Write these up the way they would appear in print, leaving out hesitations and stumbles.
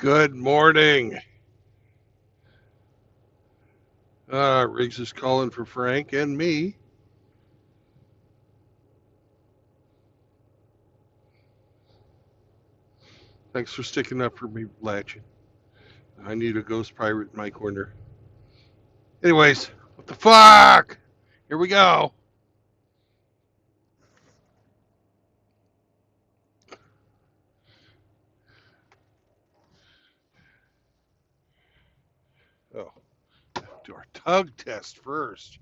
Good morning. Riggs is calling for Frank and me. Thanks for sticking up for me, Latchin. I need a ghost pirate in my corner. Anyways, what the fuck? Here we go. Oh, do our tug test first.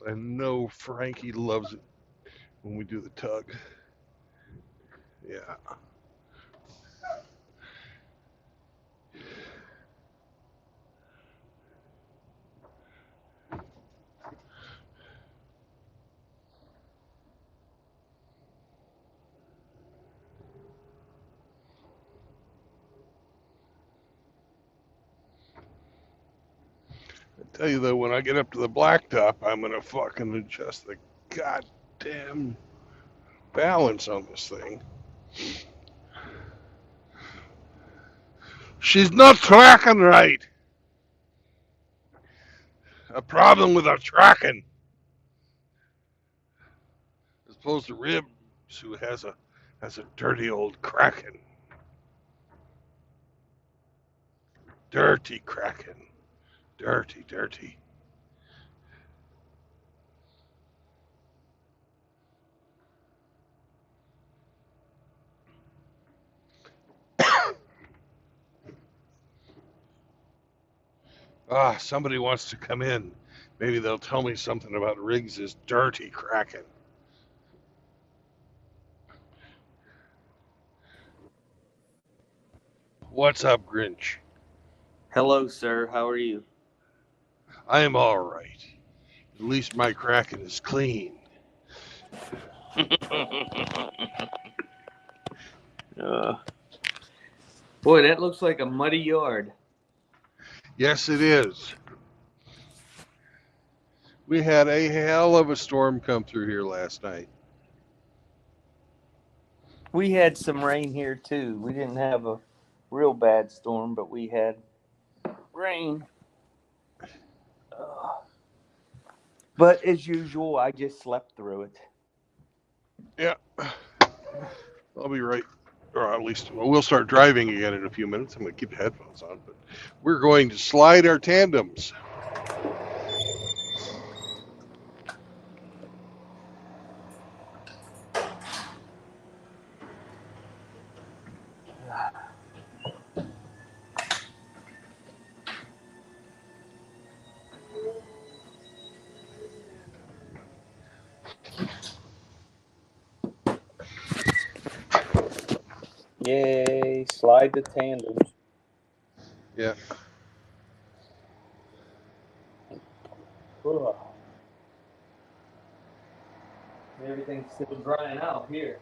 I know Frankie loves it when we do the tug. Yeah. I tell you though, when I get up to the blacktop, I'm gonna fucking adjust the goddamn balance on this thing. She's not tracking right. A problem with our tracking. As opposed to Ribs, who has a dirty old Kraken. Dirty Kraken. Dirty, dirty. Somebody wants to come in. Maybe they'll tell me something about Riggs's dirty Kraken. What's up, Grinch? Hello, sir. How are you? I am all right. At least my Kraken is clean. Boy, that looks like a muddy yard. Yes, it is. We had a hell of a storm come through here last night. We had some rain here, too. We didn't have a real bad storm, but we had rain. But as usual, I just slept through it. Yeah. I'll be right. Or at least we'll start driving again in a few minutes. I'm going to keep the headphones on, but we're going to slide our tandems. Yay, slide the tandems. Yeah. Ugh. Everything's still drying out here.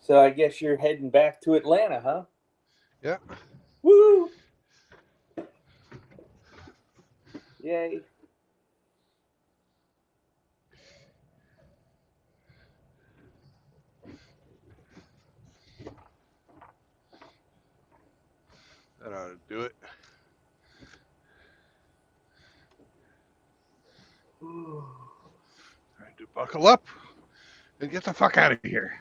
So I guess you're heading back to Atlanta, huh? Yeah. Woo! Yay. That ought to do it. Time to buckle up and get the fuck out of here.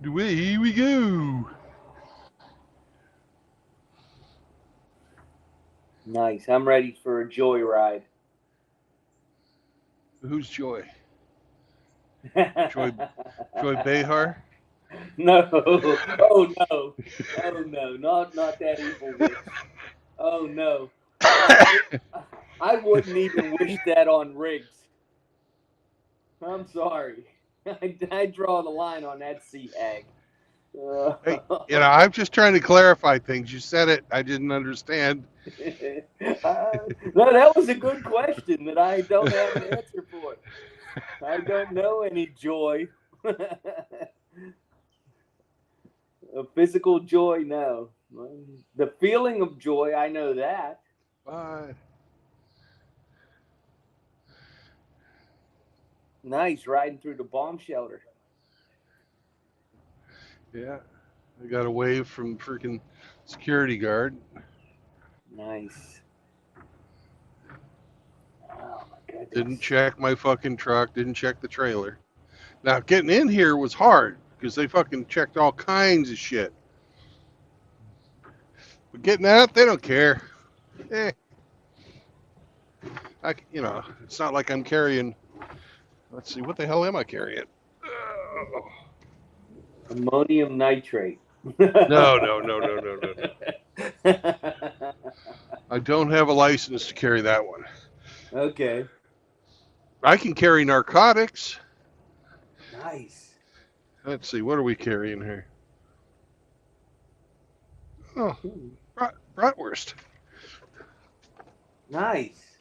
Away we go. Nice. I'm ready for a joyride. Who's Joy? Joy Behar? No. Oh no. Oh no. Not that evil witch. Oh no. I wouldn't even wish that on Riggs. I'm sorry. I draw the line on that sea hag. Hey, I'm just trying to clarify things. You said it. I didn't understand. No, that was a good question that I don't have an answer for. I don't know any Joy. A physical joy, no. The feeling of joy, I know that. Bye. Nice riding through the bomb shelter. Yeah. I got a wave from freaking security guard. Nice. Oh my Didn't goodness. check my fucking truck. Didn't check the trailer. Now getting in here was hard because they fucking checked all kinds of shit. But getting out, they don't care. Eh, it's not like I'm carrying. Let's see, what the hell am I carrying? Oh, Ammonium nitrate. no, no, no, no, no, no, no. I don't have a license to carry that one. Okay. I can carry narcotics. Nice. Let's see, what are we carrying here? Oh, bratwurst. Nice.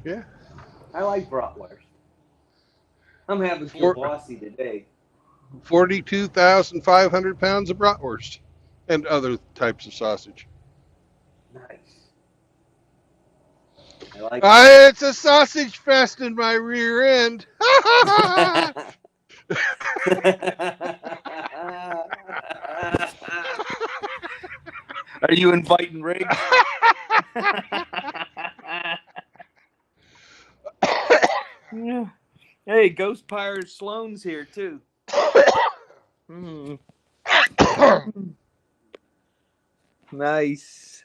Yeah. I like bratwurst. I'm having For kielbasa today. 42,500 pounds of bratwurst and other types of sausage. Nice. I like It's a sausage fest in my rear end. Are you inviting Riggs? Yeah. Hey, Ghost Pirate Sloan's here too. Nice.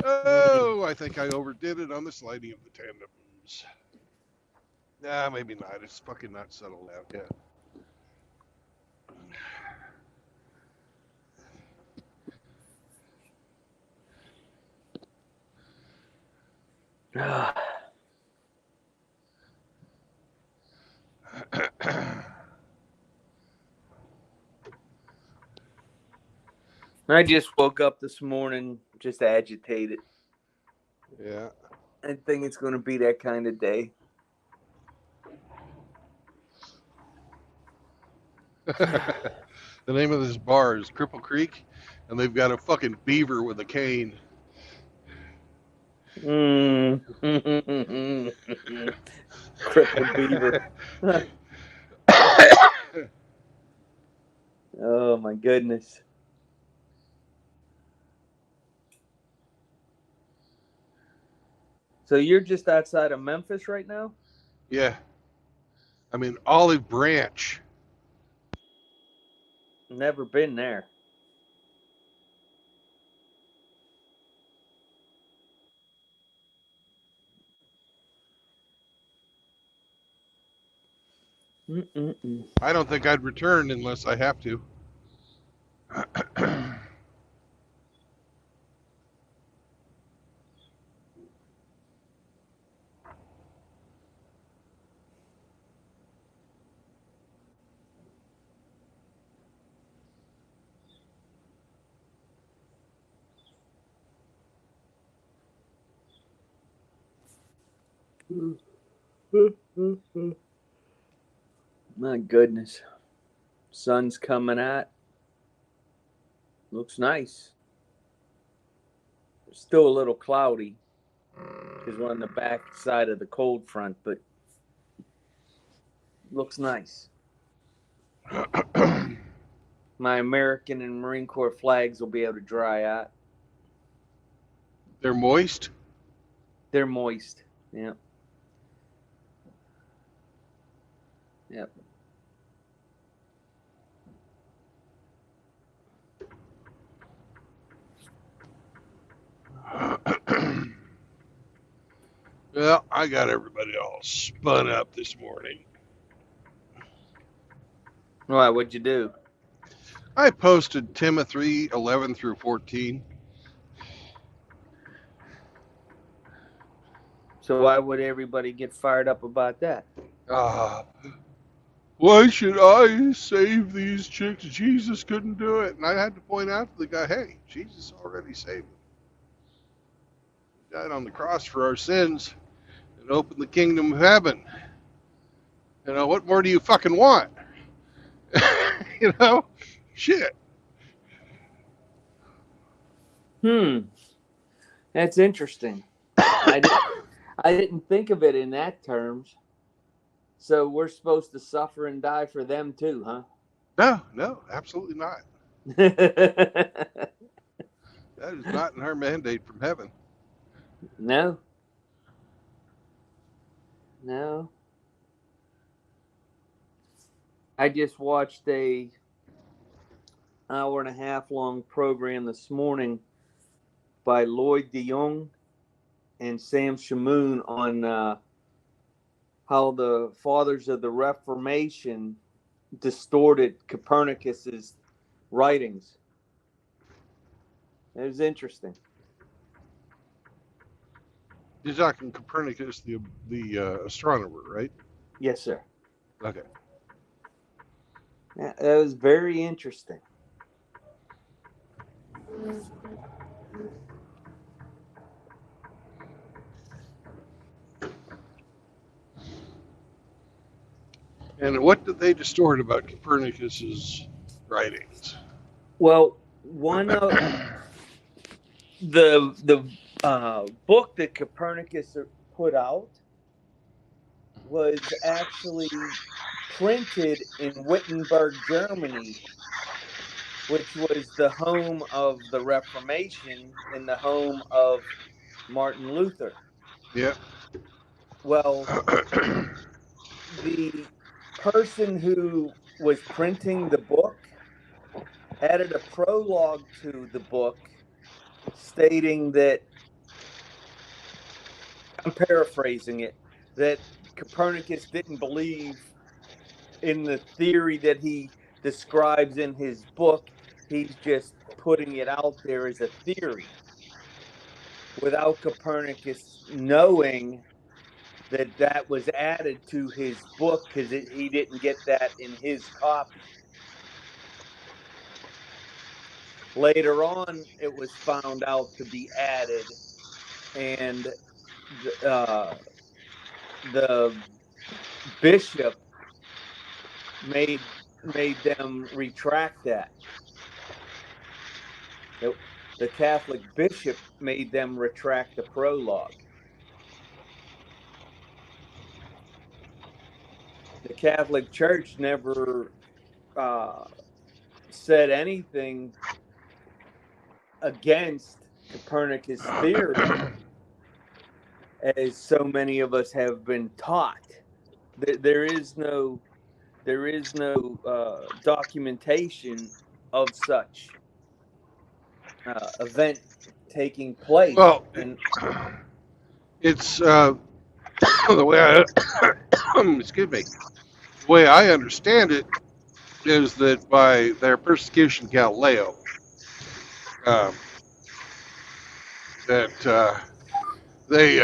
Oh, I think I overdid it on the sliding of the tandems. Nah, maybe not. It's fucking not settled out yet. I just woke up this morning just agitated. Yeah. I think it's going to be that kind of day. The name of this bar is Cripple Creek, and they've got a fucking beaver with a cane. Crippled beaver. Oh my goodness. So you're just outside of Memphis right now? Yeah. I mean, Olive Branch. Never been there. I don't think I'd return unless I have to. My goodness. Sun's coming out. Looks nice. Still a little cloudy because we're on the back side of the cold front, but looks nice. My American and Marine Corps flags will be able to dry out. They're moist? They're moist. Yep. Yep. Well, I got everybody all spun up this morning. Why? What'd you do? I posted Timothy 11 through 14. So why would everybody get fired up about that? Why should I save these chicks? Jesus couldn't do it. And I had to point out to the guy, hey, Jesus already saved them. He died on the cross for our sins and opened the kingdom of heaven. You know, what more do you fucking want? You know, shit. That's interesting. I didn't think of it in that terms. So we're supposed to suffer and die for them too, huh? No, no, absolutely not. That is not in our mandate from heaven. No, no. I just watched a hour and a half long program this morning by Lloyd DeYoung and Sam Shamoon on how the fathers of the Reformation distorted Copernicus's writings. It was interesting. You're talking Copernicus, the astronomer, right? Yes, sir. Okay. Yeah, that was very interesting. And what did they distort about Copernicus's writings? Well, one of the book that Copernicus put out was actually printed in Wittenberg, Germany, which was the home of the Reformation and the home of Martin Luther. Yeah. Well, the person who was printing the book added a prologue to the book stating that, I'm paraphrasing it, that Copernicus didn't believe in the theory that he describes in his book. He's just putting it out there as a theory without Copernicus knowing that that was added to his book because he didn't get that in his copy. Later on, it was found out to be added, and the bishop made them retract that. The Catholic bishop made them retract the prologue. The Catholic Church never said anything against Copernicus' theory, as so many of us have been taught. There is no documentation of such event taking place. Well, And it's the way I excuse me. The way I understand it is that by their persecution, of Galileo, um, that they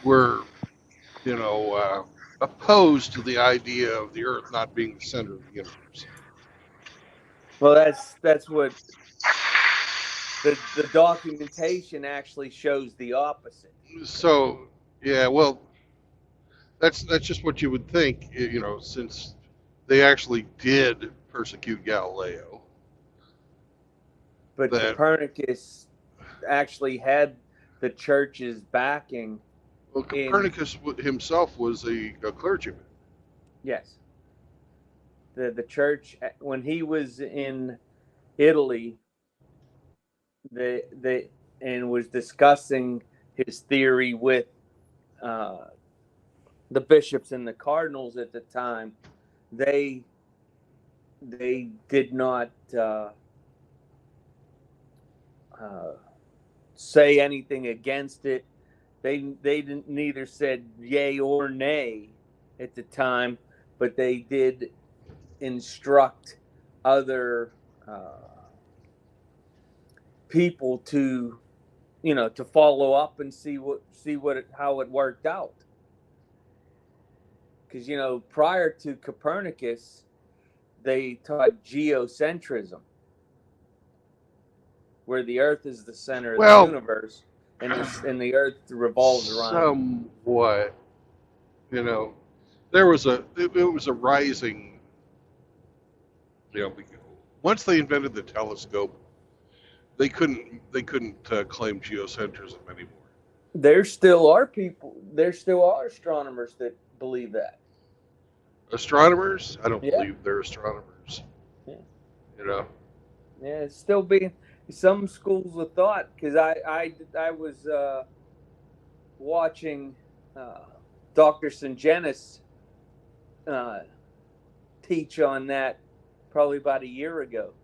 were, you know, opposed to the idea of the Earth not being the center of the universe. well, that's what the documentation actually shows the opposite. So, yeah, well, that's just what you would think, you know, since they actually did persecute Galileo. But That Copernicus actually had the church's backing. well, Copernicus himself was a clergyman. Yes, the church, when he was in Italy, the and was discussing his theory with uh, the bishops and the cardinals at the time, they did not say anything against it. They didn't neither said yay or nay at the time, but they did instruct other people to, to follow up and see how it worked out. Because prior to Copernicus, they taught geocentrism, where the Earth is the center of the Well, universe, and the Earth revolves around. Somewhat, there was it was a rising. Once they invented the telescope, they couldn't claim geocentrism anymore. There still are astronomers that believe that. Astronomers? I don't Yeah. believe they're astronomers. Yeah. Yeah, it's still being some schools of thought, because I was watching Dr. Singenis teach on that probably about a year ago.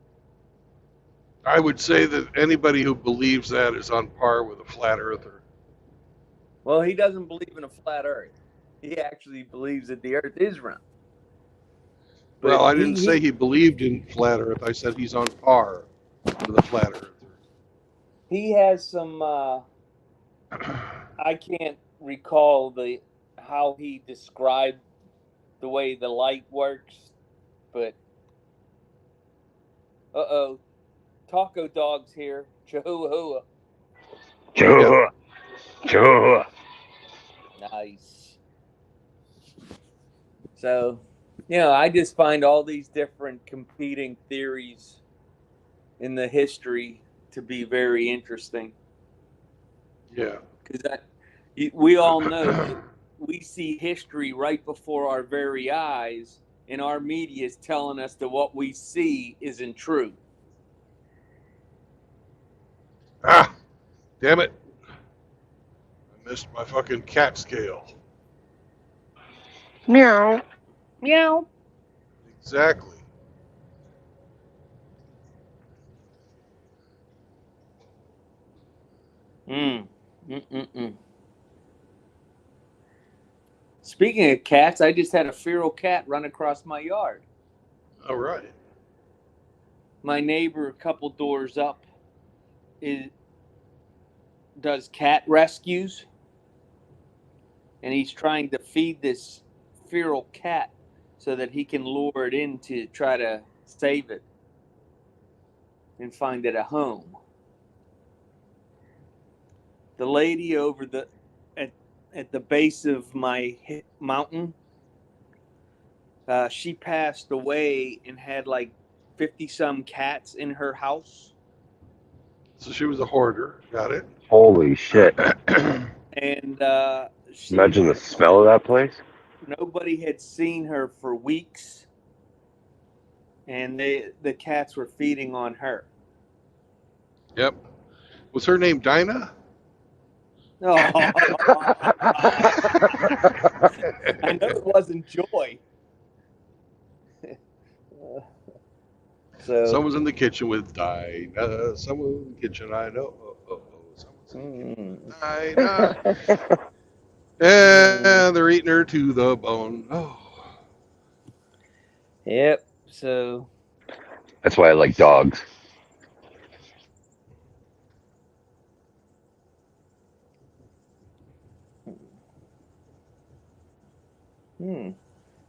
I would say that anybody who believes that is on par with a flat earther. Well, he doesn't believe in a flat Earth. He actually believes that the Earth is round. But well, I didn't say he believed in flat Earth. I said he's on par with a flat earther. He has some. I can't recall how he described the way the light works, but Taco Dog's here. Chihuahua. Chihuahua. Chihuahua. Nice. So, I just find all these different competing theories in the history to be very interesting. Yeah. Because we all know that we see history right before our very eyes, and our media is telling us that what we see isn't true. Ah, damn it. I missed my fucking cat scale. Meow. Meow. Exactly. Speaking of cats, I just had a feral cat run across my yard. All right. My neighbor a couple doors up does cat rescues, and he's trying to feed this feral cat so that he can lure it in to try to save it and find it a home. The lady over at the base of my mountain, she passed away and had like 50 some cats in her house. So she was a hoarder. Got it. Holy shit. And imagine the smell of that place. Nobody had seen her for weeks, and the cats were feeding on her. Yep. Was her name Dinah? Oh. I know it wasn't Joy. So someone's in the kitchen with Dinah. Someone in the kitchen, I know. Someone's in the kitchen with Dinah. And they're eating her to the bone. Oh. Yep. So that's why I like dogs.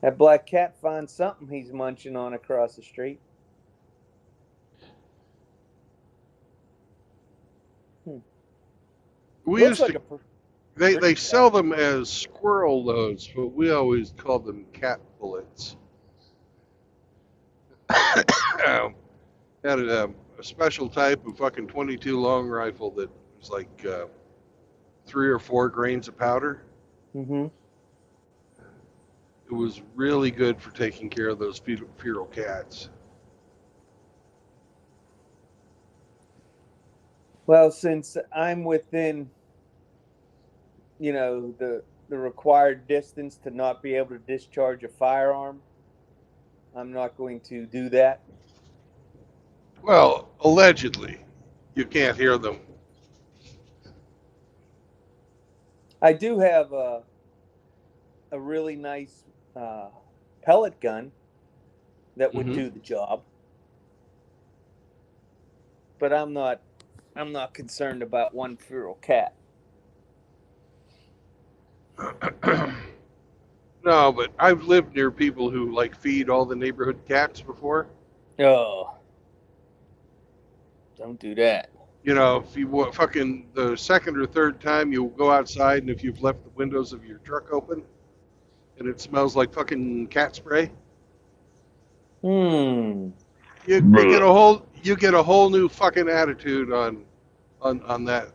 That black cat finds something he's munching on across the street. We used to. They sell them as squirrel loads, but we always called them cat bullets. Had a special type of fucking 22 long rifle that was like 3 or 4 grains of powder. Mm-hmm. It was really good for taking care of those feral cats. Well, since I'm within, the required distance to not be able to discharge a firearm, I'm not going to do that. Well, allegedly, you can't hear them. I do have a really nice pellet gun that would do the job, but I'm not concerned about one feral cat. No, but I've lived near people who like feed all the neighborhood cats before. Oh, don't do that. You know, if you fucking the second or third time you go outside, and if you've left the windows of your truck open, and it smells like fucking cat spray, Hmm. you get a whole new fucking attitude on that.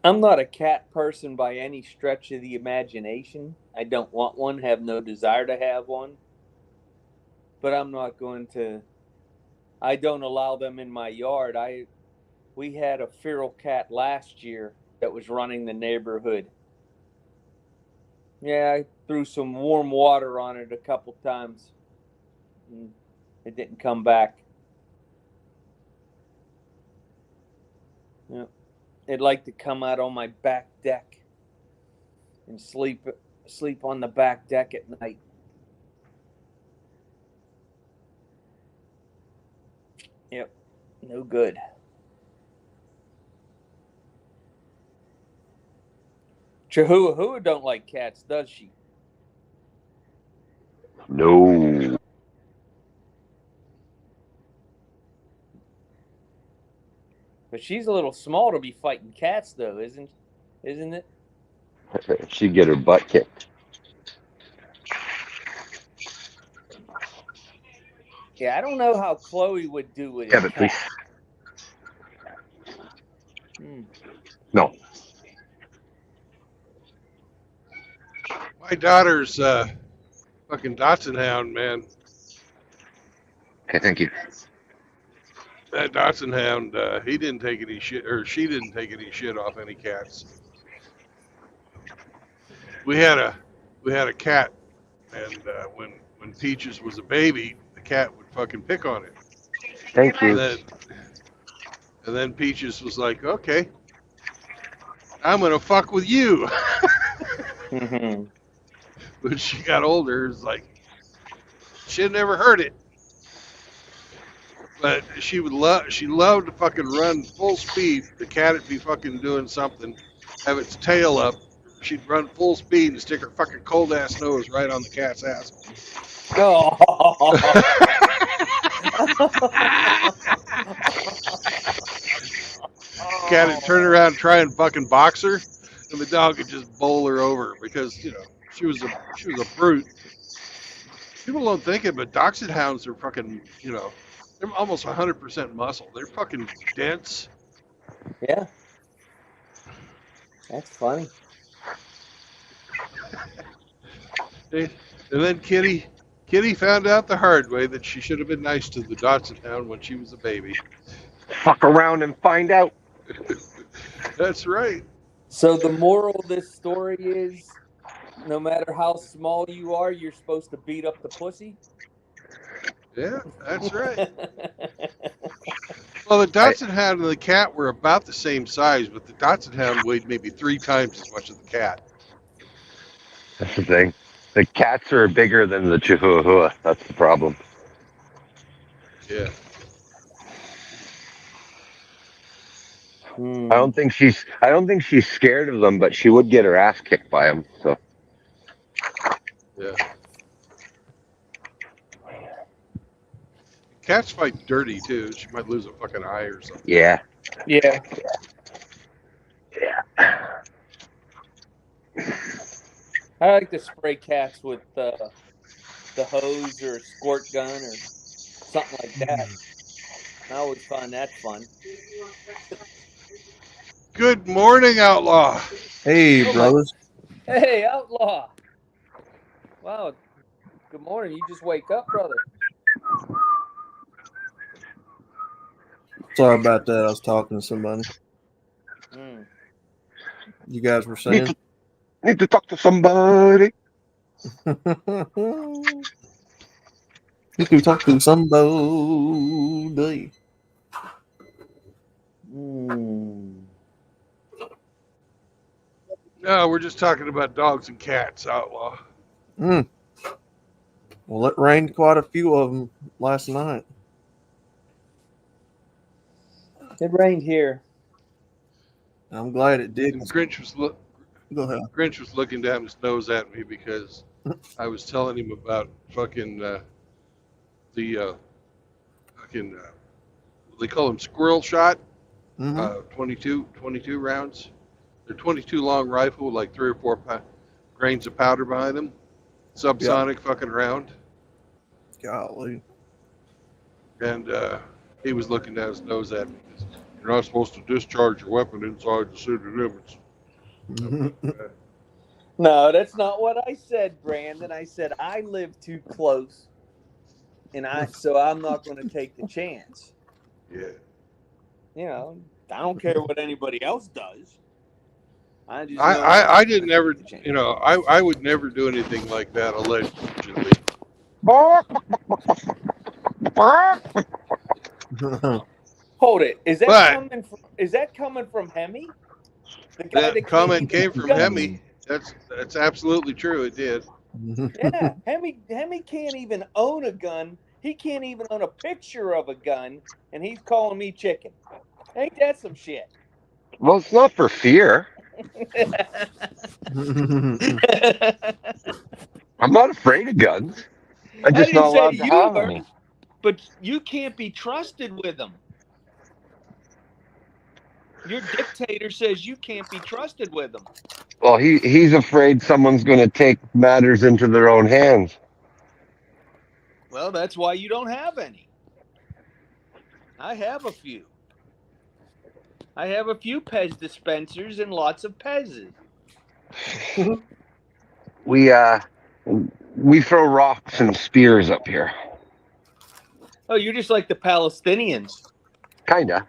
I'm not a cat person by any stretch of the imagination. I don't want one, have no desire to have one. But I'm not going to. I don't allow them in my yard. We had a feral cat last year that was running the neighborhood. Yeah, I threw some warm water on it a couple times. And it didn't come back. Yeah. It'd like to come out on my back deck and sleep on the back deck at night. Yep. No good. Chihuahua don't like cats, does she? No. But she's a little small to be fighting cats, though, isn't it? She'd get her butt kicked. Yeah, I don't know how Chloe would do with Yeah, a but cat. please. No. My daughter's fucking Dotson Hound, man. Okay, thank you. That Dotson Hound, he didn't take any shit, or she didn't take any shit off any cats. We had a cat, and when Peaches was a baby, the cat would fucking pick on it. Thank you. And then Peaches was like, okay, I'm gonna fuck with you. Mm-hmm. When she got older, it's like she had never heard it. But she loved to fucking run full speed. The cat would be fucking doing something, have its tail up. She'd run full speed and stick her fucking cold ass nose right on the cat's ass. Oh. Cat would turn around and try and fucking box her, and the dog would just bowl her over because she was a brute. People don't think it, but Dachshund hounds are fucking they're almost 100% muscle. They're fucking dense. Yeah. That's funny. And then Kitty found out the hard way that she should have been nice to the Dachshund hound when she was a baby. Fuck around and find out. That's right. So the moral of this story is, no matter how small you are, you're supposed to beat up the pussy? Yeah, that's right. Well, the Dachshund hound and the cat were about the same size, but the Dachshund hound weighed maybe 3 times as much as the cat. That's the thing. The cats are bigger than the Chihuahua. That's the problem. Yeah. I don't think she's scared of them, but she would get her ass kicked by them. So. Yeah. Cats fight dirty too. She might lose a fucking eye or something. Yeah. Yeah. I like to spray cats with the hose or a squirt gun or something like that. I always find that fun. Good morning, Outlaw. Hey, brothers. Hey, Outlaw. Wow. Good morning. You just wake up, brother. Sorry about that. I was talking to somebody. Mm. You guys were saying? Need to talk to somebody. You can talk to somebody. Mm. No, we're just talking about dogs and cats, Outlaw. Well, it rained quite a few of them last night. It rained here. I'm glad it did. And Grinch Go ahead. Grinch was looking down his nose at me because I was telling him about fucking the fucking, they call them squirrel shot, Mm-hmm. 22 rounds. They're 22 long rifle with like 3 or 4 grains of powder behind them. Subsonic fucking round. Golly. And he was looking down his nose at me. He says, "You're not supposed to discharge your weapon inside the city limits." No, that's not what I said, Brandon. I said I live too close, and so I'm not going to take the chance. Yeah. You know, I don't care what anybody else does. I just know I didn't I'm not ever, gonna take the chance. you know, I would never do anything like that allegedly. Hold it. Is that But coming from Hemi? The guy that that comment can't came even from gun? Hemi. That's absolutely true. It did. Yeah, Hemi can't even own a gun. He can't even own a picture of a gun, and he's calling me chicken. Ain't that some shit? Well, it's not for fear. I'm not afraid of guns. I'm I just not didn't say allowed to you have were, any. but you can't be trusted with them. Your dictator says you can't be trusted with them. Well, he's afraid someone's going to take matters into their own hands. Well, that's why you don't have any. I have a few. I have a few Pez dispensers and lots of Pez's. We throw rocks and spears up here. Oh, you're just like the Palestinians. Kinda.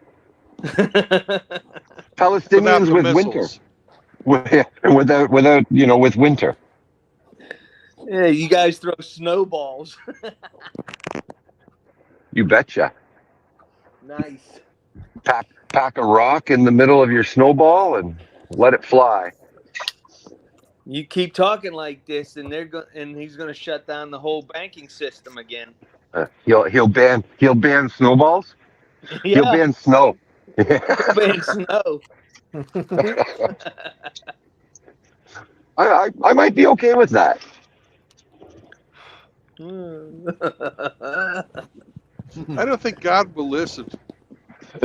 Without Palestinians the with winter. missiles. Without with winter. Yeah, you guys throw snowballs. You betcha. Nice. Pack a rock in the middle of your snowball and let it fly. You keep talking like this, and he's going to shut down the whole banking system again. He'll ban snowballs. He'll Yeah, ban snow. he'll ban snow. I might be okay with that. I don't think God will listen.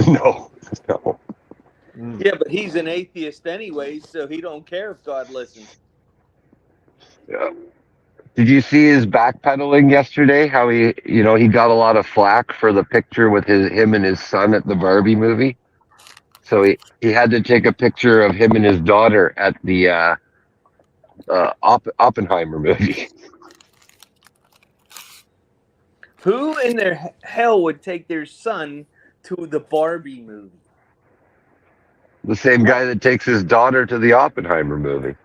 No. Yeah, but he's an atheist anyway, so he don't care if God listens. Yeah. Did you see his backpedaling yesterday? How he got a lot of flack for the picture with him and his son at the Barbie movie. So he had to take a picture of him and his daughter at the Oppenheimer movie. Who in their hell would take their son to the Barbie movie? The same guy that takes his daughter to the Oppenheimer movie.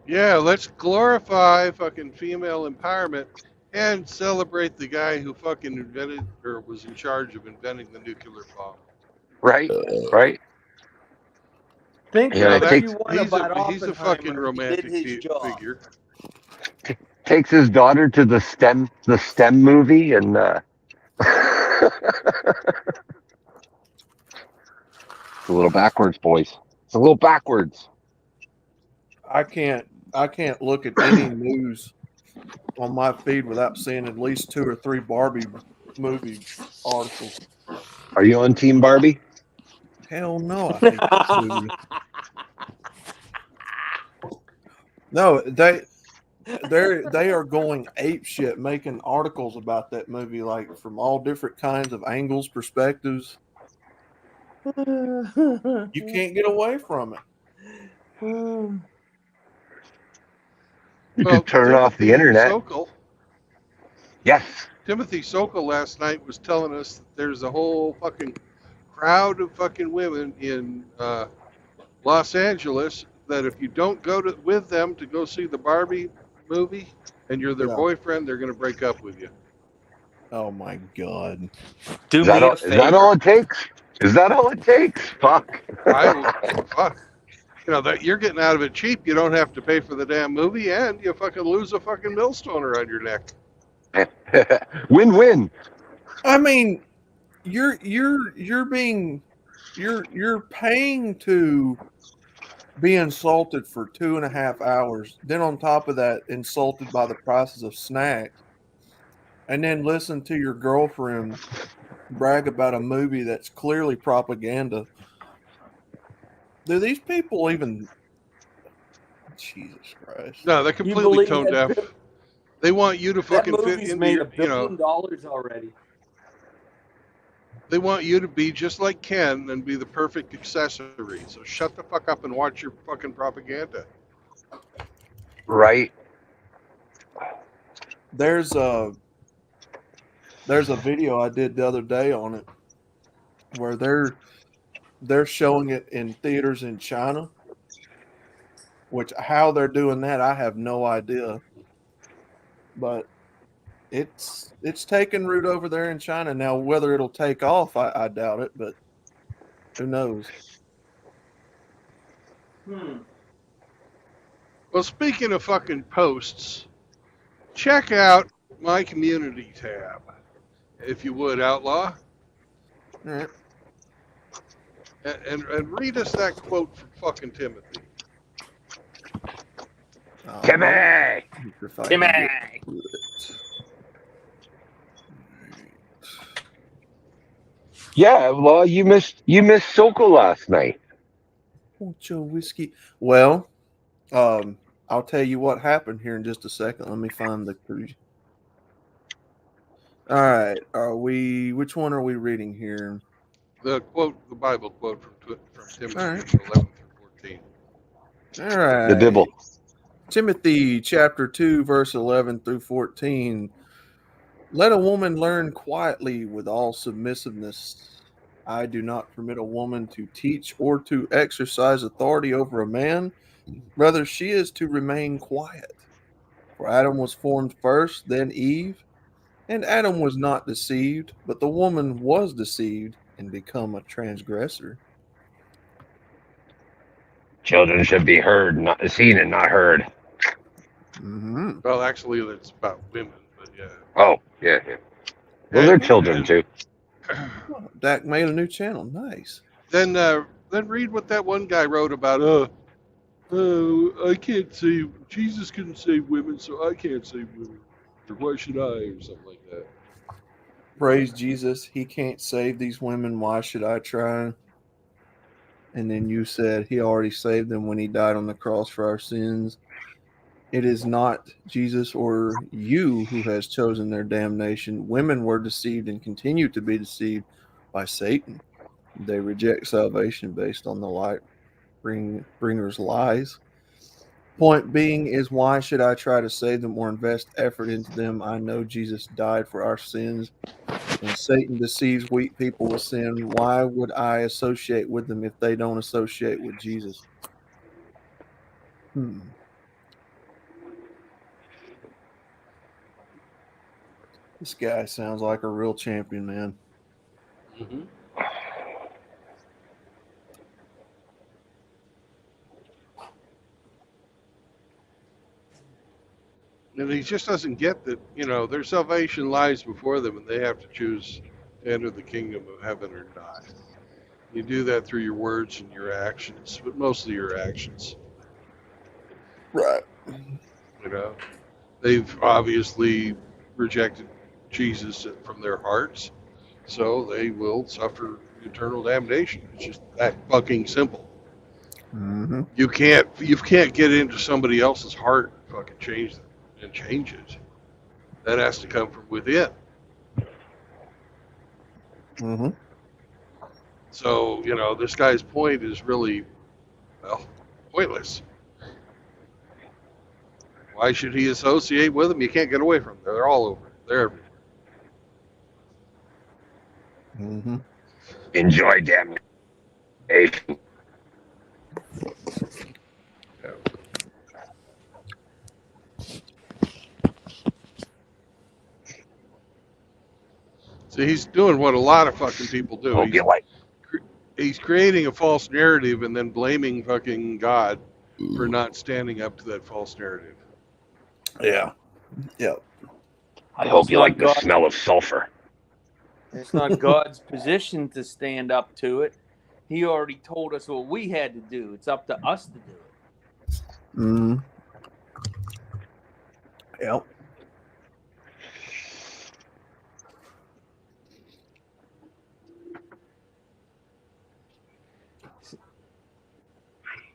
Yeah, let's glorify fucking female empowerment and celebrate the guy who fucking invented or was in charge of inventing the nuclear bomb. Right? Right? Think You know, what Take you want about he's a fucking Oppenheimer. He did romantic his job. figure. takes his daughter to the STEM movie and it's a little backwards, boys. It's a little backwards. I can't look at any news on my feed without seeing at least 2 or 3 Barbie movie articles. Are you on Team Barbie? Hell no, I hate this movie. No, they are going ape shit, making articles about that movie, like from all different kinds of angles, perspectives. You can't get away from it. You could turn off the internet. Yes. Timothy Sokol last night was telling us that there's a whole fucking crowd of fucking women in Los Angeles that if you don't go with them to go see the Barbie movie and you're their boyfriend, they're going to break up with you. Oh my god! Do Is me a that favor. all it takes? Is that all it takes? Fuck. Fuck. You know that you're getting out of it cheap. You don't have to pay for the damn movie, and you fucking lose a fucking millstone around your neck. Win-win. I mean, you're paying to be insulted for 2.5 hours. Then on top of that, insulted by the prices of snacks. and then listen to your girlfriend brag about a movie that's clearly propaganda. Do these people even? Jesus Christ! No, they're You completely believe tone deaf. They want you to that fucking fit movie's into made your, $1 billion already? they want you to be just like Ken and be the perfect accessory. So shut the fuck up and watch your fucking propaganda. Right? There's a video I did the other day on it where they're showing it in theaters in China. Which how they're doing that, I have no idea. But it's taking root over there in China now. Whether it'll take off, I doubt it. But who knows? Well, speaking of fucking posts, check out my community tab, if you would, Outlaw, All right. and read us that quote from fucking Timothy. Timmy! If I Timmy! can get to it. Yeah, well, you missed Sokol last night. Want your whiskey? Well, I'll tell you what happened here in just a second. Let me find the cruise. All right. Are we? Which one are we reading here? The Bible quote from Timothy All right. 11 through 14. All right. The dibble. Timothy chapter 2, verse 11 through 14. Let a woman learn quietly with all submissiveness. I do not permit a woman to teach or to exercise authority over a man. Rather, she is to remain quiet. For Adam was formed first, then Eve. And Adam was not deceived, but the woman was deceived and become a transgressor. Children should be heard, not seen, and not heard. Mm-hmm. Well, actually, it's about women, but yeah. Oh, yeah. Well, they're And- children too. Oh, Dak made a new channel. Nice. Then read what that one guy wrote about. I can't save. Jesus couldn't save women, so I can't save women. Or why should I? Or something like that. Praise Jesus. He can't save these women. Why should I try? And then you said he already saved them when he died on the cross for our sins. It is not Jesus or you who has chosen their damnation. Women were deceived and continue to be deceived by Satan. They reject salvation based on the light bringer's lies. Point being is, why should I try to save them or invest effort into them? I know Jesus died for our sins. When Satan deceives weak people with sin, why would I associate with them if they don't associate with Jesus? This guy sounds like a real champion, man. Mm-hmm. And he just doesn't get that, their salvation lies before them and they have to choose to enter the kingdom of heaven or not. You do that through your words and your actions, but mostly your actions. Right. They've obviously rejected Jesus from their hearts, so they will suffer eternal damnation. It's just that fucking simple. Mm-hmm. You can't get into somebody else's heart and fucking change them and change it. That has to come from within. Mm-hmm. So, this guy's point is really, pointless. Why should he associate with them? You can't get away from them. They're all over. They're everywhere. Mm-hmm. Enjoy damnation. Yeah. So he's doing what a lot of fucking people do. Hope you like. He's creating a false narrative and then blaming fucking God for not standing up to that false narrative. Yeah. Yep. I hope It's you not like the God. smell of sulfur. It's not God's position to stand up to it. He already told us what we had to do. It's up to us to do it. Mm-hmm. Yep.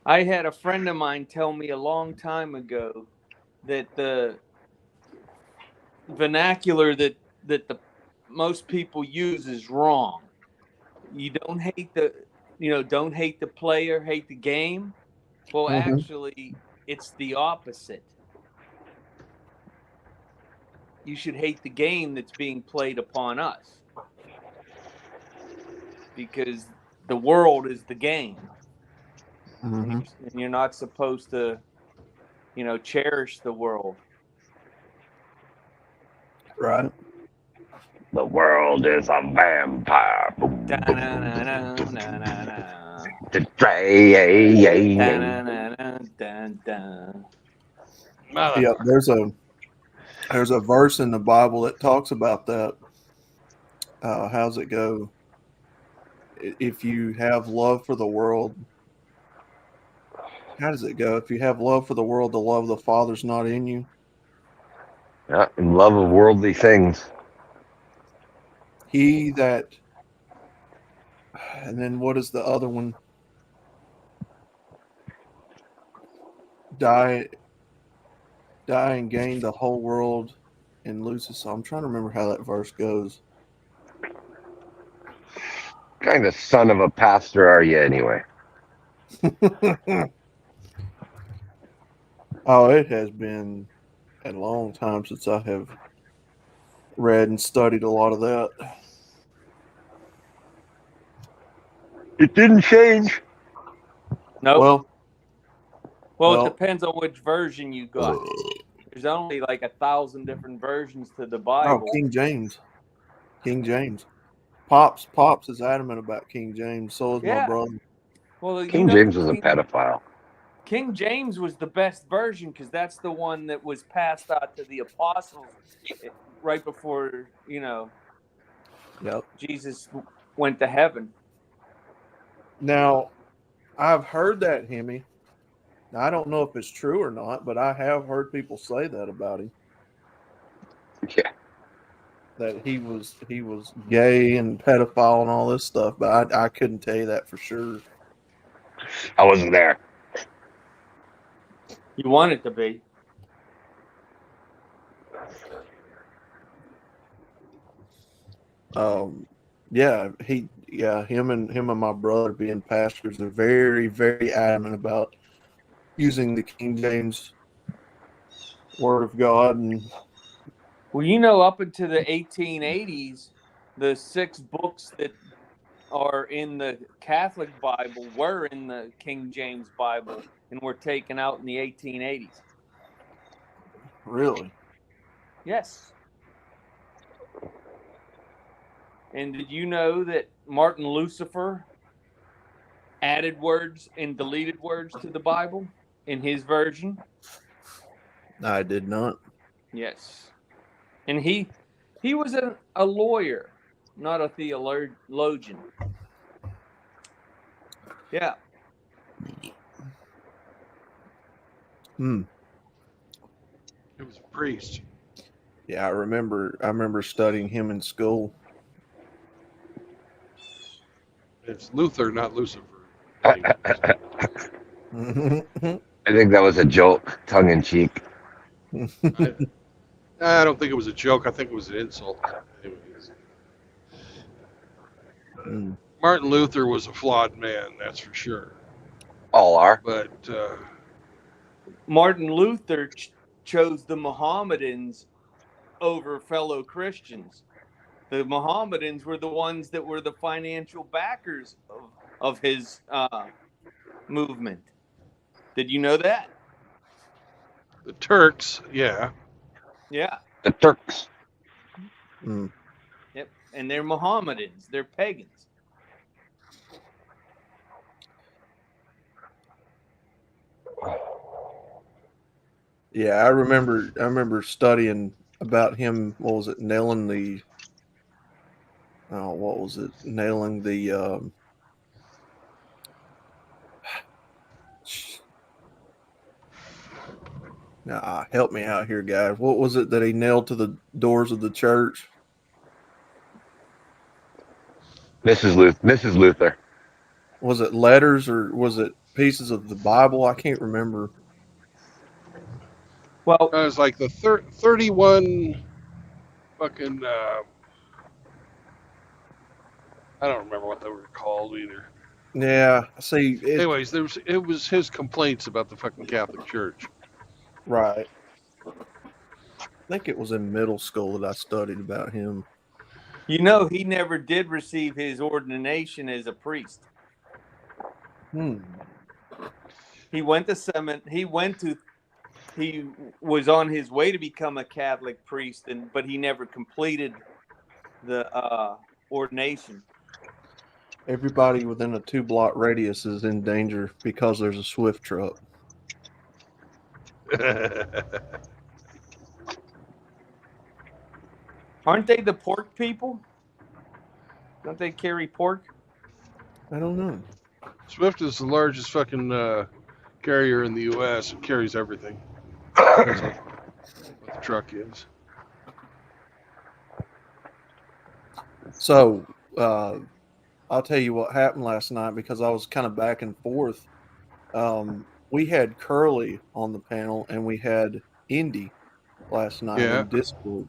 I had a friend of mine tell me a long time ago that the vernacular that the most people use is wrong. You don't hate don't hate the player, hate the game. Well, Mhm. actually, it's the opposite. You should hate the game that's being played upon us because the world is the game, Mhm. and you're not supposed to, cherish the world. The Right. world is a vampire. Boom, boom, boom, boom, boom, Da-na-na-na-na-na-na. boom. Da-na-na-na-na-na. Yeah. Motherfucker. There's a verse in the Bible that talks about that. How's it go? If you have love for the world, how does it go? If you have love for the world, the love of the Father's not in you. Yeah, in love of worldly things. He that, and then what is the other one? Die, die and gain the whole world and lose his soul. I'm trying to remember how that verse goes. Kind of son of a pastor are you anyway? Oh, it has been a long time since I have read and studied a lot of that. It didn't change. Nope. Well, Well, it well, depends on which version you got. There's only like 1,000 different versions to the oh, Bible. King James. King James. Pops is adamant about King James. So is my Yeah. brother. Well, King James was a pedophile. King James was the best version because that's the one that was passed out to the apostles right before, Yep. Jesus went to heaven. Now, I've heard that, Hemi. Now, I don't know if it's true or not, but I have heard people say that about him. Yeah, That he was gay and pedophile and all this stuff, but I couldn't tell you that for sure. I wasn't there. You want it to be. Yeah, him and my brother being pastors are very, very adamant about using the King James Word of God. And Well, up into the 1880s, the 6 books that are in the Catholic Bible were in the King James Bible and were taken out in the 1880s. really, Yes. And did you know that Martin Lucifer added words and deleted words to the Bible in his version? I did not. Yes. And he was a lawyer, not a theologian. Yeah. Hmm. It was a priest. Yeah, I remember studying him in school. It's Luther, not Lucifer. I think that was a joke, tongue in cheek. I, I don't think it was a joke. I think it was an insult. Anyways, Hmm. Martin Luther was a flawed man, that's for sure. All are. But Martin Luther chose the Mohammedans over fellow Christians. The Mohammedans were the ones that were the financial backers of his movement. Did you know that? the Turks, yeah. Yeah. The Turks. Hmm. Yep. And they're Mohammedans. They're pagans. Yeah, I remember studying about him. What was it? Nailing the what was it? Nailing the nah, help me out here, guys. What was it that he nailed to the doors of the church? Mrs. Luther. Was it letters or was it pieces of the Bible. I can't remember. Well, It was like the 31 fucking. I don't remember what they were called either. Yeah, see, Anyways, it was his complaints about the fucking Catholic Church. right. I think it was in middle school that I studied about him. you know, he never did receive his ordination as a priest. Hmm. He went to he was on his way to become a Catholic priest, but he never completed the ordination. Everybody within a 2-block radius is in danger because there's a Swift truck. Aren't they the pork people? Don't they carry pork? I don't know. Swift is the largest fucking carrier in the U.S. It carries everything. That's what the truck is. So, I'll tell you what happened last night because I was kind of back and forth. We had Curly on the panel and we had Indy last night Yeah. in Discord,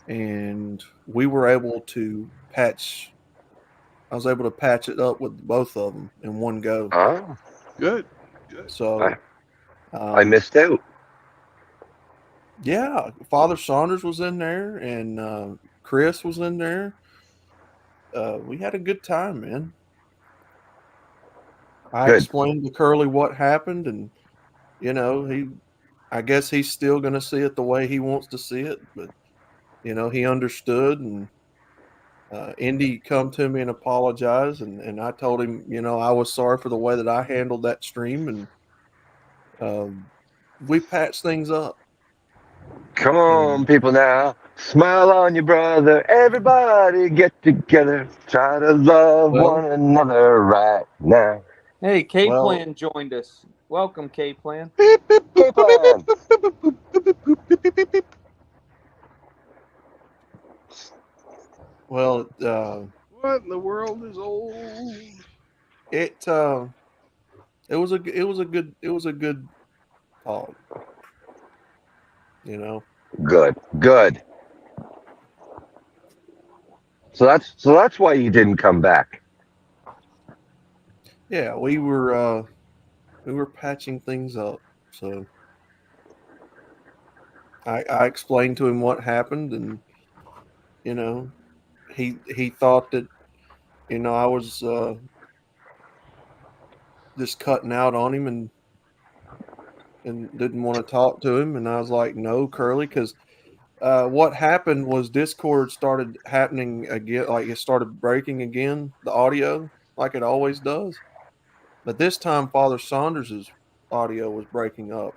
and we were able to patch. I was able to patch it up with both of them in one go. Oh, Good. Good. So, I missed out. yeah, Father Saunders was in there and Chris was in there. We had a good time, man. I Good. explained to Curly what happened, and I guess he's still going to see it the way he wants to see it, but he understood, and Indy come to me and apologized, and I told him, I was sorry for the way that I handled that stream, and we patched things up. Come And on, people now. Smile on your brother. Everybody get together. Try to love well, one another right now. Hey, K well, Plan joined us. Welcome, K Plan. Beep, beep, boop, boop, beep, K-Plan. boop, boop, boop, boop, boop, boop, beep, beep, beep, beep. well, What in the world is old? it it was a good talk. You know, Good. Good. So that's why you didn't come back. yeah, we were patching things up. So I explained to him what happened, and you know, he thought that I was just cutting out on him and didn't want to talk to him, and I was like, no, Curly, because what happened was Discord started happening again, like it started breaking again, the audio, like it always does. But this time, Father Saunders's audio was breaking up,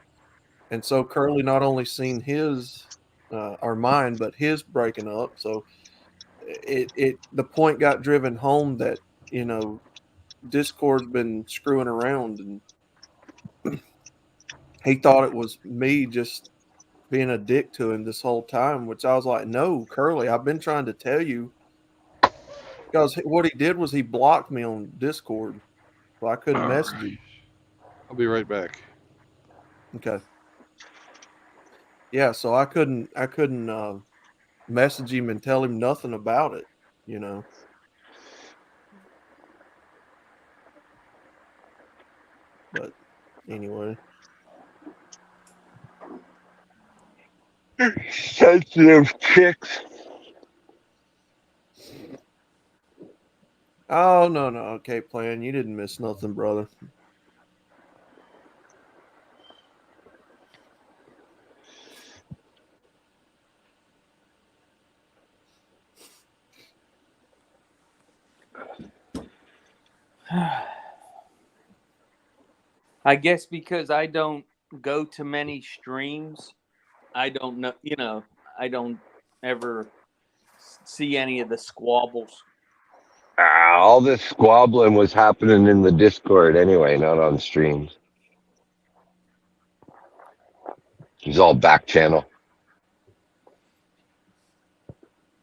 and so Curly not only seen his or mine, but his breaking up. So the point got driven home that you know Discord's been screwing around, and he thought it was me just being a dick to him this whole time. Which I was like, no, Curly, I've been trying to tell you, because what he did was he blocked me on Discord, so I couldn't All message right. him. I'll be right back. Okay, yeah, so I couldn't message him and tell him nothing about it, you know. But anyway, Sensitive chicks. oh no, okay, plan, you didn't miss nothing, brother. I guess because I don't go to many streams, I don't know, I don't ever see any of the squabbles. All this squabbling was happening in the Discord anyway, not on streams. It's all back channel.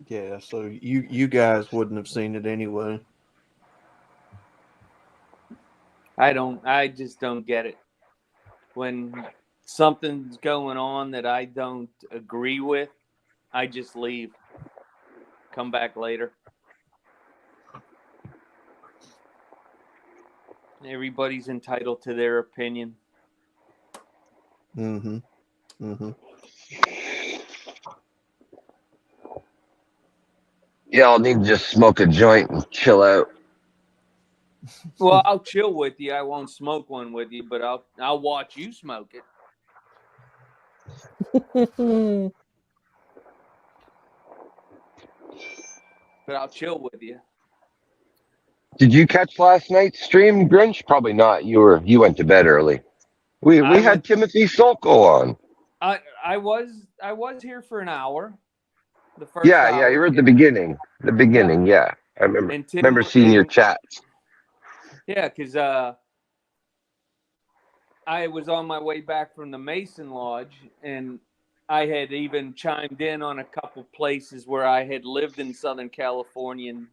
Yeah, so you guys wouldn't have seen it anyway. I just don't get it. When something's going on that I don't agree with, I just leave. Come back later. Everybody's entitled to their opinion. Mm-hmm. Mm-hmm. Y'all need to just smoke a joint and chill out. Well, I'll chill with you. I won't smoke one with you, but I'll watch you smoke it. But I'll chill with you. Did you catch last night's stream, Grinch? Probably not. You went to bed early. We I had went. Timothy Sokol on. I was here for an hour. The first Yeah, you hour. were at the beginning. The Yeah. beginning, yeah. I remember. And Tim Remember seeing your chats. Yeah, because I was on my way back from the Mason Lodge, and I had even chimed in on a couple places where I had lived in Southern California, and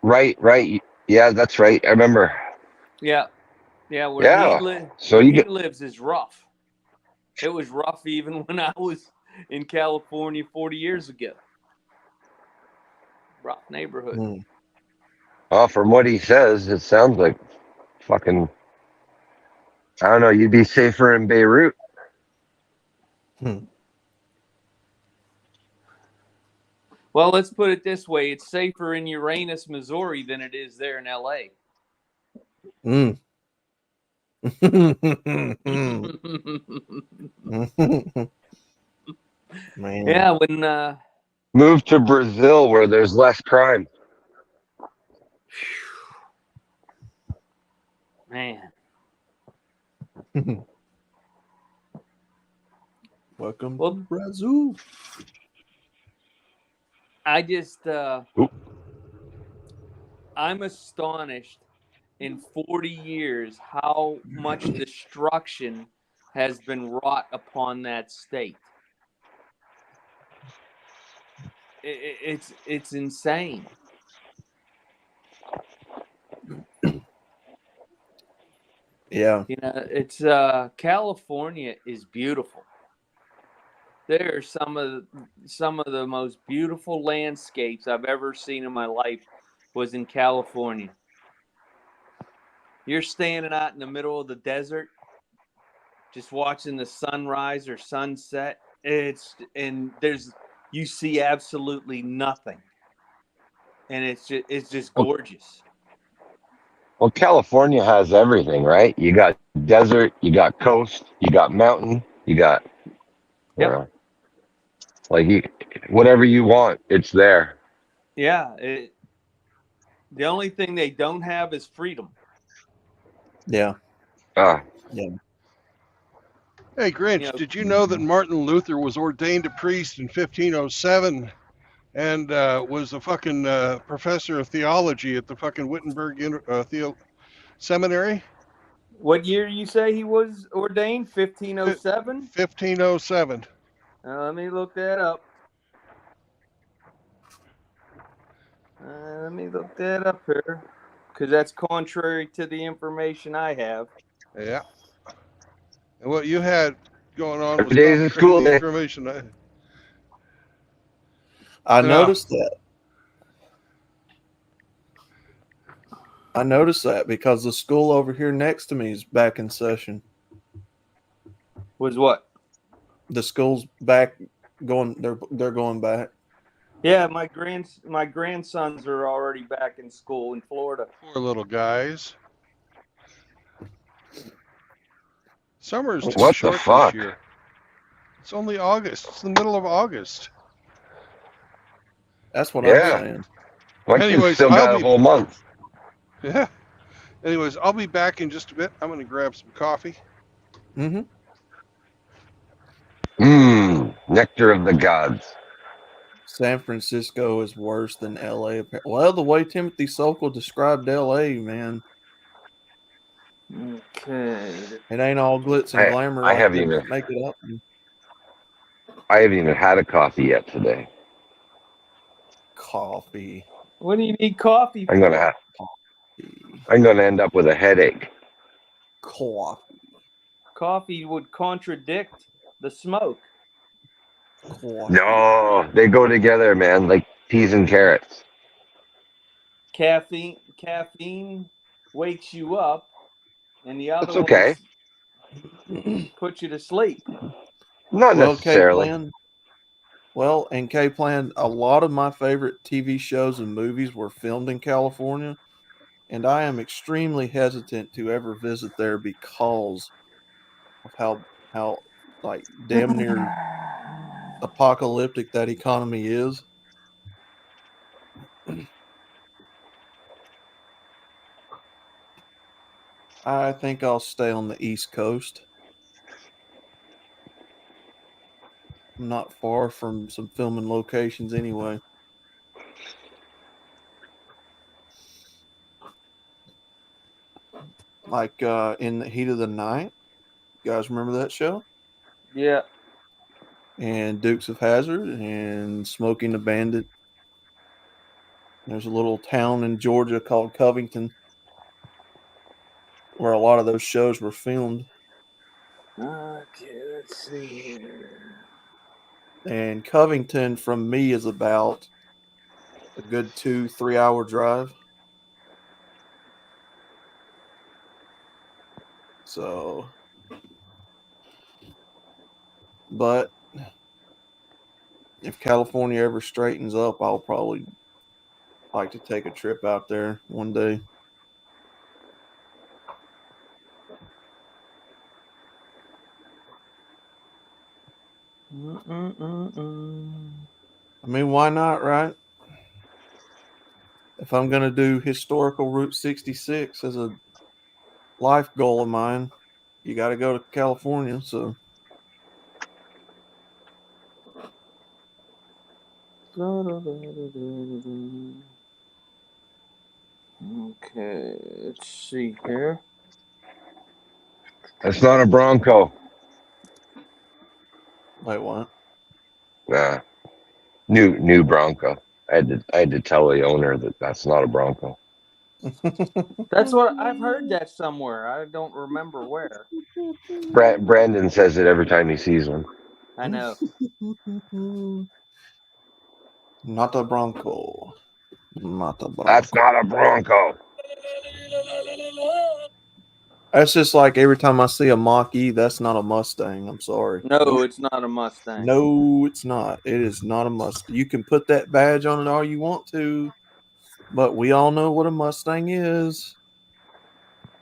Right. Yeah, that's right. I remember. yeah, where Yeah. So where you he get lives is rough. It was rough even when I was in California 40 years ago. Rough neighborhood. Mm. from what he says, it sounds like fucking. I don't know. You'd be safer in Beirut. Hmm. Well, let's put it this way: it's safer in Uranus, Missouri, than it is there in L.A. Mm. Man. Yeah, when Move to Brazil where there's less crime. man. Welcome Well, to Brazil. I just Oop. I'm astonished in 40 years how much destruction has been wrought upon that state. It's insane. Yeah. It's California is beautiful. There are some of the most beautiful landscapes I've ever seen in my life was in California. You're standing out in the middle of the desert, just watching the sunrise or sunset. You see absolutely nothing, and it's just gorgeous. Well, California has everything, right? You got desert, you got coast, you got mountain, you got Yep. like whatever you want, it's there. Yeah. The only thing they don't have is freedom. Yeah. Ah, Yeah. Hey, Grinch, did you know that Martin Luther was ordained a priest in 1507 and was a fucking professor of theology at the fucking Wittenberg Seminary? What year you say he was ordained? 1507? 1507. Let me look that up. Let me look that up here, because that's contrary to the information I have. Yeah. And what you had going on every was day's a contrary to school the day. information I Yeah. noticed that. I noticed that because the school over here next to me is back in session. Was what? The school's back going. They're going back. Yeah, my grandsons are already back in school in Florida. Poor little guys. Summer is too What the short this fuck? year. It's only August. It's the middle of August. That's what I'm Yeah. saying. My kids Anyways, still got a whole month. Yeah. Anyways, I'll be back in just a bit. I'm going to grab some coffee. Mm-hmm. Nectar of the gods. San Francisco is worse than L.A. Well, the way Timothy Sokol described L.A., man, Okay. it ain't all glitz and glamour I like haven't they even make it up. had a coffee yet today. Coffee. What do you need coffee I'm for? gonna have I'm going to end up with a headache. Coffee. Coffee would contradict the smoke. Coffee. No, they go together, man, like peas and carrots. Caffeine wakes you up, and the other That's okay. ones put you to sleep. Not Well, necessarily. K-Plan. Well, and K-Plan, a lot of my favorite TV shows and movies were filmed in California, and I am extremely hesitant to ever visit there because of how like damn near apocalyptic that economy is. I think I'll stay on the East Coast. I'm not far from some filming locations anyway. Like In the Heat of the Night. You guys remember that show? Yeah. And Dukes of Hazzard and Smoking the Bandit. There's a little town in Georgia called Covington where a lot of those shows were filmed. Okay, let's see here. And Covington from me is about a good 2-3 hour drive. So, but if California ever straightens up, I'll probably like to take a trip out there one day. I mean, why not, right? If I'm going to do historical Route 66 as a life goal of mine, you got to go to California. So, Okay, let's see here. That's not a Bronco. wait, what? Nah, new Bronco. I had to tell the owner that that's not a Bronco. That's what I've heard that somewhere. I don't remember where. Brandon says it every time he sees one. I know. Not a Bronco. Not a That's Bronco. not a Bronco. That's just like every time I see a Mach E, that's not a Mustang. I'm sorry. No, it's not a Mustang. No, it's not. It is not a Mustang. You can put that badge on it all you want to, but we all know what a Mustang is.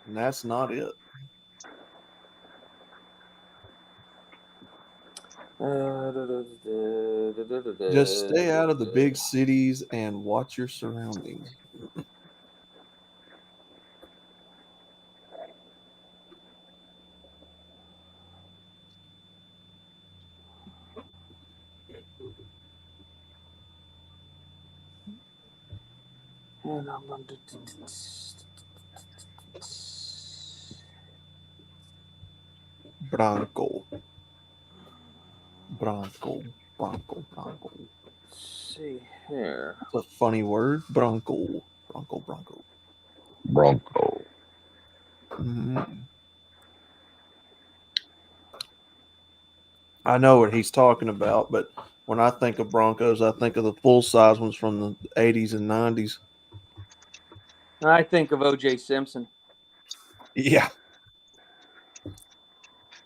And that's not it. Just stay out of the big cities and watch your surroundings. Bronco. Bronco. Bronco. Bronco. Let's see here. It's a funny word. Bronco. Bronco. Bronco. Bronco. Mhm. I know what he's talking about, but when I think of Broncos, I think of the full size ones from the 80s and 90s. I think of O.J. Simpson. Yeah.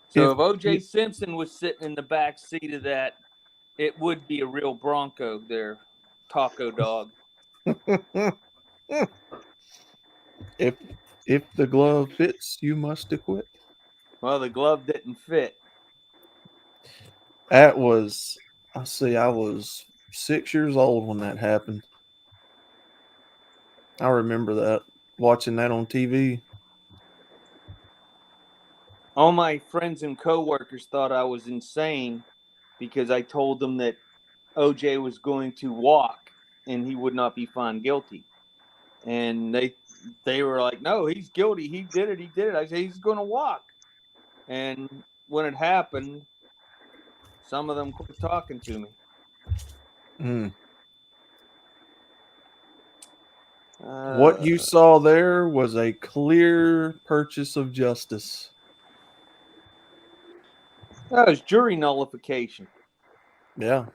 So if O.J. Simpson was sitting in the back seat of that, it would be a real Bronco there, Taco Dog. If the glove fits, you must acquit. Well, the glove didn't fit. That was, I was 6 years old when that happened. I remember that, watching that on TV. All my friends and coworkers thought I was insane because I told them that OJ was going to walk and he would not be found guilty. And they were like, "No, he's guilty. He did it. He did it." I said, "He's going to walk." And when it happened, some of them quit talking to me. Mm. What you saw there was a clear purchase of justice. That was jury nullification. Yeah.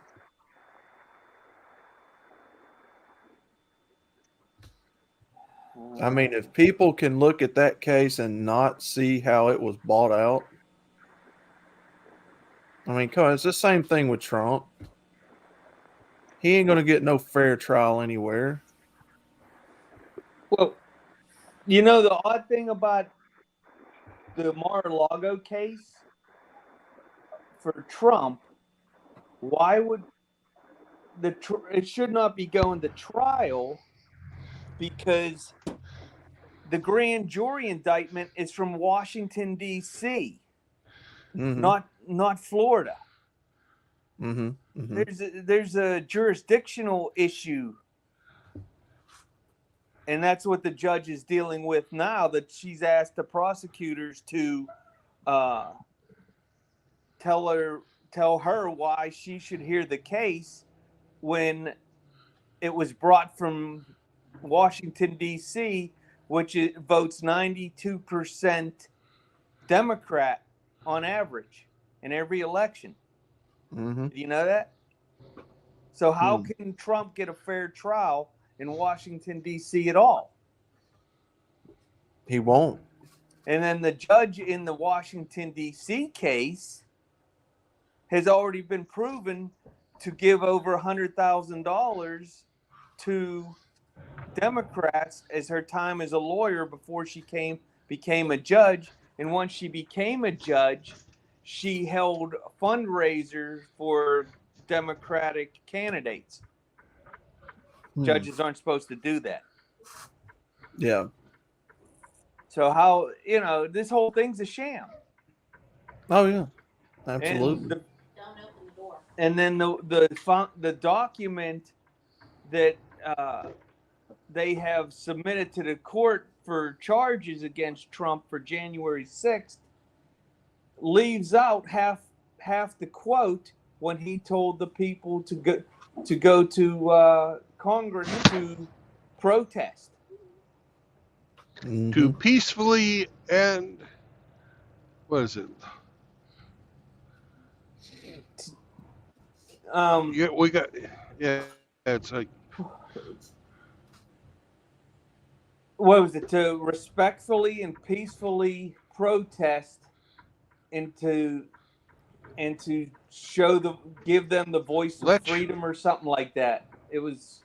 I mean, if people can look at that case and not see how it was bought out, I mean, come on, it's the same thing with Trump. He ain't going to get no fair trial anywhere. Well, you know the odd thing about the Mar-a-Lago case for Trump, why would it should not be going to trial because the grand jury indictment is from Washington D.C., not Florida. There's a jurisdictional issue, and that's what the judge is dealing with now. That she's asked the prosecutors to tell her why she should hear the case when it was brought from Washington D.C., which votes 92% Democrat on average in every election. Do you know that? So how can Trump get a fair trial in Washington D.C. at all? He won't. And then the judge in the Washington D.C. case has already been proven to give over $100,000 to Democrats as her time as a lawyer before she became a judge. And once she became a judge, she held fundraisers for Democratic candidates. Judges aren't supposed to do that. Yeah. So how, this whole thing's a sham. Oh yeah, absolutely. And then the document that they have submitted to the court for charges against Trump for January 6th leaves out half the quote when he told the people to go to Congress to protest. To peacefully and what is it? It's like what was it? To respectfully and peacefully protest and to give them the voice of freedom or something like that. It was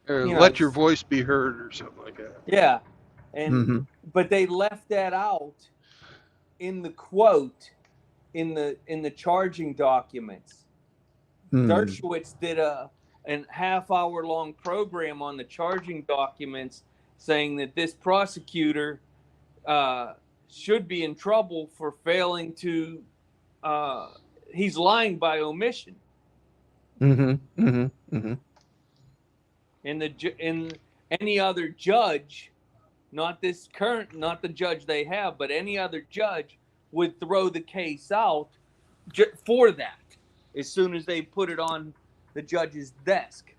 let your voice be heard or something like that. Yeah. And but they left that out in the quote in the charging documents. Dershowitz did a half-hour long program on the charging documents saying that this prosecutor should be in trouble for failing to he's lying by omission. In any other judge, not the judge they have, but any other judge would throw the case out for that as soon as they put it on the judge's desk.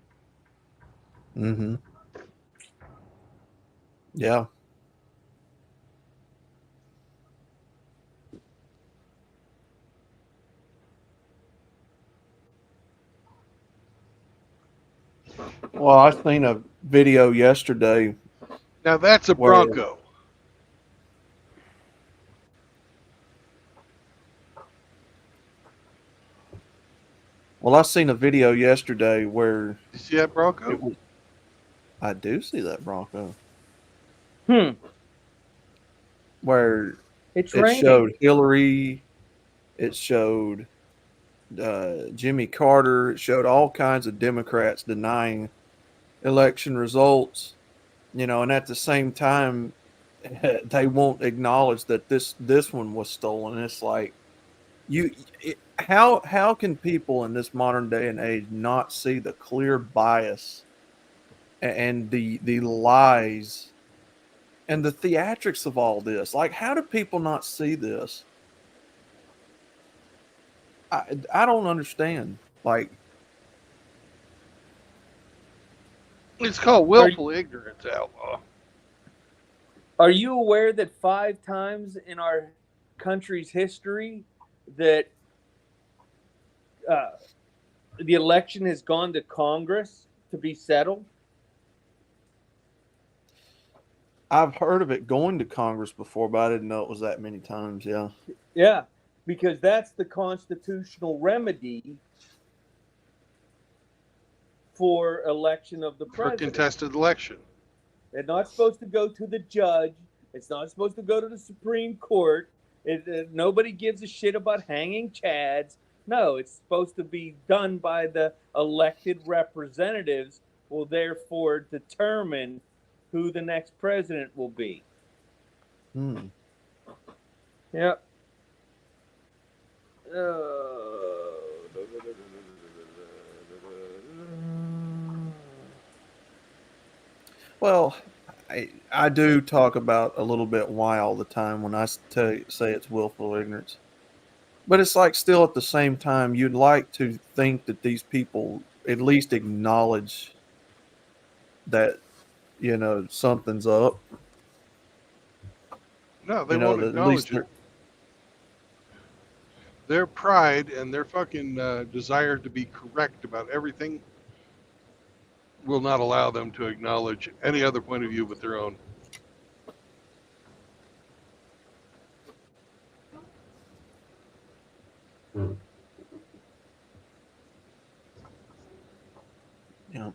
Yeah. Well, I seen a video yesterday. Now that's a Bronco. Well, I seen a video yesterday where. You see that Bronco? I do see that Bronco. Where it showed Hillary, it showed Jimmy Carter, it showed all kinds of Democrats denying election results, and at the same time, they won't acknowledge that this one was stolen. It's like how can people in this modern day and age not see the clear bias and the lies and the theatrics of all this? Like, how do people not see this? I don't understand. Like, It's called willful ignorance, outlaw. Are you aware that 5 times in our country's history that uh, the election has gone to Congress to be settled? I've heard of it going to Congress before, but I didn't know it was that many times. Yeah. Yeah, because that's the constitutional remedy for election of the For president. contested election. It's not supposed to go to the judge. It's not supposed to go to the Supreme Court. Nobody gives a shit about hanging chads. No, it's supposed to be done by the elected representatives, will therefore determine who the next president will be. Hmm. Yep. Well, I do talk about a little bit why all the time when I say it's willful ignorance. But it's like still at the same time, you'd like to think that these people at least acknowledge that, something's up. No, they won't That at least acknowledge it. Their pride and their fucking desire to be correct about everything will not allow them to acknowledge any other point of view but their own. Yeah.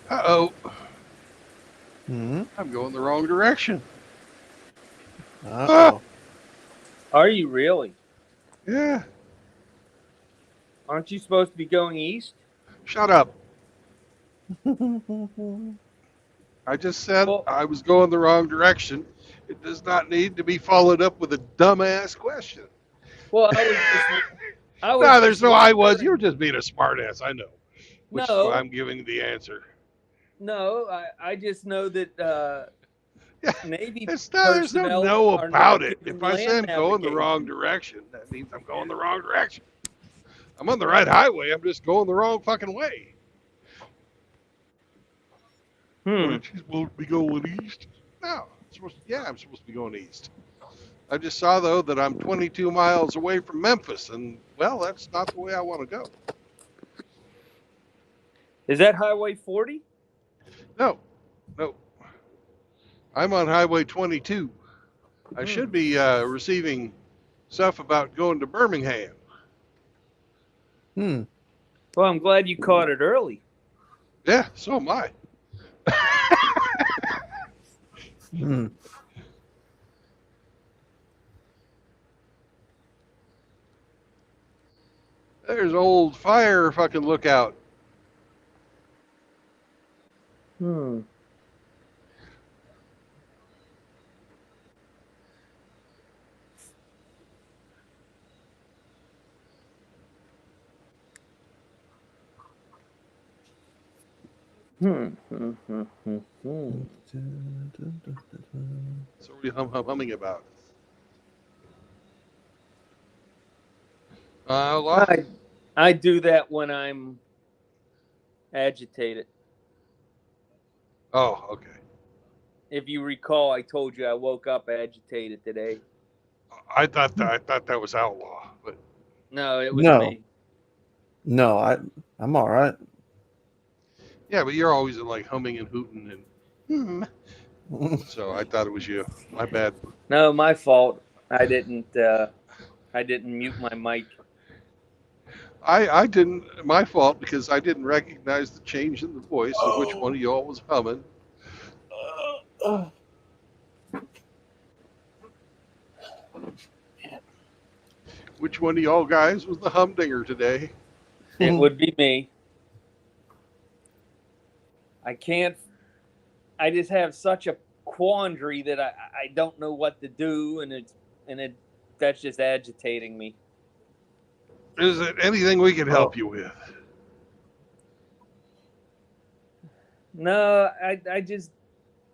Uh-oh. Mm-hmm. I'm going the wrong direction. Uh-oh. Are you really? Yeah. Aren't you supposed to be going east? Shut up. I just said Well, I was going the wrong direction. It does not need to be followed up with a dumbass question. well, I was No, just there's no I was. wondering. You were just being a smartass. I know. Which is why No, I'm giving the answer. no, I just know that Yeah, Navy there's no personnel no are about not it. given If I say land I'm going the wrong navigation. direction, that means I'm going the wrong direction. I'm on the right highway. I'm just going the wrong fucking way. Aren't you supposed to be going east? No. I'm supposed to be going east. I just saw, though, that I'm 22 miles away from Memphis, and, well, that's not the way I want to go. Is that Highway 40? No. I'm on Highway 22. I should be receiving stuff about going to Birmingham. Hmm. Well, I'm glad you caught it early. Yeah, so am I. Hmm. There's old fire fucking lookout. Hmm. Hmm. So what are you humming about? I do that when I'm Agitated. Oh, okay. If you recall, I told you I woke up agitated today. I thought that was outlaw, but No, it was No, me. no, I'm all right. yeah, but you're always like humming and hooting and so I thought it was you. My bad. No, my fault. I didn't mute my mic. I didn't. My fault because I didn't recognize the change in the voice of which one of y'all was humming. Which one of y'all guys was the humdinger today? It would be me. I just have such a quandary that I don't know what to do, and that's just agitating me. Is it anything we can help Oh. you with? No,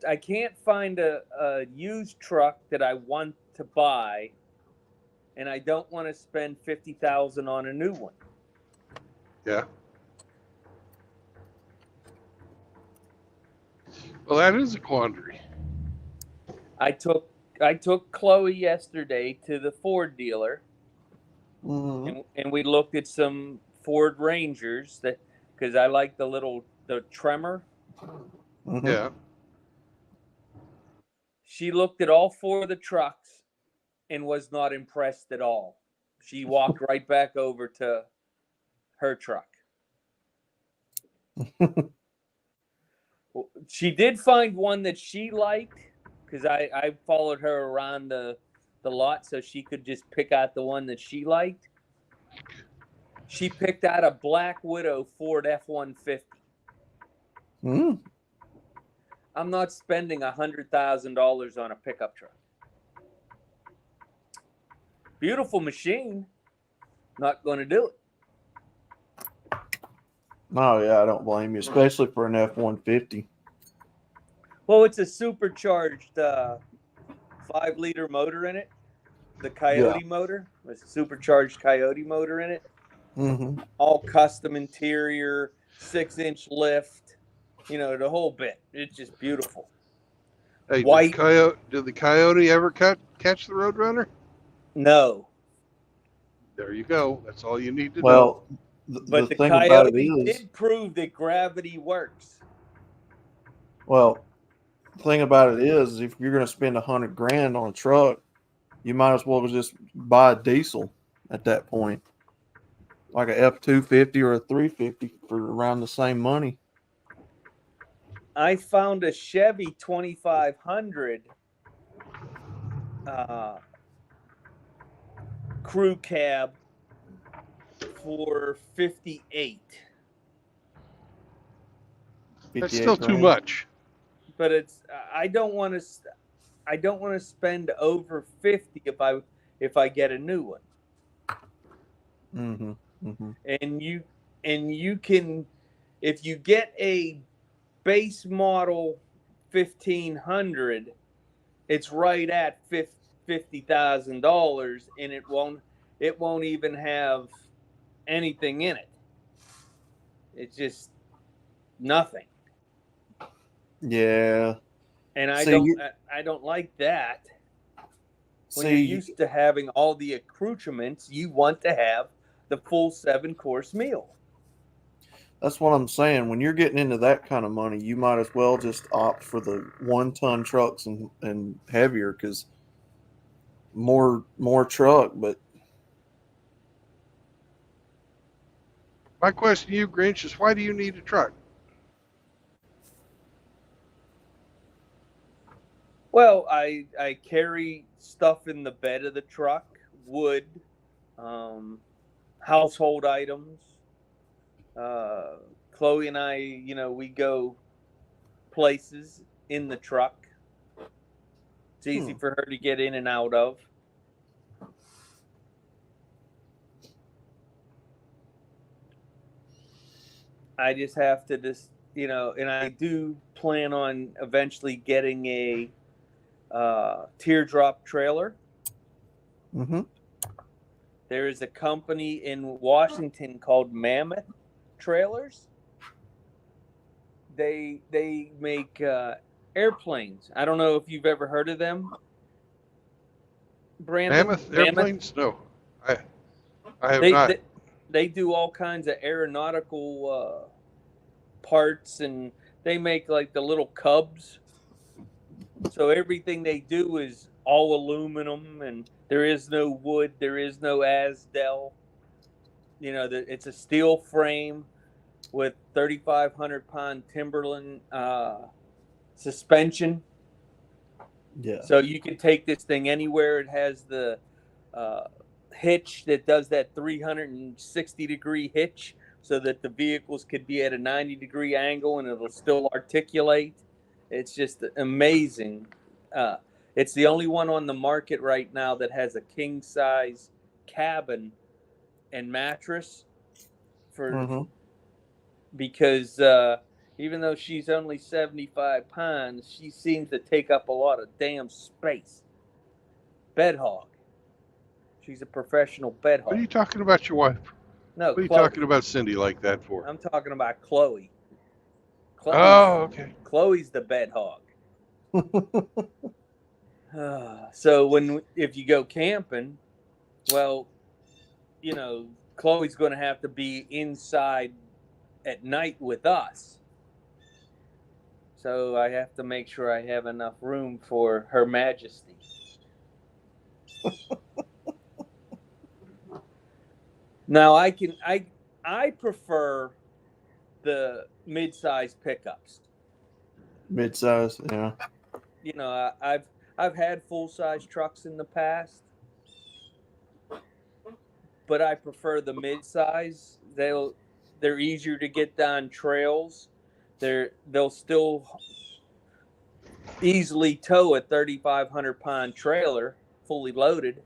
I can't find a used truck that I want to buy, and I don't want to spend $50,000 on a new one. Yeah. Well, that is a quandary. I took Chloe yesterday to the Ford dealer, and we looked at some Ford Rangers because I like the Tremor. Mhm. Yeah. She looked at all four of the trucks and was not impressed at all. She walked right back over to her truck. She did find one that she liked because I followed her around the lot so she could just pick out the one that she liked. She picked out a Black Widow Ford F-150. Mm. I'm not spending $100,000 on a pickup truck. Beautiful machine. Not going to do it. Oh yeah, I don't blame you, especially for an F-150. Well, it's a supercharged 5-liter motor in it. The Coyote motor. It's a supercharged Coyote motor in it. Mm-hmm. All custom interior, 6-inch lift. You know, the whole bit. It's just beautiful. Hey, White. did the coyote ever catch the Roadrunner? No. There you go. That's all you need to know. Well, But the thing about it Coyote is, did prove that gravity works. well, the thing about it is, if you're going to spend $100,000 on a truck, you might as well just buy a diesel at that point, like a F-250 or a 350 for around the same money. I found a Chevy 2500 crew cab for 58. That's still too $58,000. much. But I don't want to spend over 50 if I get a new one. Mm-hmm. Mm-hmm. And you can, if you get a base model 1500, it's right at $50,000, and it won't even have anything in it. It's just nothing. Yeah. And I See, don't like that. When you're see, used to having all the accoutrements, you want to have the full 7-course meal. that's what I'm saying. When you're getting into that kind of money, you might as well just opt for the 1-ton trucks and heavier, because more truck. But My question to you, Grinch, is why do you need a truck? Well, I carry stuff in the bed of the truck, wood, household items. Chloe and I, we go places in the truck. It's easy for her to get in and out of. I just have to and I do plan on eventually getting a teardrop trailer. mm-hmm. There is a company in Washington called Mammoth Trailers. they make airplanes. I don't know if you've ever heard of them, Brandon. Mammoth Mammoth. airplanes? No, I I have They not. they, they do all kinds of aeronautical parts, and they make like the little cubs. So everything they do is all aluminum, and there is no wood, there is no Asdel. It's a steel frame with 3,500 pound Timberland suspension. Yeah. So you can take this thing anywhere. It has the uh, hitch that does that 360-degree hitch so that the vehicles could be at a 90-degree angle and it'll still articulate. It's just amazing. Uh, it's the only one on the market right now that has a king size cabin and mattress for Mm-hmm. because even though she's only 75 pounds, she seems to take up a lot of damn space. Bed hog. She's a professional bed What are you hog. talking about your wife? No, What are you Chloe. talking about Cindy like that for? I'm talking about Chloe. Oh, okay. Chloe's the bed hog. So if you go camping, well, Chloe's going to have to be inside at night with us. So I have to make sure I have enough room for Her Majesty. Now I prefer the mid-size pickups. Mid-size, yeah. I've had full-size trucks in the past, but I prefer the mid-size. They're easier to get down trails. They'll still easily tow a 3,500-pound trailer fully loaded.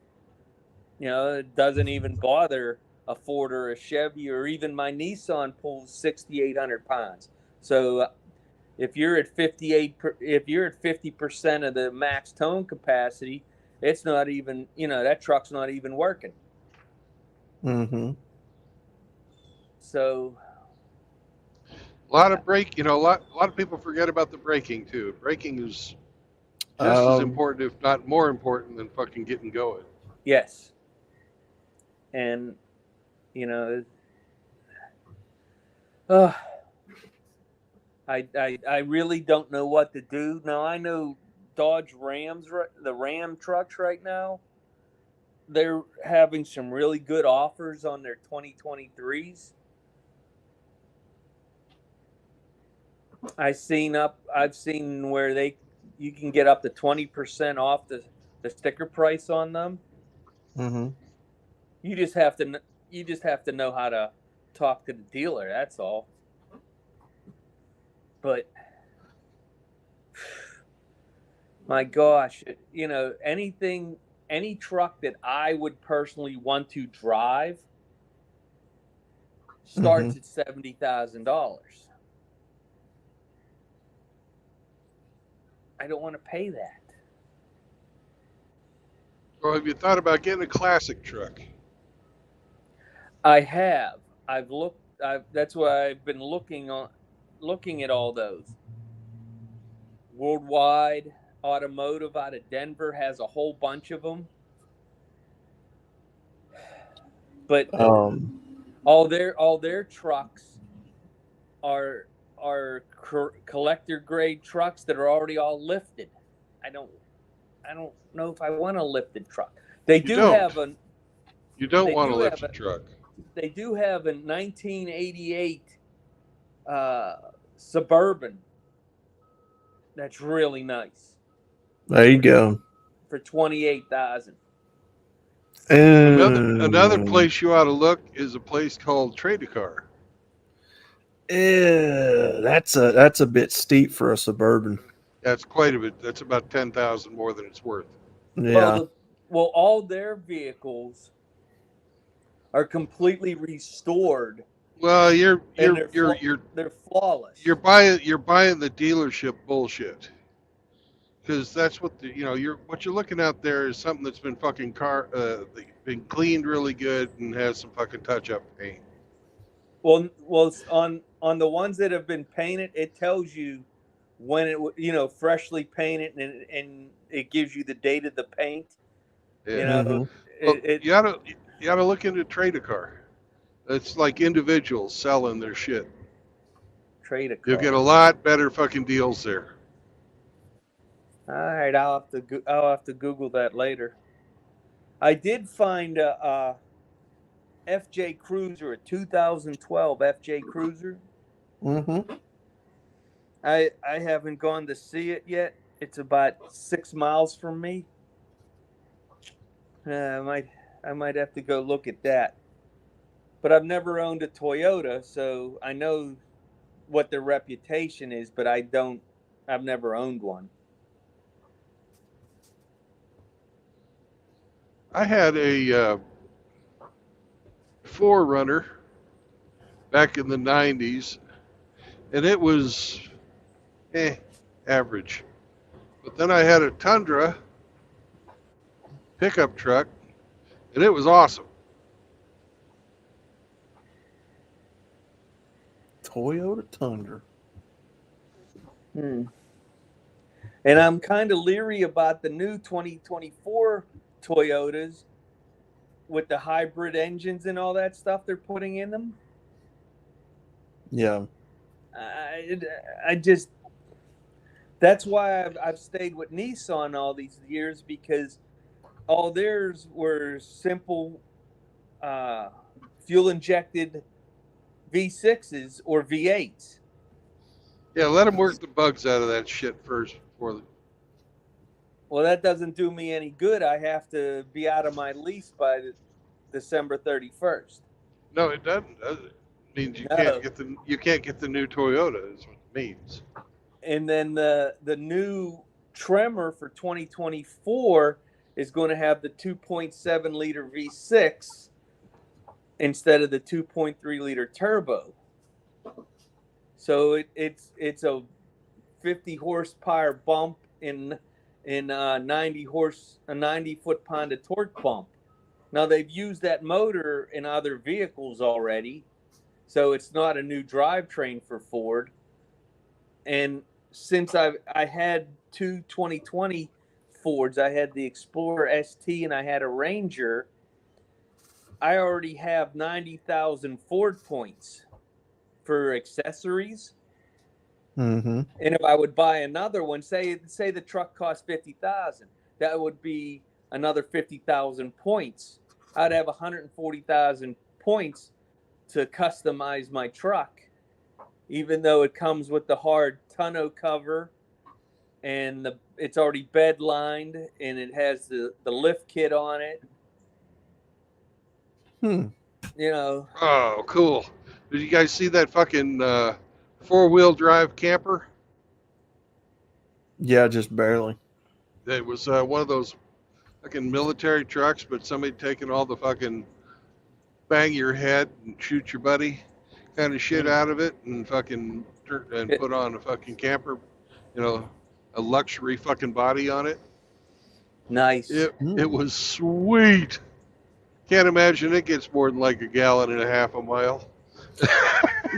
It doesn't even bother a Ford or a Chevy, or even my Nissan pulls 6,800 pounds. So if you're at 50% of the max towing capacity, it's not even, that truck's not even working. Mm-hmm. So A lot of a lot of people forget about the braking too. Braking is just as important, if not more important, than fucking getting going. yes, and uh, I really don't know what to do. Now I know Dodge Rams, the Ram trucks right now, they're having some really good offers on their 2023s. I've seen where you can get up to 20% off the sticker price on them. Mm-hmm. You just have to know how to talk to the dealer. That's all. But my gosh, any truck that I would personally want to drive starts at $70,000. I don't want to pay that. Well, have you thought about getting a classic truck? I have. I've looked. That's why I've been looking at all those. Worldwide Automotive out of Denver has a whole bunch of them, but all their trucks are collector grade trucks that are already all lifted. I don't know if I want a lifted truck. You don't want a lifted truck. They do have a 1988 Suburban that's really nice. There you go. For $28,000. Another place you ought to look is a place called Trade-A-Car. That's a bit steep for a Suburban. That's quite a bit. That's about 10,000 more than it's worth. Yeah. Well, all their vehicles are completely restored. Well, they're flawless. You're buying the dealership bullshit. Because that's what what you're looking at there is something that's been been cleaned really good and has some fucking touch up paint. Well, on the ones that have been painted, it tells you when freshly painted, and it gives you the date of the paint. You Yeah. know, Mm-hmm. Well, it you gotta look into Trade a Car. It's like individuals selling their shit. trade a You'll car. get a lot better fucking deals there. All right, I'll have to Google that later. I did find a FJ Cruiser, a 2012 FJ Cruiser. Mm-hmm. I haven't gone to see it yet. It's about 6 miles from me. Uh, I might I might have to go look at that. But I've never owned a Toyota, so I know what their reputation is, but I've never owned one. I had a Forerunner back in the '90s, and it was average. But then I had a Tundra pickup truck, and it was awesome. Toyota Tundra. Hmm. And I'm kind of leery about the new 2024 Toyotas with the hybrid engines and all that stuff they're putting in them. Yeah. I, I just That's why I've stayed with Nissan all these years, because all theirs were simple uh, fuel injected V6s or V8s. Yeah, let them work the bugs out of that shit first before the. Well, that doesn't do me any good. I have to be out of my lease by December 31st. No, it doesn't. Does it? It means No. you can't get the new Toyota. Is what it means. And then the new Tremor for 2024 is going to have the 2.7 liter V6 instead of the 2.3 liter turbo. So it's a 50 horsepower bump in a 90 foot pound of torque bump. Now they've used that motor in other vehicles already, so it's not a new drivetrain for Ford. And since I had two 2020 Fords, I had the Explorer ST and I had a Ranger. I already have 90,000 Ford points for accessories. Mm-hmm. And if I would buy another one, say the truck cost 50,000, that would be another 50,000 points. I'd have 140,000 points to customize my truck, even though it comes with the hard tonneau cover and it's already bed lined and it has the lift kit on it. Hmm. You know, Oh, cool. Did you guys see that fucking 4-wheel drive camper? Yeah, just barely. It was one of those fucking military trucks, but somebody taking all the fucking bang your head and shoot your buddy kind of shit out of it, and fucking and it, put on a fucking camper, you know, a luxury fucking body on it. nice. It was sweet. Can't imagine it gets more than like a gallon and a half a mile.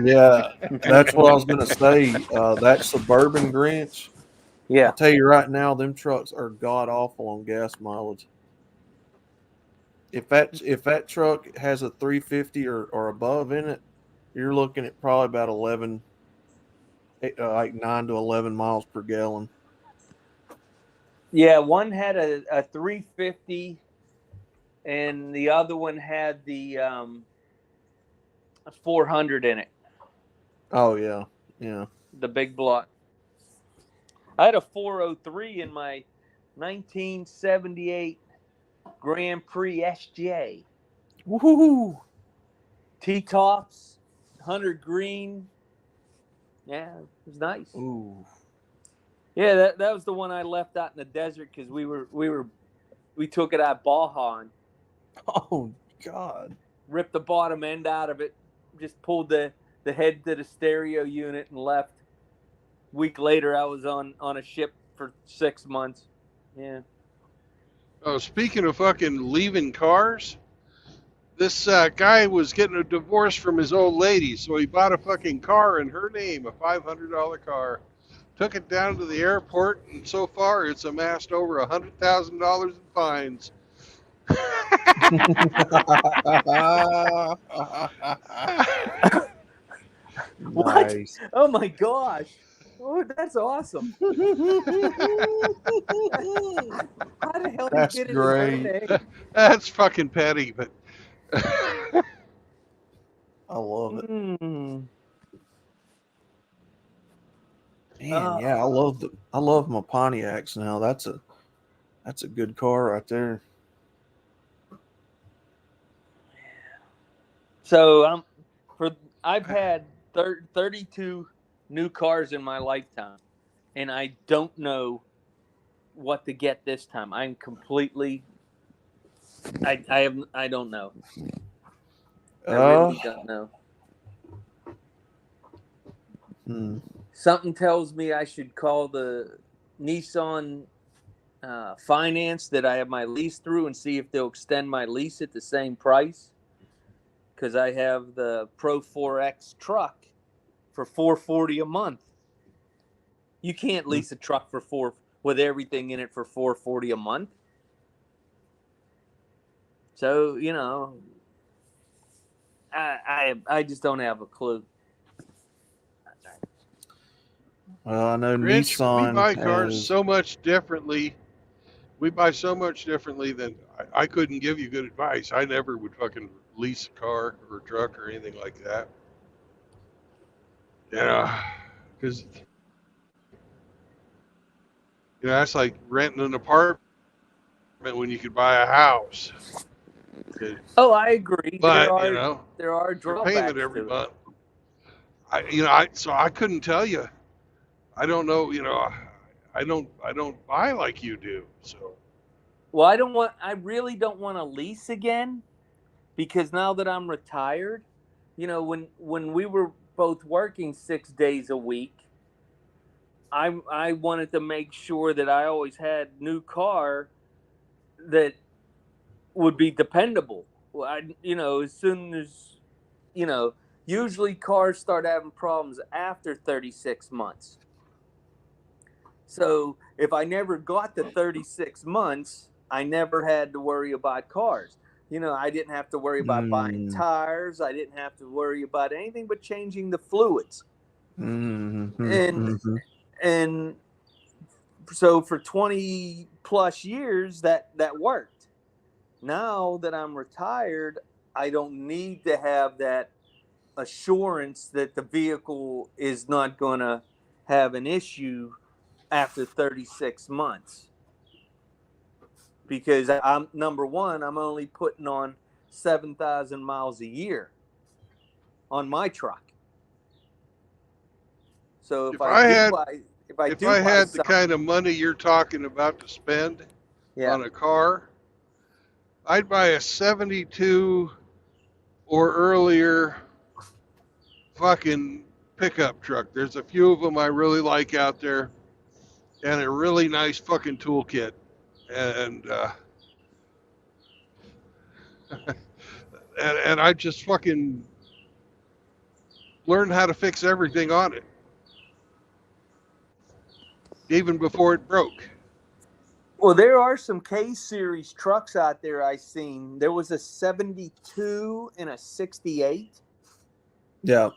Yeah, that's what I was gonna say. That Suburban Grinch. I Yeah. tell you right now, them trucks are god awful on gas mileage. If that truck has a 350 or above in it, you're looking at probably about 11, like 9 to 11 miles per gallon. Yeah, one had a 350 and the other one had the 400 in it, Oh yeah, yeah. the big block. I had a 403 in my 1978 Grand Prix SJ. Woohoo! T-tops, 100 green. Yeah, it was nice. Ooh. Yeah, that was the one I left out in the desert because we took it out Baja and Oh God. ripped the bottom end out of it, just pulled the head to the stereo unit and left. Week later, I was on a ship for 6 months. Yeah. Oh, speaking of fucking leaving cars, This guy was getting a divorce from his old lady, so he bought a fucking car in her name, a $500 car. Took it down to the airport, and so far it's amassed over $100,000 in fines. What? Nice. Oh my gosh! Oh, that's awesome. How the hell did That's he get it in her great. name? That's fucking petty, but I love it. Mm. Man, yeah, I love my Pontiacs now. That's a good car right there. So I've had 32 new cars in my lifetime, and I don't know what to get this time. I'm completely. I don't know. I really don't know. Hmm. Something tells me I should call the Nissan finance that I have my lease through and see if they'll extend my lease at the same price. Because I have the Pro 4X truck for $440 a month. You can't lease a truck for with everything in it for $440 a month. So I just don't have a clue. Well, I know Grinch, we Nissan buy cars has. so much differently. We buy so much differently that I couldn't give you good advice. I never would fucking lease a car or a truck or anything like that. Because that's like renting an apartment when you could buy a house. Oh, I agree. But There are you're paying it drawbacks every to it. month. So I couldn't tell you. I don't know. I don't buy like you do. So Well, I really don't want to lease again because now that I'm retired, when we were both working 6 days a week, I wanted to make sure that I always had new car that would be dependable. Well, as soon as usually cars start having problems after 36 months. So if I never got to 36 months, I never had to worry about cars. I didn't have to worry about buying tires. I didn't have to worry about anything but changing the fluids. And and so for 20 plus years that worked. Now that I'm retired, I don't need to have that assurance that the vehicle is not going to have an issue after 36 months. Because I'm number one, I'm only putting on 7,000 miles a year on my truck. So if I had the something, kind of money you're talking about to spend yeah, on a car, I'd buy a 72 or earlier fucking pickup truck. There's a few of them I really like out there, and a really nice fucking toolkit. And and I just fucking learned how to fix everything on it, even before it broke. well, there are some K series trucks out there I seen. There was a 72 and a 68. Yeah.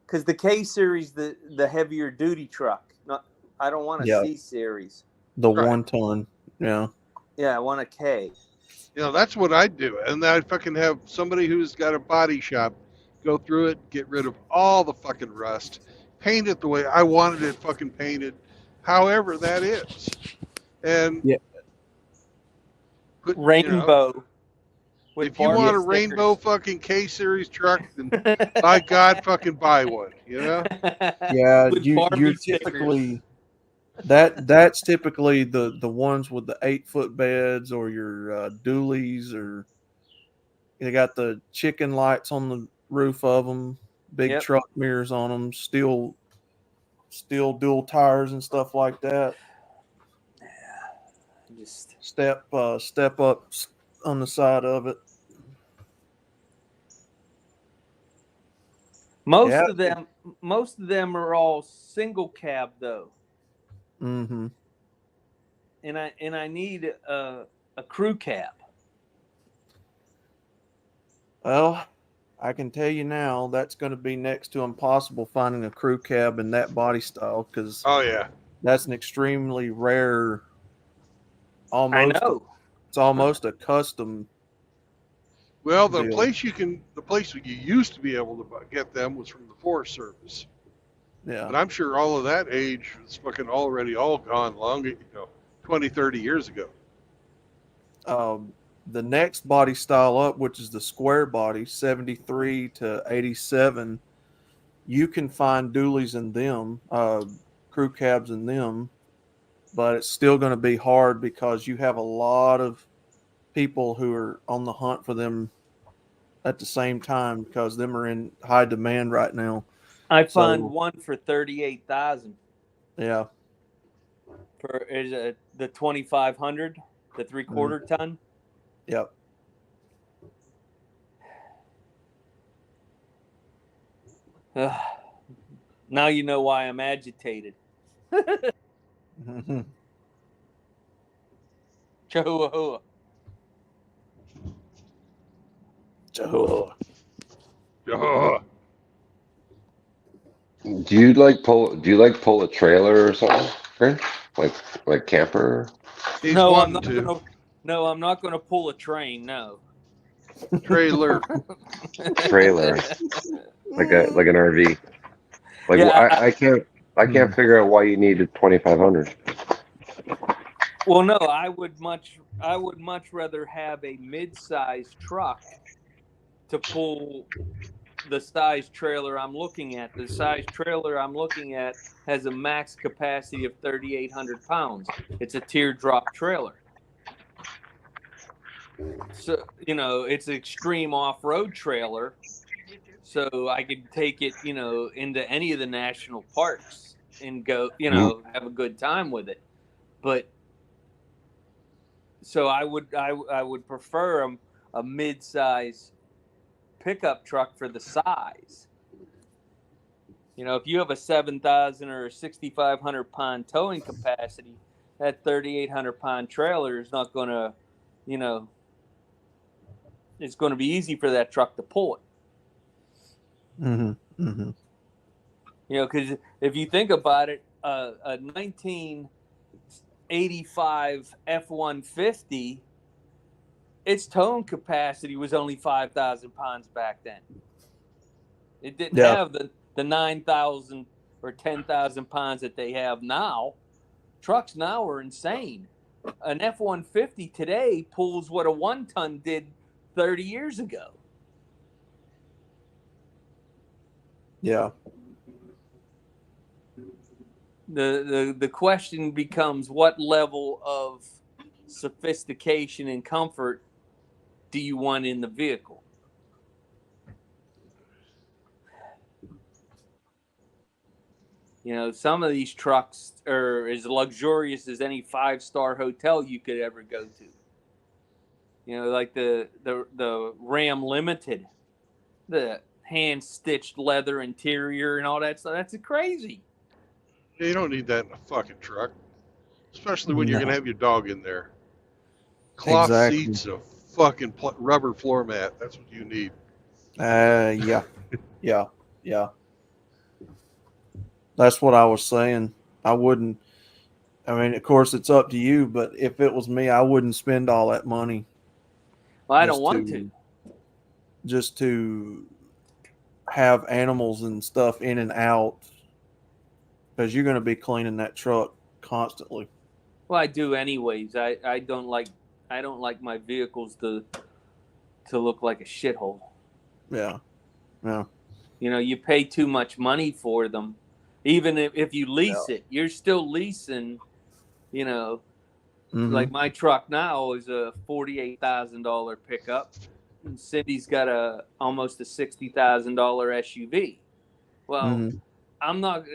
Because the K series, the heavier duty truck. I don't want a C series. The Right. 1 ton. Yeah. Yeah, I want a K. That's what I'd do. And then I'd fucking have somebody who's got a body shop go through it, get rid of all the fucking rust, paint it the way I wanted it fucking painted, however that is. And Yeah. put, Rainbow. If you want a rainbow fucking K series truck, then by God, fucking buy one. Yeah, With you're Barbie typically that's typically the ones with the 8-foot beds or your dualies, or they got the chicken lights on the roof of them, big truck mirrors on them, steel dual tires and stuff like that. Just Step up on the side of it. Most Yeah. of them are all single cab though, Mm-hmm. and I need a crew cab. Well, I can tell you now that's going to be next to impossible finding a crew cab in that body style because Oh yeah. that's an extremely rare. I Almost, know. it's almost a custom Well, deal. the place you used to be able to get them was from the Forest Service, Yeah. but I'm sure all of that age is fucking already all gone long, 20, 30 years ago. Um, the next body style up, which is the square body, 73 to 87, you can find dualies in them, crew cabs in them, but it's still going to be hard because you have a lot of people who are on the hunt for them at the same time because them are in high demand right now. I found So one for 38,000 yeah, for the 2,500, the 3/4 ton. yep. Ugh. Now you know why I'm agitated. Mhm. Chihuahua. Jehovah. Oh, Do you like pull a trailer or something, Rich? Like camper? he's No, I'm wanting not to. gonna. No, I'm not gonna pull a train. No. Trailer. Trailer, like an RV. Like Yeah. I can't figure out why you needed 2,500. Well, no, I would much rather have a mid-sized truck to pull the size trailer I'm looking at. The size trailer I'm looking at has a max capacity of 3,800 pounds. It's a teardrop trailer. So, it's an extreme off-road trailer. So I could take it, into any of the national parks and go, Mm. have a good time with it. But so I would prefer a mid-size pickup truck for the size. If you have a 7,000 or 6,500 pound towing capacity, that 3,800 pound trailer is not going to, you know, it's going to be easy for that truck to pull it. Mm-hmm. Mm-hmm. Because if you think about it, a 1985 F-150, its towing capacity was only 5,000 pounds back then. It didn't Yeah. have the 9,000 or 10,000 pounds that they have now. Trucks now are insane. An F-150 today pulls what a 1-ton did 30 years ago. Yeah. The question becomes, what level of sophistication and comfort do you want in the vehicle? Some of these trucks are as luxurious as any 5-star hotel you could ever go to. Like the Ram Limited, the hand stitched leather interior and all that stuff. That's crazy. You don't need that in a fucking truck, especially when you're No. gonna have your dog in there. Cloth Exactly. seats, a fucking rubber floor mat. That's what you need. Yeah. Yeah. Yeah. That's what I was saying. I wouldn't. I mean, of course, it's up to you, but if it was me, I wouldn't spend all that money Well, I don't just want to. to just to have animals and stuff in and out because you're going to be cleaning that truck constantly. Well, I do anyways. I don't like my vehicles to look like a shithole. Yeah. Yeah. You pay too much money for them. Even if you Yeah. lease it, you're still leasing. You know, Mm-hmm. like my truck now is a $48,000 pickup, and Cindy's got almost a $60,000 SUV. Well, Mm-hmm. I'm not.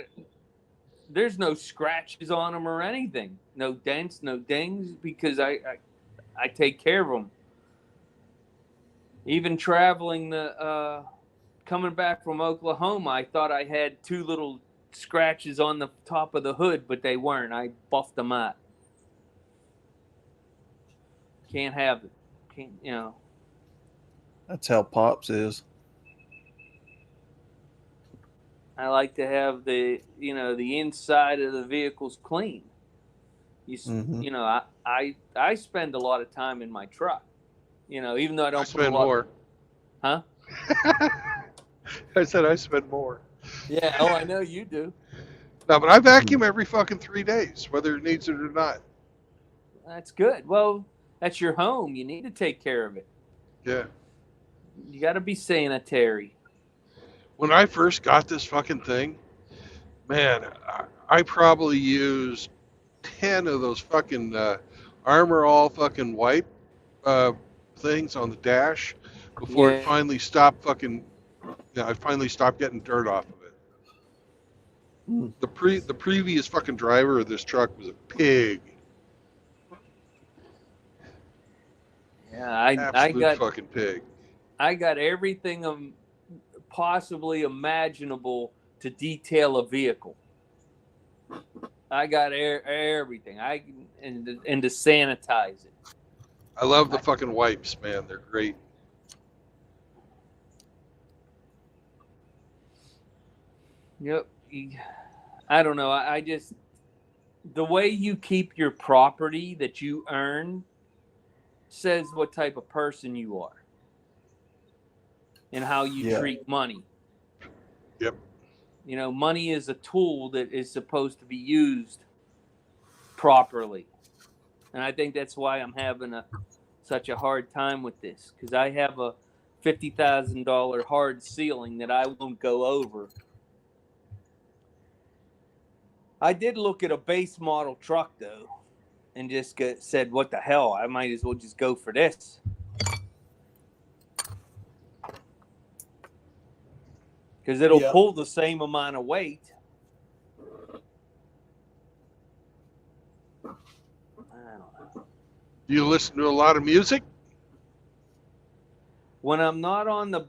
There's no scratches on them or anything, no dents, no dings, because I take care of them. Even traveling the coming back from Oklahoma, I thought I had 2 little scratches on the top of the hood, but they weren't. I buffed them out. Can't have it. Can't, you know. That's how Pops is. I like to have the inside of the vehicles clean. Mhm. You know, I spend a lot of time in my truck. You know, even though I I don't put a spend lot. more. Huh? I said I spend more. Yeah. Oh, I know you do. No, but I vacuum every fucking 3 days, whether it needs it or not. That's good. Well, that's your home. You need to take care of it. Yeah. You got to be sanitary. When I first got this fucking thing, man, I probably used 10 of those fucking Armor All fucking wipe uh, things on the dash before it Yeah. finally stopped fucking. I finally stopped getting dirt off of it. Mm. The previous fucking driver of this truck was a pig, Yeah. absolute fucking pig. I got everything possibly imaginable to detail a vehicle. I got everything. And to sanitize it. I love the fucking wipes, man. They're great. Yep. I don't know. I just the way you keep your property that you earn says what type of person you are and how you Yeah. treat money. Yep. You know, money is a tool that is supposed to be used properly. And I think that's why I'm having such a hard time with this, because I have a $50,000 hard ceiling that I won't go over. I did look at a base model truck though, and just said, "What the hell? I might as well just go for this." Because it'll Yeah. pull the same amount of weight. I don't know. Do you listen to a lot of music? When I'm not on the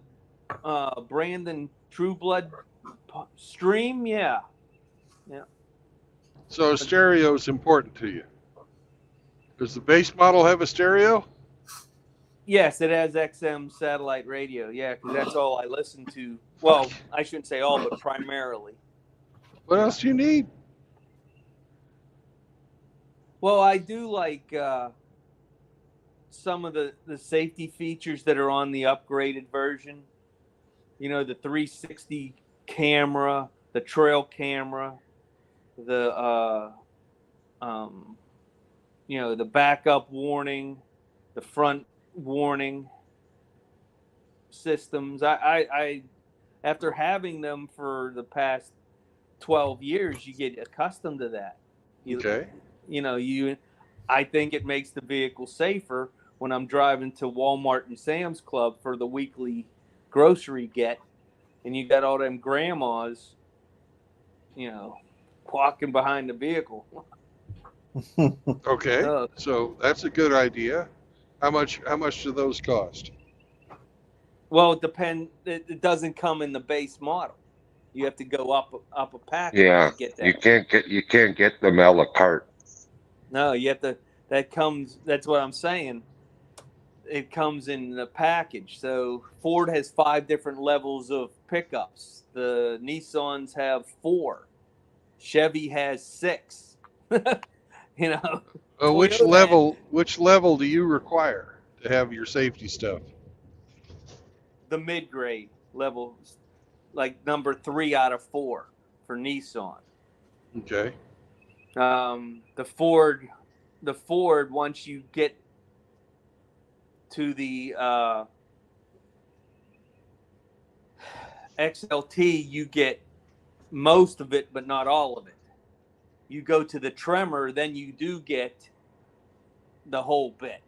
Brandon Trueblood stream, yeah. So stereo is important to you. Does the base model have a stereo? Yes, it has XM satellite radio. Yeah, because that's all I listen to. Well, I shouldn't say all, but primarily. What else do you need? Well, I do like some of the safety features that are on the upgraded version. You know, the 360 camera, the trail camera, the the backup warning, the front warning systems. I after having them for the past 12 years, you get accustomed to that. Okay. I think it makes the vehicle safer when I'm driving to Walmart and Sam's Club for the weekly grocery get, and you got all them grandmas, walking behind the vehicle. Okay. So that's a good idea. How much do those cost? Well, it depends. It doesn't come in the base model. You have to go up a package Yeah, to get you that. can't get them a la carte. No, you have to. That comes. That's what I'm saying. It comes in the package. So Ford has 5 different levels of pickups. The Nissans have 4. Chevy has 6. Which Toyota level do you require to have your safety stuff? the mid-grade level, like number 3 out of 4 for Nissan. Okay. The Ford, once you get to the XLT, you get most of it, but not all of it. You go to the Tremor, then you do get the whole bit.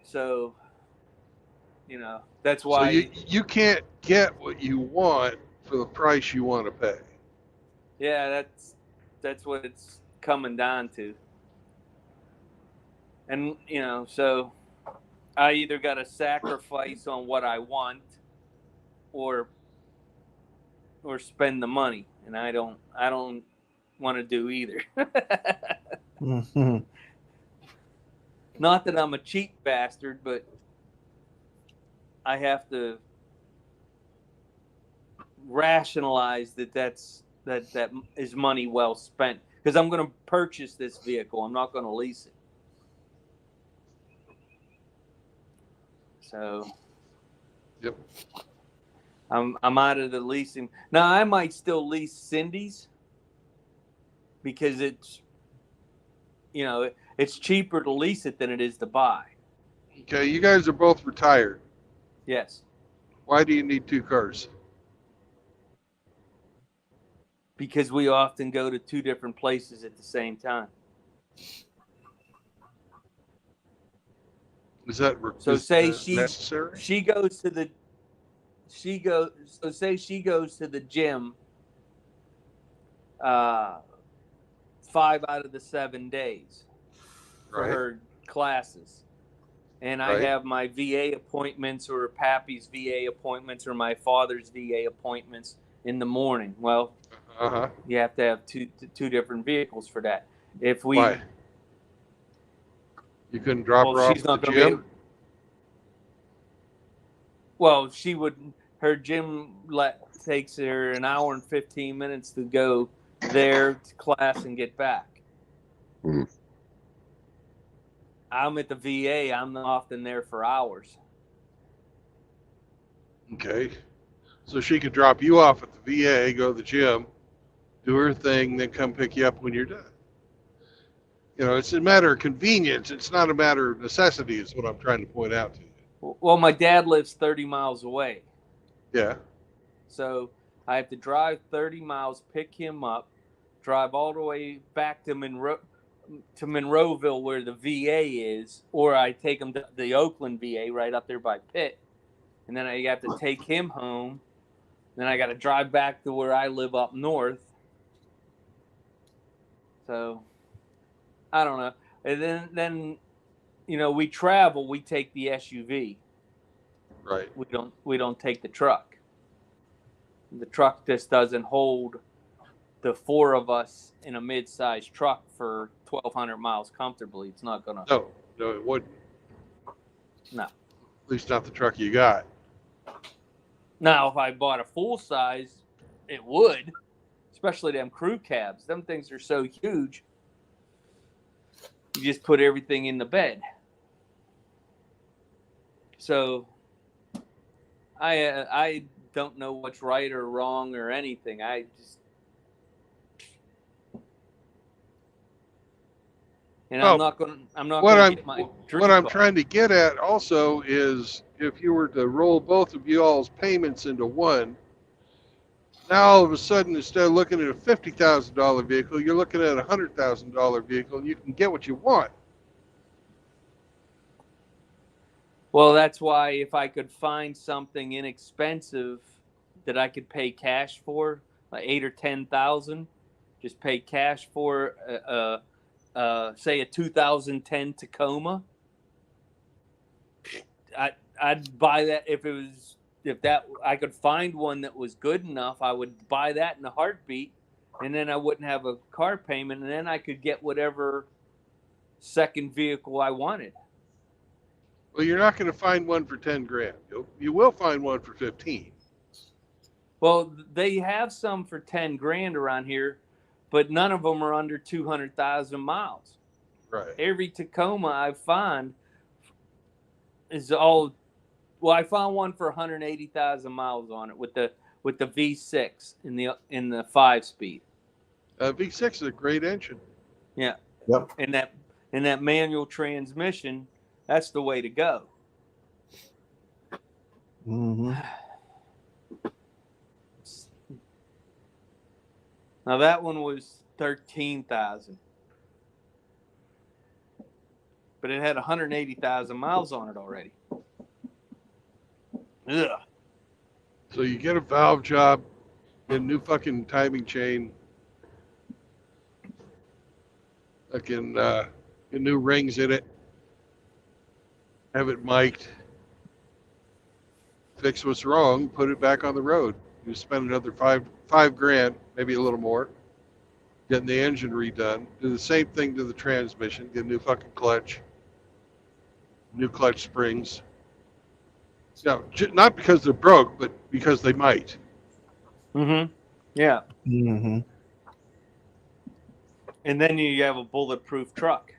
So, that's why. So you can't get what you want for the price you want to pay. Yeah, that's what it's coming down to. And so I either got to sacrifice on what I want, or spend the money, and I don't want to do either. Mhm. Not that I'm a cheap bastard, but I have to rationalize that is money well spent, because I'm going to purchase this vehicle. I'm not going to lease it. So Yep. I'm out of the leasing. Now I might still lease Cindy's because it's it's cheaper to lease it than it is to buy. Okay, you guys are both retired. Yes, Why do you need two cars? because we often go to two different places at the same time. Is that So say necessary? she goes to the say she goes to the gym 5 out of the 7 days for Right. her classes. And I Right. have my VA appointments or Pappy's VA appointments or my father's VA appointments in the morning. Well, Uh-huh. you have to have two different vehicles for that. If we Why? You couldn't drop her off she's at not the going to be gym? able. Well, she would. Her gym takes her an hour and 15 minutes to go there to class and get back. Hmm. I'm at the VA. I'm often there for hours. Okay. So she could drop you off at the VA, go to the gym, do her thing, then come pick you up when you're done. It's a matter of convenience. It's not a matter of necessity, is what I'm trying to point out to you. Well, my dad lives 30 miles away. Yeah. So I have to drive 30 miles, pick him up, drive all the way back to Monroeville where the VA is, or I take him to the Oakland VA right up there by Pitt. And then I have to take him home. Then I got to drive back to where I live up north. So I don't know. And then we travel, we take the SUV. Right. We don't take the truck. The truck just doesn't hold the four of us in a mid-sized truck for 1,200 miles comfortably. It's not gonna. No, it wouldn't. No. At least not the truck you got. Now, if I bought a full size, it would. Especially them crew cabs. Them things are so huge. You just put everything in the bed. So, I don't know what's right or wrong or anything. I'm not going to get my dream What I'm car. trying to get at also is if you were to roll both of you all's payments into one, now all of a sudden instead of looking at a $50,000 vehicle, you're looking at a $100,000 vehicle, and you can get what you want. Well, that's why if I could find something inexpensive that I could pay cash for, like 8 or 10,000, just pay cash for, say a 2010 Tacoma. I'd buy that if I could find one that was good enough. I would buy that in a heartbeat, and then I wouldn't have a car payment, and then I could get whatever second vehicle I wanted. Well, you're not going to find one for 10 grand. You will find one for 15. Well, they have some for 10 grand around here, but none of them are under 200,000 miles. Right. Every Tacoma I find is all. Well, I found one for 180,000 miles on it with the V6 in the 5-speed. V6 is a great engine. Yeah. Yep. And that manual transmission, that's the way to go. Mm-hmm. Now that one was 13,000, but it had 180,000 miles on it already. Ugh. So you get a valve job, get a new fucking timing chain, fucking get new rings in it, have it mic'd, fix what's wrong, put it back on the road. You spend another five grand, maybe a little more, getting the engine redone. Do the same thing to the transmission. Get a new fucking clutch, new clutch springs. No, not because they're broke, but because they might. Mm-hmm. Yeah. Mm-hmm. And then you have a bulletproof truck.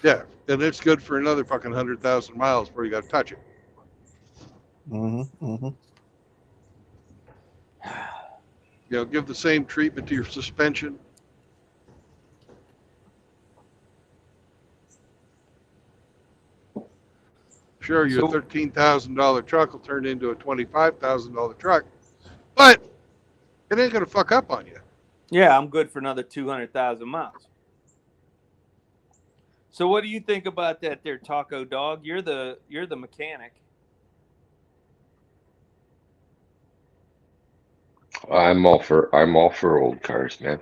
Yeah, and it's good for another fucking 100,000 miles before you got to touch it. Mm-hmm. Mm-hmm. You know, give the same treatment to your suspension. Sure, your So $13,000 truck will turn into a $25,000 truck, but it ain't gonna fuck up on you. yeah, I'm good for another 200,000 miles. So what do you think about that there, Taco Dog? You're the mechanic. I'm all for old cars, man.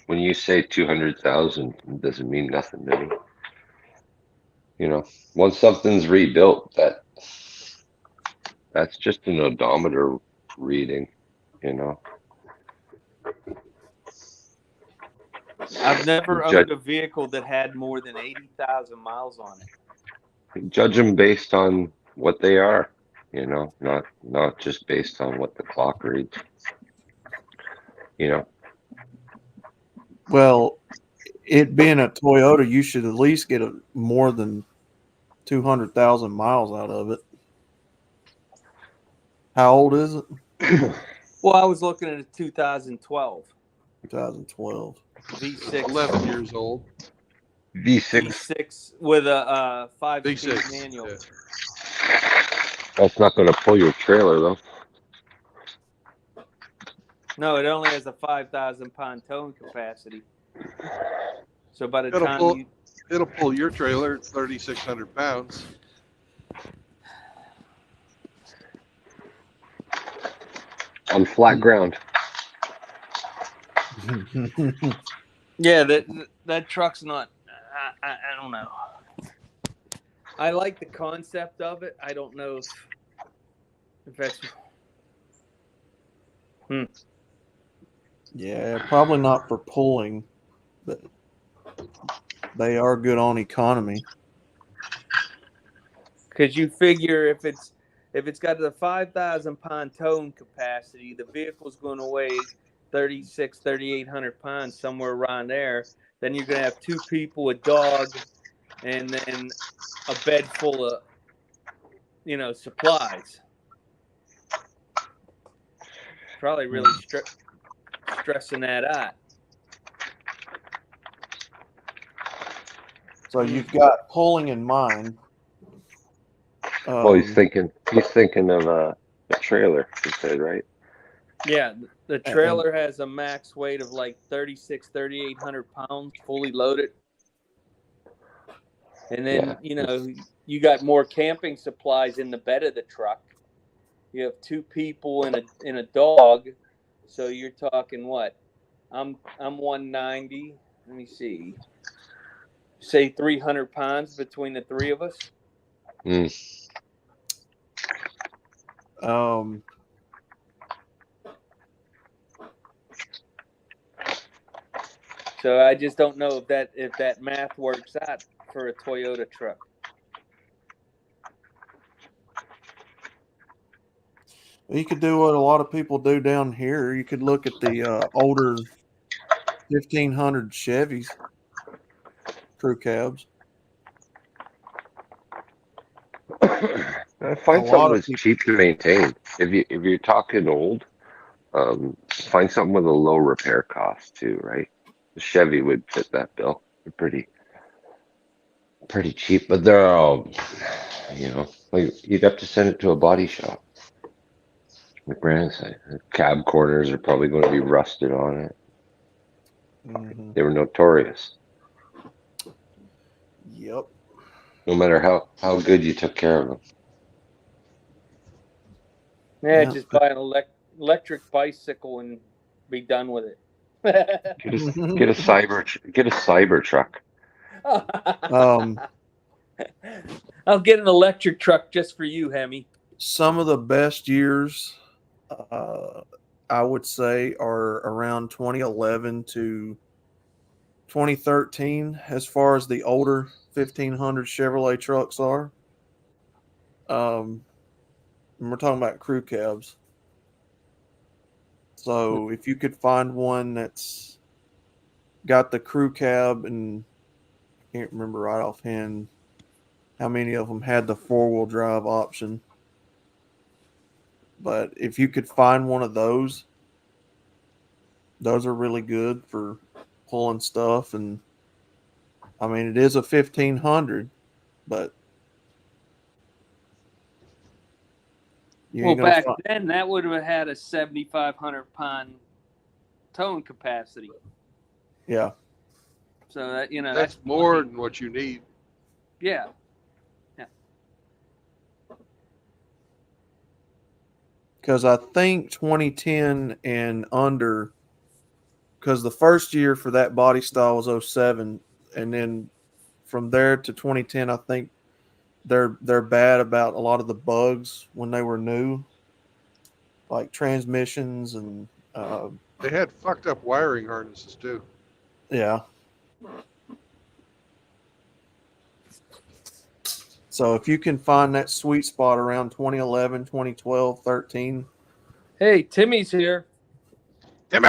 When you say 200,000, it doesn't mean nothing to me. You know, once something's rebuilt, that's just an odometer reading. You know, I've never judge owned a vehicle that had more than 80,000 miles on it. judge them based on what they are. You know, not just based on what the clock reads. You know, Well, it being a Toyota, you should at least get more than 200,000 miles out of it. How old is it? Well, I was looking at a 2012 2012. V6. 11 years old. V6. V6 with a 5-speed V6. manual. Yeah. That's not going to pull your trailer though. No, it only has a 5,000 pound towing capacity. So by the It'll time pull, you, it'll pull your trailer at 3,600 pounds. On flat ground. yeah, that truck's not. I don't know. I like the concept of it. I don't know if that's. Yeah, probably not for pulling, but they are good on economy. Because you figure if it's got the 5,000 pound towing capacity, the vehicle's going to weigh 3,800 pounds, somewhere around there. Then you're going to have two people, a dog, and then a bed full of, supplies. Probably really stressing that out. So you've got pulling in mind. Well, he's thinking of a trailer, he said, right? Yeah, the trailer has a max weight of like 3,800 pounds, fully loaded. And then, you got more camping supplies in the bed of the truck. You have two people and a dog. So you're talking what? I'm 190. Let me see. Say 300 pounds between the three of us. So I just don't know if that math works out for a Toyota truck. You could do what a lot of people do down here. You could look at the older 1,500 Chevys, crew cabs. Find something that's cheap to maintain. If you're talking old, find something with a low repair cost too, right? The Chevy would fit that bill. They're pretty cheap, but they're all, like you'd have to send it to a body shop. Like Brandon said, the cab corners are probably going to be rusted on it. Mm-hmm. They were notorious. Yep. No matter how good you took care of them. Yeah, just buy an electric bicycle and be done with it. Get a cyber truck. I'll get an electric truck just for you, Hemi. some of the best years, I would say, are around 2011 to 2013, as far as the older 1500 Chevrolet trucks are. And we're talking about crew cabs. So if you could find one that's got the crew cab, and I can't remember right offhand how many of them had the 4-wheel drive option. But if you could find one of those are really good for pulling stuff. And I mean, it is a 1500, but you Well, ain't gonna back find. then, that would have had a 7,500-pound towing capacity. Yeah, So that That's more than what you need. Yeah. because I think 2010 and under, because the first year for that body style was 07, and then from there to 2010, I think they're bad about a lot of the bugs when they were new, like transmissions and They had fucked up wiring harnesses too. yeah. So if you can find that sweet spot around 2011, 2012, 13. Hey, Timmy's here. Timmy!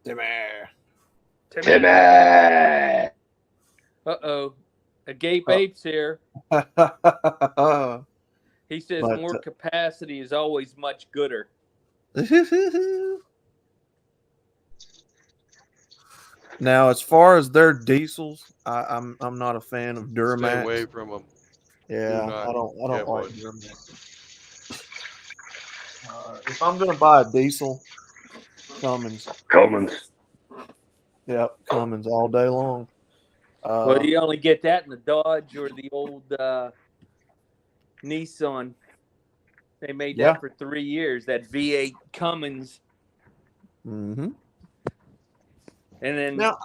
Timmy! Uh-oh. A Gape Ape's here. He says But, more capacity is always much gooder. Now, as far as their diesels, I'm not a fan of Duramax. Stay away from them. Yeah, not I don't get like one. Duramax. If I'm gonna buy a diesel, Cummins. Yep, Cummins all day long. Well, you only get that in the Dodge or the old Nissan. They made that for 3 years, that V8 Cummins. Mm-hmm. And then Now,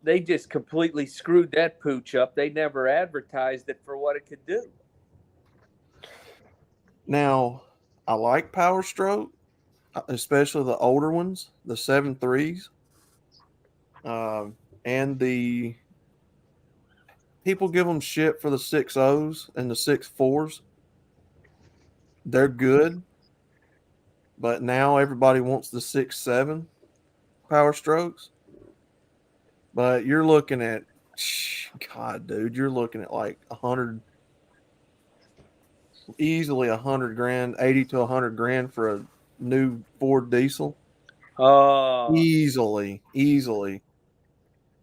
they just completely screwed that pooch up. They never advertised it for what it could do. Now, I like Power Stroke, especially the older ones, the 7.3s. And the people give them shit for the 6.0s and the 6.4s. They're good, but now everybody wants the 6.7 Power Strokes. But you're looking at, God, dude, you're looking at like 100, easily 100 grand, 80 to 100 grand for a new Ford diesel. Oh, Easily.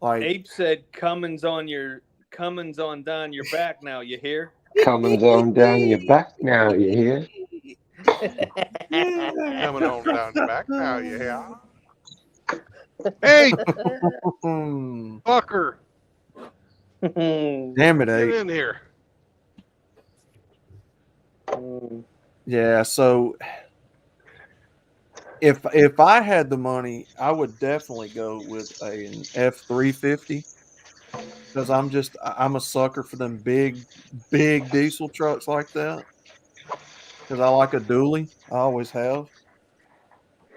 Like, Ape said Cummins on down your back now, you hear? Coming on down your back now, you hear? Coming on down the back now, yeah. Hey, fucker, damn it, get Ape. in here. Yeah, so if I had the money, I would definitely go with an F-350, because I'm a sucker for them big diesel trucks like that. Because I like a dually, I always have.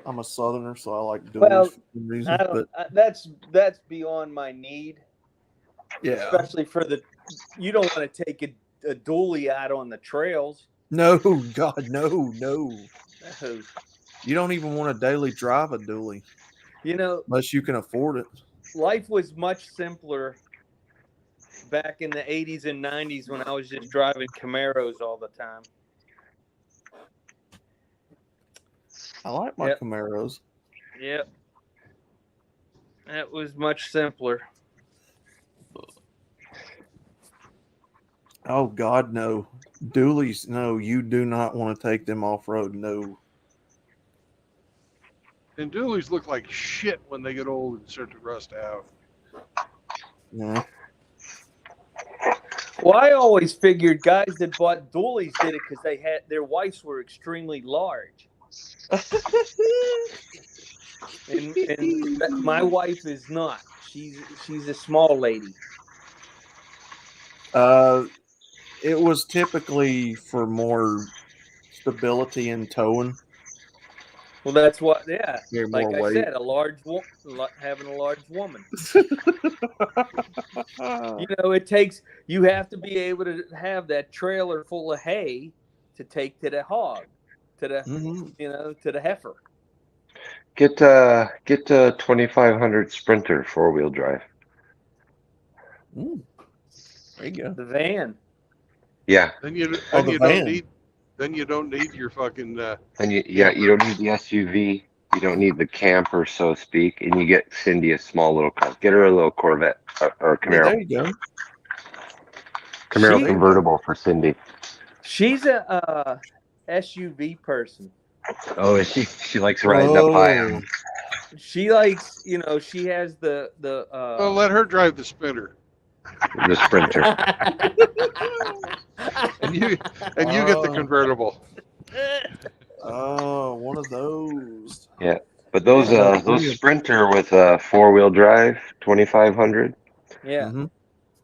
I'm a Southerner, so I like dualies Well, for some reason. But that's beyond my need. yeah, Especially you don't want to take a dually out on the trails. no, God, no. No. You don't even want to daily drive a dually, unless you can afford it. Life was much simpler back in the 80s and 90s when I was just driving Camaros all the time. I like my Camaros. Yep. That was much simpler. Oh, God, no. Dualies, no, you do not want to take them off-road, no. And dualies look like shit when they get old and start to rust out. Yeah. Well, I always figured guys that bought dualies did it because their wives were extremely large. and my wife is not. She's a small lady. It was typically for more stability in towing. Well, that's what. Yeah, Carry like more I weight. said, having a large woman. You know, it takes. You have to be able to have that trailer full of hay to take to the hog, to the Mhm. to the heifer. Get a 2500 Sprinter 4-wheel drive. Mm. There you go. The van. Yeah, Then you Oh, then the you don't van. need your fucking and you camper. don't need the SUV. You don't need the camper, so to speak, and you get Cindy a small little car. Get her a little Corvette or Yeah, Camaro. there you go. Camaro She- convertible for Cindy. She's a SUV person. Oh, is she? She likes riding up high Oh. on She likes, she has the Well, let her drive the spinner, the Sprinter. and you get the convertible. Oh, one of those. Yeah, but those Yeah. Sprinter with a 4-wheel drive 2500. Yeah. Mm-hmm.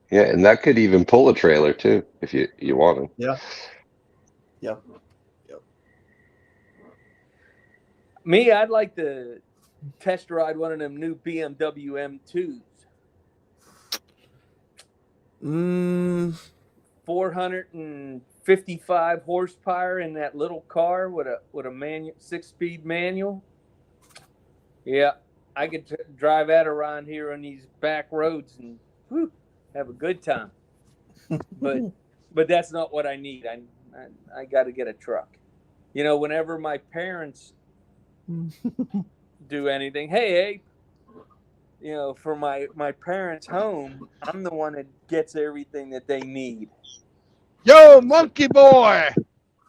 Yeah, and that could even pull a trailer too if you want to. Yeah. Yep. Me, I'd like to test ride one of them new BMW M2s. 455 horsepower in that little car with a 6-speed manual. Yeah, I could drive that around here on these back roads and have a good time. But that's not what I need. I got to get a truck. Whenever my parents do anything, hey, Abe, for my parents' home, I'm the one that gets everything that they need. Yo, monkey boy,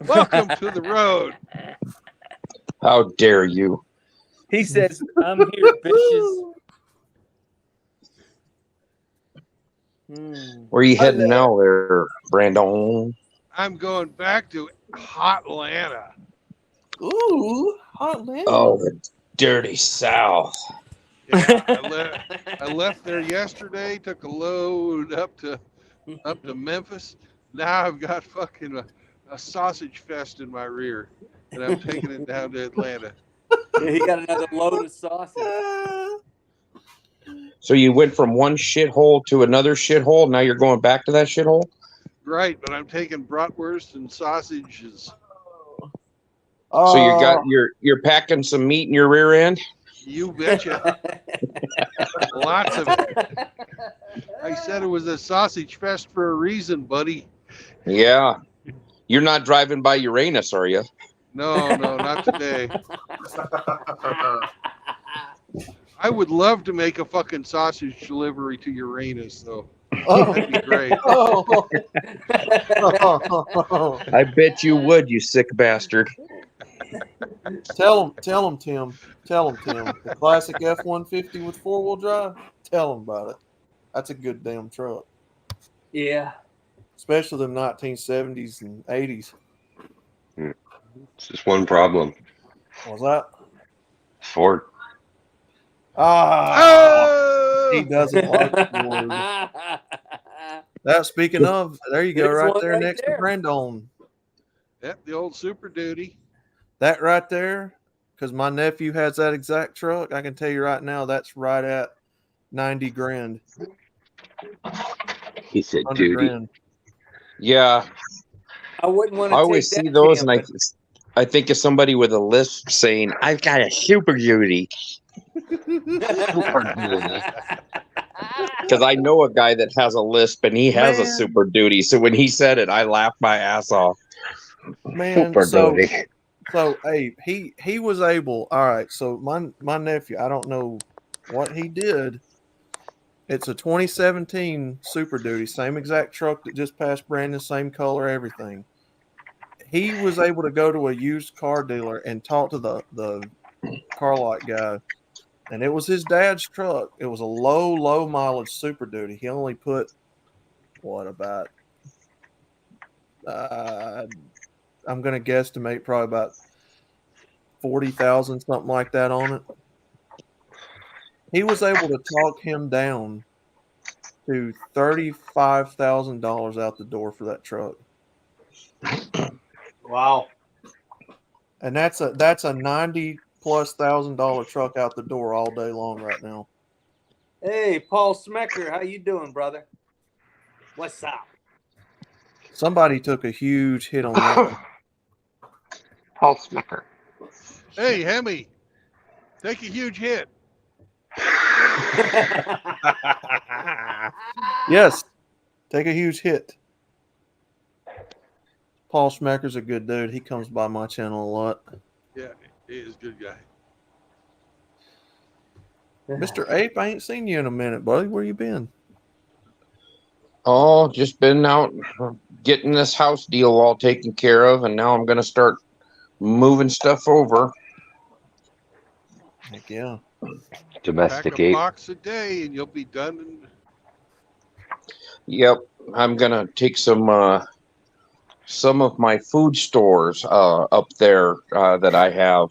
welcome to the road. How dare you? He says, I'm here, bitches. Where are you heading now there, Brandon? I'm going back to hot Atlanta. Ooh, hot land. Oh, the dirty South. Yeah, I left there yesterday. Took a load up to Memphis. Now I've got fucking a sausage fest in my rear, and I'm taking it down to Atlanta. Yeah, he got another load of sausage. So you went from one shithole to another shithole. Now you're going back to that shithole. Right, but I'm taking bratwurst and sausages. So you're packing some meat in your rear end. You betcha. Lots of it. I said it was a sausage fest for a reason, buddy. Yeah, you're not driving by Uranus, are you? No, not today. I would love to make a fucking sausage delivery to Uranus, though. That'd be great. I bet you would, you sick bastard. Tell him, Tim. Tell him, Tim. The classic F-150 with 4-wheel drive. Tell him about it. That's a good damn truck, Yeah. especially the 1970s and 80s. It's just one problem. What was that? Ford. He doesn't like Ford. That speaking of, there you go, There's right one there right next there. to Brandon. Yep, the old Super Duty. That right there, because my nephew has that exact truck. I can tell you right now, that's right at 90 grand. He said 100 duty. grand. Yeah, I wouldn't want I to always take see that those, and camping. I think of somebody with a lisp saying, "I've got a Super Duty," because I know a guy that has a lisp and he has a Man. Super Duty. So when he said it, I laughed my ass off. Man, Super so duty. Abe, he was able. All right, so my nephew, I don't know what he did. It's a 2017 Super Duty, same exact truck that just passed Brandon, same color, everything. He was able to go to a used car dealer and talk to the car lot guy, and it was his dad's truck. It was a low mileage Super Duty. He only put about I'm gonna guesstimate probably about 40,000, something like that on it. He was able to talk him down to $35,000 out the door for that truck. Wow. And that's a $90,000+ truck out the door all day long right now. Hey, Paul Smecker, how you doing, brother? What's up? Somebody took a huge hit on that one. Paul Smecker. Hey, Hemi, take a huge hit. Yes, take a huge hit. Paul Smecker's a good dude. He comes by my channel a lot. Yeah, he is a good guy. Mr. Ape, I ain't seen you in a minute, buddy. Where you been? Oh, just been out getting this house deal all taken care of, and now I'm gonna start moving stuff over. Heck yeah. Pack a Domesticate. box a day, and you'll be done. Yep, I'm gonna take some of my food stores up there that I have.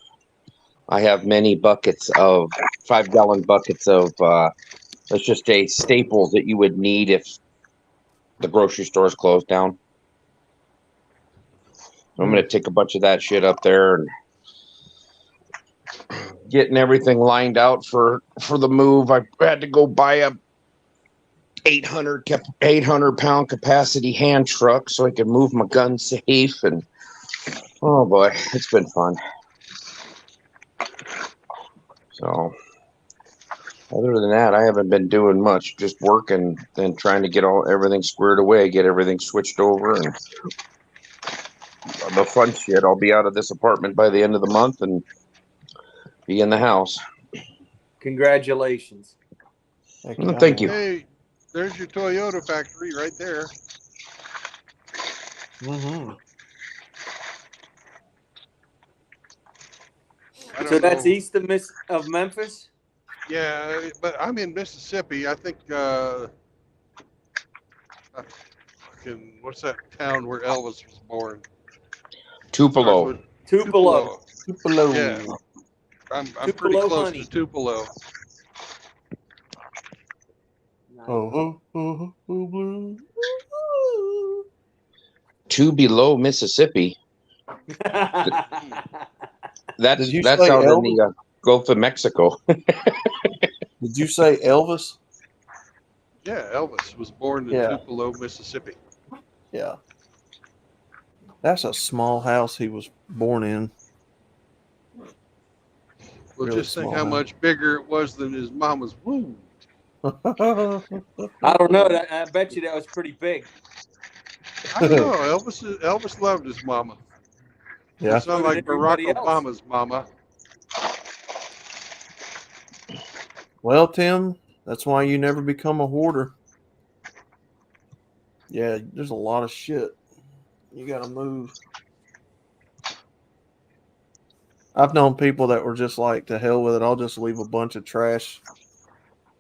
I have many buckets of 5-gallon buckets of let's just say staples that you would need if the grocery stores closed down. I'm gonna take a bunch of that shit up there and getting everything lined out for the move. I had to go buy a 800-pound capacity hand truck so I could move my gun safe, and oh boy, it's been fun. So other than that, I haven't been doing much, just working and trying to get everything squared away, get everything switched over, and the fun shit. I'll be out of this apartment by the end of the month and be in the house. Congratulations. Heck Thank you. Hey, there's your Toyota factory right there. Mm-hmm. So that's east of Memphis? Yeah, but I'm in Mississippi. I think, what's that town where Elvis was born? Tupelo. Tupelo. Tupelo. Yeah. I'm pretty Tupelo, close honey. to Tupelo. Blue. Tupelo, Mississippi. That's Did you out say in Elvis? the Gulf of Mexico. Did you say Elvis? Yeah, Elvis was born in Tupelo, Mississippi. Yeah. That's a small house he was born in. Well, Really just think small how house. much bigger it was than his mama's womb. I don't know. I bet you that was pretty big. I don't know. Elvis loved his mama. Yeah. It's not So did like Barack everybody else. Obama's mama. Well, Tim, that's why you never become a hoarder. Yeah, there's a lot of shit. You got to move. I've known people that were just like, to hell with it. I'll just leave a bunch of trash.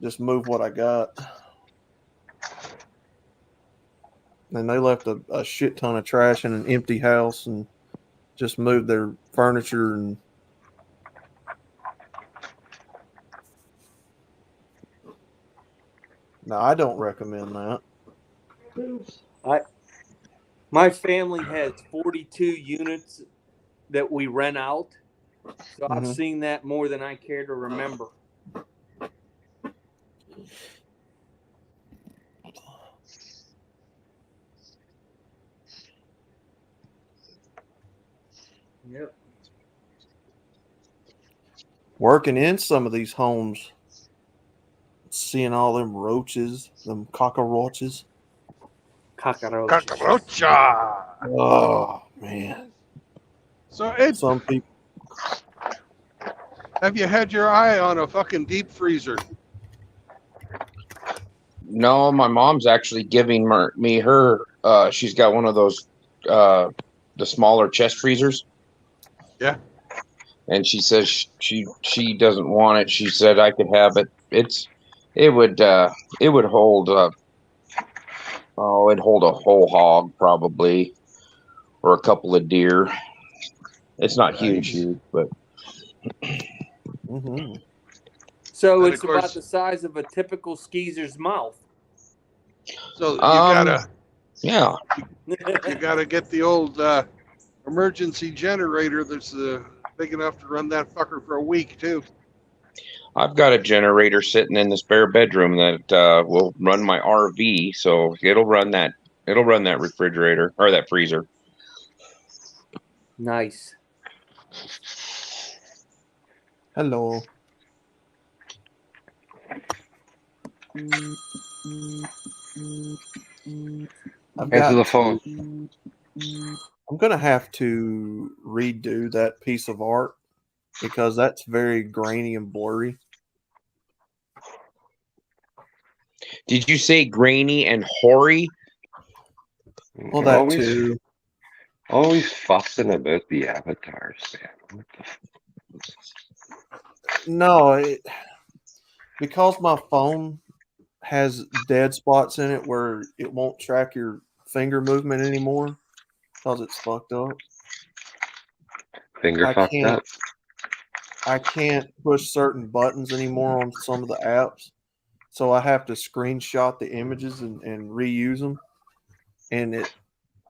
Just move what I got. And they left a shit ton of trash in an empty house and just moved their furniture. And no, I don't recommend that. My family has 42 units that we rent out. So I've seen that more than I care to remember. Yep. Working in some of these homes, seeing all them roaches, them cockroaches. Cockroacha! Oh, man. So, Ed, Some people. have you had your eye on a fucking deep freezer? No, my mom's actually giving me her. She's got one of those, the smaller chest freezers. Yeah. And she says she doesn't want it. She said I could have it. It would hold it'd hold a whole hog probably, or a couple of deer. It's not huge, but. Mm-hmm. So And it's of course- about the size of a typical skeezer's mouth. So you gotta Yeah. you gotta get the old emergency generator that's big enough to run that fucker for a week too. I've got a generator sitting in the spare bedroom that will run my RV, so it'll run that. It'll run that refrigerator or that freezer. Nice. Hello. I've Answer got the to. phone. I'm gonna have to redo that piece of art because that's very grainy and blurry. Did you say grainy and hoary? Well, that too. Always fussing about the avatars, man. What the No, because my phone has dead spots in it where it won't track your finger movement anymore because it's fucked up. finger I fucked can't. up? I can't push certain buttons anymore on some of the apps, so I have to screenshot the images and reuse them. And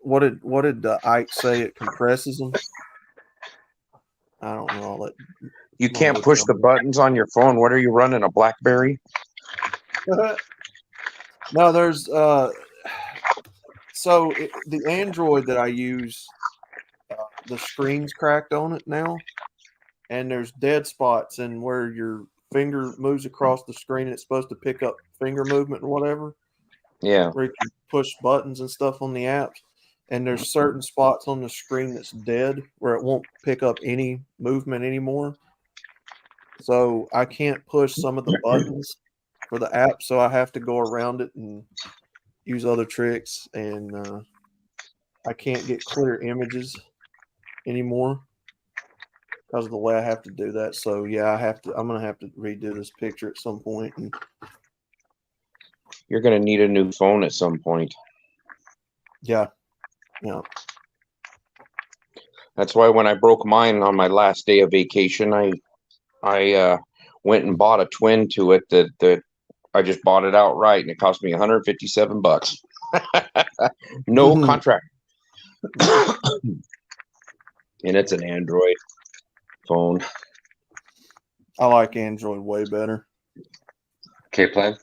what did the Ike say? It compresses them. I don't know. I'll let You my can't push the hotel- buttons on your phone. What are you running? A BlackBerry? No, there's the Android that I use, the screen's cracked on it now, and there's dead spots and where your finger moves across the screen and it's supposed to pick up finger movement or whatever, Yeah. where you can push buttons and stuff on the apps. And there's certain spots on the screen that's dead where it won't pick up any movement anymore. So I can't push some of the buttons for the app, so I have to go around it and use other tricks, and I can't get clear images anymore because of the way I have to do that. So yeah, I'm gonna have to redo this picture at some point. And You're going to need a new phone at some point. yeah. That's why when I broke mine on my last day of vacation, I went and bought a twin to it that I just bought it outright, and it cost me $157. No contract. And it's an Android phone. I like Android way better. K-Plan?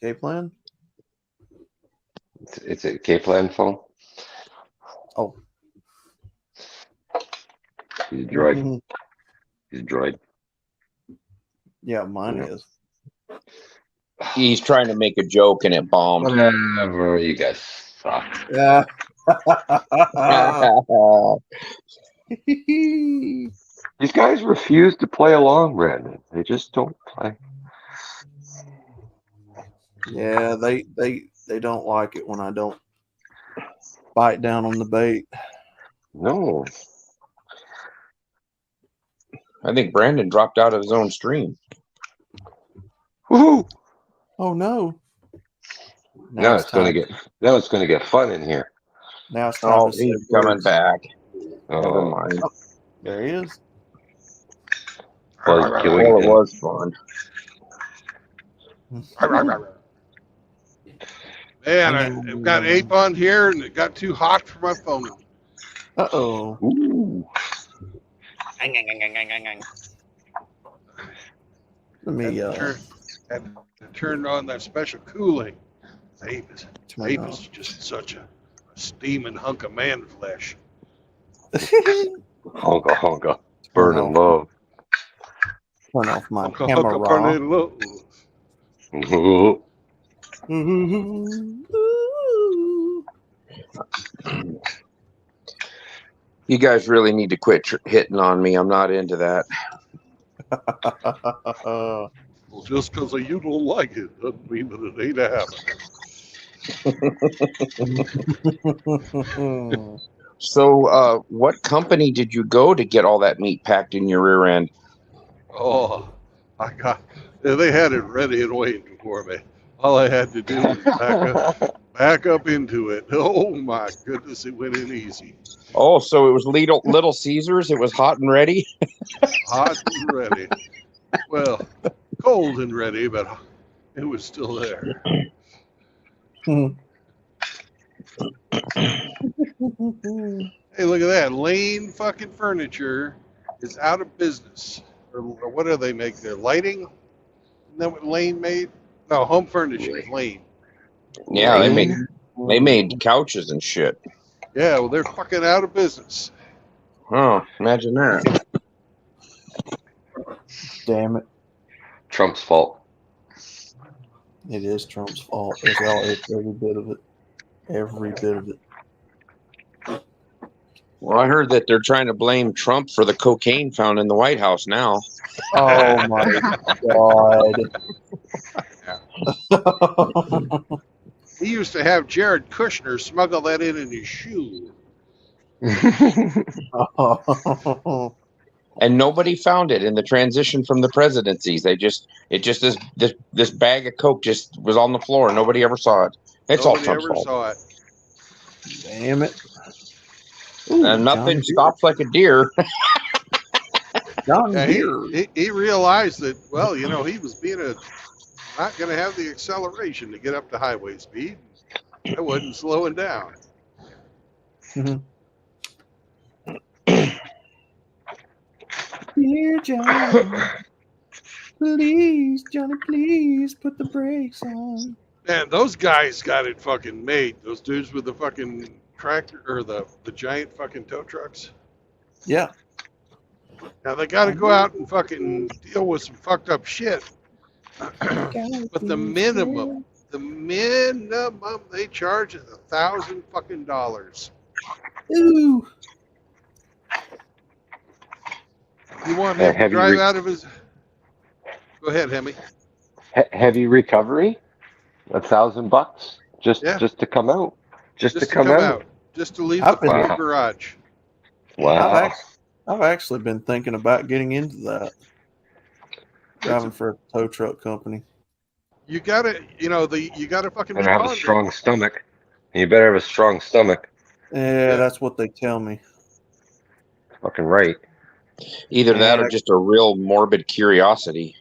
K-Plan? It's a K-Plan phone? Oh. He's a droid. Mhm. He's a droid. Yeah, mine Yeah. is. He's trying to make a joke and it bombed. Whatever, you guys suck. Yeah. These guys refuse to play along, Brandon. They just don't play. Yeah, they don't like it when I don't bite down on the bait. No. I think Brandon dropped out of his own stream. Woohoo! Oh no. Now it's gonna get fun in here. Now it's time Oh, to say he's coming words. back. Never Oh, mind. There he is. Buzz killing Well, it him. was fun. Man, I've got ape on here, and it got too hot for my phone. Uh-oh. Ooh. Let me Had to turn on that special cooling. Ape turn is off. just such a steaming hunk of man flesh. Honka honka. Turn Burning love. off my Hunka hunka camera. burning low. You guys really need to quit hitting on me. I'm not into that. Well, just because you don't like it doesn't mean that it ain't happening. So, what company did you go to get all that meat packed in your rear end? Oh, they had it ready and waiting for me. All I had to do was back up into it. Oh my goodness, it went in easy. Oh, so it was Little Caesars. It was hot and ready. Hot and ready. Well, cold and ready, but it was still there. Hey, look at that. Lane fucking Furniture is out of business. Or what do they make there? Lighting? Isn't that what Lane made? No, Home Furnishings, Lane. Yeah, Lane? they made couches and shit. Yeah, well, they're fucking out of business. Oh, imagine that. Damn it. Trump's fault. It is Trump's fault. It's every bit of it. Every bit of it. Well, I heard that they're trying to blame Trump for the cocaine found in the White House now. Oh my God. He used to have Jared Kushner smuggle that in his shoe. And nobody found it in the transition from the presidencies. This bag of coke just was on the floor. Nobody ever saw it. It's all Nobody Trump's ever fault. saw it. Damn it. Ooh, And nothing Johnny stops like a deer. Johnny Yeah, Deere. he realized that, well, you know, he was being not going to have the acceleration to get up to highway speed. That wasn't slowing down. Dear Johnny, please, Johnny, please put the brakes on. Man, those guys got it fucking made. Those dudes with the fucking tractor or the giant fucking tow trucks. Yeah. Now they got to go out and fucking deal with some fucked up shit. But the minimum they charge is $1,000 fucking dollars. Ooh. You want him to Heavy drive out of his? Go ahead, Hemi. Heavy recovery? $1,000 just to come out. Just to come out. Just to leave I've the fucking been- garage. Wow. I've actually been thinking about getting into that. Driving for a tow truck company. You gotta, you gotta fucking be Better have a pondered. strong stomach. You better have a strong stomach. Yeah, that's what they tell me. Fucking right. Either that or And- just a real morbid curiosity.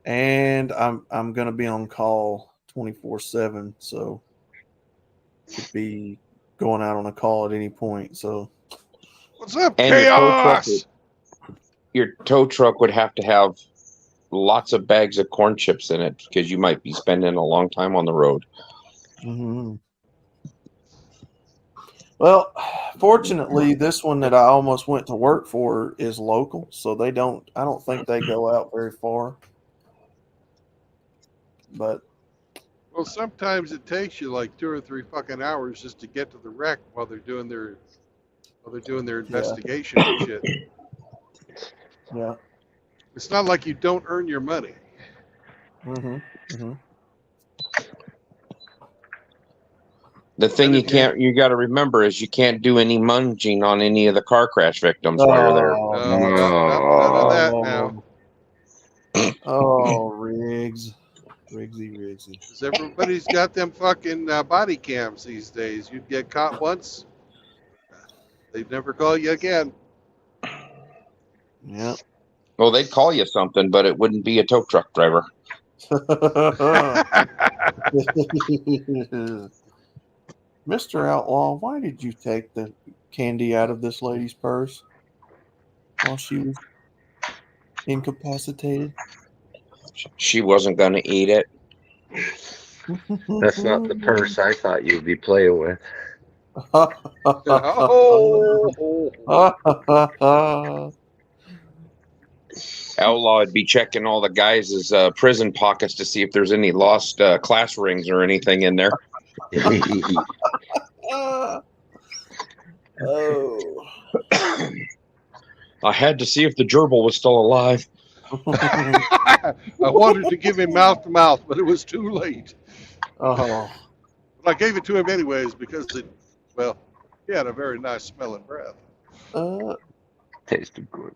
And I'm gonna be on call 24/7, so could be going out on a call at any point. So What's up, And chaos? Your tow truck would have to have lots of bags of corn chips in it because you might be spending a long time on the road. mhm. Well, fortunately, this one that I almost went to work for is local, so I don't think they go out very far. But Well, sometimes it takes you like 2 or 3 fucking hours just to get to the wreck while they're doing their investigation and shit. yeah. It's not like you don't earn your money. The thing you got to remember is you can't do any munging on any of the car crash victims while you're there. None of that now. Oh, Riggsy. Because everybody's got them fucking body cams these days. You'd get caught once, they'd never call you again. Yeah. Well, they'd call you something, but it wouldn't be a tow truck driver. Mr. Outlaw, why did you take the candy out of this lady's purse while she was incapacitated? She wasn't going to eat it. That's not the purse I thought you'd be playing with. Outlaw would be checking all the guys' prison pockets to see if there's any lost class rings or anything in there. Oh. I had to see if the gerbil was still alive. I wanted to give him mouth to mouth, but it was too late. Oh. But I gave it to him anyways because he had a very nice smelling breath. Tasted good.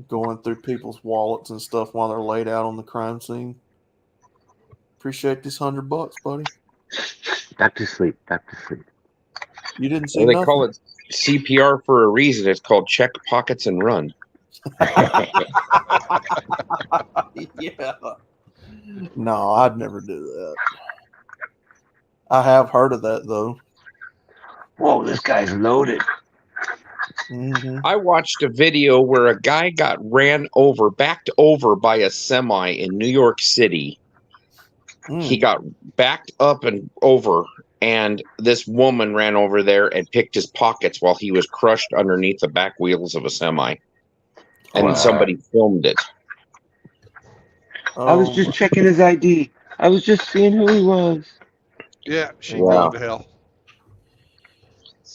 Going through people's wallets and stuff while they're laid out on the crime scene. Appreciate this $100, buddy. Back to sleep. You didn't see Well, they nothing. call it CPR for a reason. It's called check pockets and run. Yeah. No, I'd never do that. I have heard of that though. Whoa, this guy's loaded. Hmm. I watched a video where a guy got backed over by a semi in New York City. He got backed up and over, and this woman ran over there and picked his pockets while he was crushed underneath the back wheels of a semi. And Wow. somebody filmed it. I was just checking his ID. I was just seeing who he was. Yeah, she's Yeah. going to hell.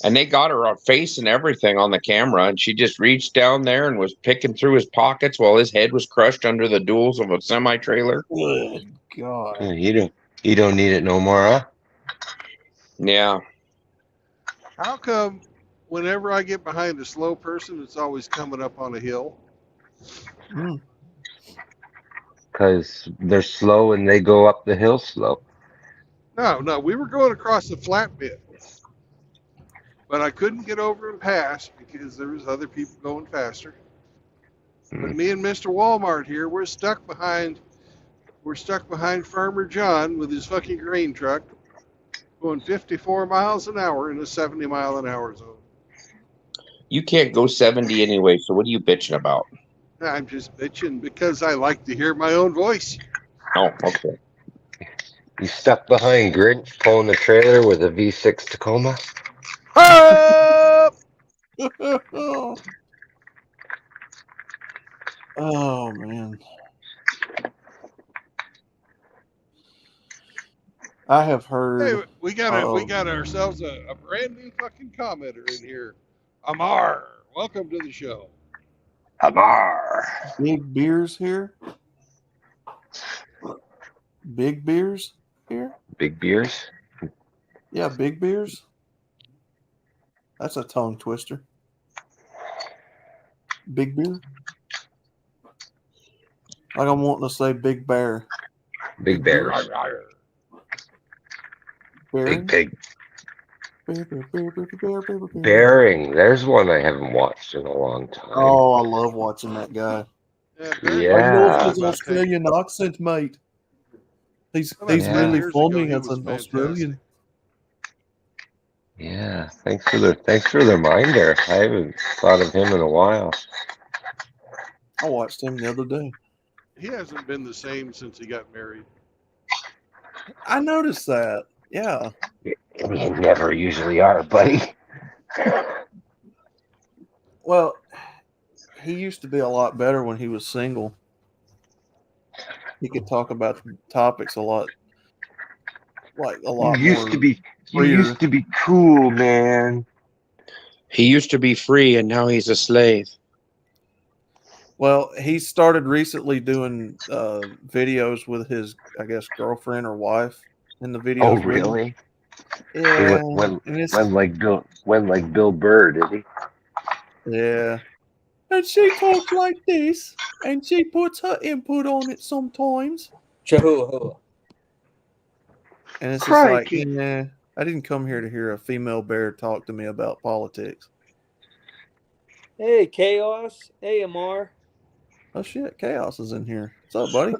And they got her face and everything on the camera, and she just reached down there and was picking through his pockets while his head was crushed under the duals of a semi-trailer. Good God. Yeah, you don't need it no more, huh? Yeah. How come whenever I get behind a slow person, it's always coming up on a hill? Because they're slow and they go up the hill slow. No, we were going across the flat bit. But I couldn't get over and pass because there was other people going faster. But me and Mr. Walmart here, we're stuck behind Farmer John with his fucking grain truck going 54 miles an hour in a 70-mile-an-hour zone. You can't go 70 anyway, so what are you bitching about? I'm just bitching because I like to hear my own voice. Oh, okay. You stuck behind Grinch pulling the trailer with a V6 Tacoma? Up! Oh man. I have heard. Hey, we got ourselves a brand new fucking commenter in here. Amar, welcome to the show. Amar. Big beers here. Big beers here. Big beers? Yeah, big beers. That's a tongue twister. Big beer. Like I'm wanting to say big bear. Big bears. Bearing? Big pig. Bear. Bearing. There's one I haven't watched in a long time. Oh, I love watching that guy. Yeah. I love his Australian accent, mate. He's really years funny ago, he as was an fantastic. Australian. Yeah. Thanks for the reminder. I haven't thought of him in a while. I watched him the other day. He hasn't been the same since he got married. I noticed that. Yeah. You never usually are, buddy. Well, he used to be a lot better when he was single. He could talk about topics a lot, You used more to be freer. cool, man. He used to be free, and now he's a slave. Well, he started recently doing videos with his, I guess, girlfriend or wife in the videos. Oh, with him. really? Yeah. Went like Bill Burr, did he? Yeah. And she talks like this, and she puts her input on it sometimes. Chihuahua. And it's just Crikey. like, nah, I didn't come here to hear a female bear talk to me about politics. Hey, Chaos. Hey, Amar. Oh shit, Chaos is in here. What's up, buddy?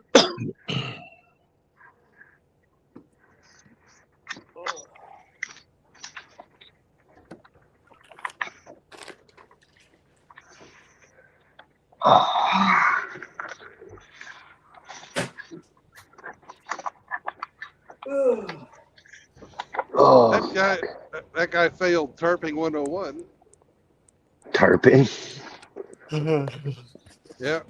Oh, That guy failed tarping 101. tarping. Yeah.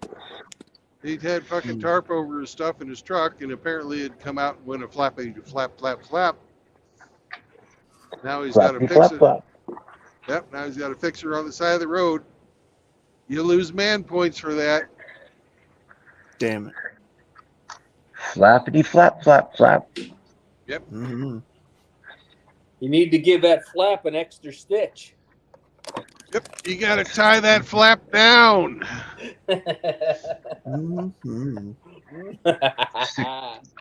He'd had fucking tarp over his stuff in his truck, and apparently it'd come out and went a flapping flap. Now he's got to fix it. Yep, now he's got to fix her on the side of the road. You lose man points for that. Damn it. Flappity flap. Yep. Mm-hmm. You need to give that flap an extra stitch. Yep, you got to tie that flap down. Mm-hmm.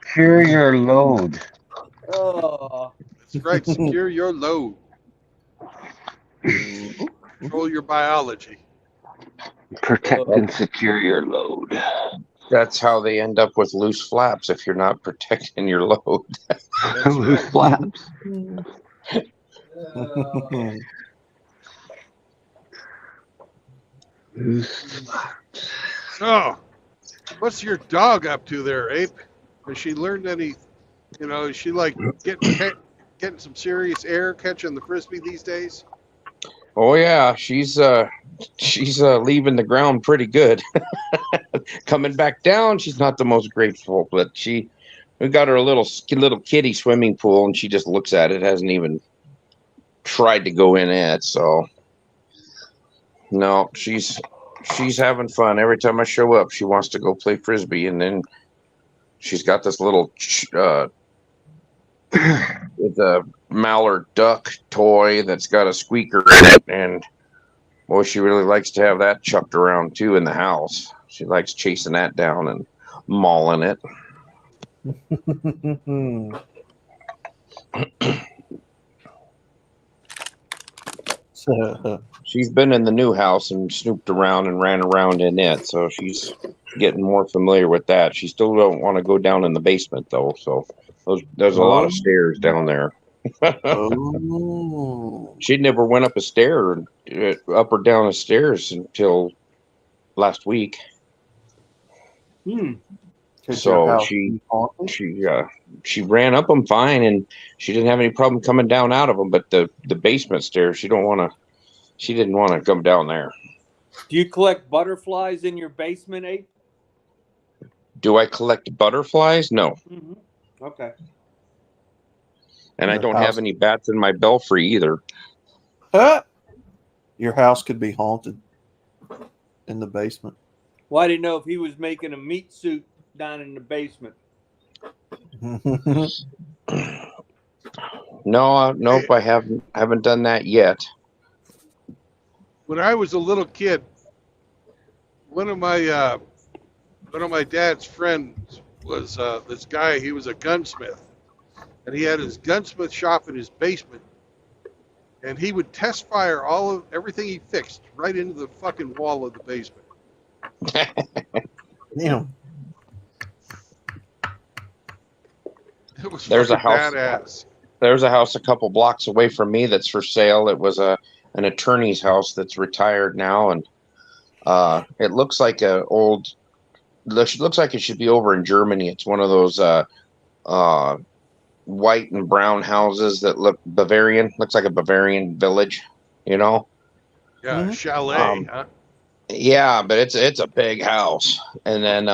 Secure your load. Oh. That's right, secure your load. Control your biology. Protect and secure your load. That's how they end up with loose flaps if you're not protecting your load. That's Loose right. flaps. Loose flaps. So, what's your dog up to there, Ape? Has she learned any? Is she like getting some serious air catching the frisbee these days? Oh yeah, she's leaving the ground pretty good. Coming back down, she's not the most grateful, but we got her a little kitty swimming pool, and she just looks at it. Hasn't even tried to go in it. So no, she's having fun. Every time I show up, she wants to go play frisbee, and then she's got this little with a mallard duck toy that's got a squeaker in it, and boy, she really likes to have that chucked around too in the house. She likes chasing that down and mauling it. So, She's been in the new house and snooped around and ran around in it, so she's getting more familiar with that. She still don't want to go down in the basement though, so there's a lot of stairs down there. oh, She never went up up or down the stairs until last week. Hmm. Could your So house she be haunted? she ran up them fine, and she didn't have any problem coming down out of them. But the basement stairs, she didn't want to come down there. Do you collect butterflies in your basement, Abe? Do I collect butterflies? No, Mm-hmm. Okay. and I Your don't house, have any bats in my belfry either. Huh? Your house could be haunted in the basement. Well, I didn't know if he was making a meat suit down in the basement. No, nope, Hey, I haven't done that yet. when I was a little kid, one of my dad's friends was this guy. He was a gunsmith, and he had his gunsmith shop in his basement. And he would test fire everything he fixed right into the fucking wall of the basement. Damn. It was There's a fucking house. badass. There's a house a couple blocks away from me that's for sale. It was an attorney's house that's retired now, and it looks like looks like it should be over in Germany. It's one of those uh, white and brown houses that look Bavarian. Looks like a Bavarian village, you know. Yeah, Mhm. chalet, huh? Yeah, but it's a big house, and then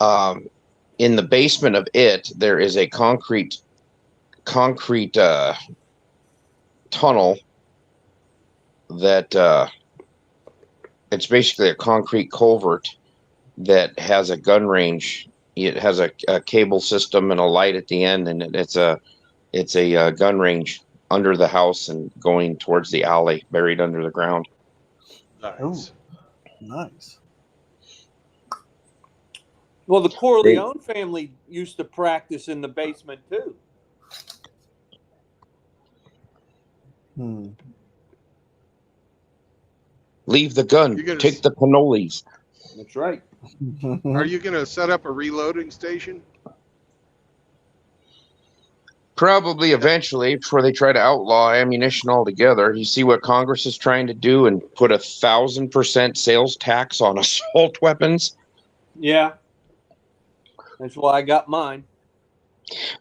um, in the basement of it there is a concrete tunnel that it's basically a concrete culvert that has a gun range. It has a cable system and a light at the end, and it's a gun range under the house and going towards the alley, buried under the ground. Nice. Nice. Well, the Corleone family used to practice in the basement too. Hmm. Leave the gun. You're gonna Take the cannolis. That's right. Are you gonna set up a reloading station? Probably eventually, before they try to outlaw ammunition altogether. You see what Congress is trying to do and put 1,000% sales tax on assault weapons? Yeah. That's why I got mine.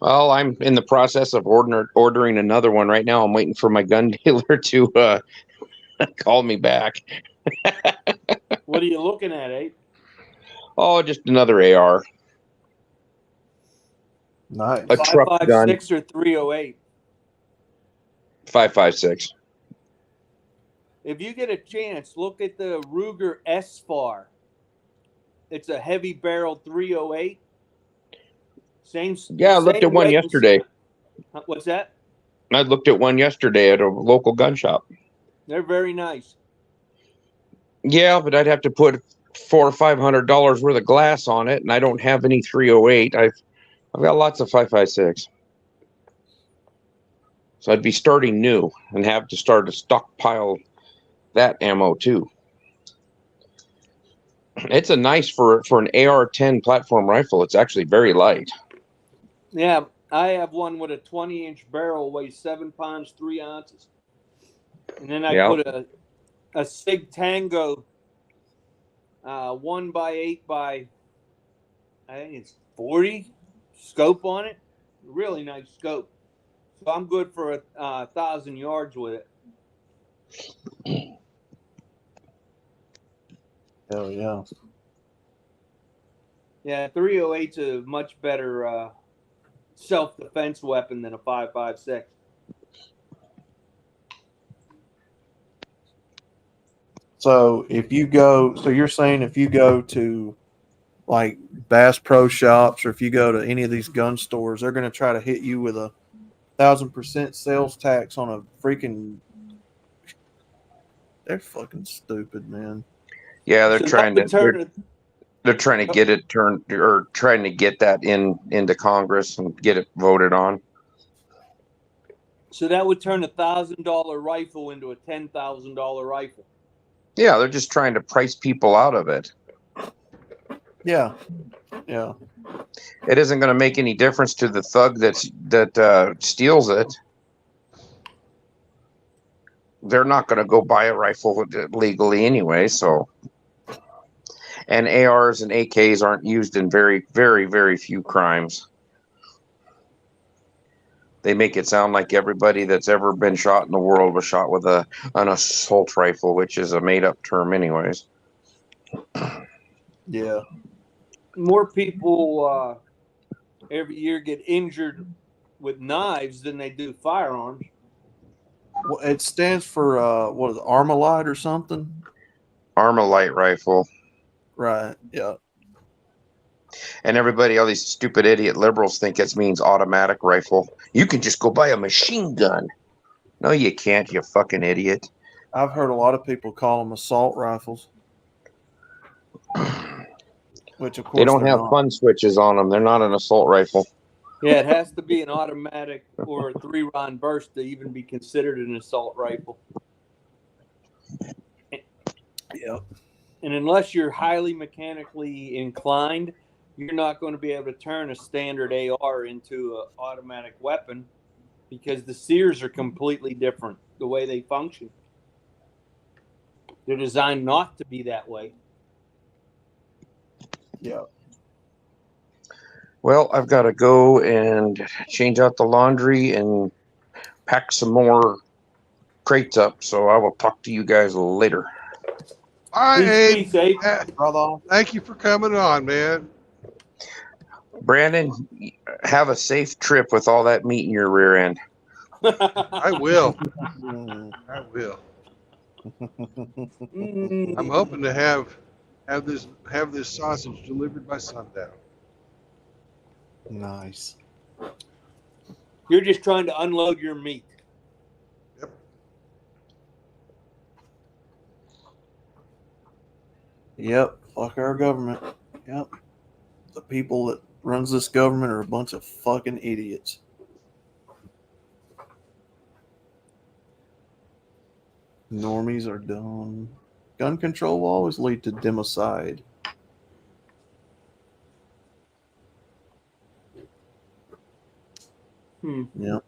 Well, I'm in the process of ordering another one right now. I'm waiting for my gun dealer to call me back. What are you looking at, Abe? Oh, just another AR. Nice. A truck gun. 5.56 or 308? 5.56. If you get a chance, look at the Ruger S-FAR. It's a heavy barrel 308. Yeah, I looked at one yesterday. What's that? I looked at one yesterday at a local gun shop. They're very nice. Yeah, but I'd have to put $400 or $500 worth of glass on it, and I don't have any 308. I've got lots of 5.56. So I'd be starting new and have to start to stockpile that ammo too. It's a nice for an AR-10 platform rifle. It's actually very light. Yeah, I have one with a 20-inch barrel, weighs 7 pounds 3 ounces, and then I Yeah. put a Sig Tango 1x8 by I think it's 40 scope on it. Really nice scope. So I'm good for 1,000 yards with it. Hell yeah. Yeah, 308's a much better self-defense weapon than a 5.56. So you're saying if you go to like Bass Pro Shops or if you go to any of these gun stores, they're going to try to hit you with a 1,000% sales tax on a freaking. They're fucking stupid, man. Yeah, So that would turn they're trying to get it turned or trying to get that into Congress and get it voted on. so that would turn $1,000 rifle into a $10,000 rifle. Yeah, they're just trying to price people out of it. Yeah, yeah. It isn't going to make any difference to the thug that steals it. They're not going to go buy a rifle legally anyway. So, and ARs and AKs aren't used in very, very, very few crimes. They make it sound like everybody that's ever been shot in the world was shot with an assault rifle, which is a made up term, anyways. Yeah. More people every year get injured with knives than they do firearms. Well, it stands for what is it, Armalite or something? Armalite rifle. Right. Yeah. And everybody, all these stupid idiot liberals think it means automatic rifle. You can just go buy a machine gun. No, you can't, you fucking idiot. I've heard a lot of people call them assault rifles, which of course They don't they're have not. fun switches on them. They're not an assault rifle. Yeah, it has to be an automatic or a 3-round burst to even be considered an assault rifle. Yep. And unless you're highly mechanically inclined, you're not going to be able to turn a standard AR into an automatic weapon because the sears are completely different, the way they function. They're designed not to be that way. Yeah. Well, I've got to go and change out the laundry and pack some more crates up. So I will talk to you guys later. All right, Abe. Peace, Abe. Brother. Thank you for coming on, man. Brandon, have a safe trip with all that meat in your rear end. I will. Mm. I will. Mm. I'm hoping to have this sausage delivered by sundown. Nice. You're just trying to unload your meat. Yep. Yep. Fuck our government. Yep. The people that runs this government are a bunch of fucking idiots. Normies are dumb. Gun control will always lead to democide. Yep.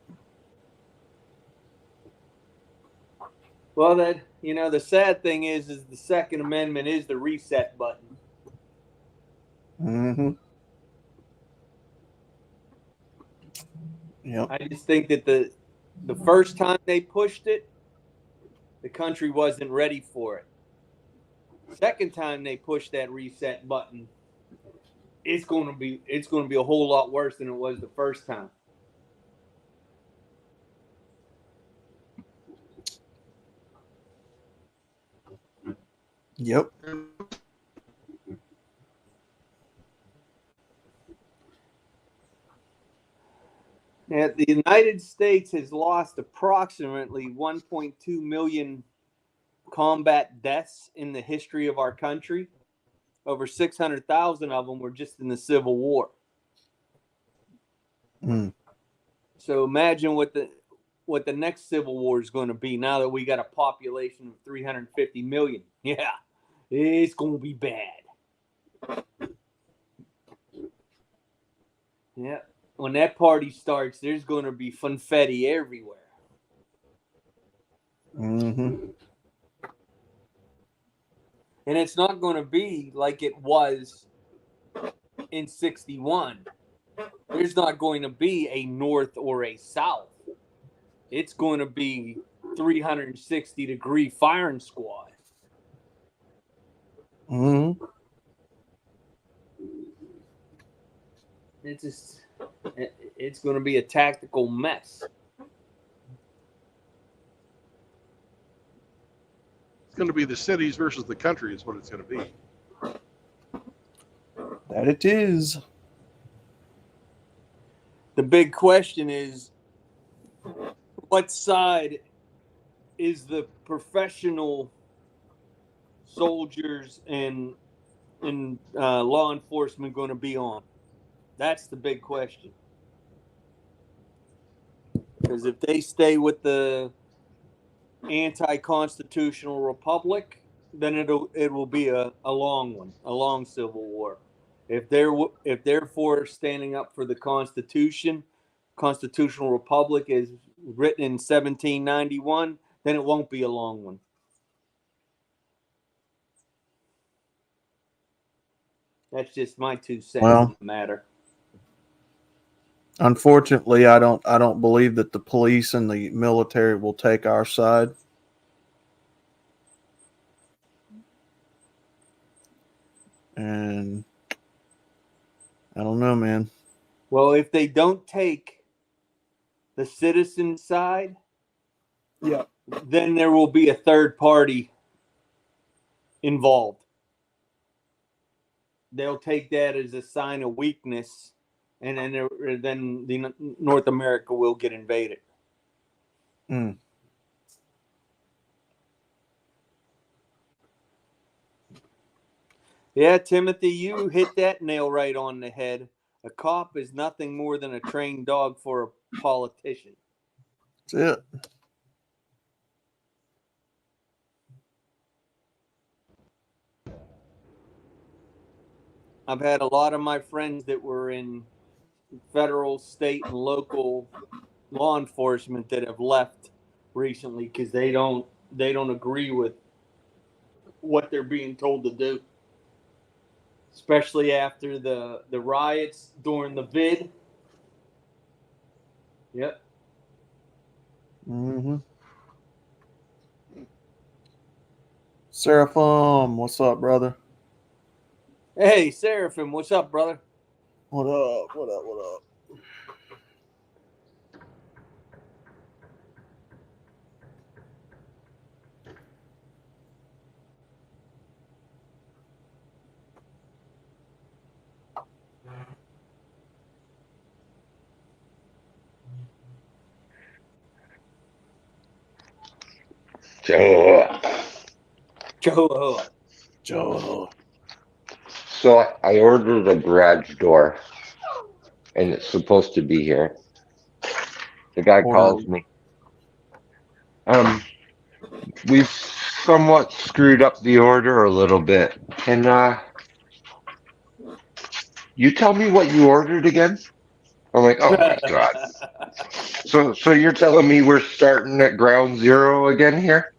Well, the sad thing is the Second Amendment is the reset button. Mm-hmm. Yep. I just think that the first time they pushed it, the country wasn't ready for it. Second time they pushed that reset button, it's going to be a whole lot worse than it was the first time. Yep. Yeah, the United States has lost approximately 1.2 million combat deaths in the history of our country. Over 600,000 of them were just in the Civil War. Mm. So imagine what the next Civil War is going to be now that we got a population of 350 million. Yeah, it's going to be bad. Yeah. When that party starts, there's going to be funfetti everywhere. Mm-hmm. And it's not going to be like it was in 61. There's not going to be a north or a south. It's going to be 360-degree firing squad. Mm-hmm. It's going to be a tactical mess. It's going to be the cities versus the country is what it's going to be. That it is. The big question is, what side is the professional soldiers and law enforcement going to be on? That's the big question. Because if they stay with the anti-constitutional republic, then it will be a long one, a long civil war. If they're for standing up for the Constitution, constitutional republic is written in 1791, then it won't be a long one. That's just my 2 cents on the matter. Unfortunately, I don't believe that the police and the military will take our side. And I don't know, man. Well, if they don't take the citizen side, Yeah. then there will be a third party involved. They'll take that as a sign of weakness, and then the North America will get invaded. Mm. Yeah, Timothy, you hit that nail right on the head. A cop is nothing more than a trained dog for a politician. That's it. I've had a lot of my friends that were in federal, state, and local law enforcement that have left recently because they don't agree with what they're being told to do, especially after the riots during the vid. Yep. Mm-hmm. Seraphim, what's up, brother? Hey, Seraphim, what's up, brother? What up? What up? What up? Joe. Joe. So I ordered a garage door, and it's supposed to be here. The guy calls me. We've somewhat screwed up the order a little bit. Can you tell me what you ordered again? I'm like, oh my God. So you're telling me we're starting at ground zero again here?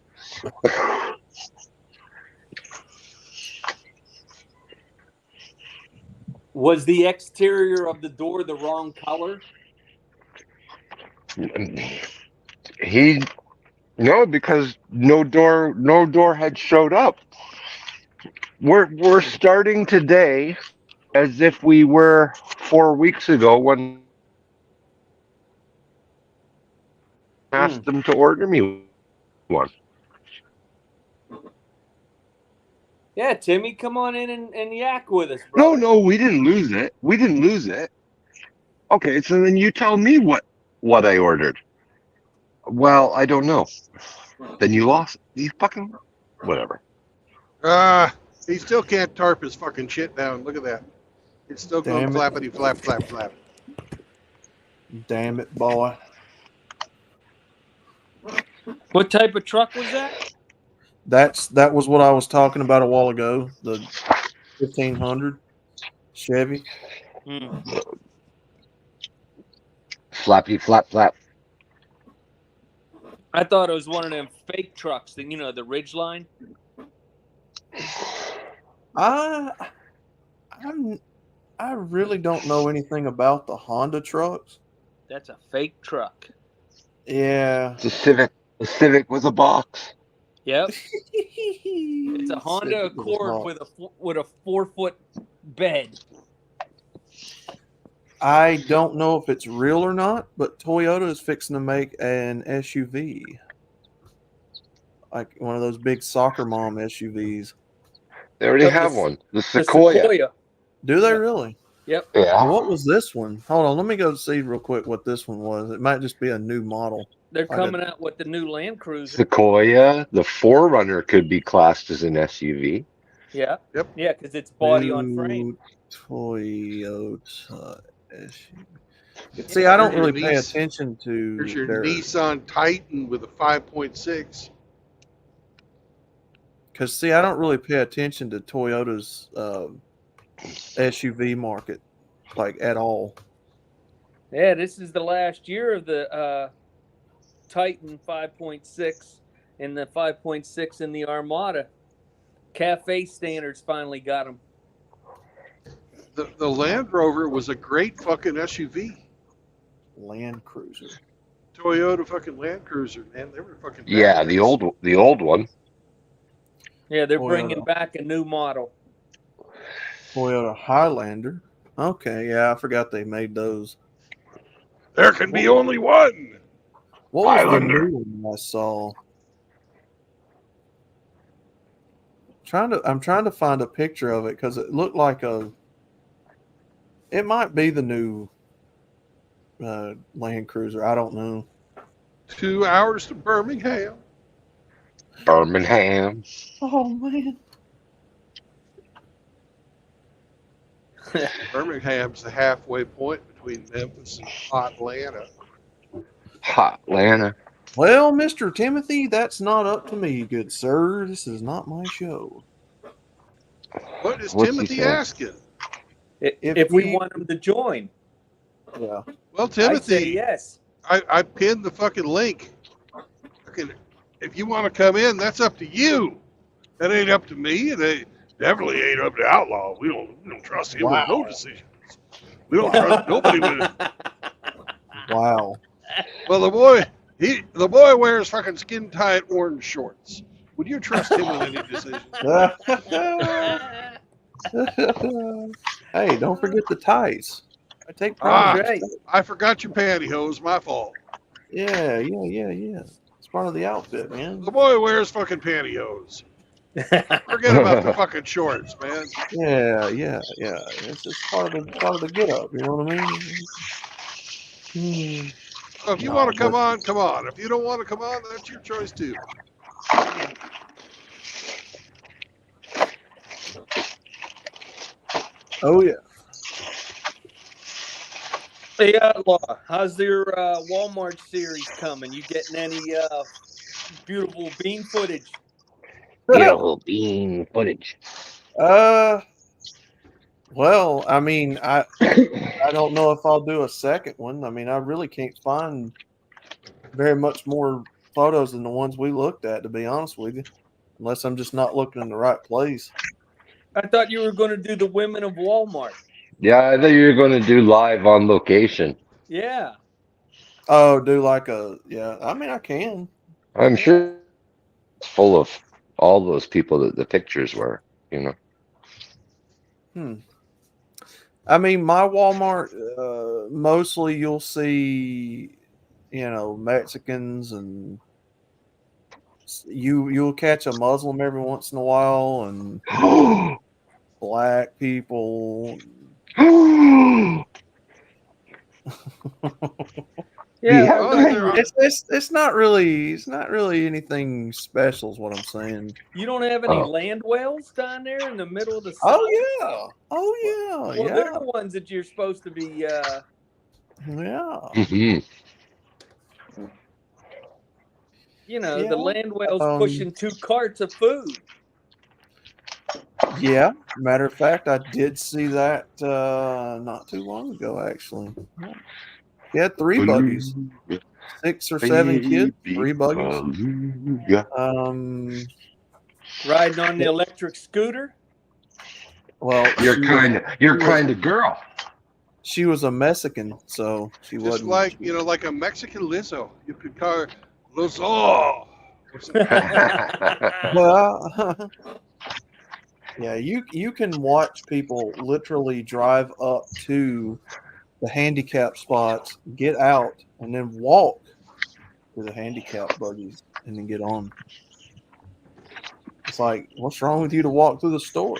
Was the exterior of the door the wrong color? No, because no door had showed up. We're starting today as if we were 4 weeks ago when I asked them to order me one. Yeah, Timmy, come on in and yak with us, brother. No, we didn't lose it. We didn't lose it. Okay, so then you tell me what I ordered. Well, I don't know. Then you lost. You fucking whatever. He still can't tarp his fucking shit down. Look at that. It's still going Damn it. flappity flap flap flap. Damn it, boy. What type of truck was that? That was what I was talking about a while ago. The 1500 Chevy. Flappy flap flap. I thought it was one of them fake trucks, the Ridgeline. I I'm I really don't know anything about the Honda trucks. That's a fake truck. Yeah. It's a Civic. A Civic with a box. Yep. It's a Honda Accord with a 4-foot bed. I don't know if it's real or not, but Toyota is fixing to make an SUV, like one of those big soccer mom SUVs. They already Oh, have the- one. The The Sequoia. Sequoia. Do they Yep. really? Yep. Yeah. What was this one? Hold on, let me go see real quick what this one was. It might just be a new model. They're Like coming out with the new Land Cruiser. Sequoia. The Forerunner could be classed as an SUV. Yeah. Yep. Yeah, because it's body on New frame. Toyota SUV. See, I don't Here's your really pay niece. attention to Here's your their, Nissan Titan with a 5.6. because see, I don't really pay attention to Toyota's SUV market, like at all. Yeah, this is the last year of the Titan 5.6 and the 5.6 in the Armada. Cafe standards finally got them. The Land Rover was a great fucking SUV. Land Cruiser. Toyota fucking Land Cruiser, man. They were fucking Yeah, badass. the old one. Yeah, they're Toyota. bringing back a new model. Toyota Highlander. Okay, yeah, I forgot they made those. There can be only one. What was the Highlander. new one I saw? I'm trying to find a picture of it because it looked like it might be the new Land Cruiser. I don't know. 2 hours to Birmingham. Birmingham. Oh man. Birmingham's the halfway point between Memphis and Atlanta. Hot Atlanta. Well, Mr. Timothy, that's not up to me, good sir. This is not my show. What is What's he Timothy saying? asking? If we want them to join, Yeah. Well, I'd say Timothy, yes. I pinned the fucking link. If you want to come in, that's up to you. That ain't up to me. It definitely ain't up to Outlaw. We don't trust him with no Wow. decisions. We don't trust nobody with it. Wow. Well, the boy wears fucking skin tight orange shorts. Would you trust him with any decisions? Hey, don't forget the ties. I take pride. That's right. I forgot your pantyhose. My fault. Yeah. It's part of the outfit, man. The boy wears fucking pantyhose. Forget about the fucking shorts, man. Yeah. It's just part of the get up. You know what I mean? So if you want to come on, come on. If you don't want to come on, that's your choice too. Oh yeah. Hey, Outlaw, how's your Walmart series coming? You getting any beautiful bean footage? Beautiful bean footage. Well, I mean, I don't know if I'll do a second one. I mean, I really can't find very much more photos than the ones we looked at, to be honest with you, unless I'm just not looking in the right place. I thought you were going to do the women of Walmart. Yeah, I thought you were going to do live on location. Yeah. Oh, do like yeah. I mean, I can. I'm sure it's full of all those people that the pictures were, you know. I mean, my Walmart, mostly you'll see, Mexicans, and you'll catch a Muslim every once in a while, and black people. Yeah. It's not really anything special, is what I'm saying. You don't have any land whales down there in the middle of the South? Oh yeah. Well, they're the ones that you're supposed to be. Yeah. Mhm. The land whales pushing 2 carts of food. Yeah. Matter of fact, I did see that not too long ago, actually. He had 3 buggies, 6 or 7 kids, 3 buggies. Hallelujah. Riding on the electric scooter. Well, You're kind of girl. she was a Mexican, so she Just wasn't. like, like a Mexican Lizzo. You could call her Lizzo. Or something. Well, yeah, you can watch people literally drive up to the handicap spots, get out, and then walk to the handicap buggies and then get on. It's like, what's wrong with you to walk through the store?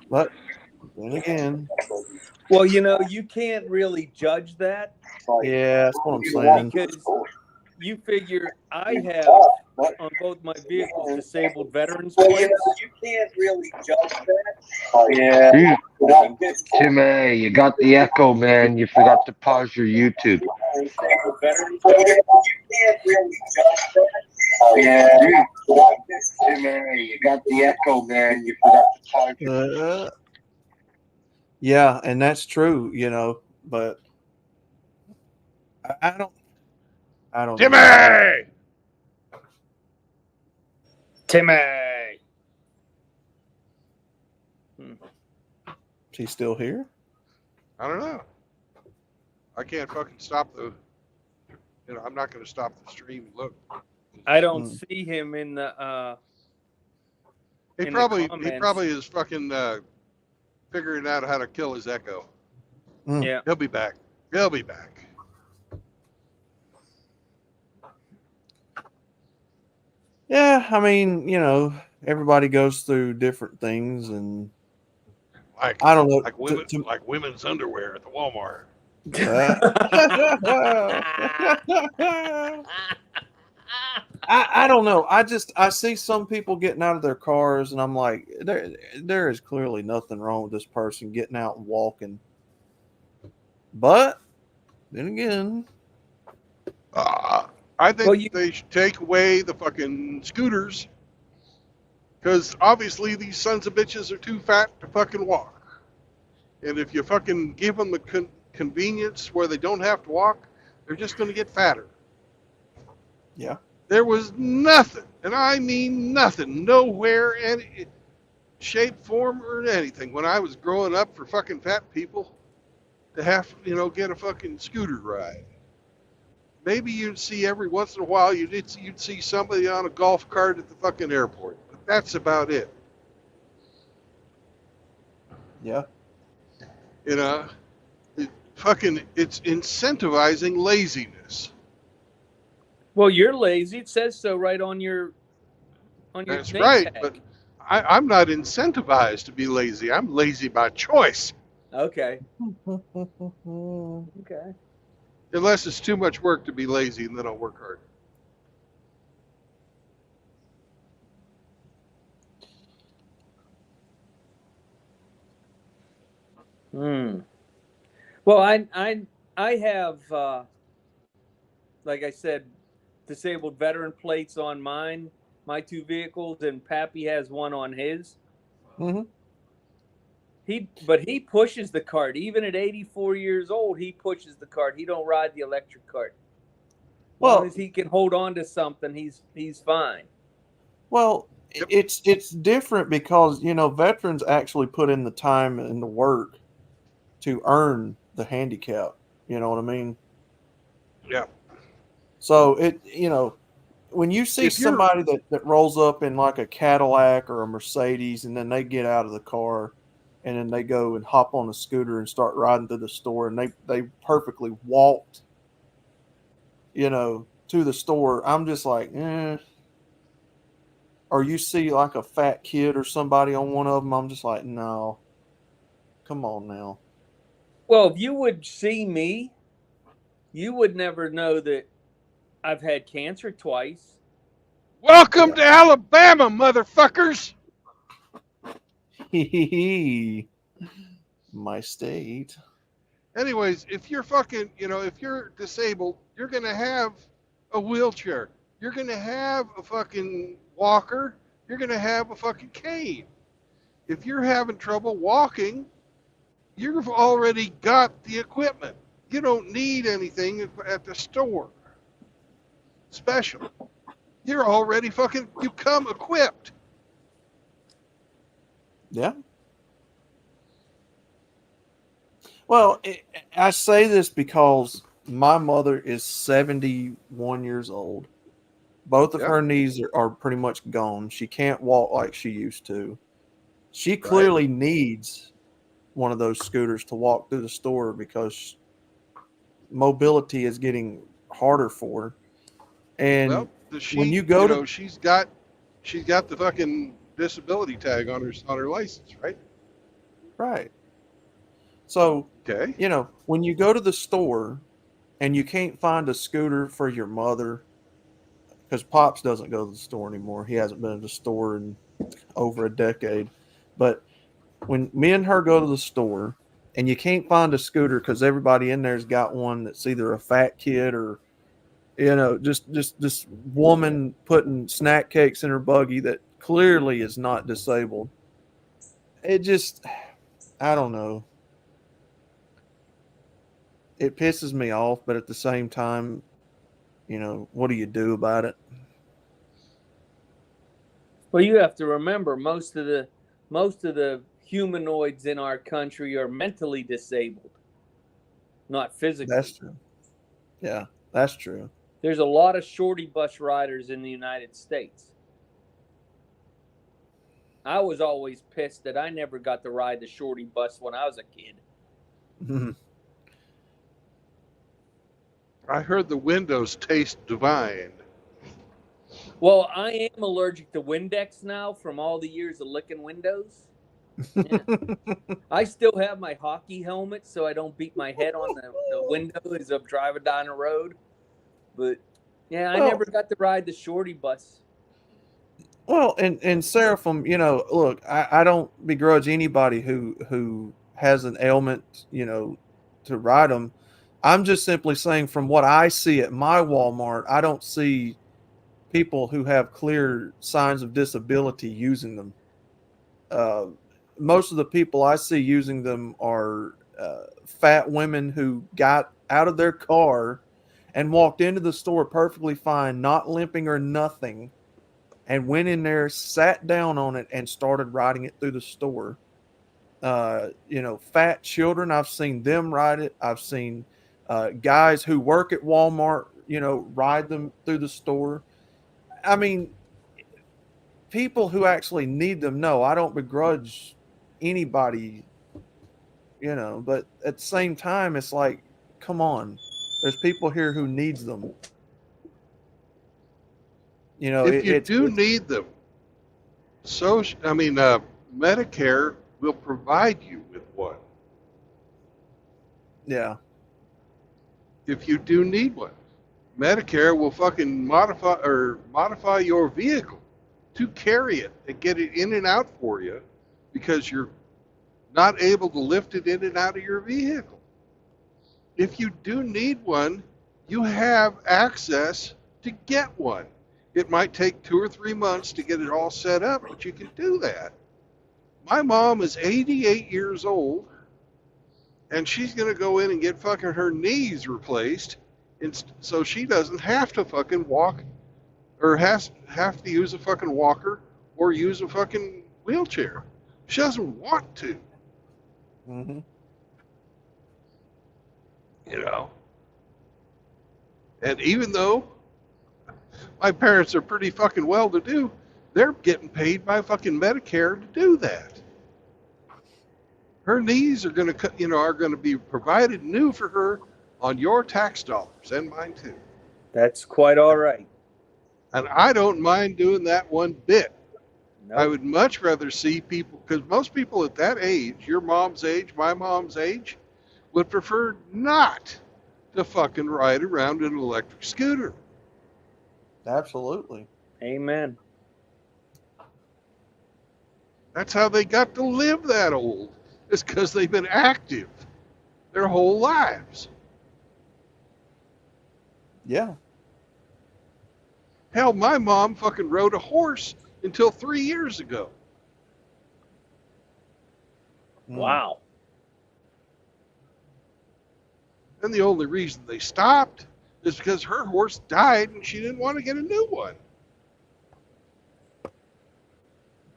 But then again, Well, you can't really judge that yeah, that's what I'm saying. because you figure I have on both my vehicles disabled veterans plates. You can't really judge that. Yeah. Timmy, you got the echo, man. You forgot to pause your YouTube. Disabled veterans plates. You can't really judge that. Timmy, you got the echo, man. You forgot to pause your Yeah, and that's true, but I don't know. Timmy! Timmy. Is he still here? I don't know. I can't fucking stop I'm not going to stop the stream and look. I don't see him in the He in the probably comments. is fucking figuring out how to kill his echo. Yeah. He'll be back. He'll be back. Yeah, I mean, everybody goes through different things, and Like I don't know. like women's underwear at the Walmart. I don't know. I see some people getting out of their cars, and I'm like, there is clearly nothing wrong with this person getting out and walking. But then again, I think they should take away the fucking scooters because obviously these sons of bitches are too fat to fucking walk. And if you fucking give them the convenience where they don't have to walk, they're just going to get fatter. yeah. There was nothing, and I mean nothing, nowhere, any shape, form, or anything when I was growing up for fucking fat people to have, get a fucking scooter ride. Maybe you'd see every once in a while, you'd see somebody on a golf cart at the fucking airport, but that's about it. Yeah. It's incentivizing laziness. Well, you're lazy. It says so right on your That's name right, tag. but I'm not incentivized to be lazy. I'm lazy by choice. Okay. Okay. Unless it's too much work to be lazy, and then I'll work hard. Well, I have like I said, disabled veteran plates on my 2 vehicles, and Pappy has one on his. Mm-hmm. But he pushes the cart. Even at 84 years old, he pushes the cart. He don't ride the electric cart. As long as he can hold on to something, he's fine. Well, it's different because veterans actually put in the time and the work to earn the handicap. You know what I mean? Yeah. So when you see If you're- somebody that rolls up in like a Cadillac or a Mercedes, and then they get out of the car, and then they go and hop on a scooter and start riding through the store, and they perfectly walked, to the store, I'm just like, Or you see like a fat kid or somebody on one of them, I'm just like, no, come on now. Well, if you would see me, you would never know that I've had cancer twice. Welcome to Alabama, motherfuckers. My state. Anyways, if you're fucking, if you're disabled, you're going to have a wheelchair. You're going to have a fucking walker. You're going to have a fucking cane. If you're having trouble walking, You've already got the equipment. You don't need anything at the store special. You're already fucking, you come equipped. Yeah. Well, I say this because my mother is 71 years old. Both of Yep. her knees are pretty much gone. She can't walk like she used to. She Right. clearly needs one of those scooters to walk through the store because mobility is getting harder for her. And Well, does when she, you go to she's got the fucking disability tag on her license, right? right, so Okay. when you go to the store and you can't find a scooter for your mother, because Pops doesn't go to the store anymore. He hasn't been to the store in over a decade. But when me and her go to the store and you can't find a scooter because everybody in there's got one that's either a fat kid or just this woman putting snack cakes in her buggy that clearly is not disabled. It just, I don't know. It pisses me off, but at the same time, what do you do about it? Well, you have to remember most of the humanoids in our country are mentally disabled, not physically. That's true. Yeah, that's true. There's a lot of shorty bus riders in the United States. I was always pissed that I never got to ride the shorty bus when I was a kid. I heard the windows taste divine. Well, I am allergic to Windex now from all the years of licking windows. Yeah. I still have my hockey helmet so I don't beat my head on the window as I'm driving down the road. But yeah, I never got to ride the shorty bus. Well, and Seraphim, look, I don't begrudge anybody who has an ailment, to ride them. I'm just simply saying from what I see at my Walmart, I don't see people who have clear signs of disability using them. Most of the people I see using them are fat women who got out of their car and walked into the store perfectly fine, not limping or nothing, and went in there, sat down on it, and started riding it through the store. Fat children, I've seen them ride it. I've seen guys who work at Walmart, ride them through the store. I mean, people who actually need them, no, I don't begrudge anybody, but at the same time, it's like, come on, there's people here who needs them. If you do need them, Medicare will provide you with one. Yeah. If you do need one, Medicare will fucking modify your vehicle to carry it and get it in and out for you because you're not able to lift it in and out of your vehicle. If you do need one, you have access to get one. It might take 2 or 3 months to get it all set up, but you can do that. My mom is 88 years old, and she's going to go in and get fucking her knees replaced, so she doesn't have to fucking walk or have to use a fucking walker or use a fucking wheelchair. She doesn't want to. Mm-hmm. And even though my parents are pretty fucking well-to-do, they're getting paid by fucking Medicare to do that. Her knees are going to be provided new for her on your tax dollars and mine too. That's quite all right. And I don't mind doing that one bit. Nope. I would much rather see people, because most people at that age, your mom's age, my mom's age, would prefer not to fucking ride around in an electric scooter. Absolutely. Amen. That's how they got to live that old. It's because they've been active their whole lives. Yeah. Hell, my mom fucking rode a horse until 3 years ago. Wow. And the only reason they stopped is because her horse died and she didn't want to get a new one.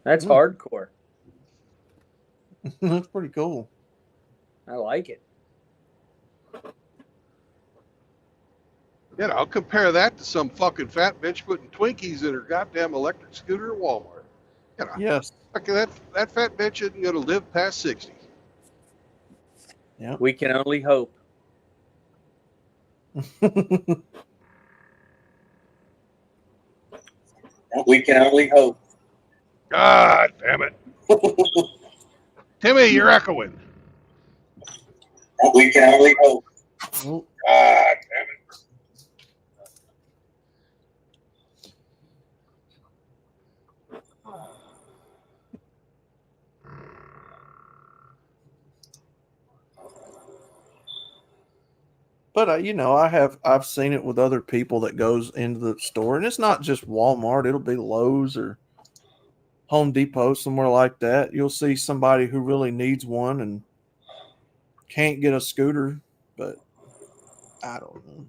That's Hmm. hardcore. That's pretty cool. I like it. You know, compare that to some fucking fat bitch putting Twinkies in her goddamn electric scooter at Walmart. You know, Yes. like that fat bitch isn't going to live past 60. Yeah. We can only hope. We can only hope. God damn it. Timmy, you're echoing. We can only hope. God damn it. But I've seen it with other people that goes into the store, and it's not just Walmart. It'll be Lowe's or Home Depot, somewhere like that. You'll see somebody who really needs one and can't get a scooter, but I don't know.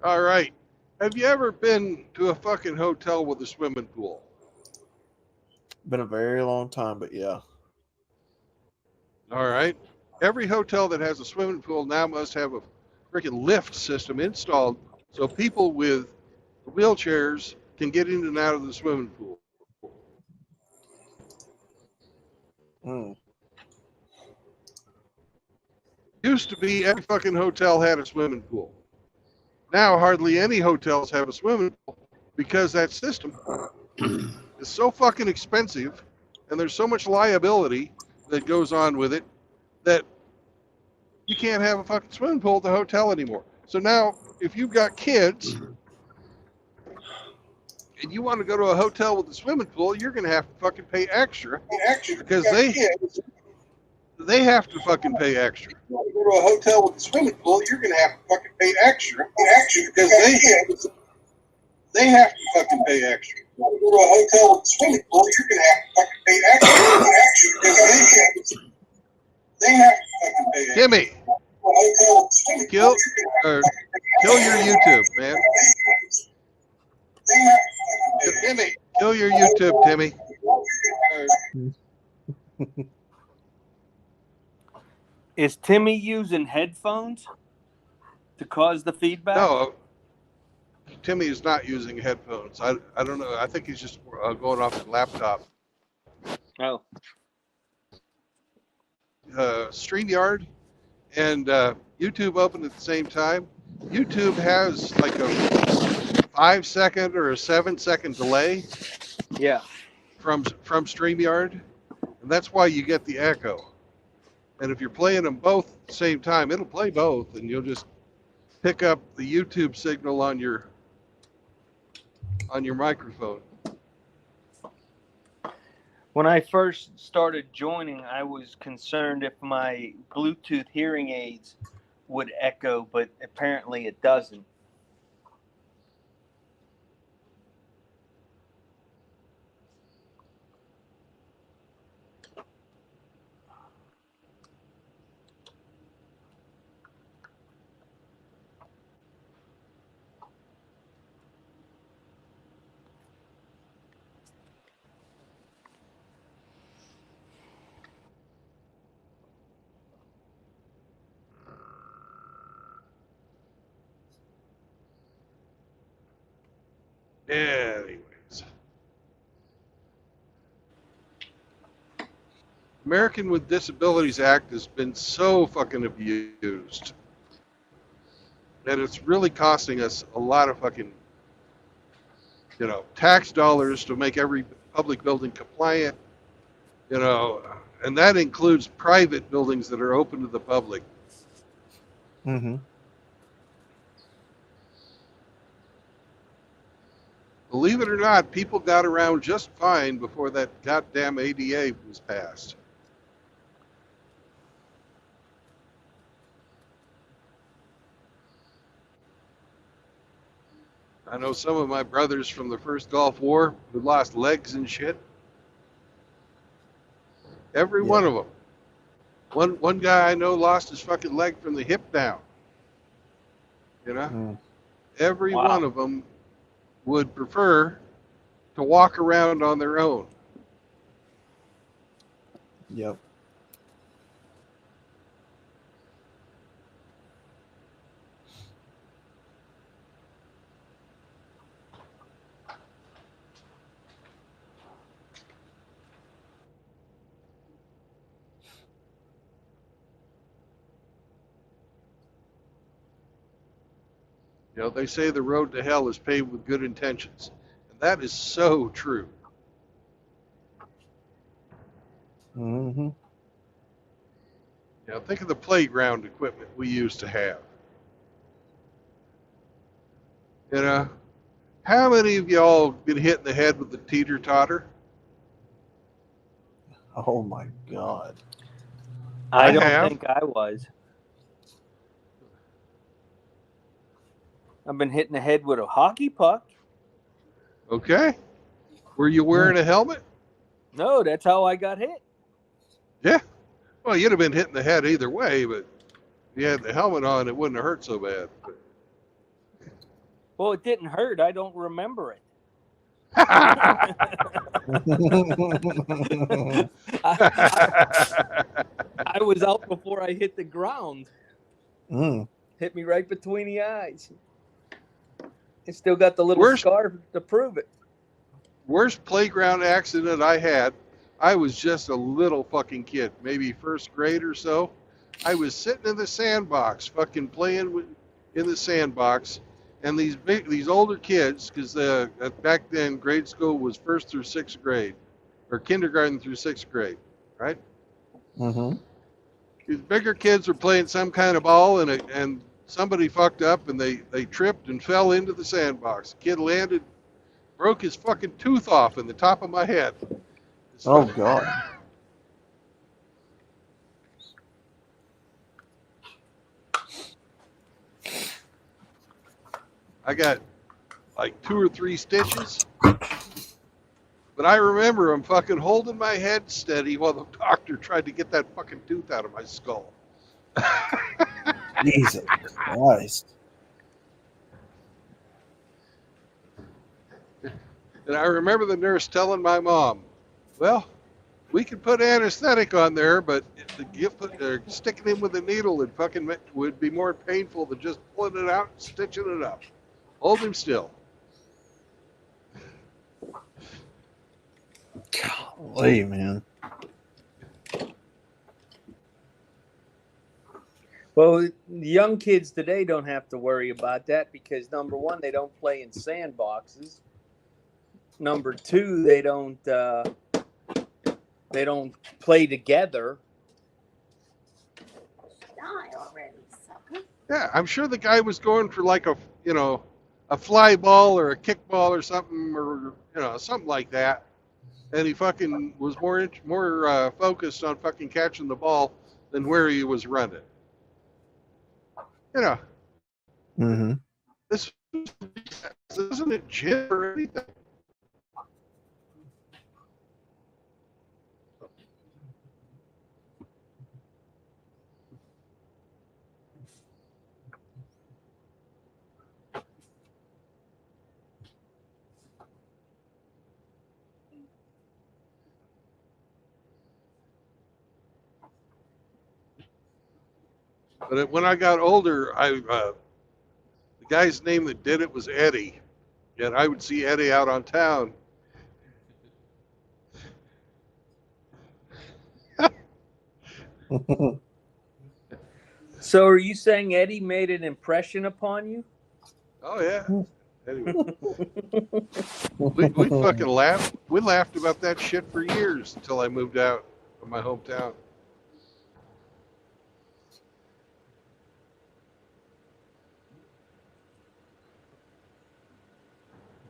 All right. Have you ever been to a fucking hotel with a swimming pool? Been a very long time, but yeah. All right. Every hotel that has a swimming pool now must have a freaking lift system installed so people with wheelchairs can get in and out of the swimming pool. Mm. Used to be every fucking hotel had a swimming pool. Now hardly any hotels have a swimming pool because that system is so fucking expensive and there's so much liability that goes on with it that you can't have a fucking swimming pool at the hotel anymore. So now, if you've got kids and you want to go to a hotel with a swimming pool, you're going to have to fucking pay extra because they have to fucking pay extra. If you want to go to a hotel with a swimming pool, you're going to have to fucking pay extra because they have to fucking pay extra. If you want to go to a hotel with a swimming pool, you're going to have to fucking pay extra because they have to fucking pay extra. Timmy, kill your YouTube, man. Timmy, kill your YouTube, Timmy. Is Timmy using headphones to cause the feedback? No, Timmy is not using headphones. I don't know. I think he's just going off his laptop. Oh. StreamYard and YouTube open at the same time. YouTube has like a 5-second or a 7-second delay Yeah. from StreamYard, and that's why you get the echo. And if you're playing them both at the same time, it'll play both, and you'll just pick up the YouTube signal on your microphone. When I first started joining, I was concerned if my Bluetooth hearing aids would echo, but apparently it doesn't. Anyways. American with Disabilities Act has been so fucking abused. And it's really costing us a lot of fucking, tax dollars to make every public building compliant, and that includes private buildings that are open to the public. Mm-hmm. Believe it or not, people got around just fine before that goddamn ADA was passed. I know some of my brothers from the first Gulf War who lost legs and shit. Every one Yeah. of them. One guy I know lost his fucking leg from the hip down. You know, Mm. every Wow. one of them would prefer to walk around on their own. Yep. You know, they say the road to hell is paved with good intentions. And that is so true. Mm-hmm. You know, think of the playground equipment we used to have. You know, how many of y'all been hit in the head with the teeter-totter? Oh my God. I I don't have. think I was. I've been hitting the head with a hockey puck. Okay. Were you wearing a helmet? No, that's how I got hit. Yeah. Well, you'd have been hitting the head either way, but if you had the helmet on, it wouldn't have hurt so bad. Well, it didn't hurt. I don't remember it. I was out before I hit the ground. Mm. Hit me right between the eyes. It still got the little Worst- scar to prove it. Worst playground accident I had, I was just a little fucking kid, maybe first grade or so. I was sitting in the sandbox, fucking in the sandbox, and these older kids, because back then grade school was first through sixth grade, or kindergarten through sixth grade, right? Mm-hmm. These bigger kids were playing some kind of ball, and somebody fucked up, and they tripped and fell into the sandbox. The kid landed, broke his fucking tooth off in the top of my head. Oh God. I got like 2 or 3 stitches, but I remember I'm fucking holding my head steady while the doctor tried to get that fucking tooth out of my skull. Jesus Christ. And I remember the nurse telling my mom, well, we could put anesthetic on there, but sticking him with a needle would be more painful than just pulling it out and stitching it up. Hold him still. Golly, man. Well, young kids today don't have to worry about that because number one, they don't play in sandboxes. Number two, they don't play together. Die already, sucker. Yeah, I'm sure the guy was going for like a fly ball or a kickball or something, or something like that, and he fucking was more focused on fucking catching the ball than where he was running. Mm-hmm. This isn't a gym or anything. But when I got older, the guy's name that did it was Eddie, and I would see Eddie out on town. So, are you saying Eddie made an impression upon you? Oh yeah. Anyway, we fucking laughed. We laughed about that shit for years until I moved out of my hometown.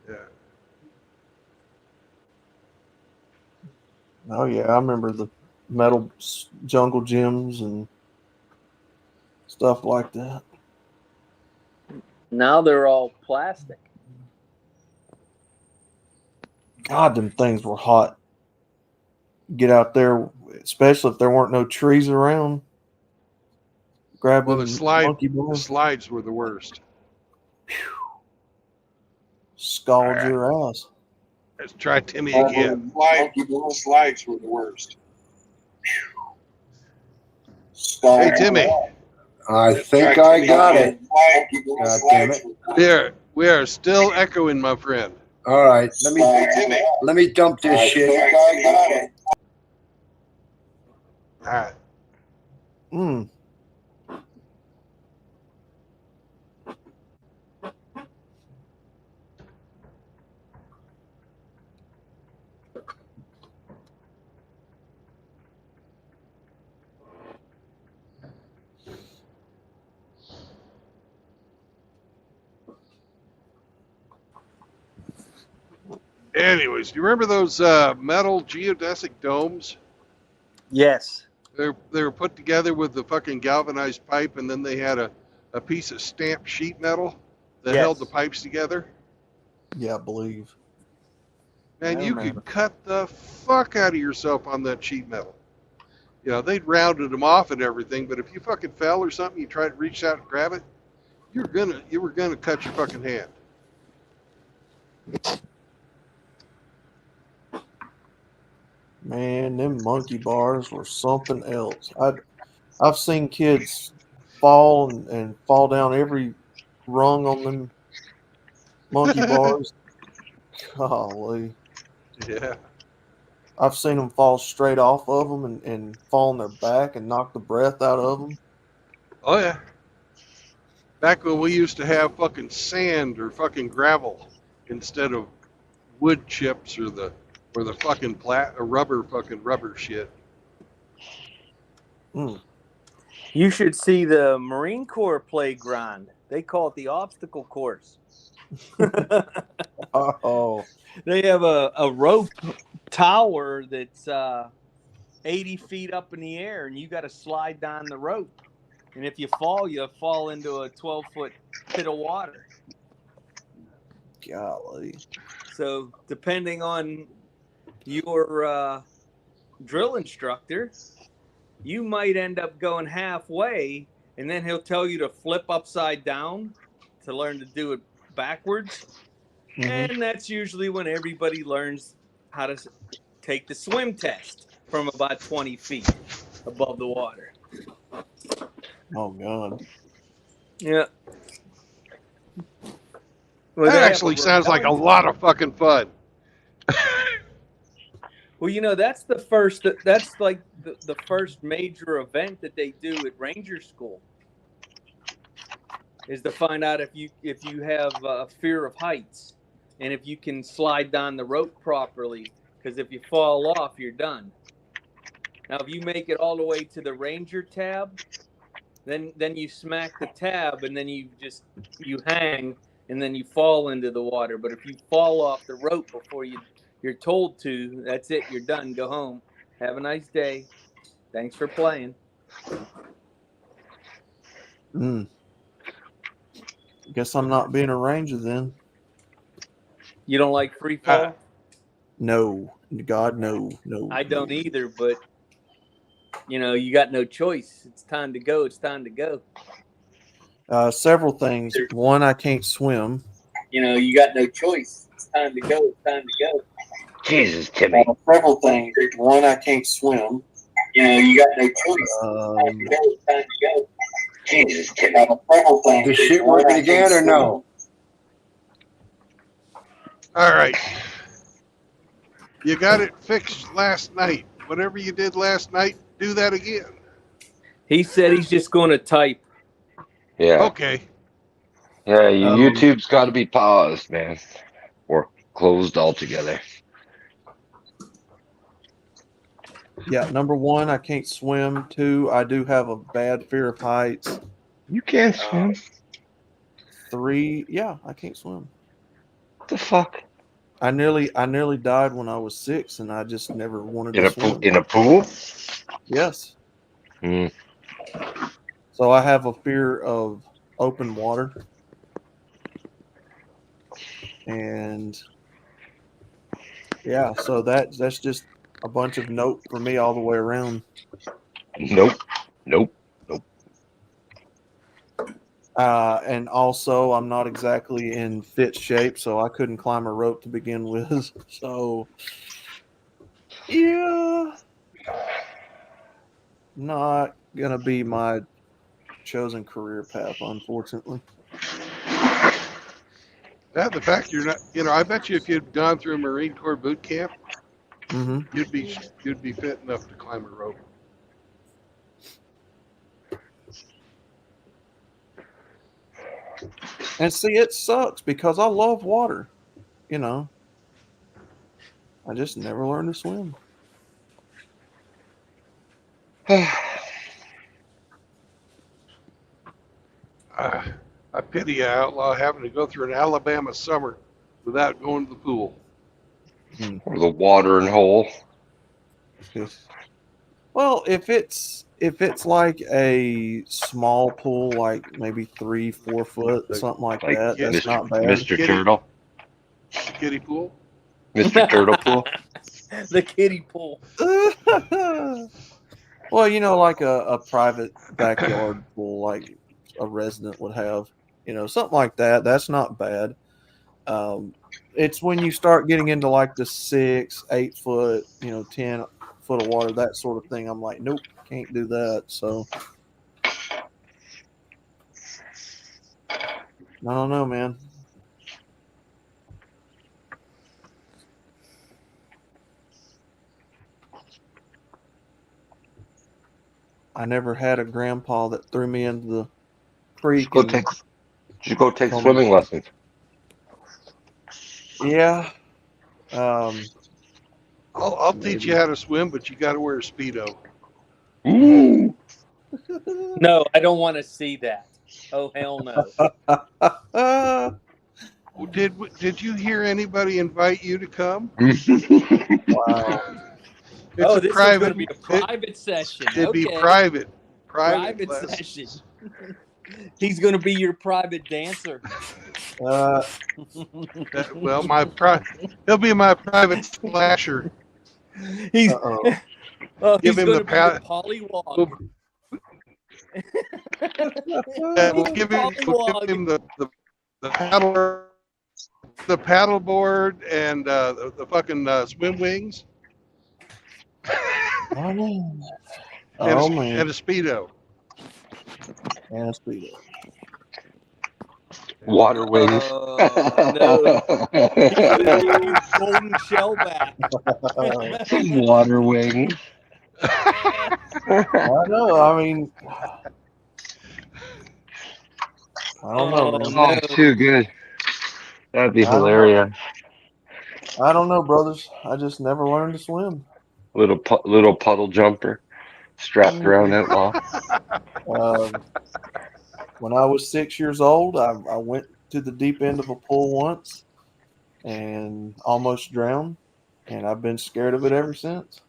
Yeah. Oh yeah, I remember the metal jungle gyms and stuff like that. Now they're all plastic. God, them things were hot. Get out there, especially if there weren't no trees around. Grab Well, them monkey the bars, slides were the worst. All scald right, your ass. let's try Timmy again. Slides were the worst. Hey, Timmy. I think I got it. God damn it. We are still echoing, my friend. All right, let me dump this shit. All right. Mm. Anyways, do you remember those metal geodesic domes? Yes. They were put together with the fucking galvanized pipe, and then they had a piece of stamped sheet metal that held the Yes. pipes together. Yeah, I believe. Man, I you remember. could cut the fuck out of yourself on that sheet metal. You know, they'd rounded them off and everything, but if you fucking fell or something, you tried to reach out and grab it, you were gonna cut your fucking hand. Man, them monkey bars were something else. I've seen kids fall and fall down every rung on them monkey bars. Golly. Yeah. I've seen them fall straight off of them and fall on their back and knock the breath out of them. Oh yeah. Back when we used to have fucking sand or fucking gravel instead of wood chips or the fucking rubber shit. Mm. You should see the Marine Corps playground. They call it the obstacle course. Oh, They have a rope tower that's 80 feet up in the air, and you got to slide down the rope. And if you fall into a 12-foot pit of water. golly. So depending on your drill instructor, you might end up going halfway, and then he'll tell you to flip upside down to learn to do it backwards. Mhm. And that's usually when everybody learns how to take the swim test from about 20 feet above the water. Oh, God. Yeah. Well, That they have a actually sounds like a repelling lot of fucking fun. Well, you know, that's the first. That's like the first major event that they do at Ranger School is to find out if you have a fear of heights and if you can slide down the rope properly. Because if you fall off, you're done. Now, if you make it all the way to the Ranger tab, then you smack the tab and then you hang and then you fall into the water. But if you fall off the rope before you're told to, that's it. You're done. Go home. Have a nice day. Thanks for playing. Mm. Guess I'm not being a ranger then. You don't like free fall? No. God, no. No. I don't no. either, but you got no choice. It's time to go. It's time to go. Several things. One, I can't swim. You got no choice. It's time to go. It's time to go. Jesus, Timmy. Several things. One, I can't swim. You got no choice. Um, It's time to go. Jesus, Timmy. Several things. This shit working again or no? All right. You got it fixed last night. Whatever you did last night, do that again. He said he's just going to type. Yeah. Okay. Yeah, YouTube's got to be paused, man. Or closed altogether. Yeah, number one, I can't swim. Two, I do have a bad fear of heights. You can't swim. Three, yeah, I can't swim. What the fuck? I nearly died when I was 6, and I just never wanted to swim. In a pool? Yes. Mm. So I have a fear of open water. And Yeah, so that's just a bunch of nope for me all the way around. Nope. Nope. And also, I'm not exactly in fit shape, so I couldn't climb a rope to begin with. So, yeah, not gonna be my chosen career path, unfortunately. Yeah, the fact you're not, I bet you if you'd gone through Marine Corps boot camp, Hmm. you'd be fit enough to climb a rope. And see, it sucks because I love water. You know, I just never learned to swim. I pity you, outlaw, having to go through an Alabama summer without going to the pool. Or the watering hole. Well, if it's like a small pool, like maybe 3-4 foot, something like Like that, that's Kitty, not bad. Mr. Kitty. Turtle. kiddie pool. Mr. Turtle Pool. The kiddie pool. Well, like a private backyard pool, like a resident would have, something like that. That's not bad. It's when you start getting into like the 6-8 foot, 10 foot of water, that sort of thing. I'm like, nope, can't do that. So I don't know, man. I never had a grandpa that threw me into the creek and Just go take told me, swimming lessons. yeah. I'll teach you how to swim, but you got to wear a Speedo. Ooh. No, I don't want to see that. Oh, hell no. Did you hear anybody invite you to come? Wow. It's a This private. is going to be a private session. It'd be Okay. private Private session. He's going to be your private dancer. Well, he'll be my private slasher. He's Give he's him going the to be the pollywog. We'll give him the paddleboard and the fucking swim wings Oh, man. and a Speedo. And a Speedo. Water wings. No. He's going to give you golden shellback. Water wings. I know. I mean, I don't know, man. Oh, too good. That'd be I don't know. hilarious. I don't know, brothers. I just never learned to swim. Little puddle jumper strapped around Outlaw. When I was 6 years old, I went to the deep end of a pool once and almost drowned, and I've been scared of it ever since.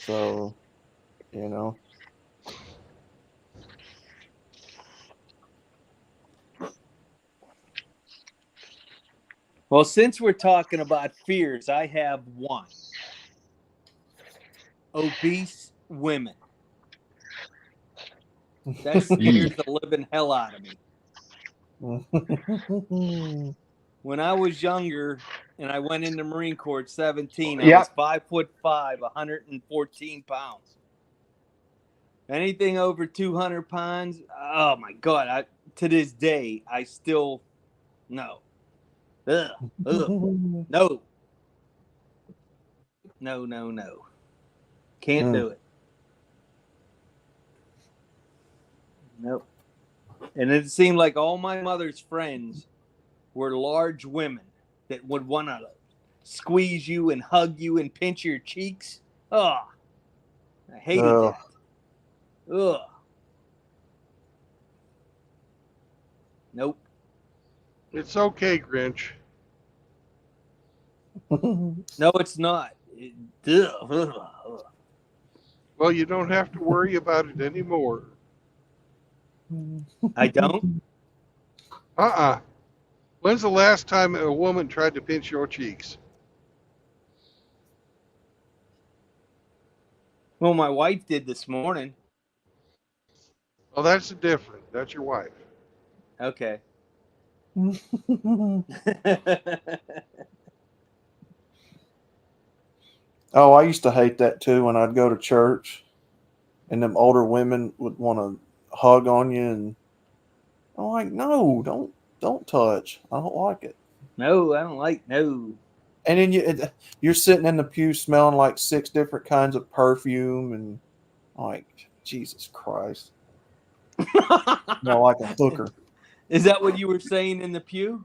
So, Well, since we're talking about fears, I have one. Obese women. That scares the living hell out of me. When I was younger and I went into Marine Corps at 17, I was 5'5", 114 pounds. Anything over 200 pounds, oh my God! To this day, I still no. Ugh. No. Can't do it. Nope. And it seemed like all my mother's friends were large women that would want to squeeze you and hug you and pinch your cheeks. Oh, I hated that. Ugh. Nope. It's okay, Grinch. No, it's not. Well, you don't have to worry about it anymore. I don't? When's the last time a woman tried to pinch your cheeks? Well, my wife did this morning. Well, that's different. That's your wife. Okay. Oh, I used to hate that too when I'd go to church and them older women would want to hug on you, and I'm like, no, don't touch. I don't like it. No, I don't like no. And then you're sitting in the pew smelling like 6 different kinds of perfume, and I'm like, Jesus Christ. Smell like a hooker. Is that what you were saying in the pew?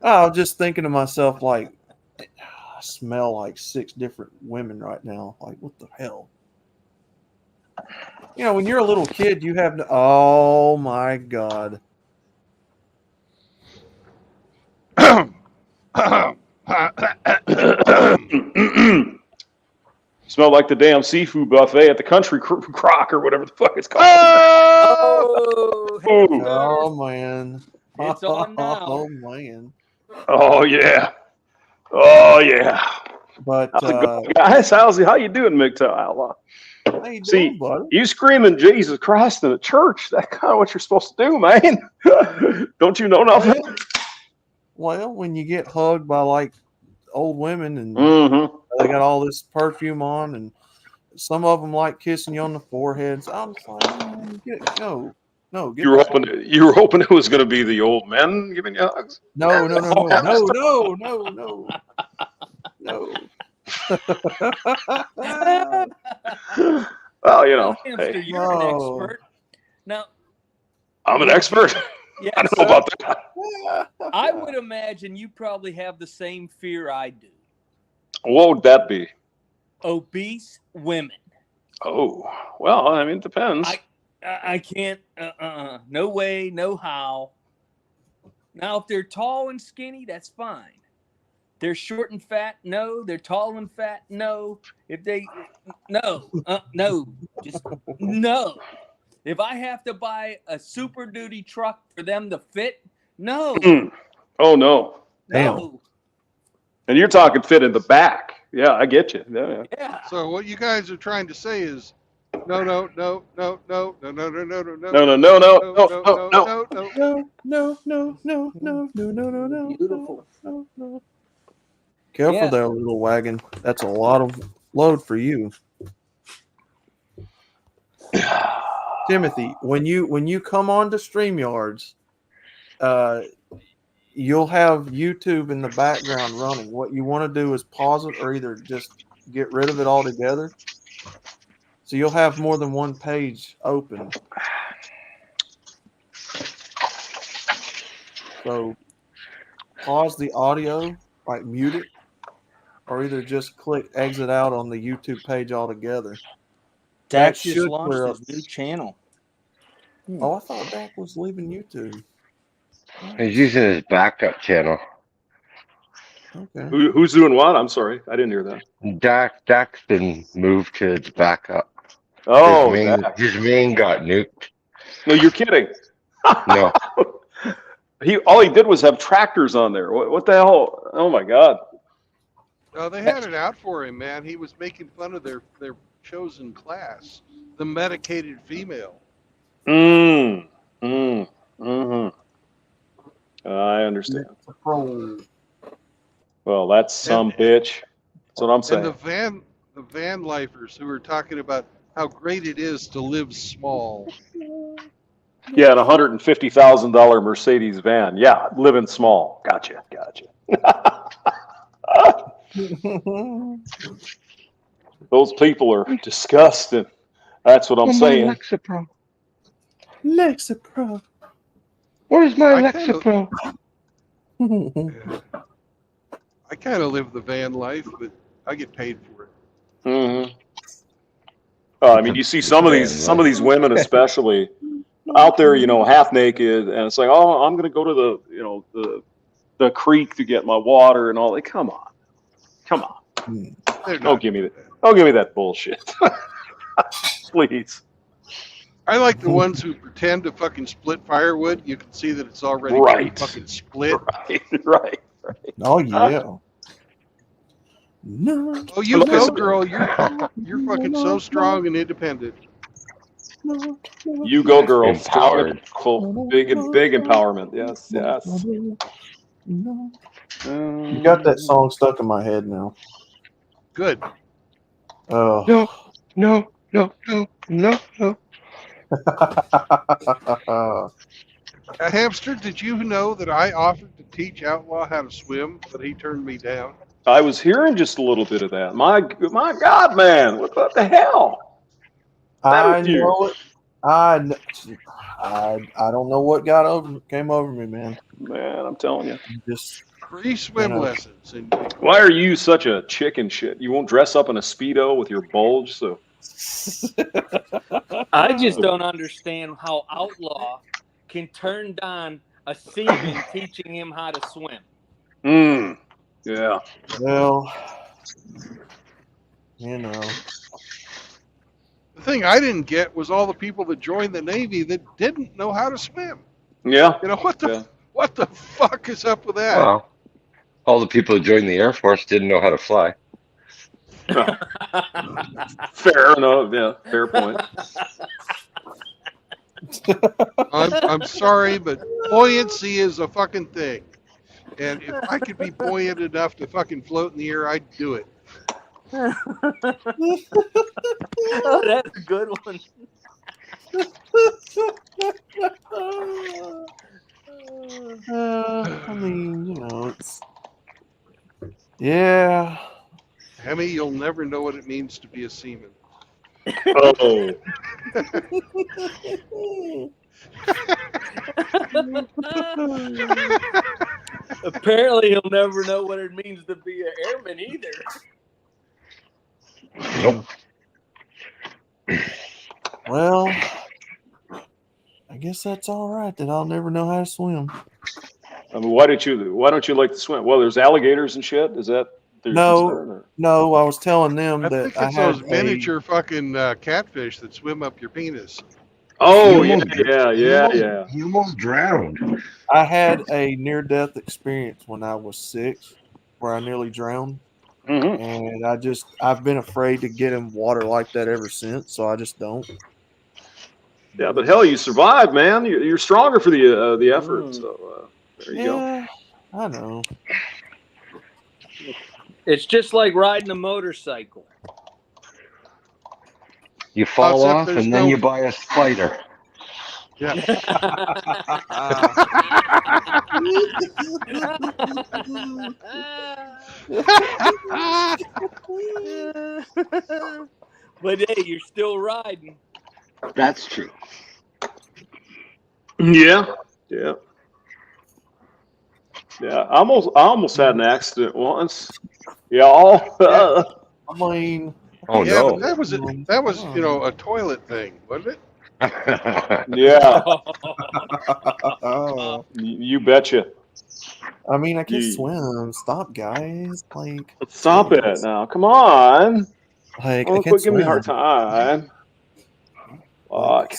I was just thinking to myself, like, I smell like 6 different women right now. Like, what the hell? You know, when you're a little kid, you have oh my God. Smelled like the damn seafood buffet at the Country Crock or whatever the fuck it's called. Oh, Ooh. Oh man. It's on now. Oh man. Oh yeah. Oh yeah. But How's it going, guys? How you doing, MGTOW Outlaw? how you See, doing, buddy? you screaming Jesus Christ in the church, that's kind of what you're supposed to do, man. Don't you know nothing? Well, when you get hugged by like old women and Mm-hmm. they got all this perfume on, and some of them like kissing you on the forehead. So I'm just like, man, get You were back. hoping it was going to be the old men giving you hugs? No. Well, you know, Hamster, hey, you're an expert. Now, I'm an expert. yes, I don't know about that. I would imagine you probably have the same fear I do. What would that be? Obese women. Oh, well, I mean, it depends. I can't. No way, no how. Now, if they're tall and skinny, that's fine. They're short and fat, no. They're tall and fat, no. If they, no, just no. If I have to buy a Super Duty truck for them to fit, no, Oh, no. no. And you're talking fit in the back. Yeah, I get you. Yeah. So what you guys are trying to say is, no. No. Beautiful. Careful Yeah. there, little wagon. That's a lot of load for you. Timothy, when you come on to StreamYards, you'll have YouTube in the background running. What you want to do is pause it or either just get rid of it altogether. So you'll have more than one page open. So pause the audio, like mute it, or either just click exit out on the YouTube page altogether. Dak That just should launched clear his up. new channel. Oh, I thought Dak was leaving YouTube. He's using his backup channel. Okay. Who's doing what? I'm sorry. I didn't hear that. Dak's been moved to his backup. Oh, His main got nuked. no, you're kidding. No. All he did was have tractors on there. What the hell? Oh, my God. They had it out for him, man. He was making fun of their chosen class, the medicated female. Mm-hmm. I understand. Well, that's some bitch. That's what I'm saying. And the van lifers who are talking about how great it is to live small. Yeah, an $150,000 Mercedes van. Yeah, living small. Gotcha. Those people are disgusting. That's what I'm saying. Lexapro. Where's my I Lexapro? I kind of live the van life, but I get paid for it. Mm-hmm. I mean, you see some of these women, especially out there, half naked, and it's like, oh, I'm going to go to the creek to get my water and all that. Come on. Don't give me that bullshit, please. I like the ones who pretend to fucking split firewood. You can see that it's already Right. fucking split. Right. Oh yeah. No. Oh, you go, Listen. girl. You're fucking so strong and independent. You go, girl. Strong, Empowered. full, big empowerment. Yes, yes. You got that song stuck in my head now. Good. Oh. No, no, no, no, no, no. Hamster, did you know that I offered to teach Outlaw how to swim, but he turned me down? I was hearing just a little bit of that. My God, man, what the hell? I With you? know it. I don't know what came over me, man. Man, I'm telling you. Just Free swim lessons. And Why are you such a chicken shit? You won't dress up in a Speedo with your bulge, so. I just don't understand how Outlaw can turn down a seaman teaching him how to swim. Yeah. well, you know. the thing I didn't get was all the people that joined the Navy that didn't know how to swim. Yeah. You know, what the fuck is up with that? Well, all the people who joined the Air Force didn't know how to fly. Well, fair enough. Yeah, fair point. I'm sorry, but buoyancy is a fucking thing. And if I could be buoyant enough to fucking float in the air, I'd do it. Oh, that's a good one. I mean, you know, it's yeah. Hemi, you'll never know what it means to be a seaman. Oh. Apparently, he'll never know what it means to be an airman either. Nope. Well, I guess that's all right that I'll never know how to swim. I mean, why don't you like to swim? Well, there's alligators and shit. Is that their concern? Or? No, I was telling them I that think I it's had those miniature fucking catfish that swim up your penis. Oh, You yeah. You almost drowned. I had a near-death experience when I was 6, where I nearly drowned, and I've been afraid to get in water like that ever since. So I just don't. Yeah, but hell, you survived, man. You're stronger for the effort. So there you go. I know. It's just like riding a motorcycle. You fall Except off there's and then no- you buy a spider. Yeah. But hey, you're still riding. That's true. Yeah. I almost had an accident once. Yeah. I mean, Oh Yeah, no. but that was a toilet thing, wasn't it? Yeah. oh, You betcha. I mean, I can You- swim. Stop, guys. Like, Stop it now. Come on. Like, I Don't can quit giving me a hard swim. time. Fuck.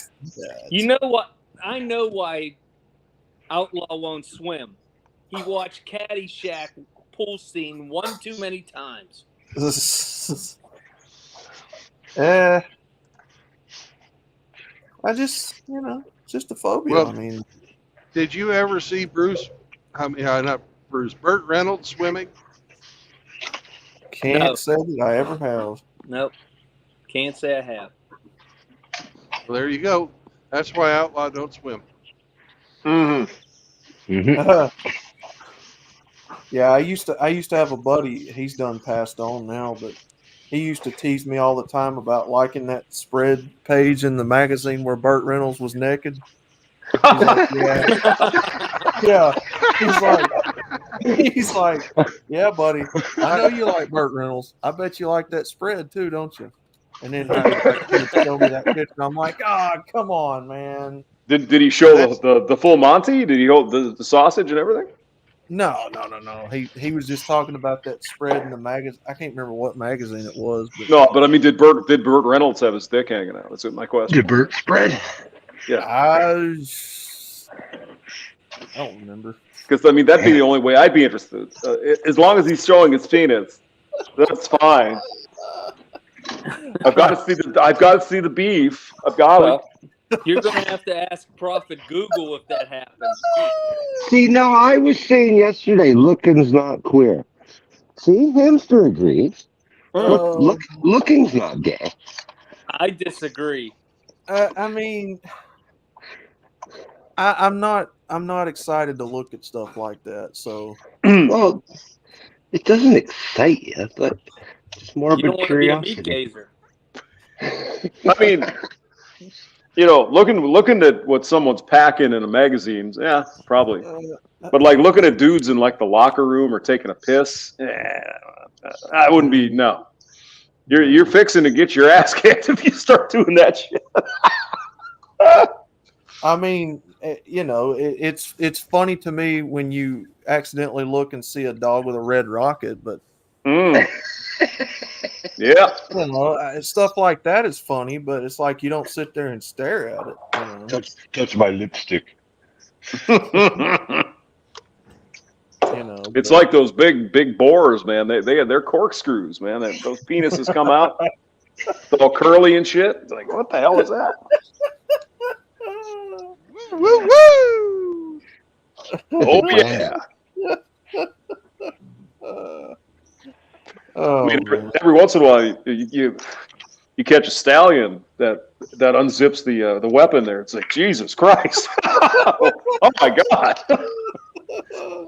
You know what? I know why Outlaw won't swim. He watched Caddyshack pool scene one too many times. I just, it's just a phobia. Well, I mean, Did you ever see Burt Reynolds swimming? can't say that I ever have. Nope. Can't say I have. Well, there you go. That's why Outlaw don't swim. Yeah, I used to have a buddy. He's done passed on now, but he used to tease me all the time about liking that spread page in the magazine where Burt Reynolds was naked. He's like, yeah. He's like, yeah, buddy. I know you like Burt Reynolds. I bet you like that spread too, don't you? And then he would show me that picture. I'm like, come on, man. Did he show the full Monty? Did he hold the sausage and everything? No. He was just talking about that spread in the magazine. I can't remember what magazine it was. But No, but I mean, did Burt Reynolds have his dick hanging out? That's my question. Did Burt spread? Yeah. I don't remember. Because I mean, that'd be the only way I'd be interested. As long as he's showing his penis, That's fine. I've got to see the beef. I've got to. You're going to have to ask Prophet Google if that happens. See, now I was saying yesterday, looking's not queer. See, Hamster agrees. Looking's not gay. I disagree. I mean, I'm not excited to look at stuff like that. So, Well, it doesn't excite you, but it's You morbid don't want to be a meat curiosity. gazer. I mean, looking at what someone's packing in a magazine, yeah, probably. But like looking at dudes in like the locker room or taking a piss, I wouldn't be. No, you're fixing to get your ass kicked if you start doing that shit. I mean, it's funny to me when you accidentally look and see a dog with a red rocket, but Yeah, stuff like that is funny. But it's like you don't sit there and stare at it. Touch my lipstick. It's like those big boars, man. They're corkscrews, man. Those penises come out, it's all curly and shit. It's like, what the hell is that? Woo woo! Oh yeah. I mean, every once in a while, you catch a stallion that unzips the weapon there. It's like, Jesus Christ! Oh my God!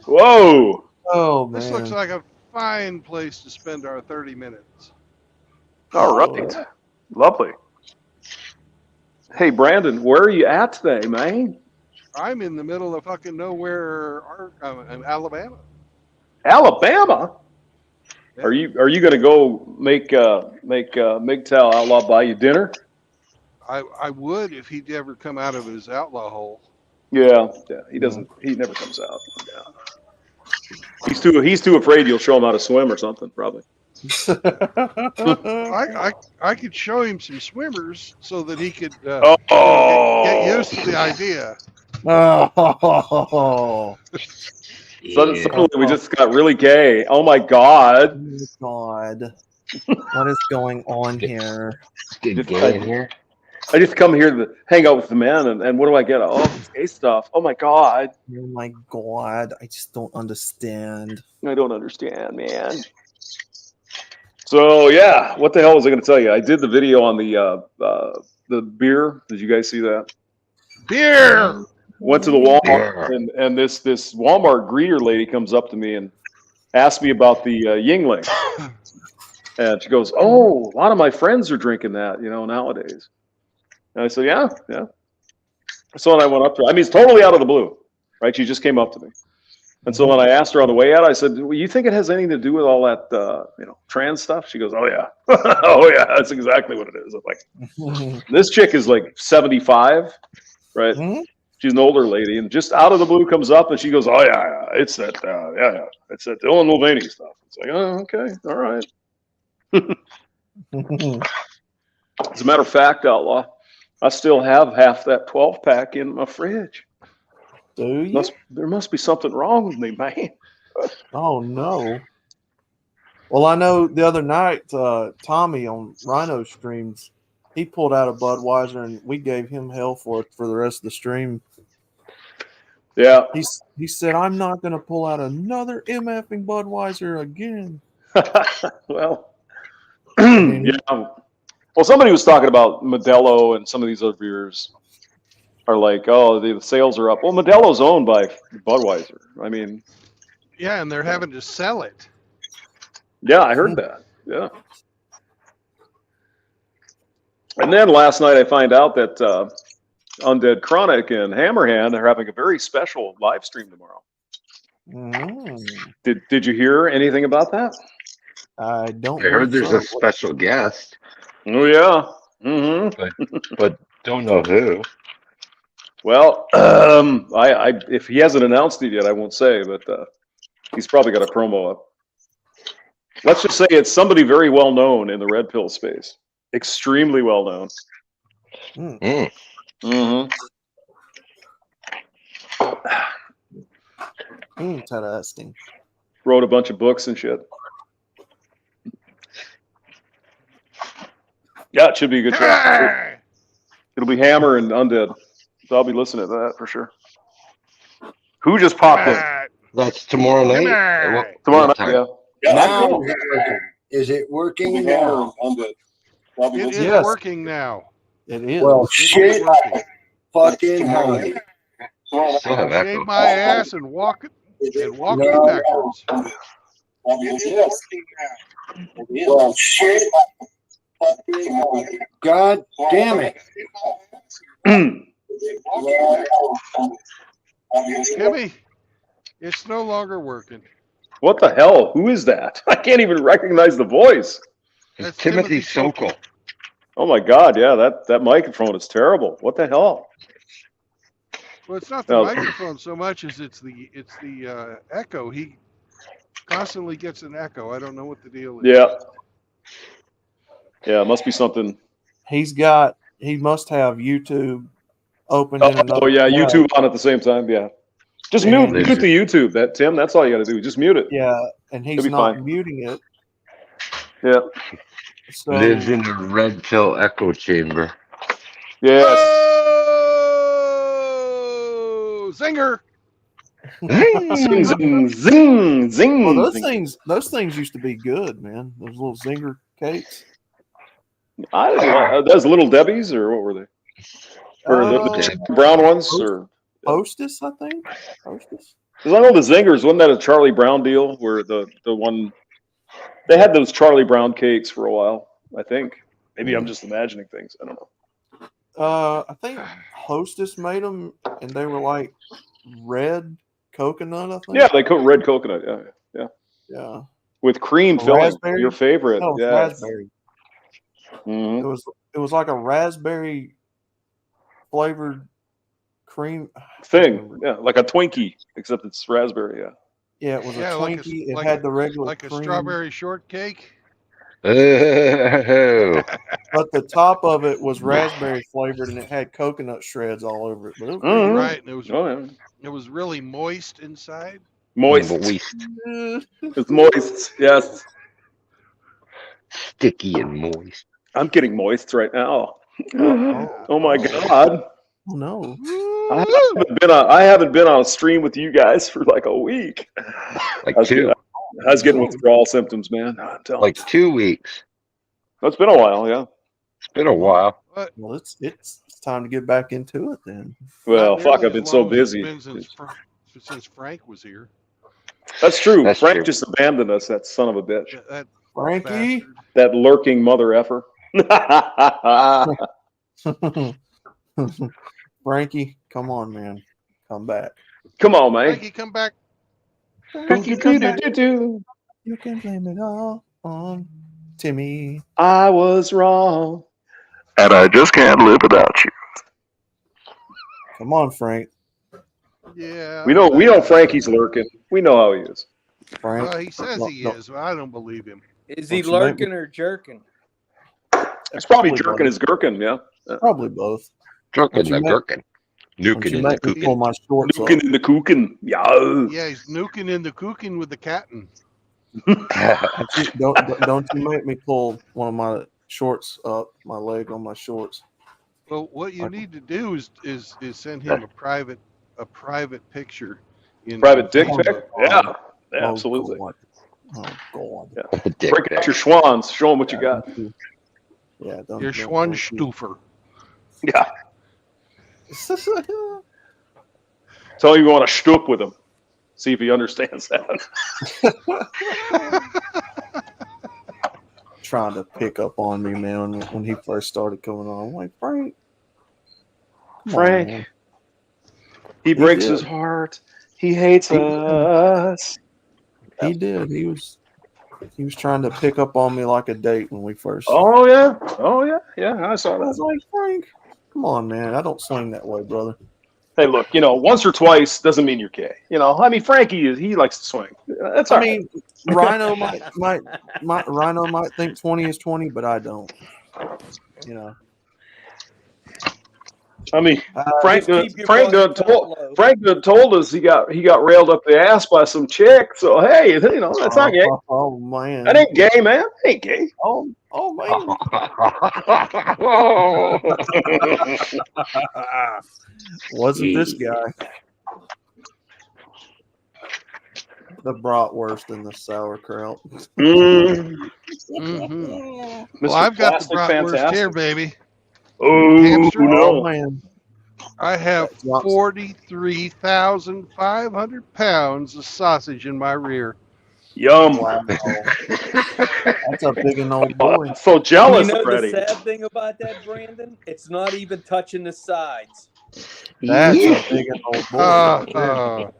Whoa! Oh man, This looks like a fine place to spend our 30 minutes. All right, lovely. Hey, Brandon, where are you at today, man? I'm in the middle of fucking nowhere, Alabama. Alabama? Yeah. Are you going to go make MGTOW Outlaw buy you dinner? I would if he'd ever come out of his outlaw hole. Yeah, he doesn't. He never comes out. Yeah. He's too afraid you'll show him how to swim or something, probably. I could show him some swimmers so that he could get used to the idea. Oh, Suddenly we just got really gay. Oh my God! God, what is going on here? Get gay in here. I just come here to hang out with the men, and what do I get? Oh, this gay stuff. Oh my God! Oh my God, I just don't understand. I don't understand, man. So yeah, what the hell was I going to tell you? I did the video on the beer. Did you guys see that? Beer. Went to the Walmart, and this Walmart greeter lady comes up to me and asked me about the Yingling, and she goes, "Oh, a lot of my friends are drinking that, nowadays." And I said, "Yeah." So then I went up to her. I mean, it's totally out of the blue, right? She just came up to me, and so when I asked her on the way out, I said, well, "You think it has anything to do with all that, trans stuff?" She goes, "Oh yeah, oh yeah, that's exactly what it is." I'm like, this chick is like 75, right? Mm-hmm. She's an older lady, and just out of the blue comes up and she goes, "Oh yeah, it's that, it's that Dylan Mulvaney stuff." It's like, "Oh, okay, all right." As a matter of fact, Outlaw, I still have half that 12-pack in my fridge. Do you? There must be something wrong with me, man. Oh no. Well, I know the other night, Tommy on Rhino streams, he pulled out a Budweiser, and we gave him hell for it for the rest of the stream. Yeah. He said, "I'm not going to pull out another MFing Budweiser again." Well, yeah. Well, somebody was talking about Modelo and some of these other beers are like, oh, the sales are up. Well, Modelo's owned by Budweiser. I mean, yeah, and they're having to sell it. Yeah, I heard that. Yeah. And then last night I find out that Undead Chronic and Hammerhand are having a very special live stream tomorrow. Did you hear anything about that? I don't. I heard there's a special guest. Oh yeah. Mm-hmm. But don't know who. Well, I if he hasn't announced it yet, I won't say, but he's probably got a promo up. Let's just say it's somebody very well known in the red pill space. Extremely well known. Mm-hmm. Interesting. Wrote a bunch of books and shit. Yeah, it should be a good track. It'll be Hammer and Undead. So I'll be listening to that for sure. Who just popped in? That's tomorrow night. Tomorrow night, time? yeah. Now is it working now? It is Yes. working now. It is. Well, It is shit, working. fucking honey. Still have Shave echo. my ass and walk it No. backwards. Well, shit, fucking honey. God damn it. Kimmy, it's no longer working. What the hell? Who is that? I can't even recognize the voice. It's That's Timothy Timothy Sokol. Oh my God, yeah, that microphone is terrible. What the hell? Well, it's not the No. microphone so much as it's the echo. He constantly gets an echo. I don't know what the deal is. Yeah. Yeah, it must be something. He must have YouTube open in another Oh yeah, tab. YouTube on at the same time. Yeah. Just And- mute the YouTube, Tim. That's all you got to do. Just mute it. Yeah, and he's be not fine. muting it. Yeah. So Lives in a red pill echo chamber. Yes. Oh, zinger! Zing, zing, zing, zing. well, zing. those things used to be good, man. Those little zinger cakes. Those Little Debbie's, or what were they? Or the brown ones, or Hostess, I think. Hostess. because I know the Zingers, wasn't that a Charlie Brown deal where the one they had those Charlie Brown cakes for a while? I think maybe I'm just imagining things. I don't know. I think Hostess made them, and they were like red coconut. I think. Yeah, they cook red coconut. Yeah. Yeah. With cream filling, Raspberry? your favorite. No, Yeah. raspberry. Mhm. It was like a raspberry flavored cream Thing. Yeah, like a Twinkie, except it's raspberry. Yeah. Yeah, it was Yeah, a like Twinkie. like it had the regular like a cream, strawberry shortcake. Oh. but the top of it was raspberry flavored, and it had coconut shreds all over it. But it was pretty Mhm. Right, and Oh, yeah. it was really moist inside. Moist. good. It's moist. Yes. Sticky and moist. I'm getting moist right now. Oh, Oh my God. oh no! I haven't been on a stream with you guys for like a week. Like I was two. I was getting withdrawal symptoms, man. I'm telling Like 2 weeks. you. It's been a while, yeah. It's been a while. Well, it's time to get back into it then. Well, Not fuck, nearly I've been as so long as it's busy. been since Frank was here. That's true. That's Frank true. just abandoned us, that son of a bitch. That Frankie, bastard. That lurking mother effer. Frankie, come on, man, come back. Come on, man. Frankie, come back. Frankie, come back. Do-do-do-do-do. You can blame it all on Timmy. I was wrong. And I just can't live without you. Come on, Frank. Yeah. We know Frankie's lurking. We know how he is. Frank. Well, he says he No. is, but I don't believe him. Is he Don't you make lurking or jerking? He's probably Probably jerking his gherkin, yeah. Probably both. Drunken Don't you the make- gherkin. Don't Nuking you in the make me cookie. pull my shorts up? Nuking in the cooking. Yeah. Yeah, he's nuking in the cooking with the cattin. Don't you make me pull one of my shorts up, my leg on my shorts. Well, what you need to do is send him a private picture. In Private dick in pic? Facebook. Yeah. Oh, Absolutely. God. Oh God. Yeah. Dick Break out pic. your schwans. Show them what you got. Yeah, don't. Your don't- Schwanstuffer. Yeah. Tell him you want to shtup with him. See if he understands that. Trying to pick up on me, man, when he first started coming on. I'm like, Frank. come on, Frank. man. He breaks did. his heart. He hates us. He did. He was trying to pick up on me like a date when we first. Oh yeah. Oh yeah. Yeah, I saw I was that. like, Frank, come on, man. I don't swing that way, brother. Hey, look, once or twice doesn't mean you're gay. I mean, Frankie he likes to swing. That's all I right. mean, Rhino Rhino might think 20 is 20, but I don't. I mean, Just keep your body count low. Frank done told us he got railed up the ass by some chick. So hey, you know that's not gay. Oh man, That ain't gay, man. That ain't gay. oh man. Wasn't this guy the bratwurst and the sauerkraut? Mm-hmm. Mr. Well, I've got the Plastic bratwurst Fantastic. here, baby. Oh Hamster? Oh no! man, I have Drops. 43,500 pounds of sausage in my rear. Yum! Wow, that's a big and old boy. So And jealous you know already. the sad thing about that, Brandon? It's not even touching the sides. That's a big and old boy right there.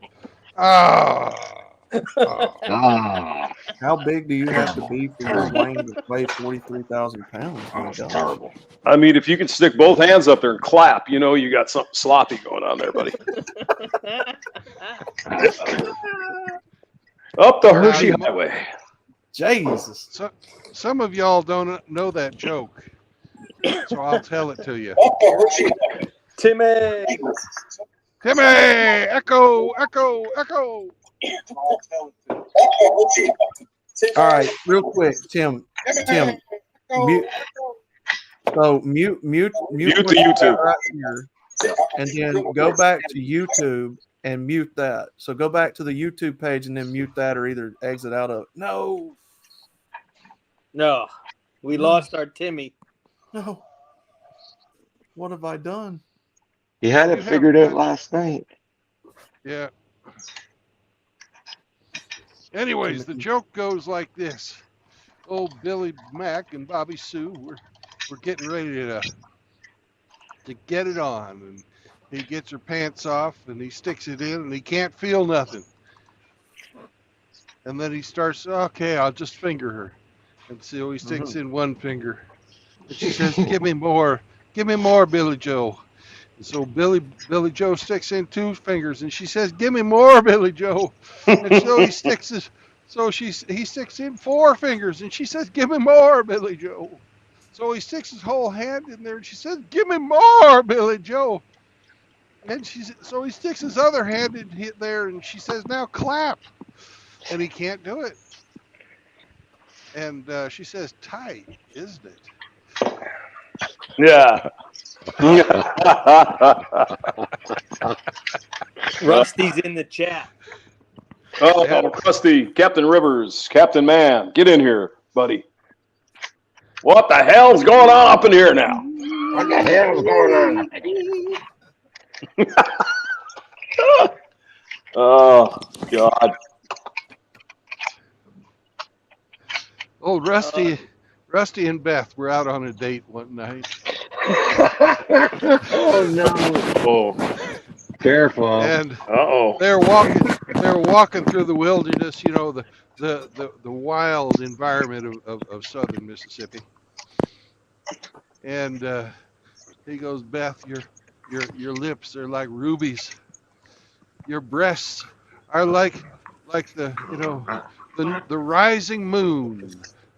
How big do you have to be for your Wayne to weigh 43,000 pounds? My God. I mean, if you can stick both hands up there and clap, you know you got something sloppy going on there, buddy. Up the Hershey Highway. Jesus. So, some of y'all don't know that joke, so I'll tell it to you. Timmy! Timmy! Echo! Echo! Echo! All right, real quick, Tim, mute. So mute Mute what the you got YouTube. right here, and then go back to YouTube and mute that. So go back to the YouTube page and then mute that, or either exit out of. No, We lost our Timmy. no. What have I done? He had it figured out last night. Yeah. Anyways, the joke goes like this. Old Billy Mack and Bobby Sue were getting ready to get it on, and he gets her pants off and he sticks it in and he can't feel nothing. And then he starts, okay, I'll just finger her. And so he sticks in one finger. And she says, give me more, Billy Joe. And so Billy Joe sticks in two fingers and she says, give me more, Billy Joe. And so he sticks he sticks in four fingers and she says, give me more, Billy Joe. So he sticks his whole hand in there and she says, give me more, Billy Joe. And so he sticks his other hand in there and she says, now clap. And he can't do it. And she says, tight, isn't it? Yeah. Rusty's in the chat. Oh, Rusty, Captain Rivers, Captain Man, get in here, buddy. What the hell's going on up in here now? What the hell's going on? Oh, God. Old Rusty and Beth were out on a date one night. Oh no! Oh, Careful! And uh-oh. they're walking through the wilderness, you know, the wild environment of southern Mississippi. And he goes, Beth, your lips are like rubies. Your breasts are like the the rising moon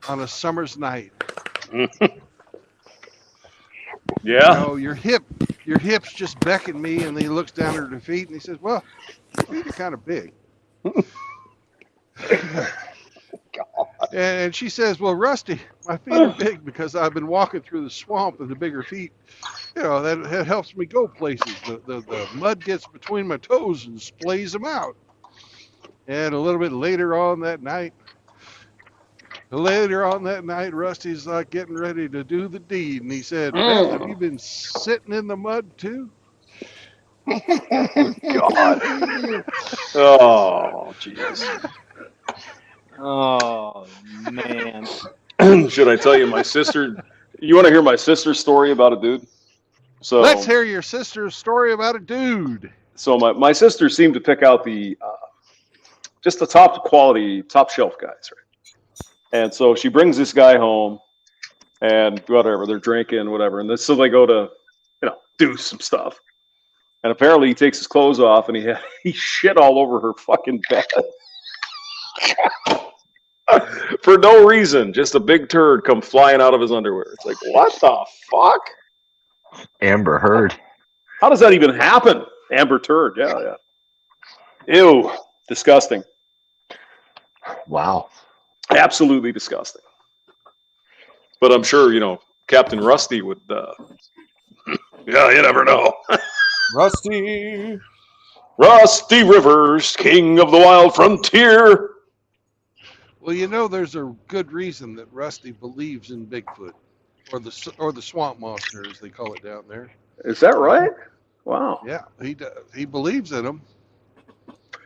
on a summer's night. Yeah. You know, your hips just beckon me, and then he looks down at her feet and he says, well, your feet are kind of big. And she says, well, Rusty, my feet are big because I've been walking through the swamp, and the bigger feet, you know, that helps me go places. The mud gets between my toes and splays them out. And a little bit later on that night, Rusty's like getting ready to do the deed. And he said, Beth, have you been sitting in the mud too? God. Oh, jeez. Oh, man. Should I tell you my sister? You want to hear my sister's story about a dude? So Let's hear your sister's story about a dude. So my sister seemed to pick out the just the top quality, top shelf guys, right? And so she brings this guy home, and whatever, they're drinking, whatever, and so they go to, do some stuff. And apparently he takes his clothes off and he shit all over her fucking bed. For no reason, just a big turd come flying out of his underwear. It's like, what the fuck? Amber Heard. How does that even happen? Amber turd. Yeah. Ew. Disgusting. Wow. Absolutely disgusting. But I'm sure, Captain Rusty would, yeah, you never know. Rusty. Rusty Rivers, king of the wild frontier. Well, there's a good reason that Rusty believes in Bigfoot, or the swamp monster, as they call it down there. Is that right? Wow. Yeah, he does. He believes in them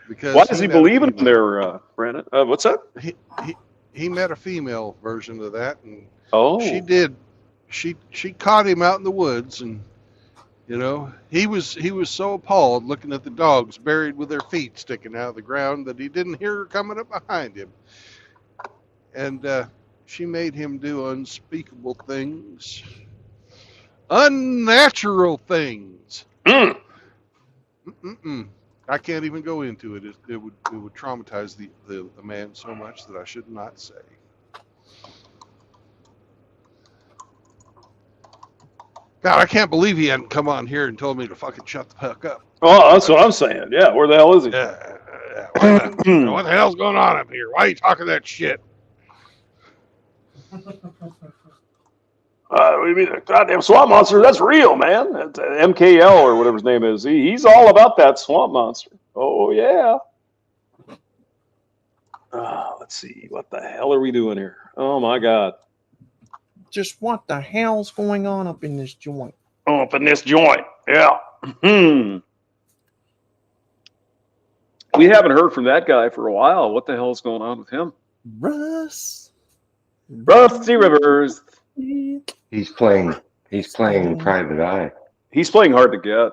because Why does he believe in them there, Brandon? What's that? He met a female version of that, and Oh. she did. She caught him out in the woods, and he was so appalled looking at the dogs buried with their feet sticking out of the ground that he didn't hear her coming up behind him. And she made him do unspeakable things, unnatural things. I can't even go into it. It would traumatize the man so much that I should not say. God, I can't believe he hadn't come on here and told me to fucking shut the fuck up. Oh, that's what I'm saying. Yeah, where the hell is he? What the hell's going on up here? Why are you talking that shit? What do you mean, goddamn swamp monster? That's real, man. That's MKL or whatever his name is. He's all about that swamp monster. Oh, yeah. Let's see. What the hell are we doing here? Oh, my God. Just what the hell's going on up in this joint? Oh, up in this joint. Yeah. We haven't heard from that guy for a while. What the hell's going on with him? Rusty Rivers. He's playing Private Eye. He's playing hard to get.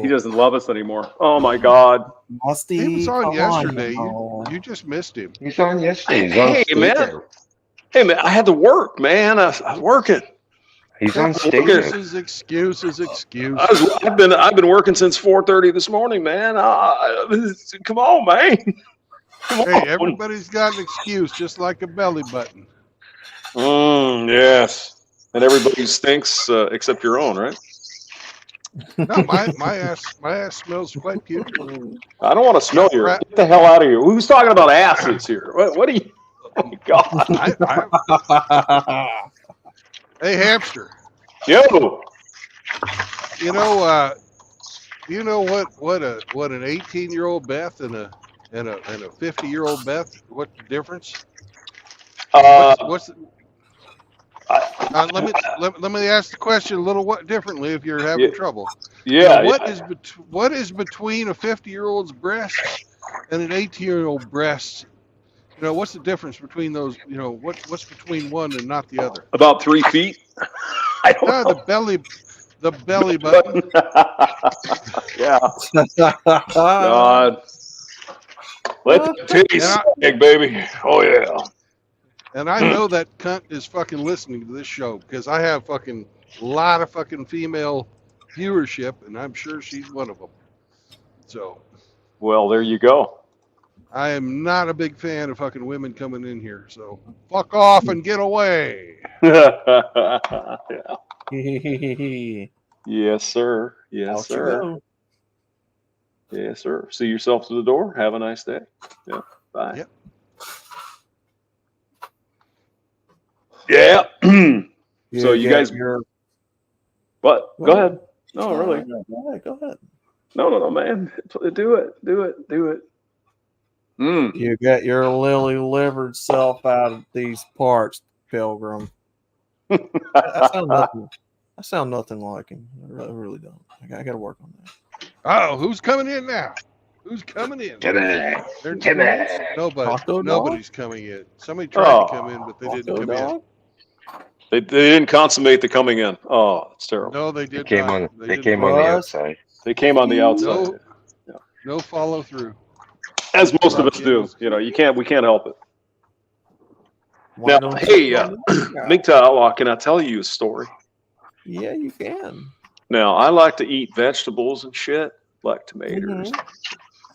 He doesn't love us anymore. Oh my God. Rusty, he was on yesterday. You just missed him. He's on yesterday. He's on man. Hey man, I had to work, man. I was working. He's on Excuses. I've been working since 4:30 this morning, man. Come on, man. Hey, everybody's got an excuse, just like a belly button. Yes. And everybody stinks except your own, right? No, my ass smells quite beautiful. I don't want to smell your. Get the hell out of here. Who's talking about asses here? What are you? Oh my God. Hey, hamster. Yo. You know what an 18-year-old Beth and a 50-year-old Beth? What the difference? Let me ask the question a little differently if you're having trouble. Yeah. What is between a 50-year-old's breast and an 18-year-old breast? What's the difference between those? What's between one and not the other? About 3 feet. I don't know. The belly button. Yeah. God. Let the titties sag, baby. Oh yeah. And I know that cunt is fucking listening to this show because I have fucking a lot of fucking female viewership, and I'm sure she's one of them. So. Well, there you go. I am not a big fan of fucking women coming in here, so fuck off and get away. Yeah. Yes, sir. Yes, sir. Yes, sir. See yourself to the door. Have a nice day. Yeah. Bye. Yep. Yeah. So you guys. What? Go ahead. No, really. Go ahead. No, man. Do it. You got your lily-livered self out of these parts, Pilgrim. I sound nothing like him. I really don't. I got to work on that. Oh, who's coming in now? Who's coming in? Timmy. Nobody's coming in. Somebody tried to come in, but they didn't come in. They didn't consummate the coming in. Oh, that's terrible. No, they did not. They came on the outside. They came on the outside. No follow through. As most of us do. We can't help it. Now, hey, MGTOW, can I tell you a story? Yeah, you can. Now, I like to eat vegetables and shit, like tomatoes,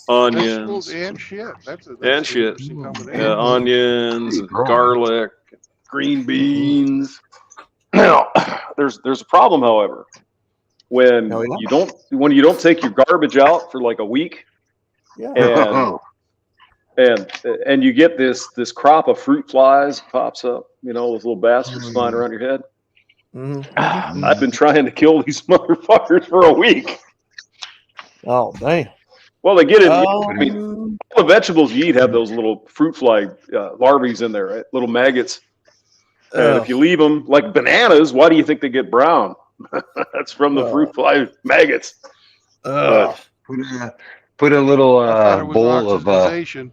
onions. Vegetables and shit. That's shit. Yeah, onions and garlic, green beans. Now, there's a problem, however. when Oh, yeah. you don't take your garbage out for like a week, Yeah. and you get this crop of fruit flies pops up, you know, those little bastards flying around your head. I've been trying to kill these motherfuckers for a week. Oh, damn. Well, they get in. I mean, all the vegetables you eat have those little fruit fly larvae in there, right? Little maggots. And if you leave them, like bananas, why do you think they get brown? That's from the fruit fly maggots. Put a little I thought it was bowl of oxidization.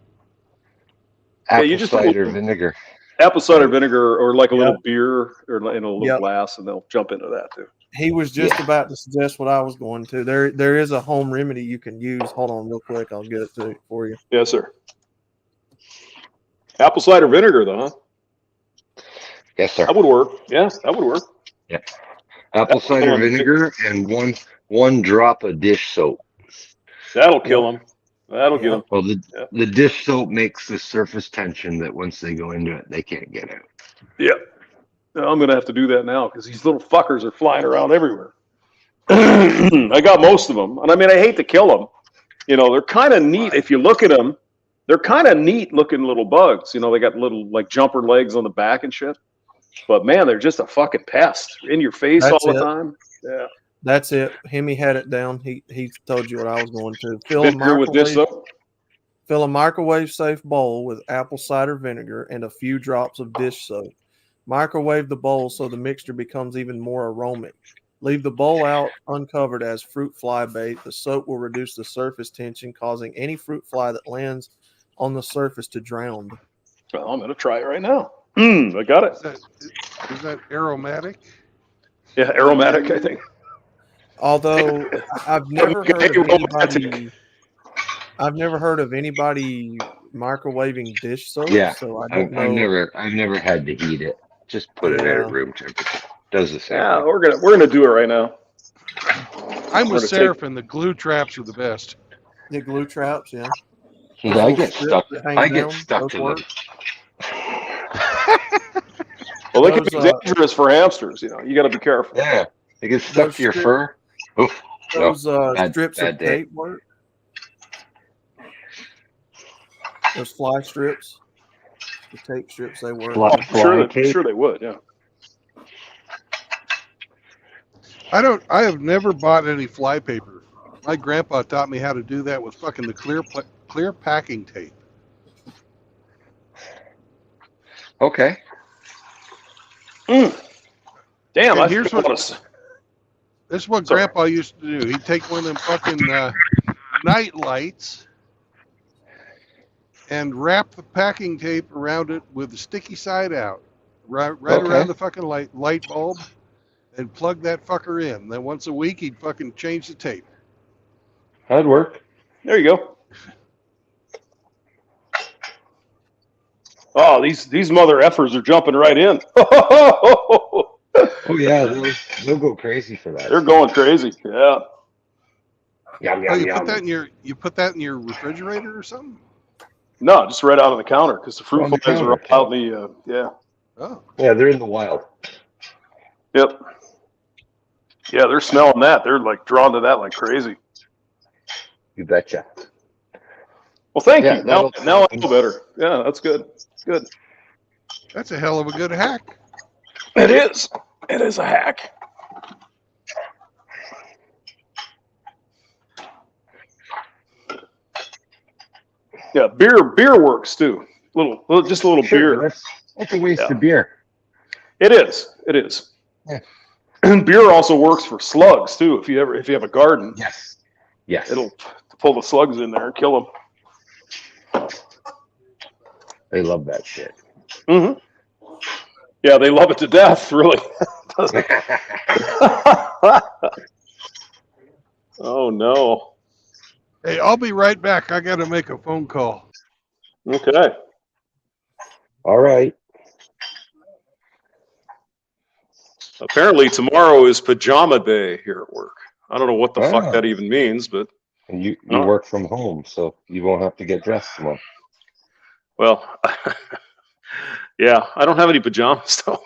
apple cider vinegar. Apple cider vinegar, or like a little beer, or in a little glass, and they'll jump into that too. He was just about to suggest what I was going to. There is a home remedy you can use. Hold on real quick. I'll get it to you for you. Yes, sir. Apple cider vinegar, though, huh? Yes, sir. That would work. Yeah, that would work. Yeah. Apple cider vinegar and one drop of dish soap. That'll kill them. That'll get them. Well, the dish soap makes the surface tension that once they go into it, they can't get out. Yeah. I'm going to have to do that now because these little fuckers are flying around everywhere. I got most of them. And I mean, I hate to kill them. You know, they're kind of neat. If you look at them, they're kind of neat looking little bugs. You know, they got little like jumper legs on the back and shit. But man, they're just a fucking pest in your face all the time. Yeah. That's it. Hemi had it down. He told you what I was going to. Fill a microwave safe bowl with apple cider vinegar and a few drops of dish soap. Microwave the bowl so the mixture becomes even more aromatic. Leave the bowl out uncovered as fruit fly bait. The soap will reduce the surface tension, causing any fruit fly that lands on the surface to drown. Well, I'm going to try it right now. I got it. Is that aromatic? Yeah, aromatic, I think. Although I've never heard of anybody microwaving dish soap. Yeah, so I don't know. I've never had to heat it. Just put it at room temperature. Does the same. Yeah, we're gonna do it right now. I'm with Seraphin. The glue traps are the best. The glue traps, yeah. I get stuck to them. Well, they can be dangerous for hamsters. You know, you got to be careful. Yeah, they get stuck to your fur. Oof. Those strips of tape work. Those fly strips, the tape strips, they work. Sure they would. Yeah. I have never bought any fly paper. My grandpa taught me how to do that with fucking the clear packing tape. Okay. Damn, this is what Grandpa used to do. He'd take one of them fucking night lights and wrap the packing tape around it with the sticky side out, right around the fucking light bulb, and plug that fucker in. Then once a week, he'd fucking change the tape. That'd work. There you go. Oh, these mother effers are jumping right in. Oh yeah, they'll go crazy for that. They're going crazy. Yeah. You put that in your refrigerator or something? No, just right out on the counter because the fruit flies are out in the yeah. Oh. Yeah, they're in the wild. Yep. Yeah, they're smelling that. They're like drawn to that like crazy. You betcha. Well, thank you. Now I feel better. Yeah, that's good. Good. That's a hell of a good hack. It is. It is a hack. Yeah, beer works too. Just a little beer. That's a waste of beer. It is. It is. Yeah. And beer also works for slugs too. If you have a garden. Yes. It'll pull the slugs in there and kill them. They love that shit. Mm-hmm. Yeah, they love it to death, really. Oh, no. Hey, I'll be right back. I got to make a phone call. Okay. All right. Apparently, tomorrow is pajama day here at work. I don't know what the fuck that even means, but... And you work from home, so you won't have to get dressed tomorrow. Well, yeah, I don't have any pajamas, though.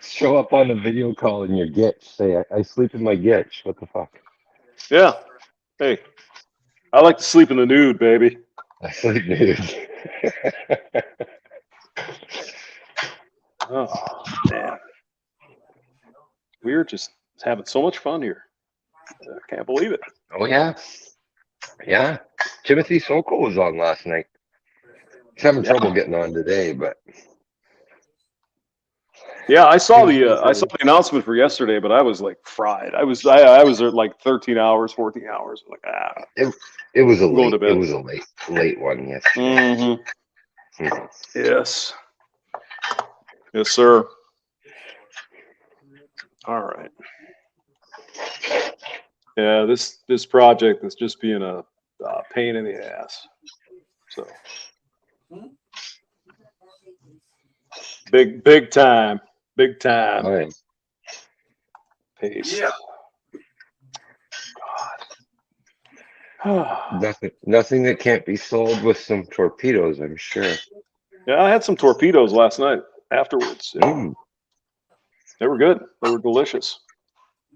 Show up on a video call in your gitch. Say, I sleep in my gitch. What the fuck? Yeah. Hey, I like to sleep in the nude, baby. I sleep nude. Oh man, we're just having so much fun here. I can't believe it. Oh yeah, yeah. Timothy Sokol was on last night. He's having trouble getting on today, but Yeah, I saw the announcement for yesterday, but I was like fried. I was there like 13 hours, 14 hours. I'm like it was a I'm going late to bed. late one yesterday. Mm-hmm. Yes. Yes, sir. All right. Yeah, this project is just being a pain in the ass. So big time. Oh, yeah. Paste. Nothing that can't be solved with some torpedoes, I'm sure. Yeah, I had some torpedoes last night afterwards. They were good. They were delicious.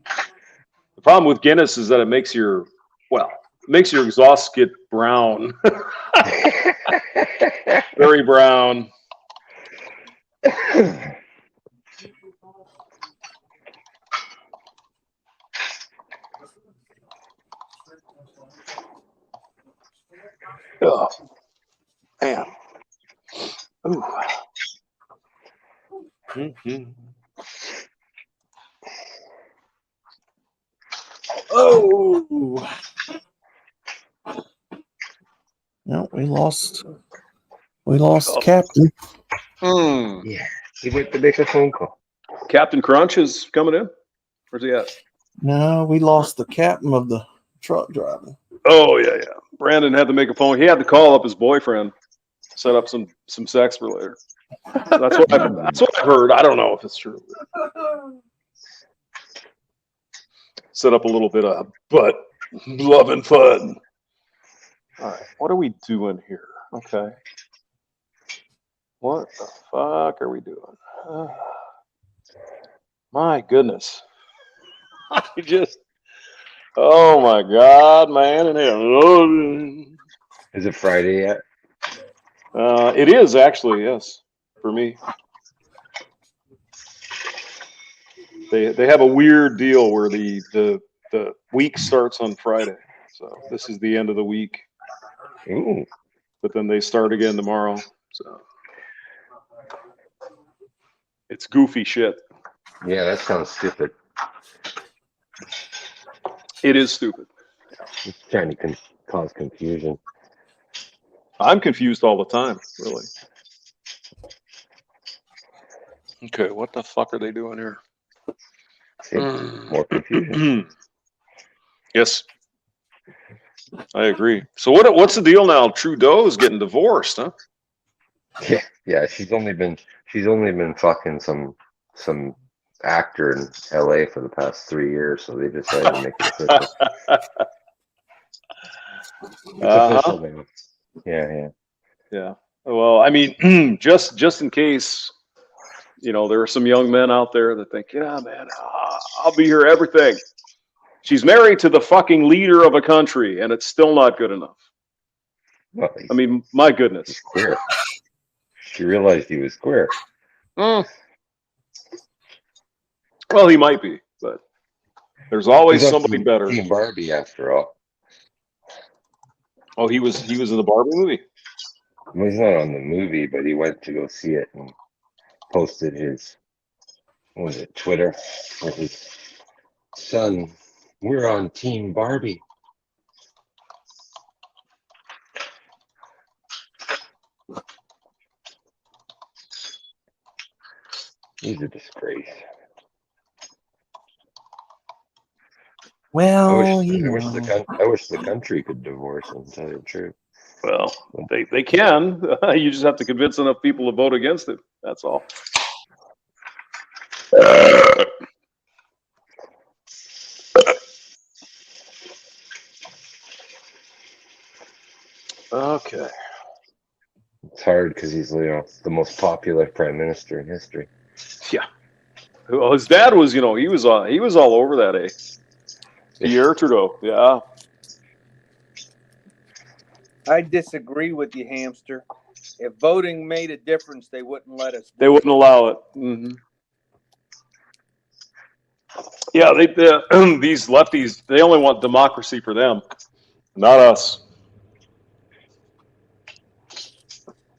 The problem with Guinness is that it makes your exhaust get brown. Very brown. Oh, man. Ooh. Mm-hmm. Oh. No, we lost Captain. Yeah, he went to make a phone call. Captain Crunch is coming in. Where's he at? No, we lost the captain of the truck driving. Oh yeah. Brandon had to make a phone. He had to call up his boyfriend, set up some sex for later. That's what I've heard. I don't know if it's true. Set up a little bit of butt love and fun. All right, what are we doing here? Okay. What the fuck are we doing? My goodness. Oh my God, man. Is it Friday yet? It is actually, yes, for me. They have a weird deal where the week starts on Friday. So this is the end of the week. Ooh. But then they start again tomorrow. So it's goofy shit. Yeah, that sounds stupid. It is stupid. It's trying to cause confusion. I'm confused all the time, really. Okay, what the fuck are they doing here? See, more confusion. Yes, I agree. So what's the deal now? Trudeau's getting divorced, huh? Yeah. She's only been fucking some actor in LA for the past 3 years, so they decided to make it official. It's official now. Yeah. Well, I mean, just in case, there are some young men out there that think, yeah, man, I'll be here everything. She's married to the fucking leader of a country, and it's still not good enough. Well, I mean, my goodness. He's queer. She realized he was queer. Well, he might be, but there's always somebody better. Team Barbie, after all. Oh, he was in the Barbie movie? Well, he's not on the movie, but he went to go see it and posted his, Twitter with his son. We're on Team Barbie. He's a disgrace. Well, I wish the country could divorce him, to tell you the truth. Well, they can. You just have to convince enough people to vote against it. That's all. Okay. It's hard because he's the most popular prime minister in history. Well, his dad was, he was all over that, eh? Pierre Trudeau, yeah. I disagree with you, Hamster. If voting made a difference, they wouldn't let us. They wouldn't allow it. Mm-hmm. Yeah, these lefties, they only want democracy for them, not us.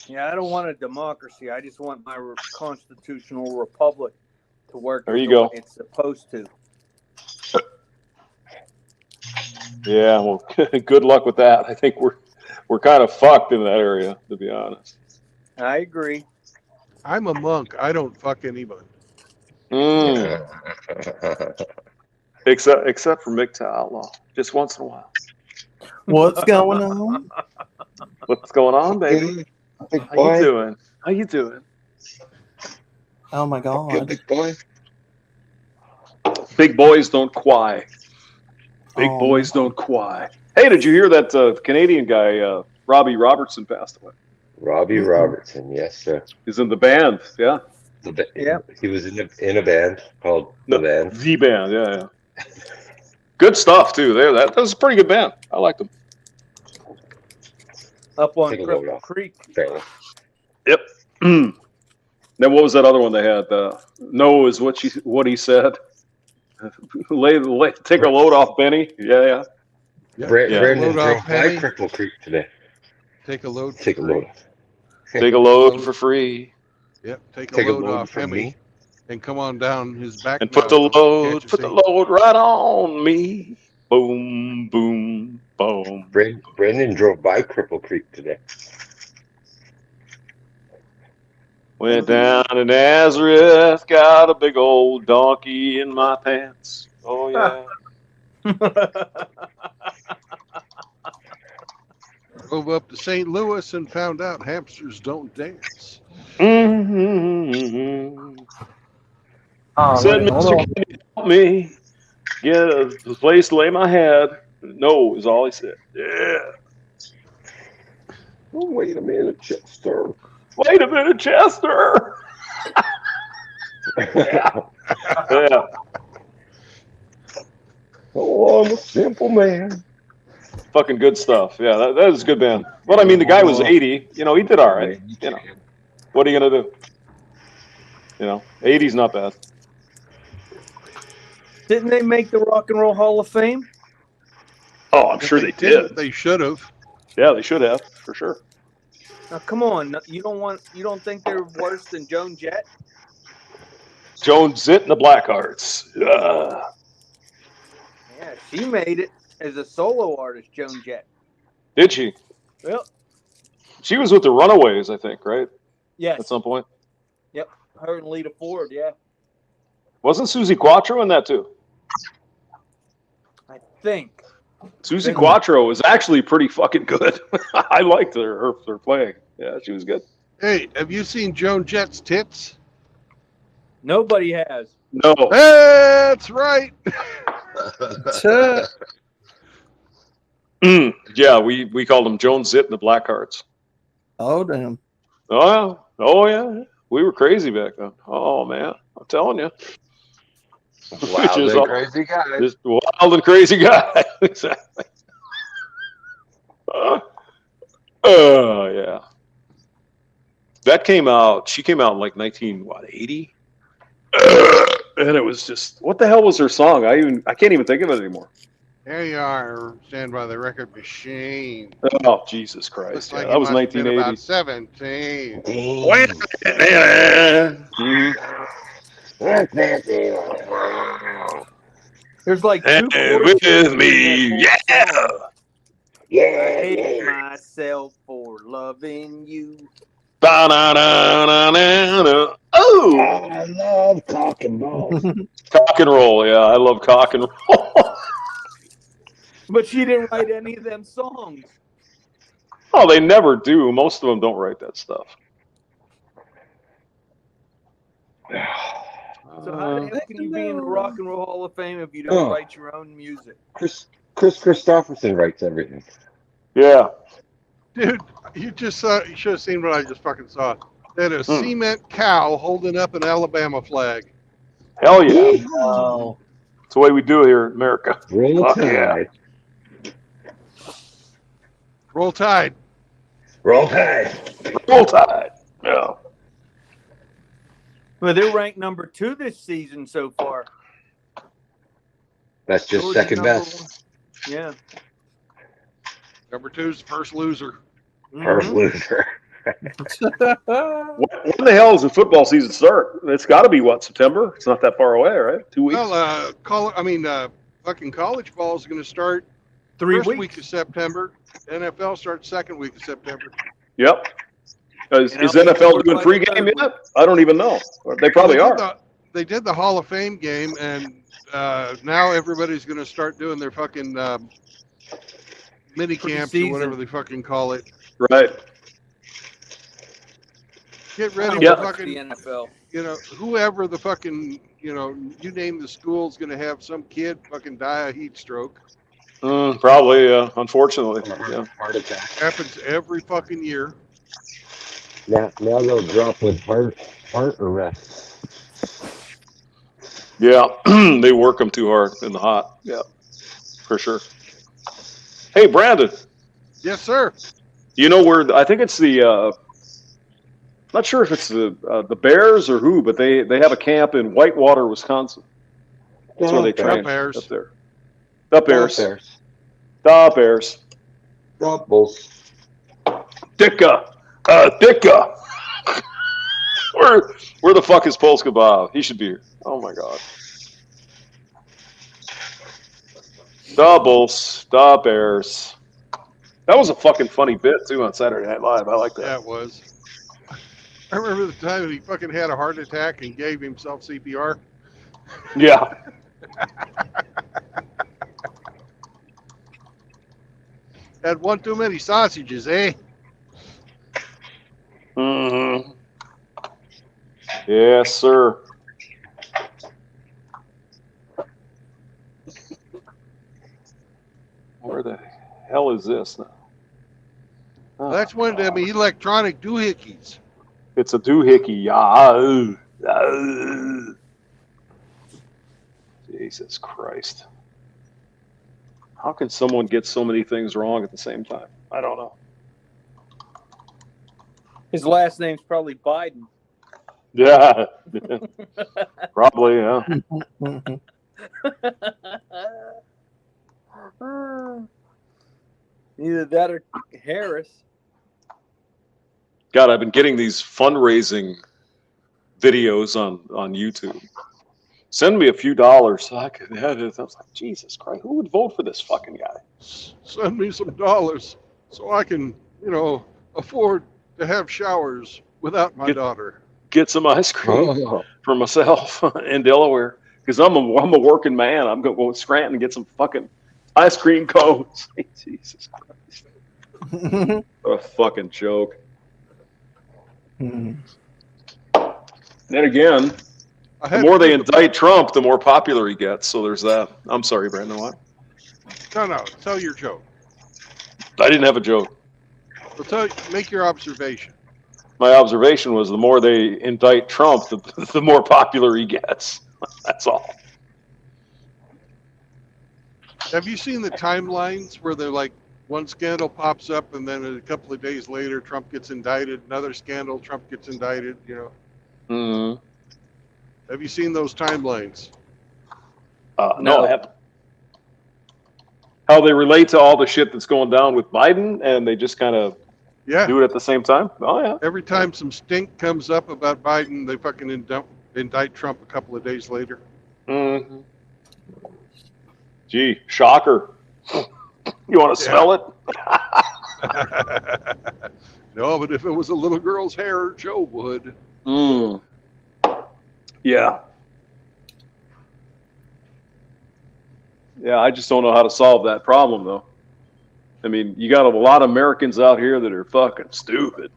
Yeah, I don't want a democracy. I just want my constitutional republic to work There as you the go. way it's supposed to. Yeah, well, good luck with that. I think we're kind of fucked in that area, to be honest. I agree. I'm a monk. I don't fuck anybody. Except for MGTOW Outlaw, just once in a while. What's going on? What's going on, baby? How you doing? How you doing? Oh my god. Big boy. Big boys don't cry. Big boys don't cry. Hey, did you hear that Canadian guy, Robbie Robertson, passed away? Robbie Robertson, yes, sir. He's in the band, yeah. Yeah. He was in a band called The Band. The Band, yeah. Good stuff too. That was a pretty good band. I liked them. Up on Cripple Creek. Yep. Then what was that other one they had? No is what he said. Take a load off Benny. Yeah. Brandon drove by Cripple Creek today. Take a load. Take a load. Take a load for free. Yep. Take a load off Hemi, and come on down his back. And put the load right on me. Boom, boom, boom. Brandon drove by Cripple Creek today. Went down to Nazareth, got a big old donkey in my pants. Oh yeah. Drove up to St. Louis and found out hamsters don't dance. Mm-hmm. Said, Mister, can you help me get a place to lay my head? No, is all he said. Yeah. Oh, wait a minute, Chester. Wait a minute, Chester. Yeah. Oh, I'm a simple man. Fucking good stuff. Yeah, that is a good band. But I mean, the guy was 80. He did all right. What are you gonna do? 80's not bad. Didn't they make the Rock and Roll Hall of Fame? Oh, I'm sure they did. They should have. Yeah, they should have for sure. Now, come on. You don't think they're worse than Joan Jett? Joan Zitt and the Blackhearts. Yeah, she made it as a solo artist, Joan Jett. Did she? Yep. She was with the Runaways, I think, right? Yes. At some point. Yep. Her and Lita Ford, yeah. Wasn't Susie Quattro in that too? I think. Susie Quattro was actually pretty fucking good. I liked her playing. Yeah, she was good. Hey, have you seen Joan Jett's tits? Nobody has. No. That's right. Yeah, we called them Joan Zitt and the Blackhearts. Oh, damn. Oh, yeah. We were crazy back then. Oh, man. I'm telling you. Wild and crazy guy. Just wild and crazy guy. Exactly. Yeah. She came out in like 1980? And it was just, what the hell was her song? I can't even think of it anymore. There you are, stand by the record machine. Oh, Jesus Christ. Like that was 1980. About 17. Wait a minute. There's like two with me. Yeah. I hate myself for loving you. Oh, I love cock and balls. Cock and roll, yeah, I love cock and roll. But she didn't write any of them songs. Oh, they never do. Most of them don't write that stuff. So how can you be in the Rock and Roll Hall of Fame if you don't write your own music? Chris Christopherson writes everything. Yeah. Dude, you should have seen what I just fucking saw. They had a cement cow holding up an Alabama flag. Hell yeah. Oh, It's the way we do it here in America. Roll Fuck yeah. Tide. Roll Tide. Roll Tide. Roll Tide. Yeah. Well, they're ranked number 2 this season so far. That's just Georgia's second number best. 1. Yeah. Number 2's the first loser. First Mhm. loser. When the hell does the football season start? It's got to be what, September? It's not that far away, right? 2 weeks. Well, fucking college ball is going to start 3 first weeks. week of September. NFL starts second week of September. Yep. Is And I'll be NFL bored doing by the pregame third yet? I don't even know. They probably are. They did the Hall of Fame game, and now everybody's going to start doing their fucking mini camps or whatever they fucking call it. Right. Get ready Yeah. for fucking, The NFL. Whoever the fucking, you name the school's going to have some kid fucking die of heat stroke. Probably, unfortunately. Yeah. Heart attack. Happens every fucking year. Now they'll drop with heart arrest. Yeah. They work them too hard in the hot. Yeah. For sure. Hey, Brandon. Yes, sir. You know where? I think it's the. Not sure if it's the Bears or who, but they have a camp in Whitewater, Wisconsin. That's where they train Bears. up there. The Bears. Bears. The Bears. The Bulls. Dicka. Dicka. Where the fuck is Polska Bob? He should be here. Oh my god. The Bulls. The Bears. That was a fucking funny bit too on Saturday Night Live. I like that. Yeah, it was. I remember the time that he fucking had a heart attack and gave himself CPR. Yeah. Had one too many sausages, eh? Mm-hmm. Yes, sir. Where the hell is this now? Oh, That's one of them electronic doohickeys. it's a doohickey. Yeah. Jesus Christ. How can someone get so many things wrong at the same time? I don't know. His last name's probably Biden. Yeah. Probably, yeah. Either that or Harris. God, I've been getting these fundraising videos on YouTube. Send me a few dollars so I could have it. I was like, Jesus Christ, who would vote for this fucking guy? Send me some dollars so I can, afford to have showers without my daughter. Get some ice cream for myself in Delaware because I'm a working man. I'm going to go to Scranton and get some fucking ice cream cones. Jesus Christ. What a fucking joke. Then again, the more they indict Trump, the more popular he gets. So there's that. I'm sorry, Brandon. What? No, tell your joke. I didn't have a joke. Well, make your observation. My observation was the more they indict Trump, the more popular he gets. That's all. Have you seen the timelines where they're like one scandal pops up and then a couple of days later Trump gets indicted, another scandal, Trump gets indicted, Mm-hmm. Have you seen those timelines? No, I haven't. How they relate to all the shit that's going down with Biden, and they just kind of do it at the same time? Oh, yeah. Every time some stink comes up about Biden, they fucking indict Trump a couple of days later. Mm-hmm. Gee, shocker. You want to smell it? No, but if it was a little girl's hair, Joe would. Mm. Yeah. Yeah, I just don't know how to solve that problem, though. I mean, you got a lot of Americans out here that are fucking stupid.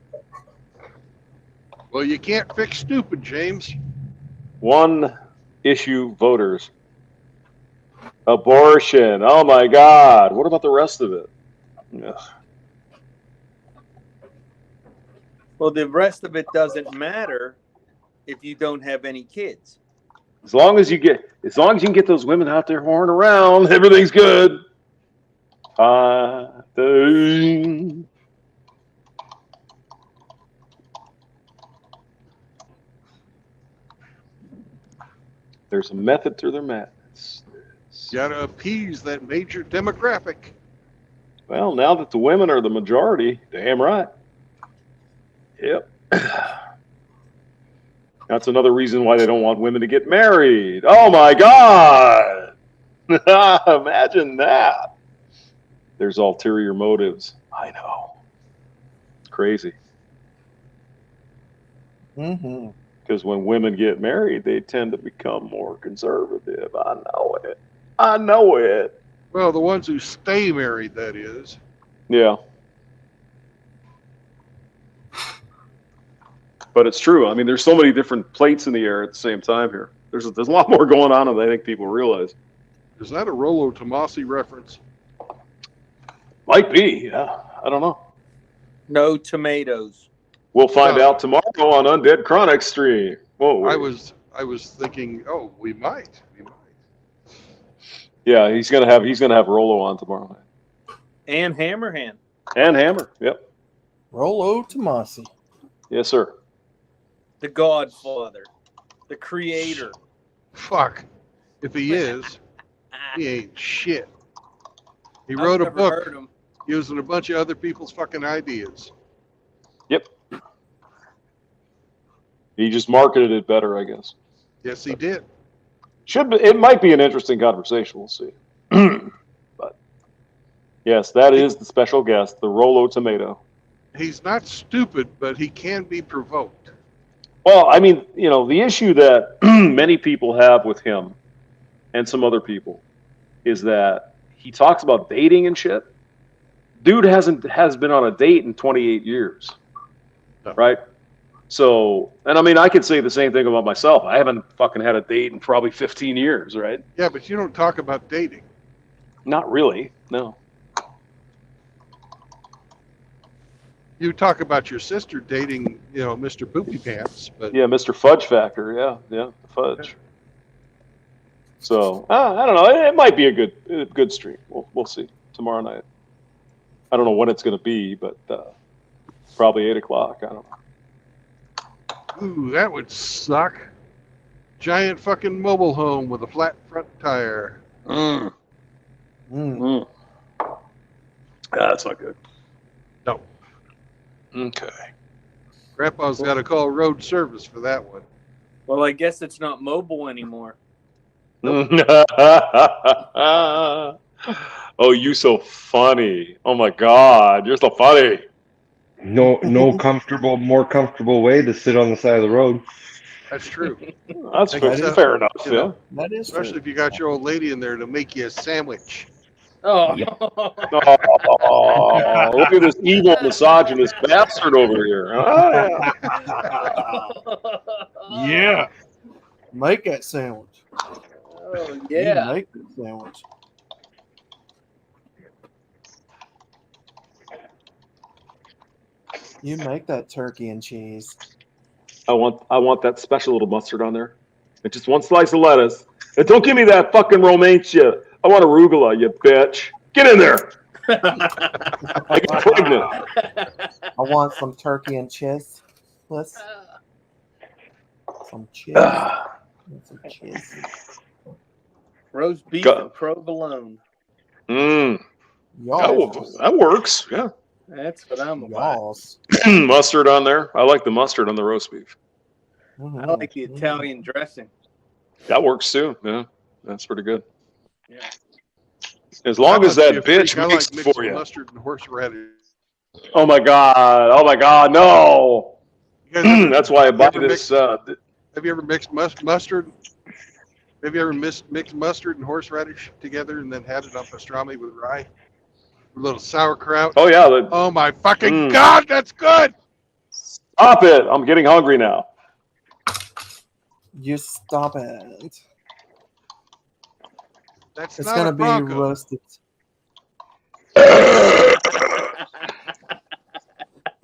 Well, you can't fix stupid, James. One issue voters. Abortion. Oh my God. What about the rest of it? Ugh. Well, the rest of it doesn't matter if you don't have any kids. As long as you can get those women out there whoring around, everything's good. There's a method to their madness. Gotta appease that major demographic. Well, now that the women are the majority, damn right. Yep. That's another reason why they don't want women to get married. Oh my God! Imagine that. There's ulterior motives. I know. It's crazy. Mm-hmm. Because when women get married, they tend to become more conservative. I know it. I know it. Well, the ones who stay married, that is. Yeah. But it's true. I mean, there's so many different plates in the air at the same time here. There's a lot more going on than I think people realize. Is that a Rollo Tomasi reference? Might be. Yeah. I don't know. No tomatoes. We'll find No. out tomorrow on Undead Chronic stream. Whoa. I was thinking, oh, we might. Yeah, he's gonna have Rollo on tomorrow night. And Hammerhand. And Hammer. Yep. Rollo Tomasi. Yes, sir. The Godfather. The creator. Fuck. If he is, he ain't shit. He I've wrote a never book heard him. using a bunch of other people's fucking ideas. Yep. He just marketed it better, I guess. Yes, he did. It might be an interesting conversation. We'll see. But yes, that is the special guest, the Rollo Tomato. He's not stupid, but he can be provoked. Well, I mean, the issue that many people have with him and some other people is that he talks about dating and shit. Dude has been on a date in 28 years. No. Right? So, and I mean, I could say the same thing about myself. I haven't fucking had a date in probably 15 years, right? Yeah, but you don't talk about dating. Not really, no. You talk about your sister dating, Mr. Poopy Pants, but Yeah, Mr. Fudge Factor, yeah, Fudge. So, I don't know. It might be a good stream. We'll see tomorrow night. I don't know when it's going to be, but probably 8 o'clock. I don't know. ooh, that would suck. Giant fucking mobile home with a flat front tire. Mm. That's not good. No. Okay. Grandpa's got to call road service for that one. Well, I guess it's not mobile anymore. Oh, you so funny. Oh my God, you're so funny. No more comfortable way to sit on the side of the road. That's true. That's Except, fair enough, you yeah. know, That is especially true. if you got your old lady in there to make you a sandwich. Oh. Oh, look at this evil misogynist bastard over here. Oh, yeah. Yeah. Make that sandwich. Oh, You yeah. make that sandwich. You make that turkey and cheese. I want that special little mustard on there. And just one slice of lettuce. And don't give me that fucking romaine shit. I want arugula, you bitch. Get in there. I get pregnant. I want some turkey and cheese. Let's some cheese. Some cheese. Roast beef Go. and provolone. Y'all. That works. Yeah. That's what I'm about. Y'all's. Mustard on there. I like the mustard on the roast beef. I like the Italian dressing. That works too. Yeah. That's pretty good. Yeah. As long as that must be a bitch freak. I makes like it mixed for you. mustard and horseradish. Oh my God, no. You guys ever- That's why I buy ever this. Have you ever mixed mustard? Have you ever mixed mustard and horseradish together and then had it on pastrami with rye? A little sauerkraut. Oh yeah. Oh my fucking God, that's good. Stop it. I'm getting hungry now. You stop it. That's It's not gonna a be Bronco. roasted.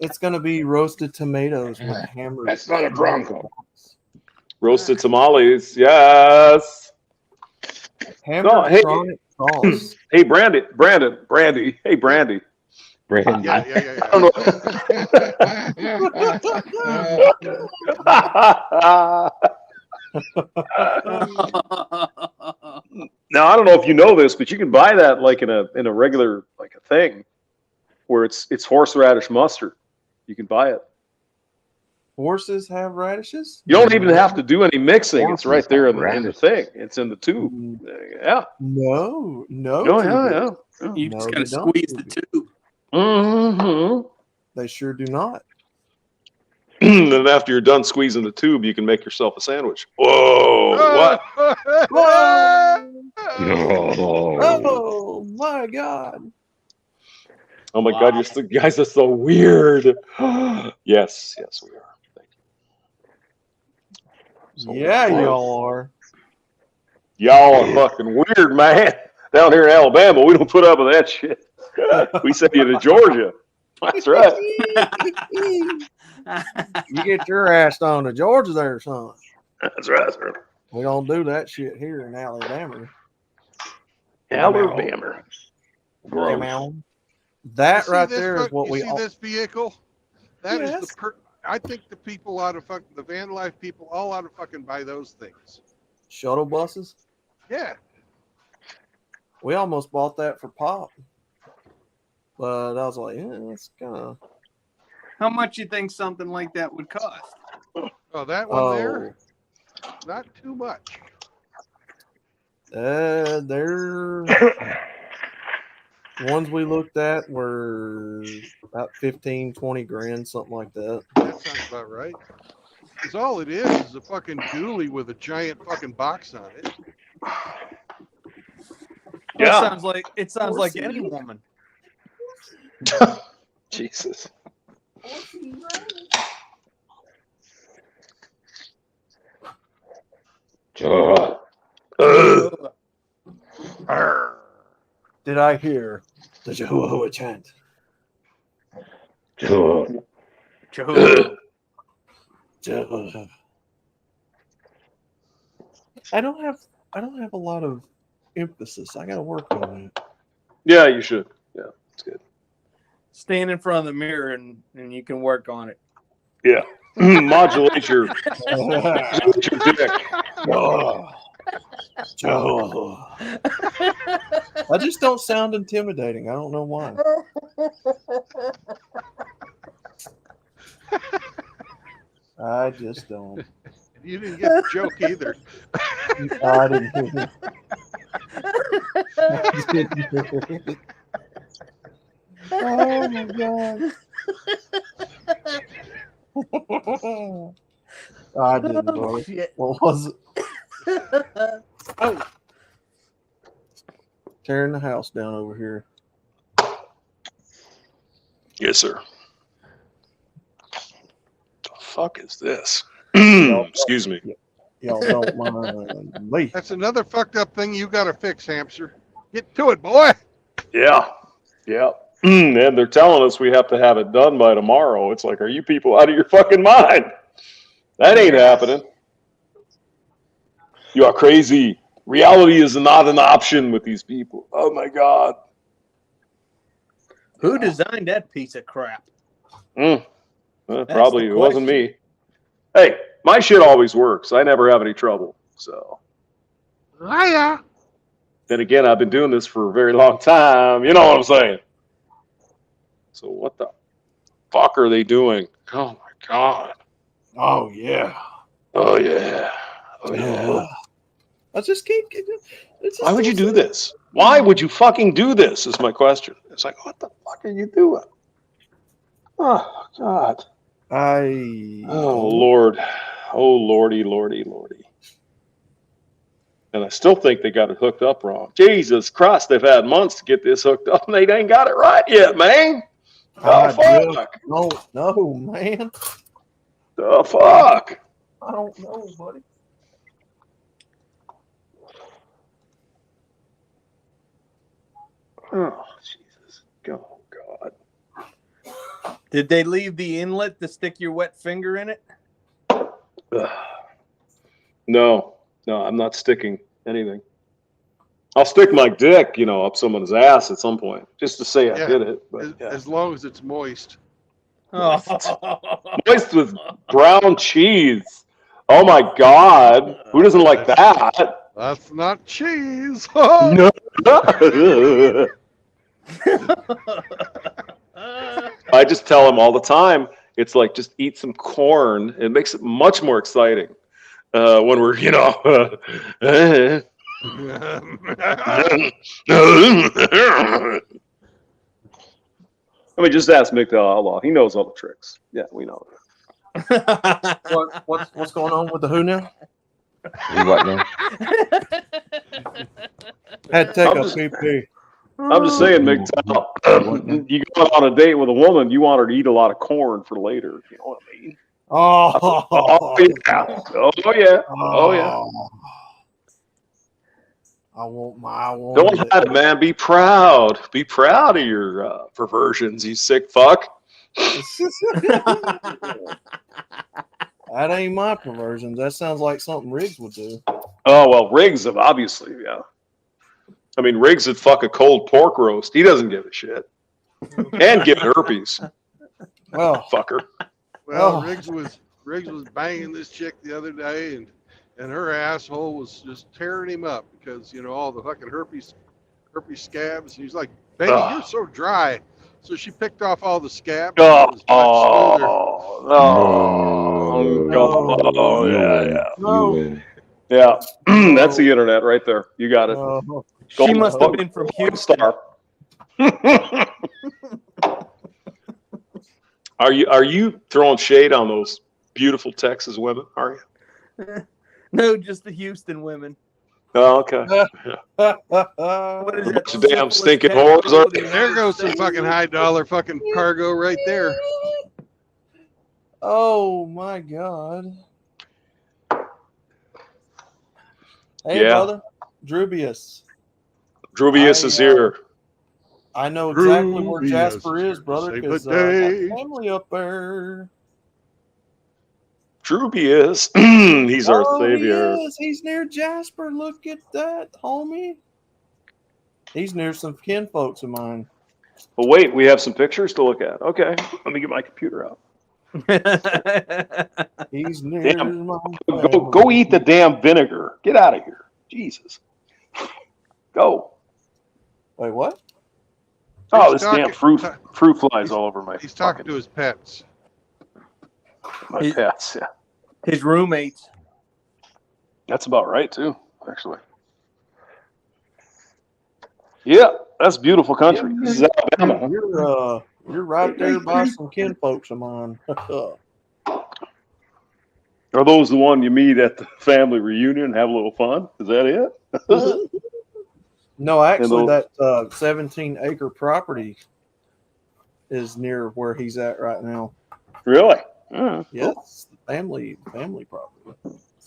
It's gonna be roasted tomatoes with hammered. That's not a Bronco. Roasted tamales. Yes. No, hey, Hamburg sauce. hey, Brandy. Hey, Brandy. Brandy. Yeah. I don't Now I don't know if you know this, but you can buy that like in a regular like a thing where it's horseradish mustard. You can buy it. Horses have radishes? You don't even have to do any mixing. It's right Horses there have in the radishes. thing. It's in the tube. Yeah. No. Oh, yeah. You No, just they gotta don't. squeeze the tube. Mm-hmm. They sure do not. And after you're done squeezing the tube, you can make yourself a sandwich. Whoa! What? Oh my God. Oh my God! Guys are so weird. Yes, we are. Thank you. So Yeah, weird. y'all are. Y'all are fucking weird, man. Down here in Alabama, we don't put up with that shit. We send you to Georgia. That's right. You get your ass on to Georgia there, son. That's right, sir. We don't do that shit here in Alabama. Alabama. Gross. That right there is what you we see all. this vehicle? That is Yes. I think the people ought to the van life people all ought to fucking buy those things. Shuttle buses. Yeah. We almost bought that for Pop, but I was like, yeah, that's kind of. How much you think something like that would cost? Oh, that one there? Not too much. They're ones we looked at were about 15, 20 grand, something like that. That sounds about right. Because all it is a fucking dually with a giant fucking box on it. Yeah. It sounds like any woman. Jesus. Did I hear the Jehovah chant? Jehovah. Jehovah. I don't have a lot of emphasis. I got to work on it. Yeah, you should. Yeah, it's good. Stand in front of the mirror and you can work on it. Yeah. Modulate your dick. I just don't sound intimidating. I don't know why. I just don't. You didn't get the joke either. I didn't hear it. Oh my God. I didn't, buddy. What was it? Oh. Tearing the house down over here. Yes, sir. The fuck is this? Excuse me. Y'all don't mind me. That's another fucked up thing you got to fix, hamster. Get to it, boy. Yeah. And they're telling us we have to have it done by tomorrow. It's like, are you people out of your fucking mind? That ain't happening. You are crazy. Reality is not an option with these people. Oh my God. Who designed that piece of crap? Probably it wasn't me. Hey, my shit always works. I never have any trouble. So. Hiya. Then again, I've been doing this for a very long time. You know what I'm saying? So what the fuck are they doing? Oh my God. Oh yeah. Oh yeah. Oh yeah. I just keep. Why would you do this? Why would you fucking do this? Is my question. It's like, what the fuck are you doing? Oh God. Oh Lord. Oh Lordy. And I still think they got it hooked up wrong. Jesus Christ, they've had months to get this hooked up and they ain't got it right yet, man. The fuck? No, man. The fuck? I don't know, buddy. Oh, Jesus. Oh, God. Did they leave the inlet to stick your wet finger in it? No, I'm not sticking anything. I'll stick my dick, up someone's ass at some point, just to say I Yeah, did it. But as long as it's moist. moist with brown cheese. Oh my God, who doesn't like that? That's not cheese. No. I just tell him all the time. It's like just eat some corn. It makes it much more exciting when we're, I mean, just ask MGTOW Outlaw. He knows all the tricks. Yeah, we know. What's going on with the who now? What now? Had to take I'm a just- PP. I'm just saying, MGTOW, you go on a date with a woman, you want her to eat a lot of corn for later. You know what I mean? Oh, Oh yeah. Oh yeah. Oh yeah. I want Don't hide it, man. Be proud. Be proud of your perversions, you sick fuck. That ain't my perversions. That sounds like something Riggs would do. Oh well, Riggs obviously, yeah. I mean, Riggs would fuck a cold pork roast. He doesn't give a shit, and get herpes. Well, Fucker. Well, Oh. Riggs was banging this chick the other day, and her asshole was just tearing him up because all the fucking herpes scabs. He's like, "Baby, you're so dry." So she picked off all the scabs. And it was much smoother. Oh, yeah. no. win. Yeah, that's the internet right there. You got it. She Golden must have been from Houston. star. Are you throwing shade on those beautiful Texas women? Are you? No, just the Houston women. Oh, okay. What is A that? bunch of damn syphilis stinking capital whores, are of the they? There United goes some States? fucking high dollar fucking cargo right there. Oh my God. Hey, Yeah. brother. Drubius. Drubius is here. I know exactly where Drubius Jasper is is, here to brother, save because the I day. got family up there. Drubius. He's our Oh, he savior. is. He's near Jasper. Look at that, homie. He's near some kin folks of mine. Well, wait, we have some pictures to look at. Okay, let me get my computer out. He's near Damn. my Go family. eat the damn vinegar. Get out of here. Jesus. Go. Wait, what? Oh, He's this damn talking- fruit flies all over my He's talking to his pets. my pets. Yeah, His roommates. that's about right too. Actually. Yeah, that's beautiful country. Yeah, This is Alabama. Huh? You're right there by some kin folks of mine. Are those the one you meet at the family reunion and have a little fun? Is that it? No, actually, those- that 17-acre property is near where he's at right now. Really? Mm. Yes, family property.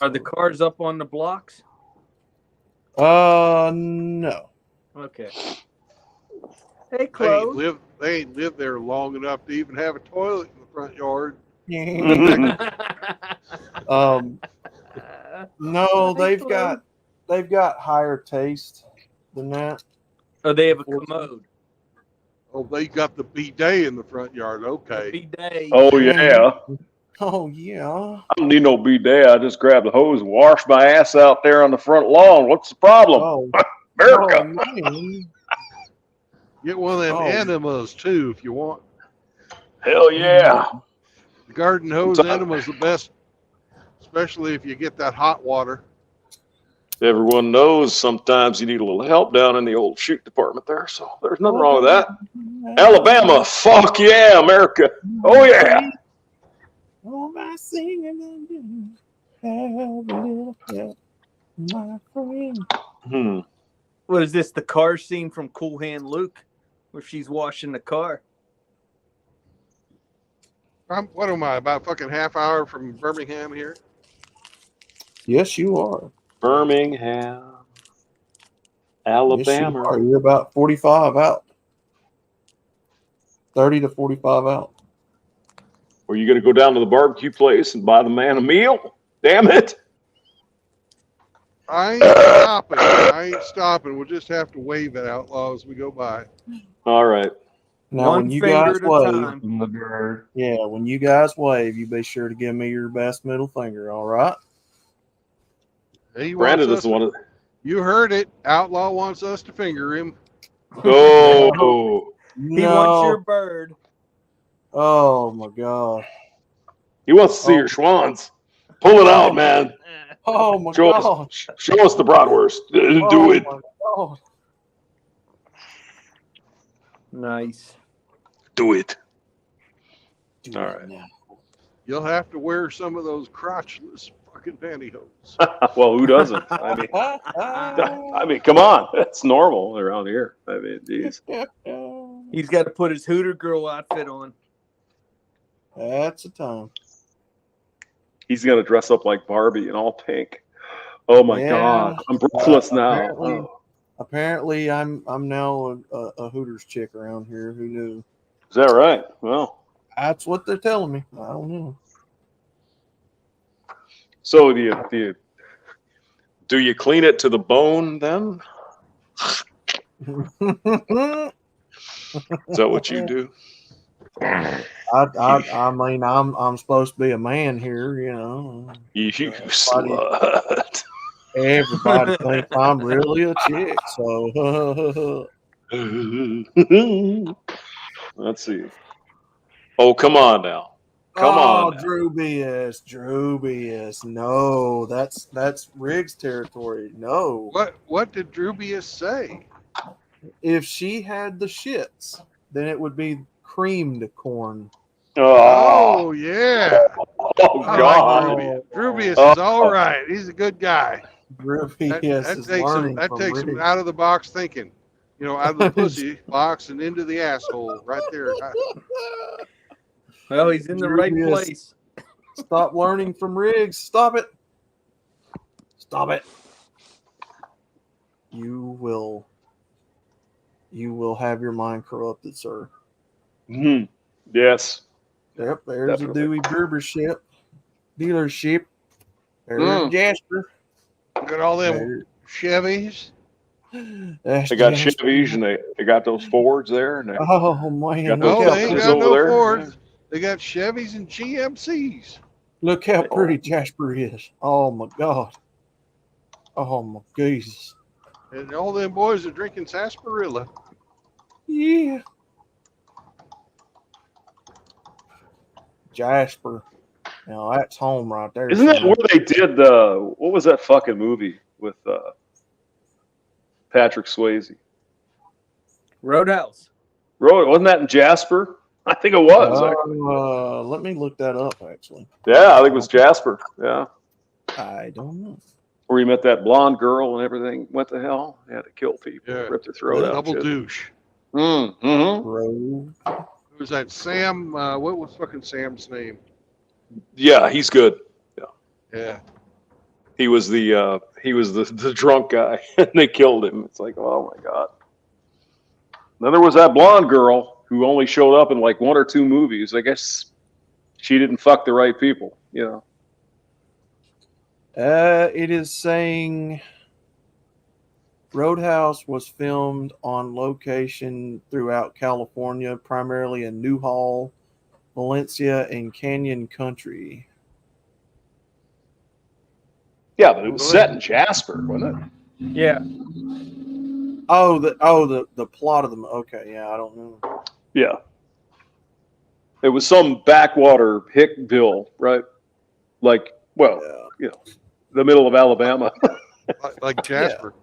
Are the cars up on the blocks? No. Okay. Hey, They ain't Chloe. lived there long enough to even have a toilet in the front yard. No, they've got higher taste than that. Oh, they have a commode. Oh, they got the bidet in the front yard. Okay. B-day. Oh yeah. Oh yeah. I don't need no bidet. I just grab the hose and wash my ass out there on the front lawn. What's the problem? Oh, America. man. Get one of them Oh. enemas too if you want. Hell yeah. The garden hose Sometimes- enema is the best, especially if you get that hot water. Everyone knows sometimes you need a little help down in the old shoot department there, so there's nothing wrong with that. Alabama, fuck yeah, America. Oh yeah. Oh, my singing, have a little help, my friend. What is this? The car scene from Cool Hand Luke, where she's washing the car. What am I, about fucking half hour from Birmingham here? Yes, you are. Birmingham, Yes, Alabama. you are. You're about 45 out. 30 to 45 out. Were you going to go down to the barbecue place and buy the man a meal? Damn it. I ain't stopping. I ain't stopping. We'll just have to wave at Outlaw as we go by. All right. Now, One when you finger guys at a wave, time. From the bird. yeah, when you guys wave, you be sure to give me your best middle finger. All right. He wants Brandon is us the one. to, you heard it. Outlaw wants us to finger him. Oh, He wants your No. bird. Oh my God. he wants to see your Oh. schwans. Pull it out, man. Oh my Show God. us, show us the bratwurst. Do Oh it. my God. Nice. Do it. Do All it right. now. You'll have to wear some of those crotchless fucking pantyhose. Well, who doesn't? I mean, come on. That's normal around here. I mean, geez. He's got to put his Hooter Girl outfit on. That's a time. He's gonna dress up like Barbie in all pink. Oh my Yeah. God, I'm breathless now. Apparently, I'm now a Hooters chick around here. Who knew? Is that right? Well, That's what they're telling me. I don't know. so do you clean it to the bone then? Is that what you do? I mean, I'm supposed to be a man here, you know. You slut. Everybody thinks I'm really a chick, so Let's see. Oh, come on now. Come on now. Drew BS. No, that's Riggs territory. No. What did Drewbius say? If she had the shits, then it would be creamed corn. Oh, Yeah. oh I God. like Drewbius. Drewbius is all right. He's a good guy. Drew That BS is learning from takes him Riggs. out of the box thinking. You know, out of the pussy box and into the asshole right there. Well, he's in the right Drewbius. place. Stop learning from Riggs. Stop it. Stop it. You will have your mind corrupted, sir. Yes. Yep, there's Definitely. a Dewey dealership. There's Jasper. Got all them Chevys. That's They got Jasper. Chevys and they got those Fords there. And Oh man, got No, those they ain't Dodges got over no there. Fords. They got Chevys and GMCs. look how pretty Jasper is. Oh my God. Oh my Jesus. And all them boys are drinking sarsaparilla. Yeah. Jasper. Now that's home right there. Isn't that son. where they did what was that fucking movie with Patrick Swayze? Roadhouse. Wasn't that in Jasper? I think it was. Actually. Let me look that up. Actually, Yeah, I think it was Jasper. Yeah, I don't know. where he met that blonde girl and everything went to hell. He had to kill people, Yeah. rip their throat out. Double douche. Mm-hmm. Road. Who was that? Sam. What was fucking Sam's name? Yeah, he's good. Yeah. He was the drunk guy, and they killed him. It's like, oh my God. Then there was that blonde girl who only showed up in like 1 or 2 movies. I guess she didn't fuck the right people, you know. It is saying Roadhouse was filmed on location throughout California, primarily in Newhall, Valencia, and Canyon Country. Yeah, but it was set in Jasper, wasn't it? Yeah. Oh, the plot of them. Okay, yeah, I don't know. Yeah. It was some backwater Hickville, right? Like, well, you know, the middle of Alabama. Like Jasper.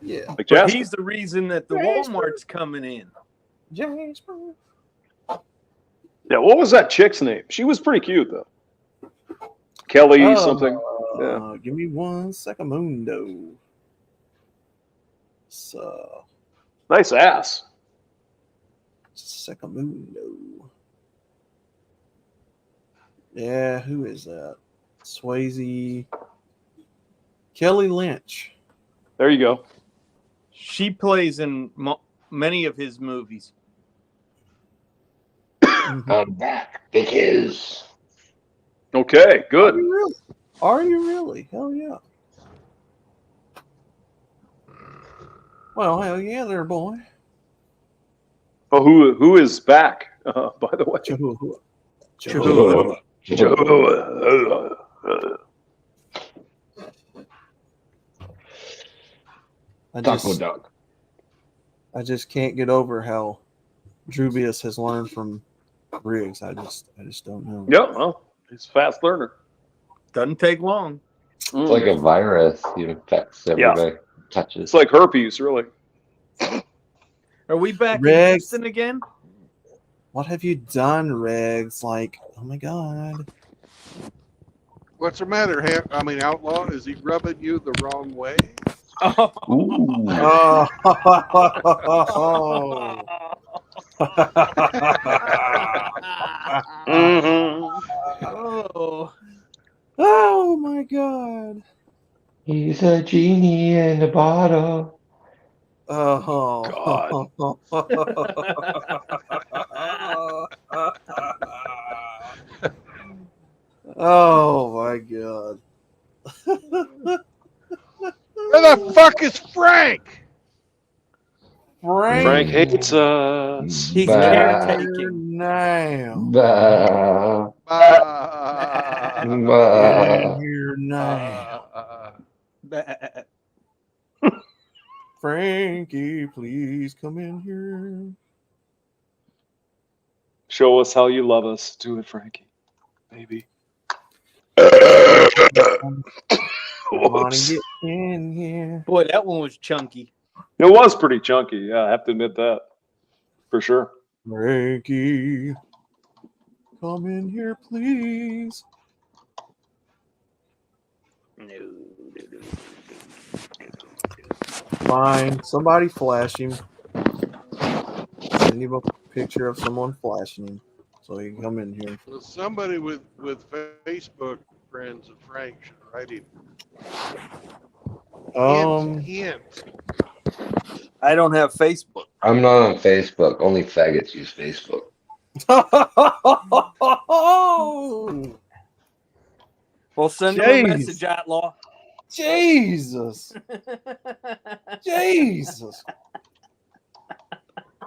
Yeah. Like But Jasper. he's the reason that the Walmart's coming in. Jasper. Yeah, what was that chick's name? She was pretty cute, though. Kelly something. Yeah. Give me 1 secondo. So, Nice ass. Secondo. Yeah, who is that? Swayze. Kelly Lynch. There you go. She plays in many of his movies. I'm back because Okay, good. Are you really? Hell yeah. Well, hell yeah, there, boy. Oh, who is back? By the way, Jehovah. Taco duck. I just can't get over how Drubius has learned from Briggs. I just don't know. Yeah, well, he's a fast learner. Doesn't take long. It's like a virus. He infects everybody. Touches. It's like herpes, really. Are we back in Riggs. Houston again? What have you done, Riggs? Like, oh my god. What's the matter, Outlaw? Is he rubbing you the wrong way? Ooh. Oh. Oh my god. He's a genie in a bottle. Oh God. Oh my god. Where the fuck is Frank? Frank hates us. He's Bah. caretaking. Now. Bah. Bah. Bah. Here now. Frankie, please come in here. Show us how you love us. Do it, Frankie. Maybe. Come on and get in here. Boy, that one was chunky. It was pretty chunky. Yeah, I have to admit that. For sure. Frankie, come in here, please. Fine. Somebody flash him. Send him a picture of someone flashing him so he can come in here. Well, somebody with Facebook friends of Frank should write him. Hint. I don't have Facebook. I'm not on Facebook. Only faggots use Facebook. Well, send them a message, Outlaw. Jesus. Jesus.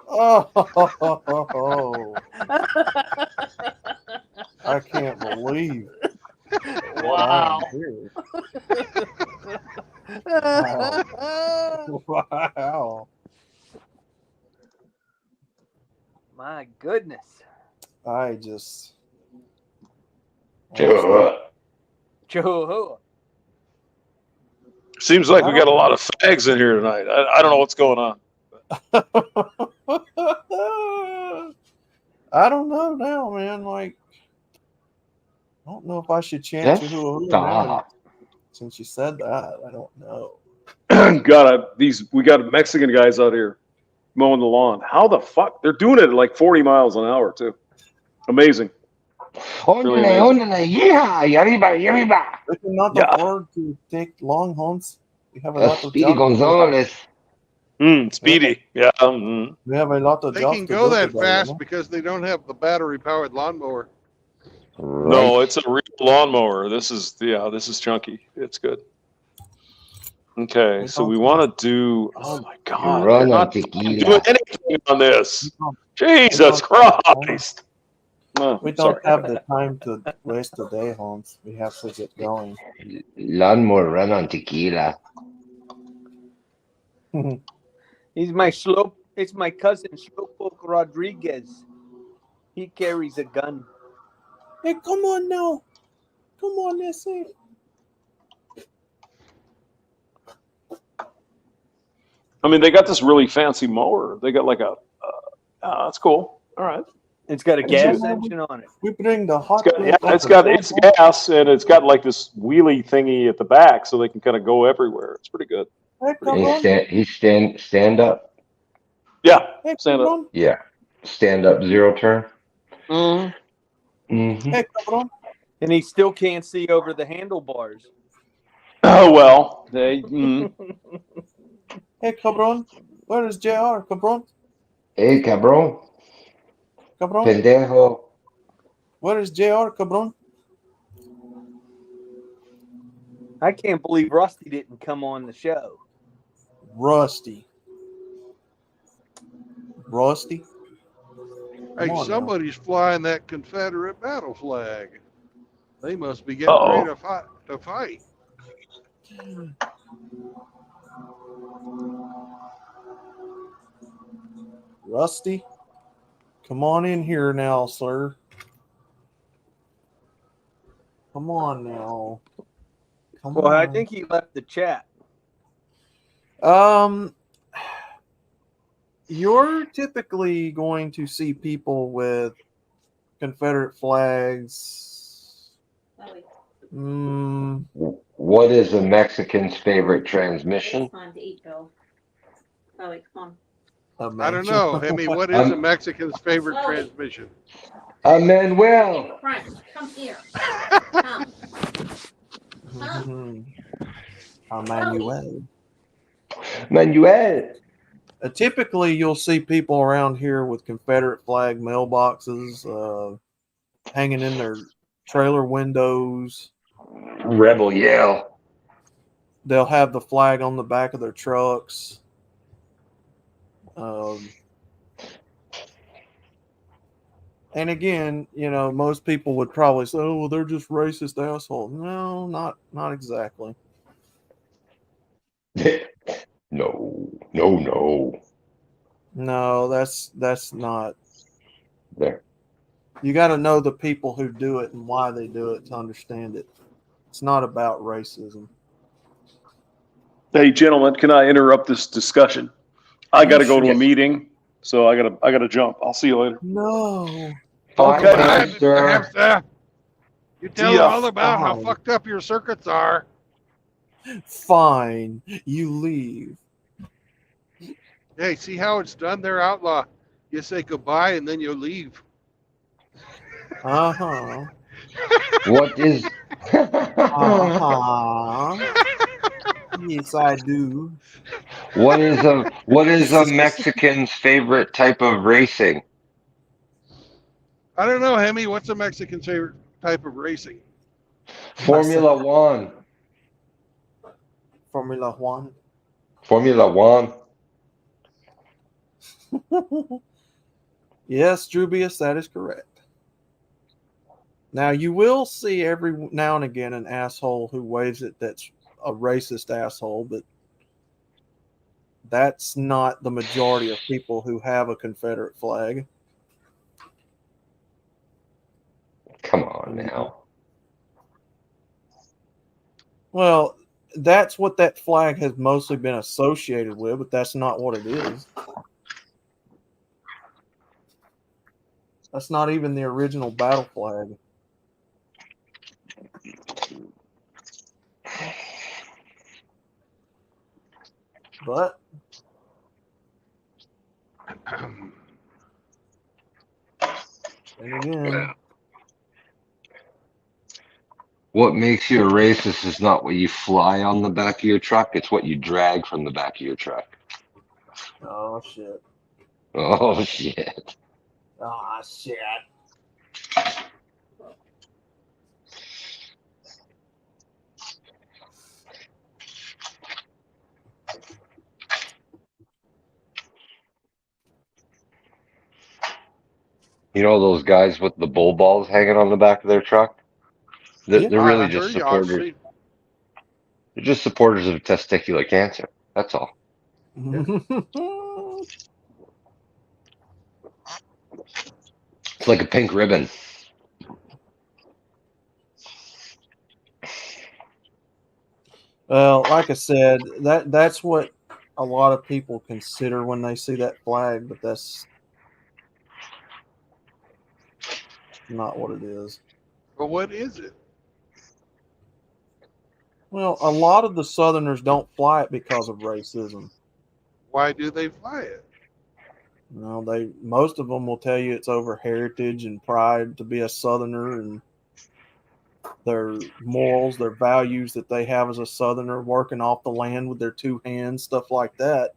Oh. I can't believe it. Wow. Wow. My goodness. I just. Joe. Seems like we got a lot of fags in here tonight. I don't know what's going on. I don't know now, man. Like, I don't know if I should chant Just Jehovah stop. since you said that. I don't know. God, we got Mexican guys out here mowing the lawn. How the fuck? They're doing it at like 40 miles an hour too. Amazing. Really amazing. Yeah, arriba. This is not the word to take long hunts. We have a lot of Speedy jobs. Gonzalez. Speedy. Yeah. We have a lot of They jobs can to go do that today, fast you know? because they don't have the battery-powered lawnmower. No, it's a real lawnmower. This is chunky. It's good. Okay, so we want to do. Oh my God! Run They're on not tequila. doing anything on this. Jesus Christ! Oh, We sorry. don't have the time to waste the day, Hans. We have to get going. Lawnmower run on tequila. He's my slope. It's my cousin Slowpoke Rodriguez. He carries a gun. Hey, come on now. Come on, that's it. I mean, they got this really fancy mower. They got like a. That's cool. All right. It's got a gas engine on it. We bring the hot. It's gas and it's got like this wheelie thingy at the back, so they can kind of go everywhere. It's pretty good. Hey, come on. He's stand up. Yeah. Hey, Stand come up. on. Yeah. Stand up, zero turn. Hey, come on. And he still can't see over the handlebars. Oh well. They. Hey, cabron. Where is JR, cabron? Hey, cabrón. Cabron. Pendejo. Where is JR, cabron? I can't believe Rusty didn't come on the show. Rusty. Rusty. Hey, Come on now. somebody's flying that Confederate battle flag. They must be getting Uh-oh. ready to fight. Rusty, come on in here now, sir. Come on now. Come Well, on. I think he left the chat. You're typically going to see people with Confederate flags. What is a Mexican's favorite transmission? It's time to eat, Bill. Chloe, come I don't know, Hemi. What is a Mexican's favorite transmission? A Manuel. on. Frank, come here. Come. Manuel. Manuel. Typically, you'll see people around here with Confederate flag mailboxes hanging in their trailer windows. Rebel yell. They'll have the flag on the back of their trucks. And again, most people would probably say, "Oh, well, they're just racist assholes." No, not exactly. No. No, that's not. There. You got to know the people who do it and why they do it to understand it. It's not about racism. Hey, gentlemen, can I interrupt this discussion? I got to go to a meeting, so I gotta jump. I'll see you later. No. Okay. Perhaps, you tell See them ya. all about how fucked up your circuits are. Fine. You leave. Hey, see how it's done there, Outlaw? You say goodbye and then you leave. Uh-huh. What is... Uh-huh. Yes, I do. What is a Mexican's favorite type of racing? I don't know, Hemi. What's a Mexican's favorite type of racing? Formula One. Formula One. Formula One. Yes, Jubius, that is correct. Now, you will see every now and again an asshole who waves it that's a racist asshole, but that's not the majority of people who have a Confederate flag. Come on now. Well, that's what that flag has mostly been associated with, but that's not what it is. That's not even the original battle flag. But and again, What makes you a racist is not what you fly on the back of your truck, it's what you drag from the back of your truck. oh shit. Oh, shit. Ah, shit. You know those guys with the bull balls hanging on the back of their truck? They're really just supporters. They're just supporters of testicular cancer. That's all. It's like a pink ribbon. Well, like I said, that's what a lot of people consider when they see that flag, but that's not what it is. Well, what is it? Well, a lot of the Southerners don't fly it because of racism. Why do they fly it? No, most of them will tell you it's over heritage and pride to be a Southerner, and their morals, their values that they have as a Southerner, working off the land with their two hands, stuff like that.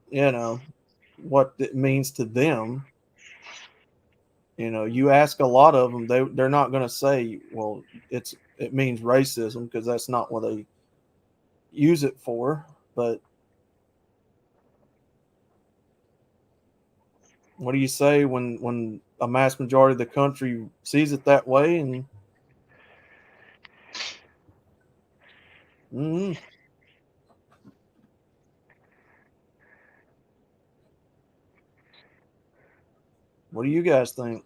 You know, what it means to them. You ask a lot of them, they're not going to say, well, it means racism, because that's not what they use it for. But What do you say when a mass majority of the country sees it that way? And what do you guys think?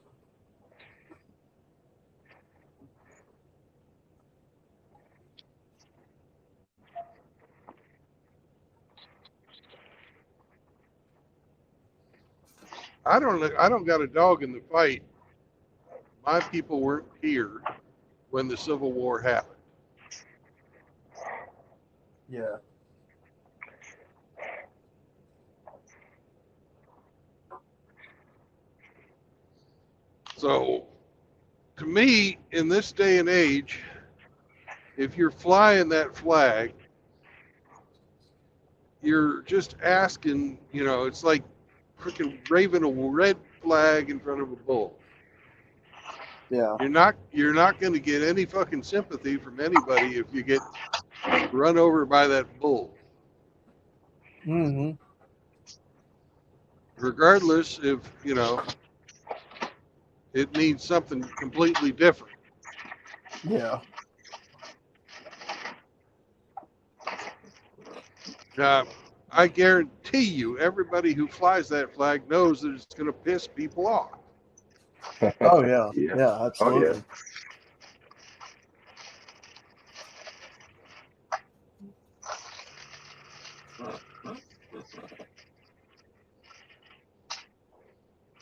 I don't got a dog in the fight. My people weren't here when the Civil War happened. Yeah. So, to me, in this day and age, if you're flying that flag, you're just asking, it's like freaking waving a red flag in front of a bull. Yeah. You're not going to get any fucking sympathy from anybody if you get run over by that bull. Mm-hmm. Regardless if, it means something completely different. Yeah. I guarantee you, everybody who flies that flag knows that it's going to piss people off. Oh yeah. Yeah. Yeah, absolutely.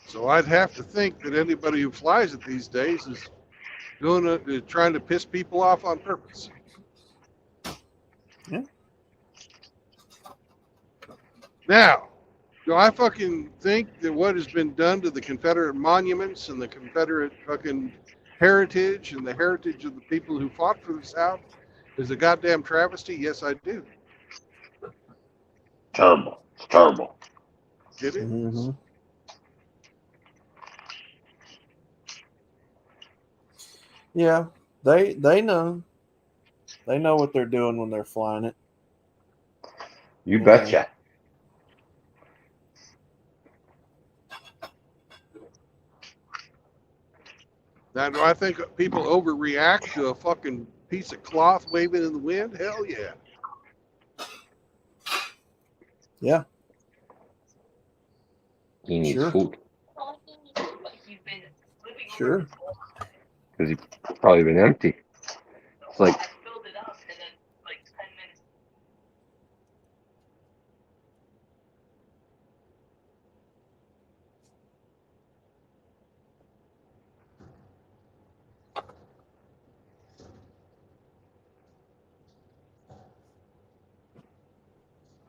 So I'd have to think that anybody who flies it these days is trying to piss people off on purpose. Yeah. Now, do I fucking think that what has been done to the Confederate monuments and the Confederate fucking heritage and the heritage of the people who fought for the South is a goddamn travesty? Yes, I do. Terrible. It's terrible. It is. Mm-hmm. Yeah, they know what they're doing when they're flying it. You betcha. Now, do I think people overreact to a fucking piece of cloth waving in the wind? Hell yeah. Yeah. He needs Sure. food. Sure. Because he's probably been empty. It's like,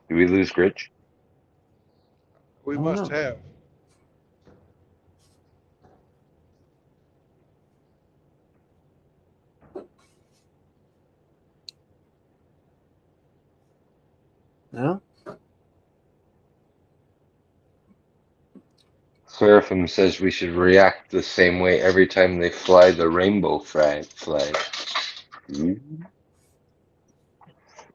did we lose Rich? We I don't must know. have. Yeah. Seraphim says we should react the same way every time they fly the rainbow flag. Ooh.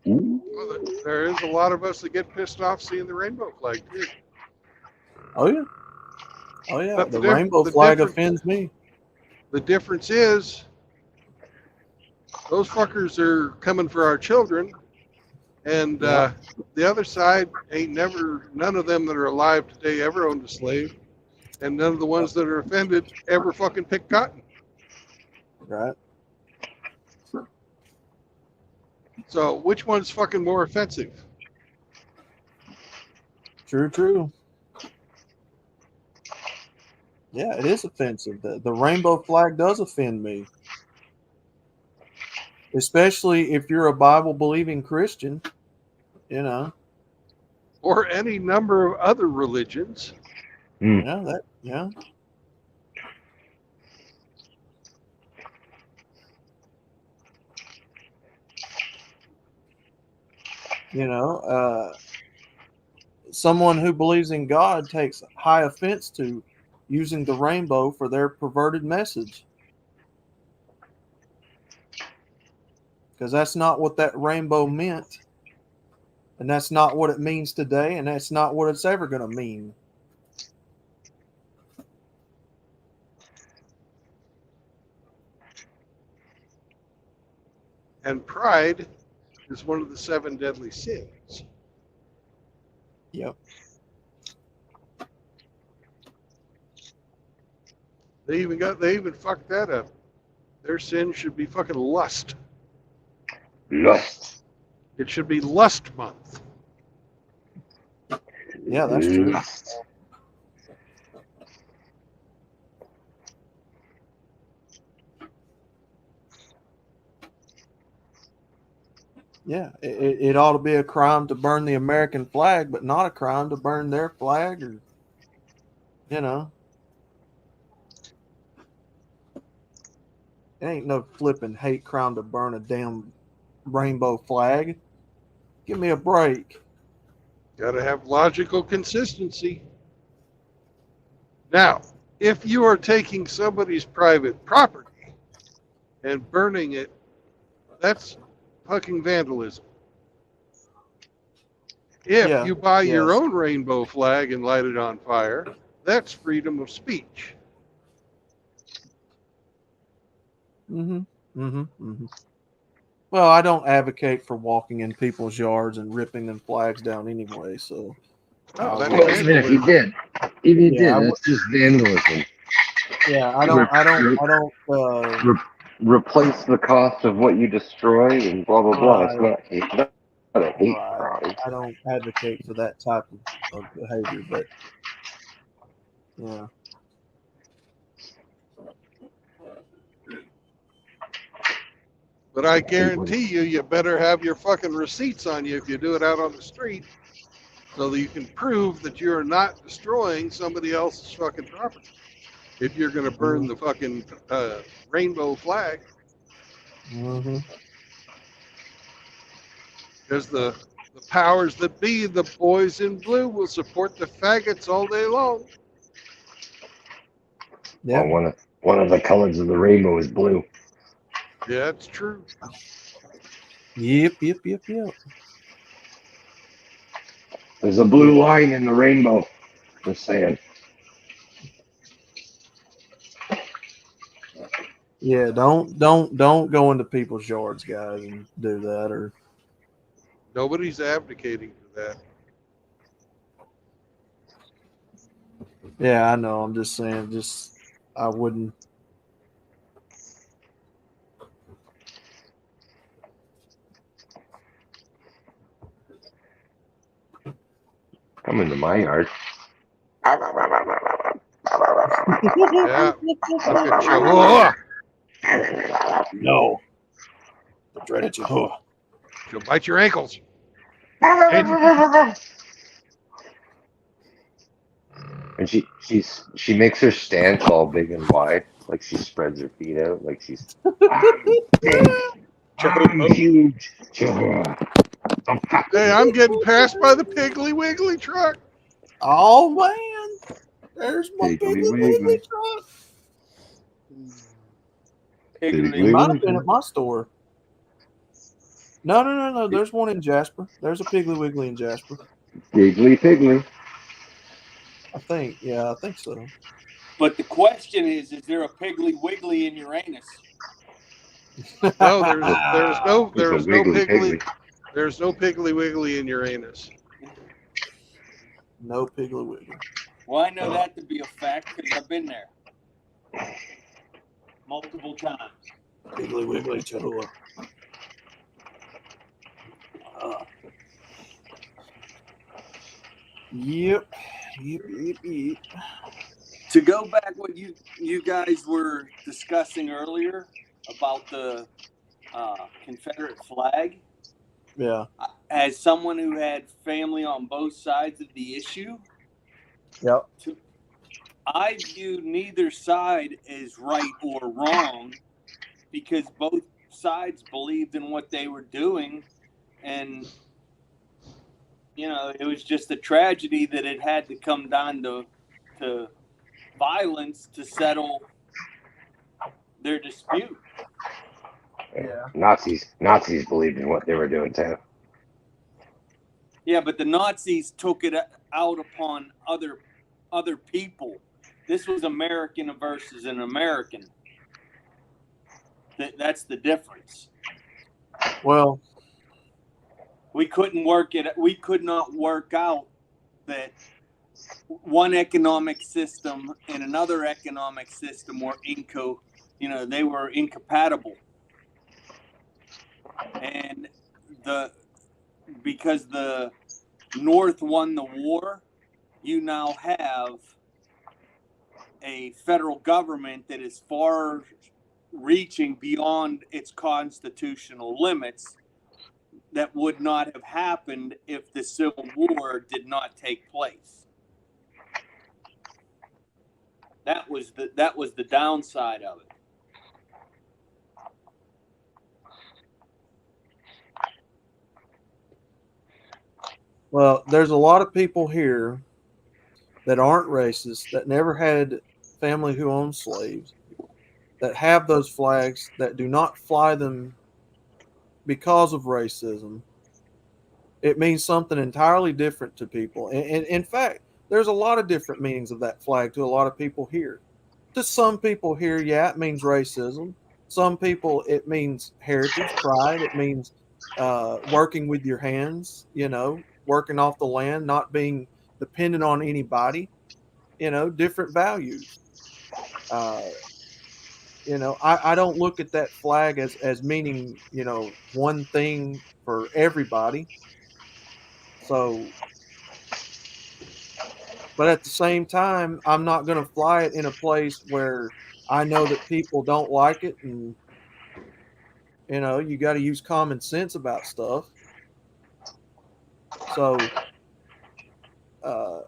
Ooh. Well, there is a lot of us that get pissed off seeing the rainbow flag, too. Oh yeah. Oh yeah. But The rainbow flag difference, offends me. the difference is those fuckers are coming for our children, and Yeah. the other side none of them that are alive today ever owned a slave, and none of the ones that are offended ever fucking picked cotton. Right. So which one's fucking more offensive? True. Yeah, it is offensive. The rainbow flag does offend me. Especially if you're a Bible believing Christian, Or any number of other religions. Yeah. Someone who believes in God takes high offense to using the rainbow for their perverted message. Because that's not what that rainbow meant. And that's not what it means today. And that's not what it's ever going to mean. And pride is one of the 7 deadly sins. Yep. They even fucked that up. Their sin should be fucking lust. Lust. It should be lust month. Yeah, that's true. Lust. Yeah, it ought to be a crime to burn the American flag, but not a crime to burn their flag, or you know, it ain't no flipping hate crime to burn a damn rainbow flag. Give me a break. Got to have logical consistency. Now, if you are taking somebody's private property and burning it, that's fucking vandalism. If Yeah, you buy your yes. own rainbow flag and light it on fire, that's freedom of speech. Well, I don't advocate for walking in people's yards and ripping them flags down anyway. So, Oh, that's Well, even if you did, that's just vandalism. I don't. Replace the cost of what you destroyed and blah blah blah. It's not a hate crime. I don't advocate for that type of behavior, but yeah. But I guarantee you better have your fucking receipts on you if you do it out on the street, so that you can prove that you're not destroying somebody else's fucking property. If you're going to burn the fucking rainbow flag, because the powers that be, the boys in blue, will support the faggots all day long. Yeah. Well, one of the colors of the rainbow is blue. Yeah, it's true. Yep. There's a blue line in the rainbow. Just saying. Yeah, don't go into people's yards, guys, and do that. Or Nobody's advocating for that. yeah, I know. I'm just saying. I wouldn't. Come into my yard. Yeah, look at you. Oh, No. Look right at you. Oh. she'll bite your ankles. And she makes her stance all big and wide, like she spreads her feet out, like she's big, I'm huge. Hey, I'm getting passed by the Piggly Wiggly truck. Oh man, there's my Piggly Wiggly truck. It might have been at my store. No. There's one in Jasper. There's a Piggly Wiggly in Jasper. Piggly. I think. Yeah, I think so. But the question is there a Piggly Wiggly in Uranus? No, there's no Piggly. There's no Piggly Wiggly in Uranus. No Piggly Wiggly. Well, I know that to be a fact because I've been there multiple times. Piggly Wiggly Chihuahua. Yep. To go back what you guys were discussing earlier about the Confederate flag. Yeah. As someone who had family on both sides of the issue, Yep. I view neither side as right or wrong because both sides believed in what they were doing, and it was just a tragedy that it had to come down to violence to settle their dispute. Yeah. Nazis believed in what they were doing too. Yeah, but the Nazis took it out upon other people. This was American versus an American. That's the difference. Well, We couldn't work it. We could not work out that one economic system and another economic system were they were incompatible. And because the North won the war, you now have a federal government that is far reaching beyond its constitutional limits that would not have happened if the Civil War did not take place. That was the downside of it. well, there's a lot of people here that aren't racist, that never had family who owned slaves, that have those flags, that do not fly them because of racism. It means something entirely different to people. And in fact, there's a lot of different meanings of that flag to a lot of people here. To some people here, yeah, it means racism. Some people, it means heritage, pride. It means working with your hands, working off the land, not being dependent on anybody, different values. Uh, I don't look at that flag as meaning, one thing for everybody. So, but at the same time, I'm not going to fly it in a place where I know that people don't like it. And, you got to use common sense about stuff. So, uh,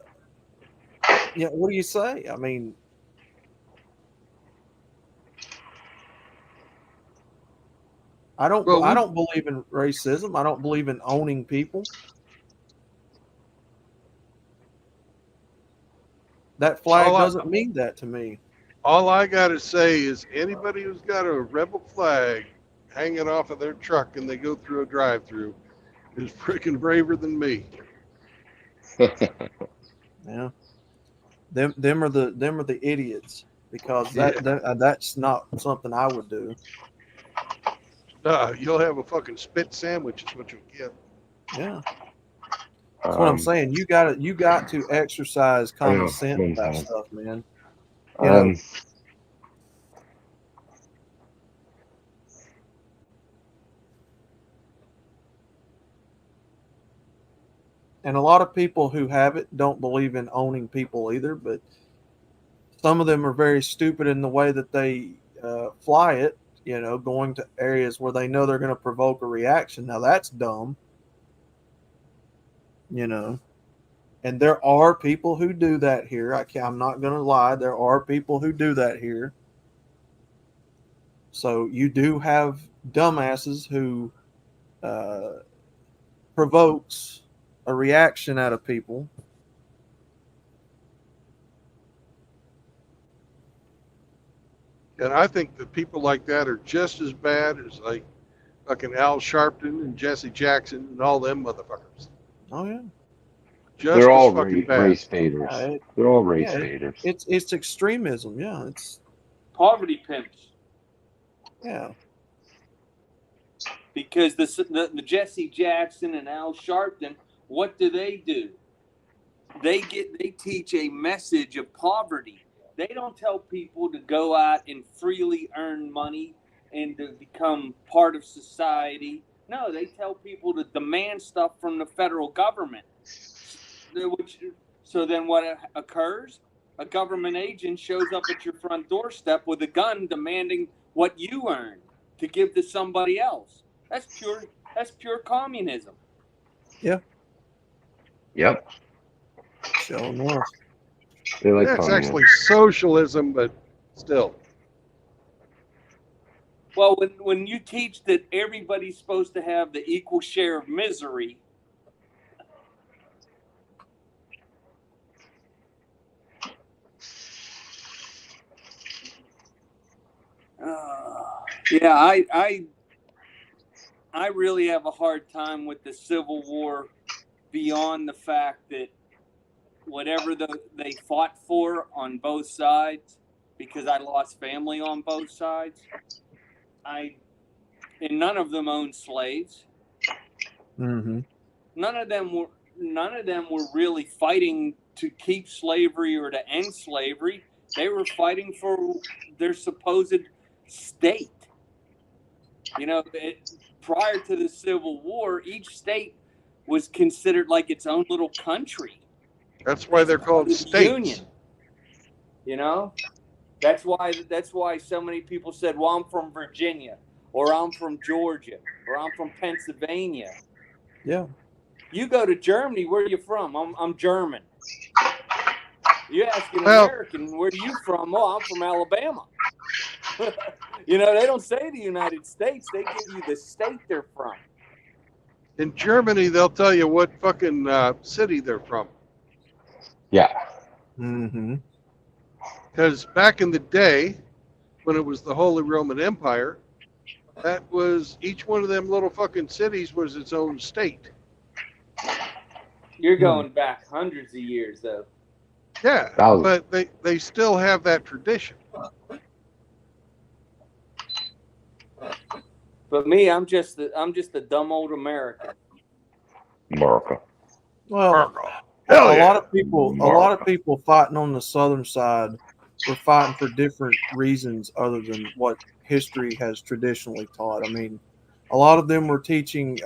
yeah, what do you say? I mean, I don't believe in racism. I don't believe in owning people. That flag doesn't mean that to me. All I got to say is anybody who's got a rebel flag hanging off of their truck and they go through a drive-through is freaking braver than me. Yeah, them are the idiots, because that's not something I would do. You'll have a fucking spit sandwich is what you'll get. Yeah, that's what I'm saying. You got to exercise common sense about stuff, man. And a lot of people who have it don't believe in owning people either, but some of them are very stupid in the way that they fly it, going to areas where they know they're going to provoke a reaction. Now that's dumb, and there are people who do that here. I'm not going to lie. There are people who do that here. So you do have dumbasses who provokes a reaction out of people. And I think that people like that are just as bad as like fucking Al Sharpton and Jesse Jackson and all them motherfuckers. Oh yeah. They're all race baiters. They're all race baiters. It's extremism. Yeah, it's poverty pimps. Yeah. Because the Jesse Jackson and Al Sharpton, what do? They teach a message of poverty. They don't tell people to go out and freely earn money and to become part of society. No, they tell people to demand stuff from the federal government. So then what occurs? A government agent shows up at your front doorstep with a gun demanding what you earned to give to somebody else. That's pure communism. Yeah. Yep. Sure enough. It's actually socialism, but still. Well, when you teach that everybody's supposed to have the equal share of misery, yeah, I really have a hard time with the Civil War beyond the fact that whatever they fought for on both sides, because I lost family on both sides, and none of them owned slaves. Mm-hmm. None of them were really fighting to keep slavery or to end slavery. They were fighting for their supposed state. You know, prior to the Civil War, each state was considered like its own little country. That's why they're called The states. Union. You know, that's why so many people said, "Well, I'm from Virginia, or I'm from Georgia, or I'm from Pennsylvania." Yeah. You go to Germany, where are you from? I'm German. You ask an Well- American, where are you from? Oh, I'm from Alabama. You know, they don't say the United States. They give you the state they're from. In Germany, they'll tell you what fucking city they're from. Yeah. Mm-hmm. Because back in the day, when it was the Holy Roman Empire, that was each one of them little fucking cities was its own state. You're going back hundreds of years, though. Yeah, Thousands. but they still have that tradition. But me, I'm just a dumb old American. America. Well, Hell a yeah. lot of people fighting on the southern side were fighting for different reasons other than what history has traditionally taught. I mean, a lot of them were teaching.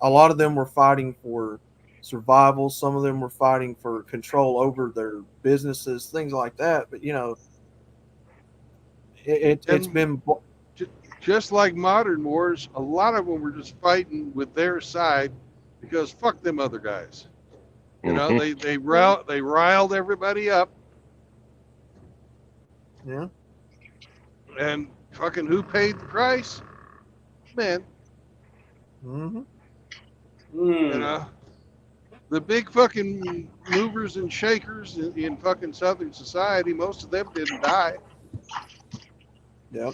A lot of them were fighting for survival. Some of them were fighting for control over their businesses, things like that. But you know, it's been. Just like modern wars, a lot of them were just fighting with their side because fuck them other guys. You know, they riled everybody up. Yeah. And fucking who paid the price? Men. Mm-hmm. You know, the big fucking movers and shakers in fucking Southern society, most of them didn't die. Yep.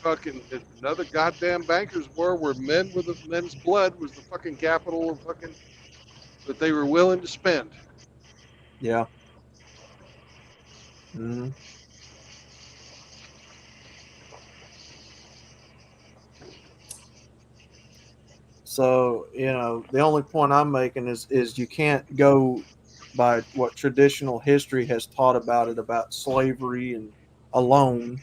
Fucking another goddamn bankers war where men's blood was the fucking capital of fucking that they were willing to spend. Yeah. Mm-hmm. So, you know, the only point I'm making is you can't go by what traditional history has taught about slavery and alone.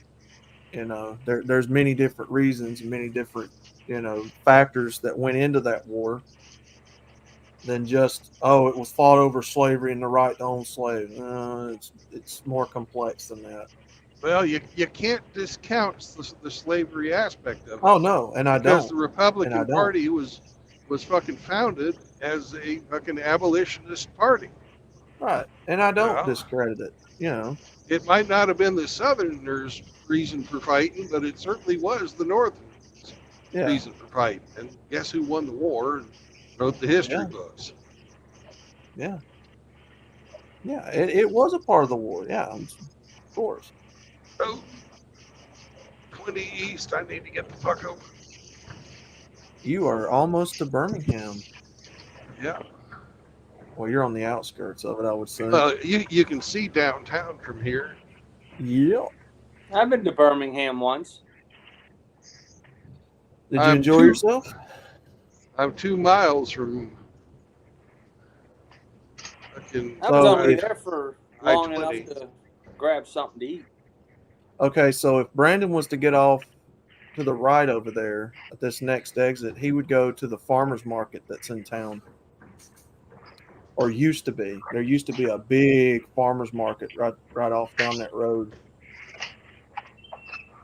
You know, there's many different reasons, many different, you know, factors that went into that war than just, oh, it was fought over slavery and the right to own slaves. It's more complex than that. Well, you can't discount the slavery aspect of it. Oh no, and I because don't. the Republican And I don't. Party was fucking founded as a fucking abolitionist party. Right, and I don't Well, discredit it. You know, it might not have been the Southerners' reason for fighting, but it certainly was the Northerners' reason for fighting. And guess who won the war and wrote the history books? Yeah. Yeah, it was a part of the war. Yeah, of course. Oh, 20 East, I need to get the fuck over. You are almost to Birmingham. Yeah. Well, you're on the outskirts of it, I would say. You can see downtown from here. Yeah. I've been to Birmingham once. Did you enjoy yourself? I'm 2 miles from fucking. I was only there for long enough I-20. to grab something to eat. Okay, so if Brandon was to get off to the right over there at this next exit, he would go to the farmer's market that's in town. Or used to be. There used to be a big farmer's market right off down that road.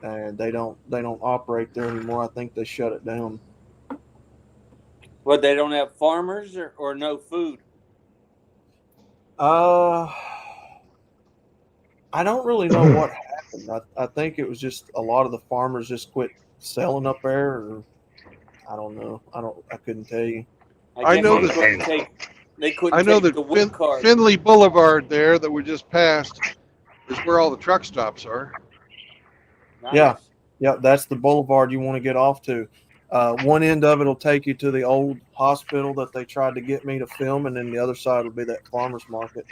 And they don't operate there anymore. I think they shut it down. But they don't have farmers or no food? I don't really know what happened. I think it was just a lot of the farmers just quit selling up there, or I don't know. I couldn't tell you. I know they couldn't take the wood cart. Finley Boulevard there that we just passed is where all the truck stops are. Nice. Yeah, that's the boulevard you want to get off to. One end of it will take you to the old hospital that they tried to get me to film, and then the other side will be that farmer's market.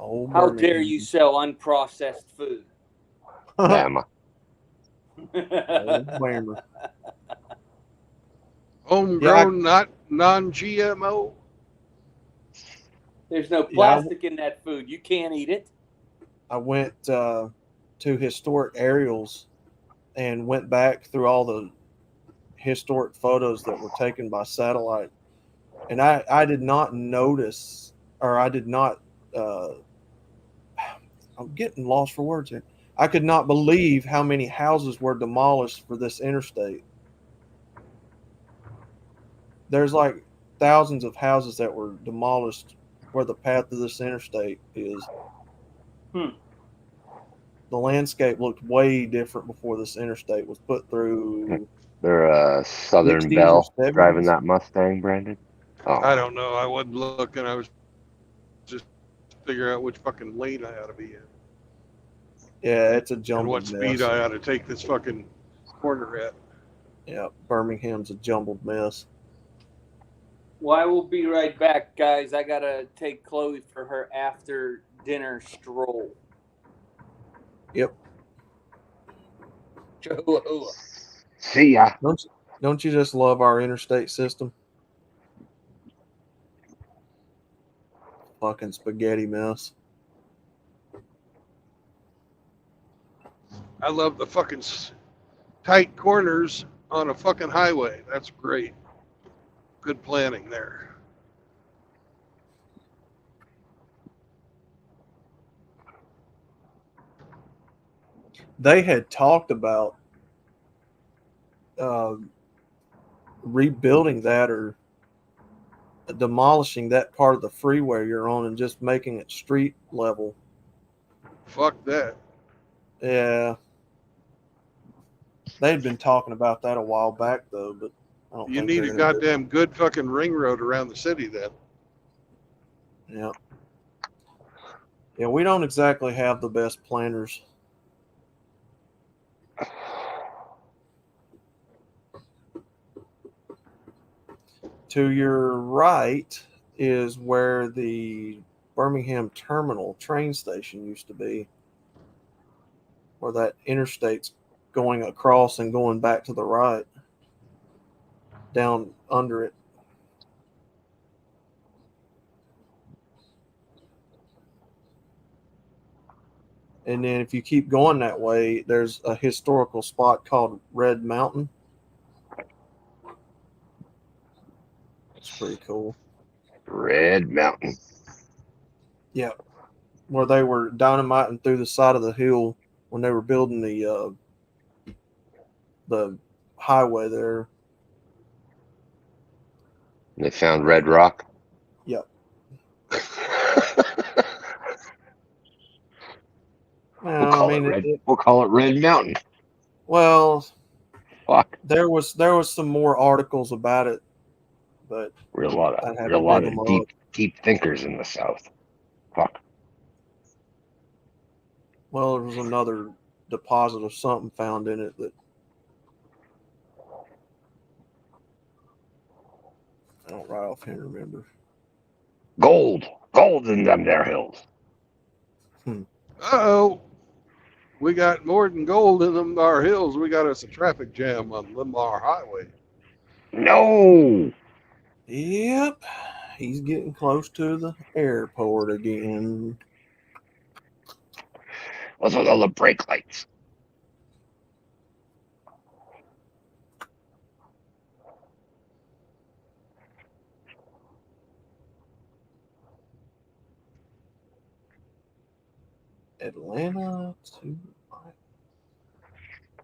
Old How dare Birmingham. you sell unprocessed food? Bama. Old Bammer. Homegrown, not non-GMO. There's no Yeah, plastic in that food. You can't eat it. I went to historic aerials and went back through all the historic photos that were taken by satellite. And I did not notice, or I did not, I'm getting lost for words here. I could not believe how many houses were demolished for this interstate. There's like thousands of houses that were demolished where the path of this interstate is. Hmm. The landscape looked way different before this interstate was put through. They're Southern 60s Belle or driving 70s. that Mustang, Brandon. Oh, I don't know. I wasn't looking. I was just figuring out which fucking lane I ought to be in Yeah, it's a and jumbled what speed mess. I ought to take this fucking corner at. Yeah, Birmingham's a jumbled mess. Well, I will be right back, guys. I gotta take Chloe for her after dinner stroll. Yep. Chihuahua. see ya. Don't you just love our interstate system? Fucking spaghetti mess. I love the fucking tight corners on a fucking highway. That's great. Good planning there. They had talked about rebuilding that or demolishing that part of the freeway you're on and just making it street level. Fuck that. Yeah. They'd been talking about that a while back though, but I don't You think need they're a gonna do it. goddamn good fucking ring road around the city then. Yeah. Yeah, we don't exactly have the best planners. To your right is where the Birmingham Terminal train station used to be, where that interstate's going across and going back to the right, down under it. And then if you keep going that way, there's a historical spot called Red Mountain. It's pretty cool. Red Mountain. Yeah, where they were dynamiting through the side of the hill when they were building the highway there. They found Red Rock. Yep. We'll Well, I call it mean, Red. We'll call it Red Mountain. well, Fuck. there was some more articles about it, but Real lot I had to real dig lot them of up. deep thinkers in the South. Fuck. Well, there was another deposit of something found in it that I don't right offhand remember. Gold in them there hills. Uh-oh. We got more than gold in them our hills. We got us a traffic jam on Limar Highway. No. Yep, he's getting close to the airport again. What's with all the brake lights? Atlanta to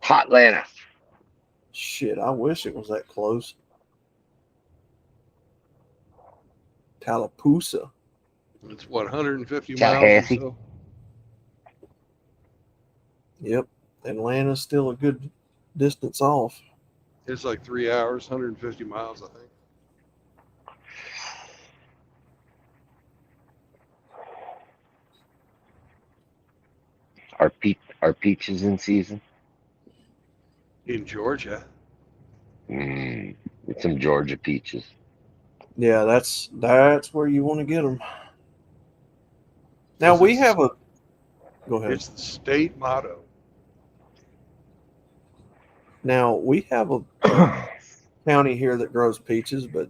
Hotlanta. shit. I wish it was that close. Tallapoosa. It's what, 150 miles or Tallahassee. so? Yep, Atlanta's still a good distance off. It's like 3 hours, 150 miles, I think. Are peaches in season? In Georgia. Get some Georgia peaches. Yeah, that's where you want to get them. Now This we is- have a. Go ahead. It's the state motto. Now we have a county here that grows peaches, but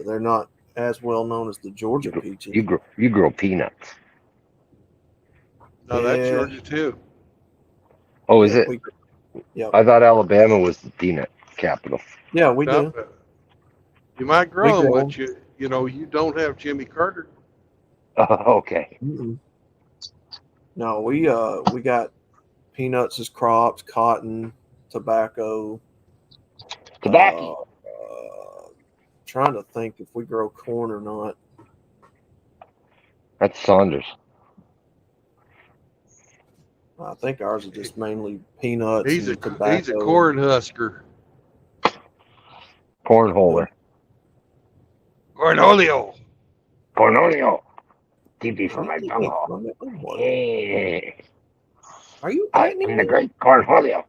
they're not as well known as the Georgia peaches. You grow peanuts. No, that's Yeah. Georgia too. Oh, is Yeah, it? Yep. I thought Alabama was the peanut capital. Yeah, we No, do. you might grow We them, grow but you know you don't have Jimmy Carter. Okay. Mm-mm. No, we got peanuts as crops, cotton, tobacco. Tobacco. Trying to think if we grow corn or not. That's Saunders. I think ours is just mainly peanuts He's and tobacco. he's a corn husker. Cornholer. Cornholio. Cornholio. TV for my bunghole. Hey. Are you I threatening am the me? great Cornholio.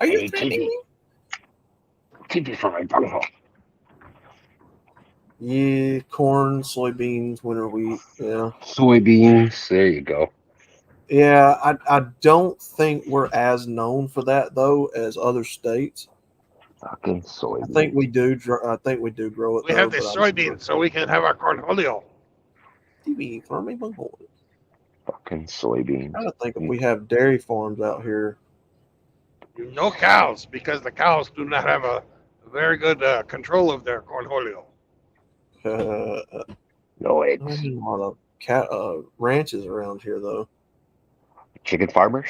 Are you Hey, threatening TV. me? TV for my bunghole. Yeah, corn, soybeans, winter wheat. Yeah. Soybeans. There you go. Yeah, I don't think we're as known for that though as other states. Fucking I soybeans. think we do. I think we do grow it. We have the soybeans, so we can have our cornholio. TV for me, bunghole. Fucking soybeans. I'm trying to think if we have dairy farms out here. No cows, because the cows do not have a very good control of their cornholio. No eggs. There's a lot of ranches around here though. Chicken farmers.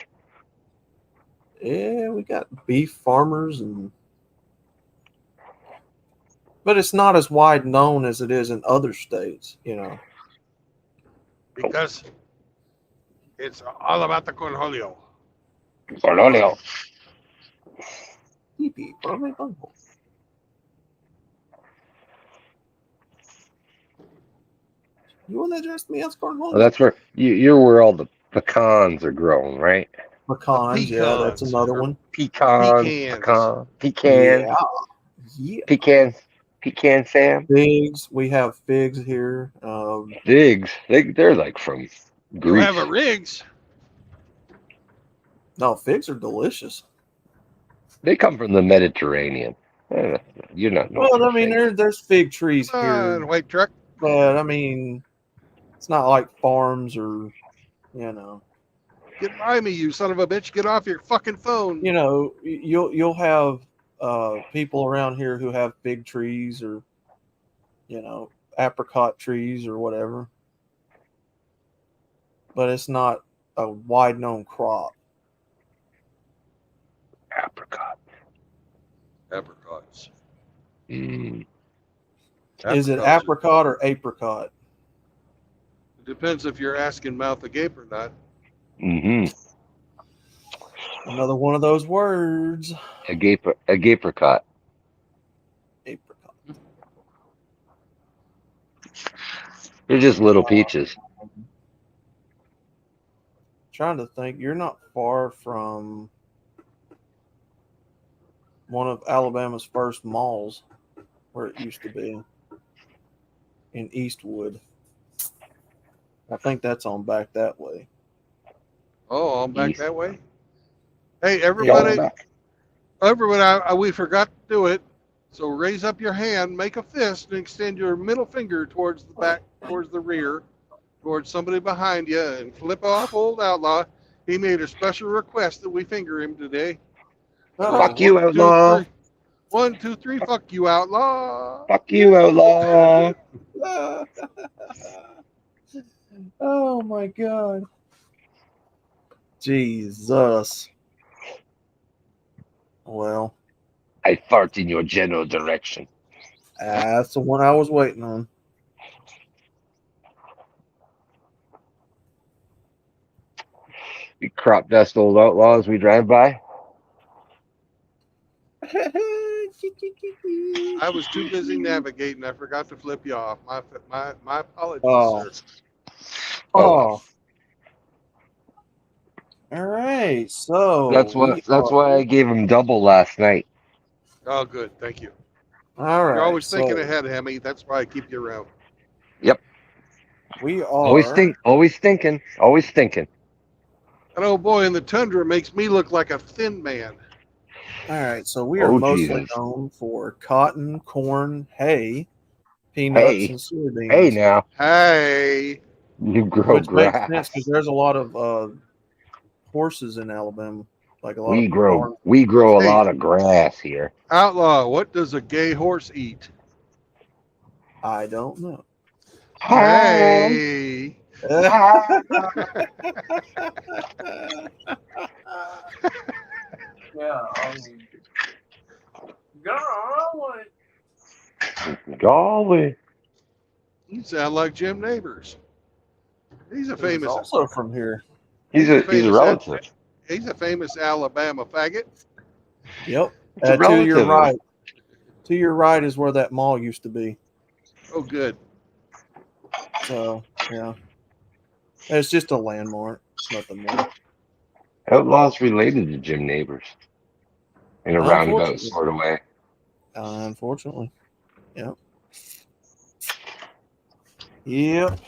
Yeah, we got beef farmers but it's not as wide known as it is in other states, you know. Because it's all about the cornholio. Cornholio. TV for me, bunghole. You want to address me as cornhole? Oh, that's where you're where all the pecans are grown, right? Pecans, yeah, that's Pecans. another one. Pecans. Pecans. Pecans. Yeah. Pecans. Pecan Sam. Figs, we have figs here. Figs. They're like from You Greece. have a rigs. No, figs are delicious. They come from the Mediterranean. You're not. Well, I mean, there's fig trees here, And white truck. but I mean, it's not like farms or, you know. Get by me, you son of a bitch. Get off your fucking phone. You know, you'll have people around here who have fig trees or, you know, apricot trees or whatever, but it's not a wide known crop. Apricot. Apricots. Mm. Is it Apricots. apricot or apricot? It depends if you're asking mouth agape or not. Mm-hmm. Another one of those words. Apricot. Apricot. They're just little peaches. Trying to think. You're not far from one of Alabama's first malls where it used to be in Eastwood. I think that's on back that way. Oh, I'm back East. that way. Hey, everybody! Everybody, we forgot to do it. So raise up your hand, make a fist, and extend your middle finger towards the back, towards the rear, towards somebody behind you, and flip off old outlaw. He made a special request that we finger him today. Fuck you, 1, 2, outlaw. 3. 1, 2, 3. Fuck you, outlaw. Fuck you, outlaw. Oh my God. Jesus. Well, I fart in your general direction. that's the one I was waiting on. You crop dust old outlaws we drive by. I was too busy navigating. I forgot to flip you off. My apologies, Oh. sir. Oh. All right. So That's why I gave him double last night. Oh, good. Thank you. All right. You're always thinking so ahead, Hemi. That's why I keep you around. We Always are. always thinking. An old boy in the tundra makes me look like a thin man. All right, so we are Oh, mostly Jesus. known for cotton, corn, hay, peanuts, and soybeans. Hey now, Hey, you grow Which makes sense grass. because there's a lot of horses in Alabama, like a lot We of grow farm. a hey, lot of grass here. outlaw, what does a gay horse eat? I don't know. Hey. Golly. You sound like Jim Neighbors. He's a Who's famous. also from here. He's a relative. He's a famous Alabama faggot. Yep. It's a To your relative. right. To your right is where that mall used to be. Oh, good. So yeah, it's just a landmark. Nothing more. Outlaw's related to Jim Neighbors in a roundabout Unfortunately. sort of way. Unfortunately. Yep. Yep.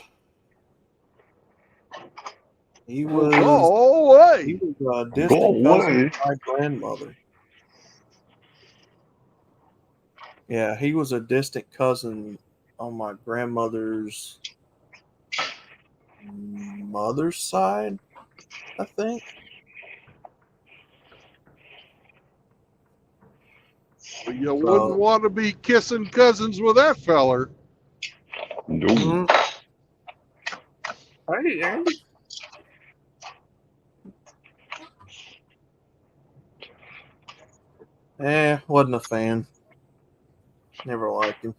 He was. Go away. He was a Go distant cousin away. of my grandmother. Yeah, he was a distant cousin on my grandmother's mother's side, I think. Well, you wouldn't want to be kissing cousins with that feller. No. Hey, Andy. Wasn't a fan. Never liked him.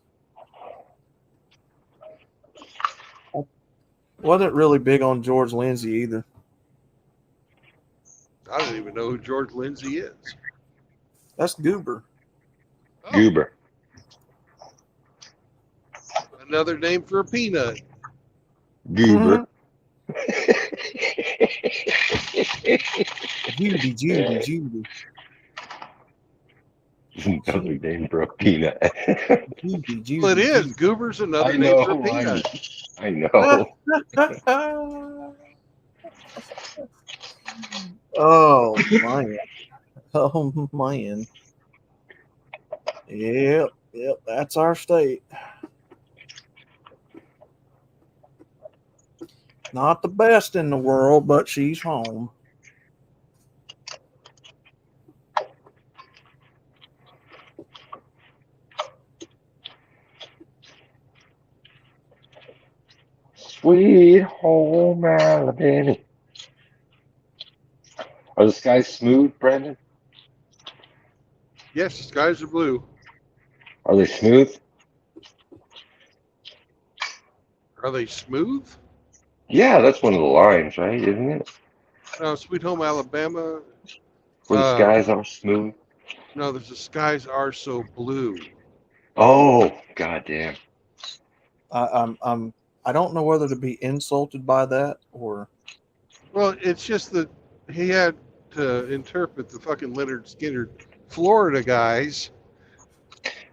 Wasn't really big on George Lindsay either. I don't even know who George Lindsay is. That's Goober. Oh, Goober. another name for a peanut. Goober. Judy. Another name for a peanut. Judy. Well, it is. Goober's another name for a peanut. I know. Oh, man. Oh, man. Yep, that's our state. Not the best in the world, but she's home. Sweet home Alabama. Are the skies smooth, Brandon? Yes, the skies are blue. Are they smooth? Are they smooth? Yeah, that's one of the lines, right? Isn't it? No, Sweet Home Alabama. Where the skies are smooth. No, the skies are so blue. Oh, goddamn. I don't know whether to be insulted by that or. Well, it's just that he had to interpret the fucking Leonard Skinner Florida guys.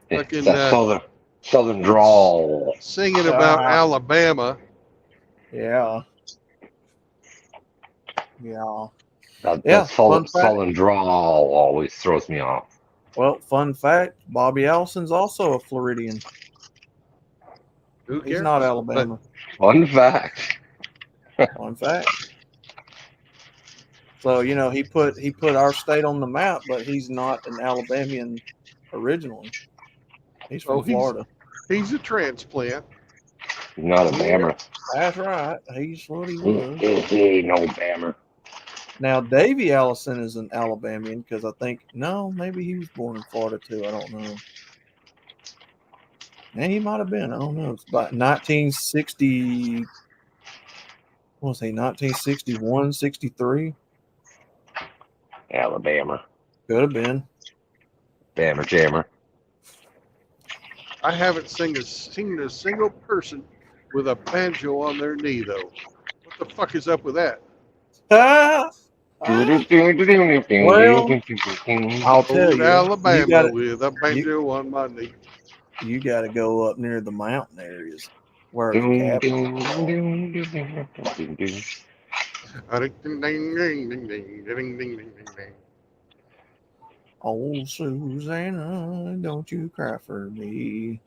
Fucking that southern drawl. singing about Alabama. Yeah. That southern drawl always throws me off. Well, fun fact, Bobby Allison's also a Floridian. Who cares? He's not Alabama. Fun fact. Fun fact. So, he put our state on the map, but he's not an Alabamian originally. He's from Florida. He's a transplant. He's not a Bammer. That's right. He's what he was. He ain't no Bammer. Now, Davy Allison is an Alabamian because maybe he was born in Florida too. I don't know. And he might have been. I don't know. It's about 1960. What was he? 1961, 63? Alabama. Could have been. Bammer Jammer. I haven't seen a single person with a banjo on their knee, though. What the fuck is up with that? Well, I'll tell you. Alabama with a banjo on my knee. You got to go up near the mountain areas. Where it's a Doom, cab. doom, doom, doom, doom, doom, doom. Oh, Susanna, don't you cry for me.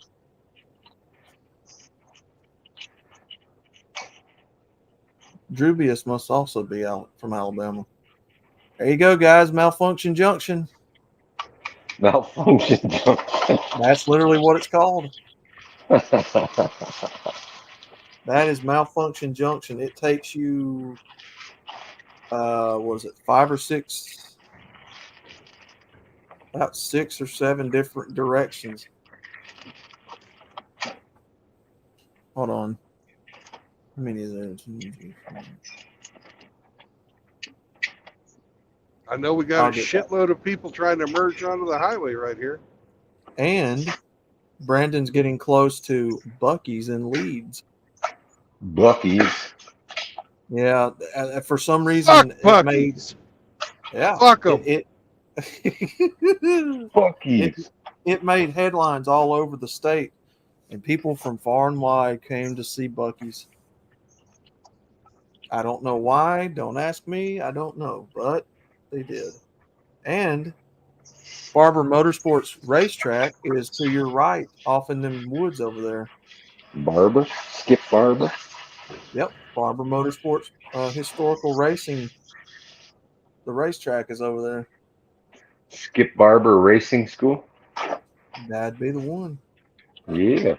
Drubius must also be out from Alabama. There you go, guys. Malfunction Junction. Malfunction junction. That's literally what it's called. That is Malfunction Junction. It takes you, what is it, about 6 or 7 different directions. Hold on. How many is there? I know we got a shitload of people trying to merge onto the highway right here. And Brandon's getting close to Bucky's in Leeds. Bucky's. Yeah, for some reason Fuck Bucky's. Yeah, Fuck them. Bucky's. It made headlines all over the state, and people from far and wide came to see Bucky's. I don't know why. Don't ask me. I don't know, but they did. And Barber Motorsports Racetrack is to your right, off in them woods over there. Barber? Skip Barber? Yep, Barber Motorsports Historical Racing. The racetrack is over there. Skip Barber Racing School? That'd be the one. Yeah.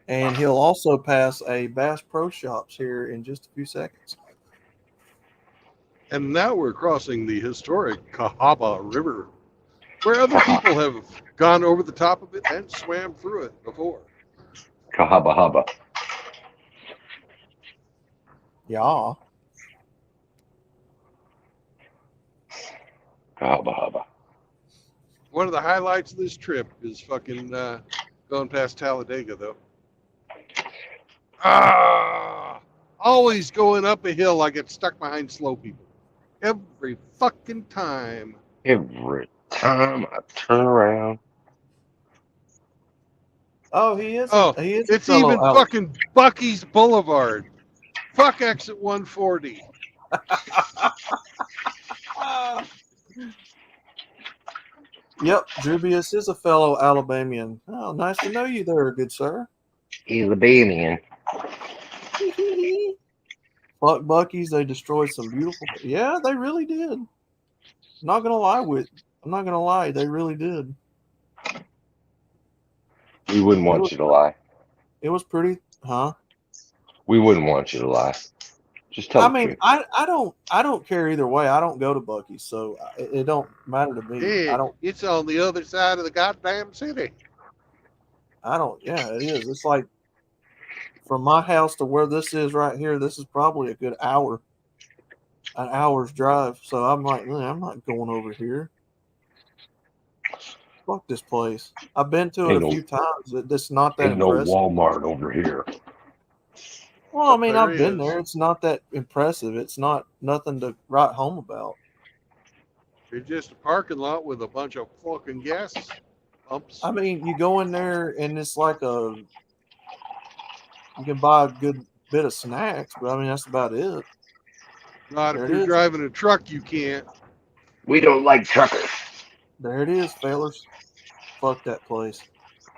And he'll also pass a Bass Pro Shops here in just a few seconds. And now we're crossing the historic Cahaba River, where other people have gone over the top of it and swam through it before. Cahaba Haba. Yeah. Cahaba Haba. One of the highlights of this trip is fucking going past Talladega, though. Always going up a hill, I get stuck behind slow people. Every fucking time. Every time I turn around. Oh, he is. Oh, He is. it's even fucking Bucky's Boulevard. Fuck exit 140. Yep, Jubius is a fellow Alabamian. Oh, nice to know you there, good sir. Alabamian. Fuck Bucky's, they destroyed some beautiful. Yeah, they really did. I'm not gonna lie, they really did. We wouldn't want you to lie. It was pretty, huh? We wouldn't want you to lie. Just tell the truth. I don't care either way. I don't go to Bucky's, so it don't matter to me. Hey, it's on the other side of the goddamn city. Yeah, it is. It's like from my house to where this is right here, this is probably a good hour. An hour's drive. So I'm like, I'm not going over here. Fuck this place. I've been to it a few times. It's not that impressive. No Walmart over here. Well, I mean, I've been there. It's not that impressive. It's not nothing to write home about. It's just a parking lot with a bunch of fucking gas pumps. I mean, you go in there and it's like you can buy a good bit of snacks, but I mean, that's about it. Not if you're driving a truck, you can't. We don't like truckers. There it is, fellas. Fuck that place.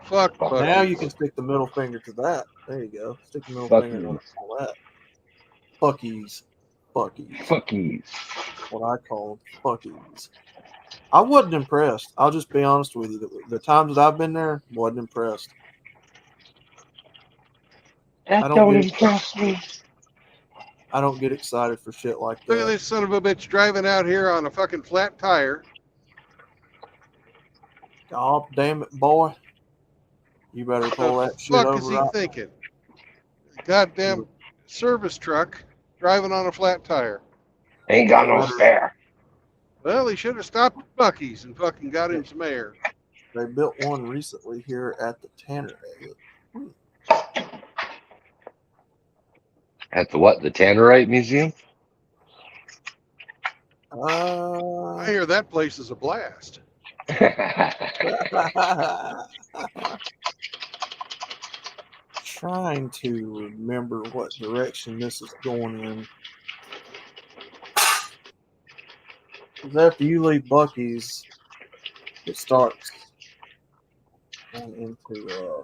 Fuck Bucky's. Now you can stick the middle finger to that. There you go. Stick the middle finger on all that. Bucky's. What I called Bucky's. I wasn't impressed. I'll just be honest with you. The times that I've been there, wasn't impressed. That don't impress me. I don't get excited for shit like that. Look at this son of a bitch driving out here on a fucking flat tire. God damn it, boy. You better pull that shit over. What the fuck is he thinking? Goddamn service truck driving on a flat tire. Ain't got no spare. Well, he should have stopped at Bucky's and fucking got him some air. They built one recently here at the Tanner area. At the what? The Tannerite Museum? I hear that place is a blast. trying to remember what direction this is going in. 'Cause after you leave Bucky's, it starts going into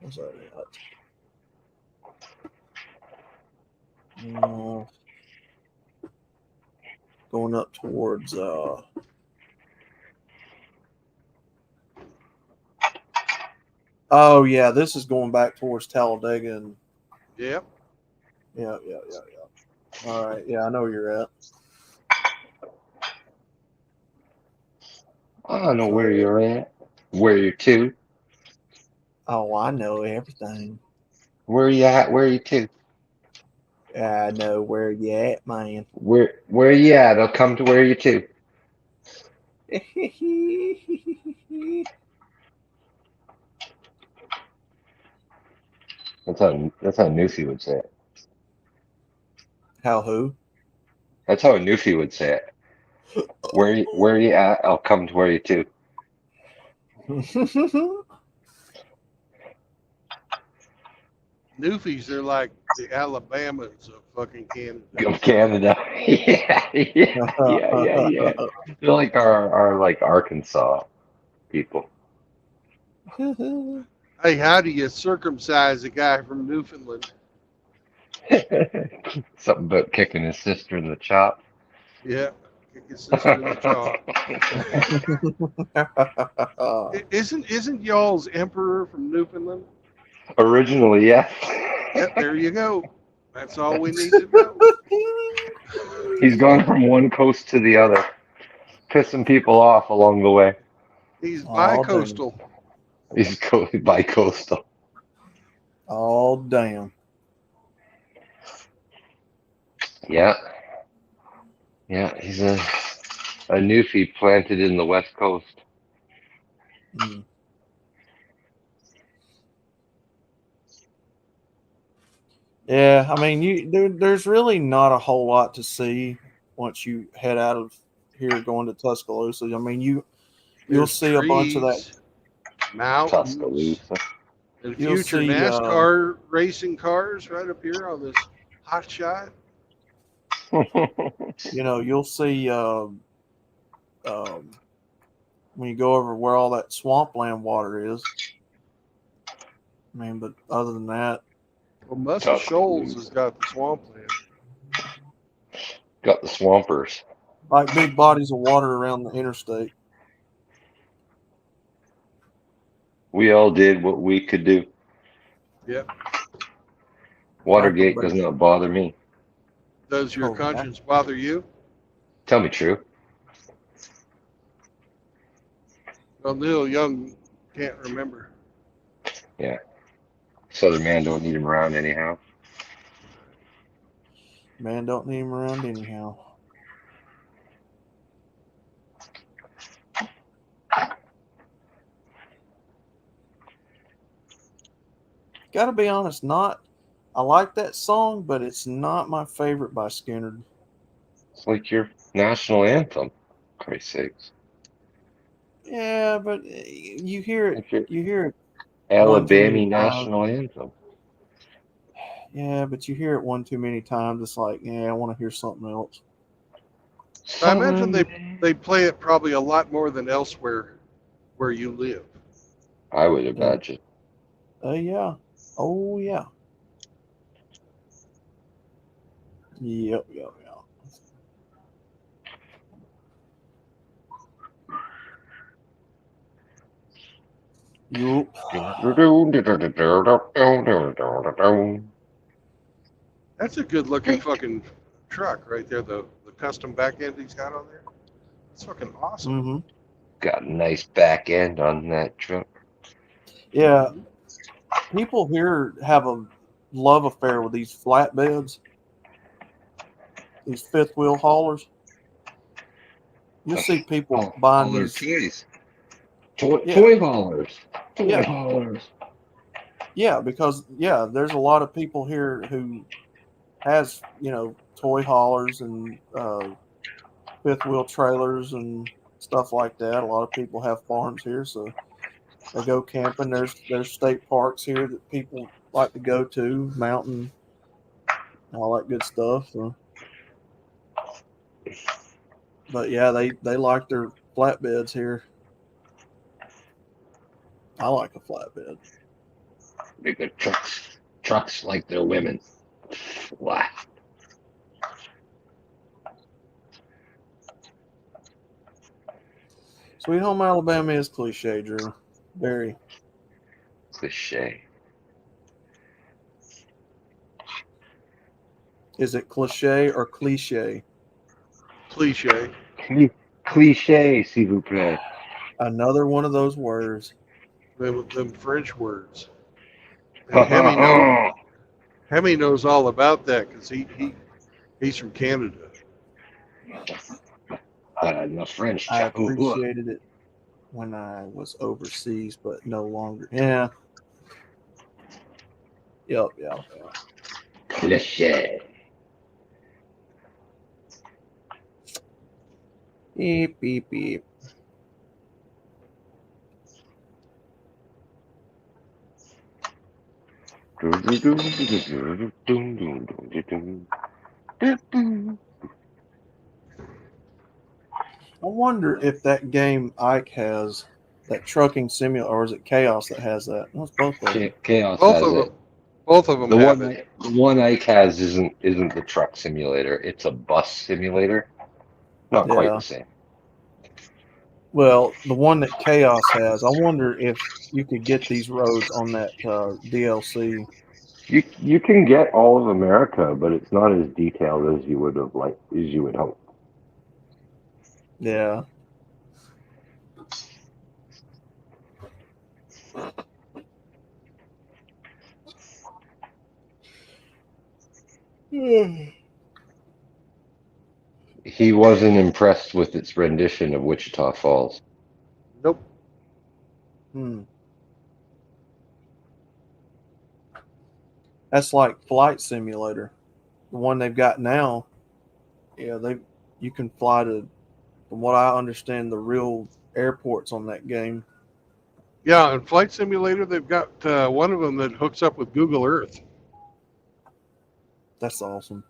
what's that at? Going up towards oh yeah, this is going back towards Talladega and Yep. yeah. All right, yeah, I know where you're at. I don't know where you're at. Where you're to. Oh, I know everything. Where you at? Where you to? I know where you at, man. Where you at? I'll come to where you to. That's how Newfie would say it. How who? That's how a Newfie would say it. Where you at? I'll come to where you to. Newfies, they're like the Alabamas of fucking Canada. Go Canada. Yeah. They're like our like Arkansas people. Hey, how do you circumcise a guy from Newfoundland? Something about kicking his sister in the chop. Yeah, kick his sister in the jaw. Isn't y'all's emperor from Newfoundland? Originally, yeah. Yep, there you go. That's all we need to know. He's gone from one coast to the other, pissing people off along the way. He's bi-coastal. He's bi-coastal. Oh, damn. Yeah. Yeah, he's a Newfie planted in the West Coast. Mm. Yeah, I mean, there's really not a whole lot to see once you head out of here going to Tuscaloosa. I mean, you'll There's see a bunch of that. trees, mountains, Tuscaloosa. and You'll future see, NASCAR racing cars right up here on this hot shot. You'll see when you go over where all that swampland water is. I mean, but other than that, Well, Muscle Shoals has got the swampland. Got the swampers. like big bodies of water around the interstate. We all did what we could do. Yep. Watergate does not bother me. Does your conscience bother you? Tell me true. Well, Neil Young can't remember. Yeah. Southern man don't need him around anyhow. Man, don't need him around anyhow. Gotta be honest, I like that song, but it's not my favorite by Skinner. It's like your national anthem, Christ's sakes. Yeah, but you hear it. You hear it. Alabama national anthem. Yeah, but you hear it one too many times. It's like, yeah, I want to hear something else. I imagine they play it probably a lot more than elsewhere where you live. I would imagine. Yeah. Oh, yeah. Yep. Yup. That's a good looking fucking truck right there. The custom back end he's got on there. It's fucking awesome. Mm-hmm. Got a nice back end on that truck. Yeah. People here have a love affair with these flatbeds, these fifth wheel haulers. You see people buying these toy haulers. Toy haulers. Yeah, because there's a lot of people here who has toy haulers and fifth wheel trailers and stuff like that. A lot of people have farms here, so They go camping. There's state parks here that people like to go to, mountain, all that good stuff. So. But yeah, they like their flatbeds here. I like a flatbed. Bigger trucks like they're women. Wow. Sweet Home Alabama is cliche, Drew. Very. Cliche. Is it cliche or cliche? Cliche. Cliche, s'il vous plaît. Another one of those words. Them French words. And Hemi knows all about that because he's from Canada. No French. I appreciated it when I was overseas, but no longer. Yeah. Yep. Cliche. Beep, beep, beep. I wonder if that game Ike has, that trucking simulator, or is it Chaos that has that? No, it's both of them. Chaos Both has of it. them. Both of them The have one it. the one Ike has isn't the truck simulator. It's a bus simulator. Not quite Yeah. the same. Well, the one that Chaos has, I wonder if you could get these roads on that DLC. You can get all of America, but it's not as detailed as you would hope. Yeah. He wasn't impressed with its rendition of Wichita Falls. Nope. That's like Flight Simulator. The one they've got now, yeah, you can fly to, from what I understand, the real airports on that game. Yeah, in Flight Simulator, they've got one of them that hooks up with Google Earth. That's awesome.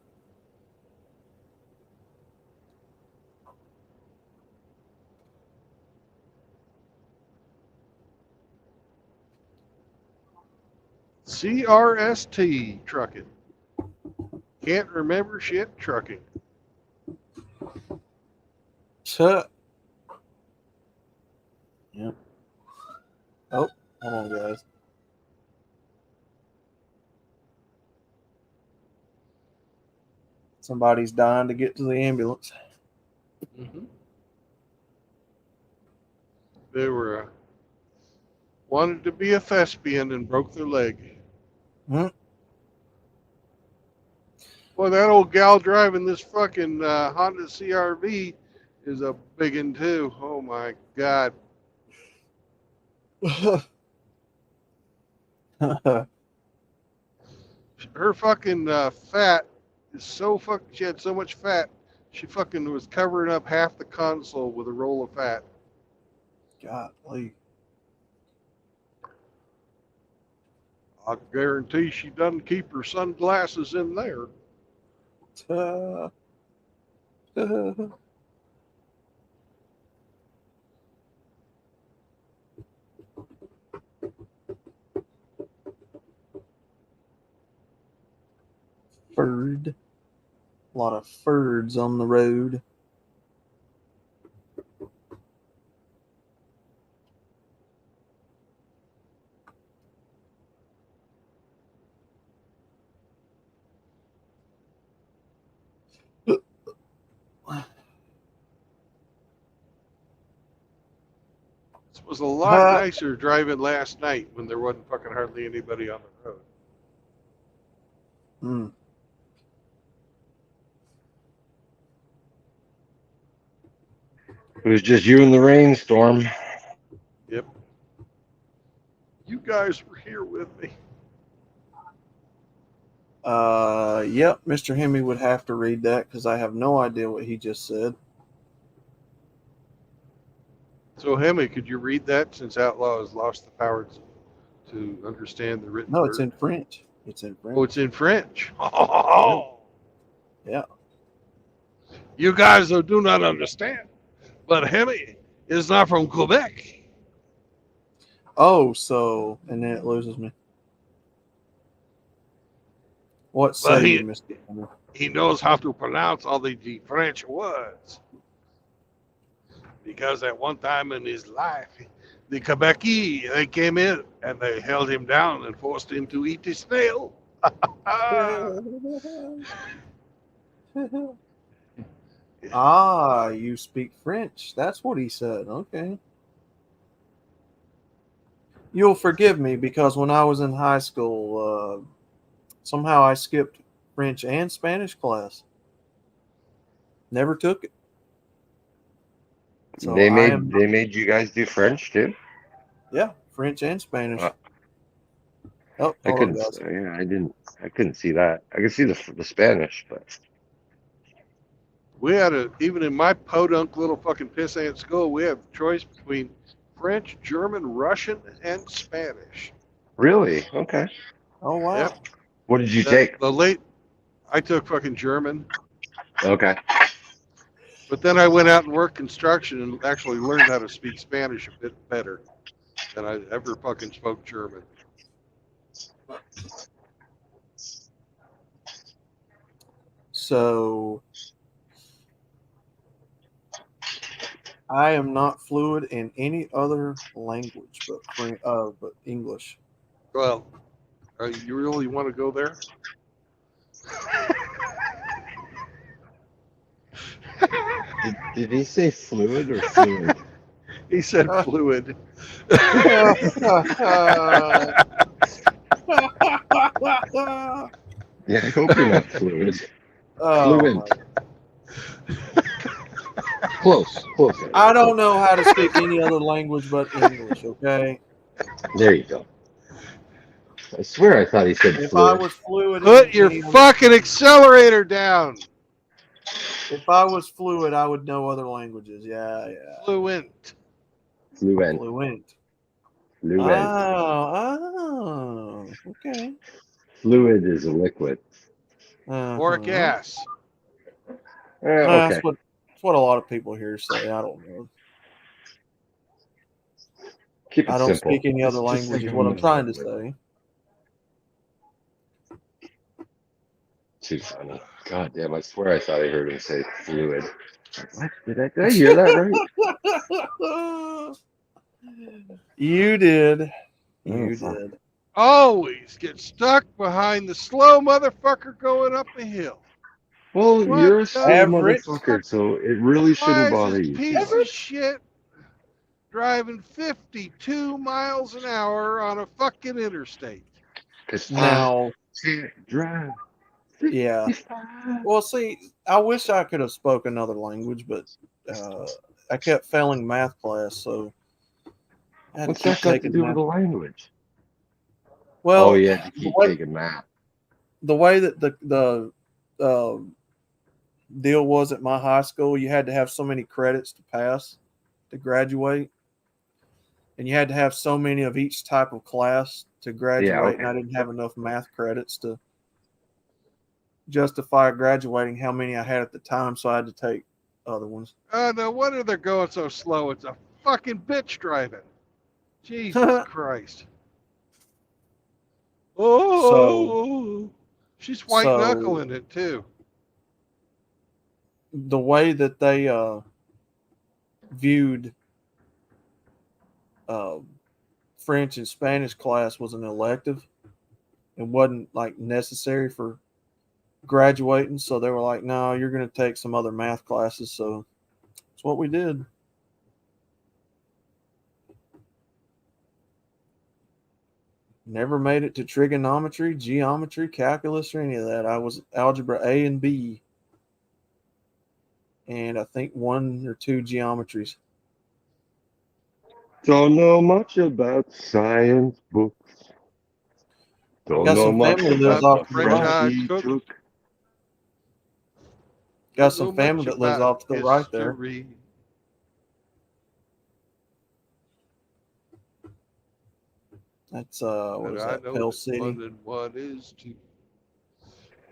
CRST trucking. Can't remember shit trucking. Yep. Oh, hold on, guys. Somebody's dying to get to the ambulance. Mm-hmm. They were wanted to be a thespian and broke their leg. Hmm? Boy, that old gal driving this fucking Honda CRV is a big one too. Oh my god. Her fucking fat is so fucking. She had so much fat. She fucking was covering up half the console with a roll of fat. Golly. I guarantee she doesn't keep her sunglasses in there. Ferd. A lot of Ferds on the road. It was a lot nicer driving last night when there wasn't fucking hardly anybody on the road. Hmm. It was just you and the rainstorm. Yep. You guys were here with me. Yep, Mr. Hemi would have to read that because I have no idea what he just said. So, Hemi, could you read that since Outlaw has lost the power to understand the written No, word? it's in French. It's in French. Oh, it's in French. Yeah. You guys do not understand, but Hemi is not from Quebec. Oh, so and then it loses me. What But say you, Mr. Henry? he knows how to pronounce all the French words. Because at one time in his life, the Quebeci, they came in and they held him down and forced him to eat a snail. Ah, you speak French. That's what he said. Okay. You'll forgive me because when I was in high school, somehow I skipped French and Spanish class. Never took it. So They I am, made you guys do French too. yeah, French and Spanish. Oh, I hold on, couldn't. guys. Yeah, I couldn't see that. I could see the Spanish, but We had even in my podunk little fucking pissant school, we have choice between French, German, Russian, and Spanish. really, okay. Oh wow. Yep. What did you take? I took fucking German, Okay. but then I went out and worked construction and actually learned how to speak Spanish a bit better than I ever fucking spoke German. So I am not fluid in any other language but English. Well, you really want to go there? Did he say fluid or fluid? He said fluid. Yeah, I hope you're not fluid. Oh, Fluent. Close. I don't know how to speak any other language but English, okay? There you go. I swear I thought he said If I fluid. was fluid Put in your any other, fucking accelerator down. if I was fluid, I would know other languages. Yeah. Fluent. Fluent. Oh, okay. Fluid is a liquid. Or a gas. Okay. That's what a lot of people here say. I don't know. Keep it I don't simple. speak any other Just language think is of what I'm another trying to liquid. say. Too funny. God damn, I swear I thought I heard him say fluid. What? Did I hear that right? You did. Oh, You fuck. did. Always get stuck behind the slow motherfucker going up the hill. Well, What you're a the slow Average. motherfucker, so it really Why shouldn't is bother this you too piece of much. shit driving 52 miles an hour on a fucking interstate? Because Now, can't drive. yeah. Well, see, I wish I could have spoken another language, but I kept failing math class, so I had What's to keep that got to taking do with math. the language? Well, Oh, yeah, you keep taking math. the way that the deal was at my high school, you had to have so many credits to pass to graduate, and you had to have so many of each type of class to graduate. Yeah, okay. And I didn't have enough math credits to justify graduating how many I had at the time, so I had to take other ones. No wonder they're going so slow. It's a fucking bitch driving. Jesus Christ. Oh, she's white So knuckling it too. the way that they viewed French and Spanish class was an elective. It wasn't like necessary for graduating, so they were like, "No, you're going to take some other math classes." So that's what we did. Never made it to trigonometry, geometry, calculus, or any of that. I was algebra A and B, and I think 1 or 2 geometries. Don't know much about science books. Don't Got know some much family lives about off the to the French right. French he cook. took. Got some family that lives off to the right there. History. That's what And is I that? know Pell that City. 1 and 1 is 2.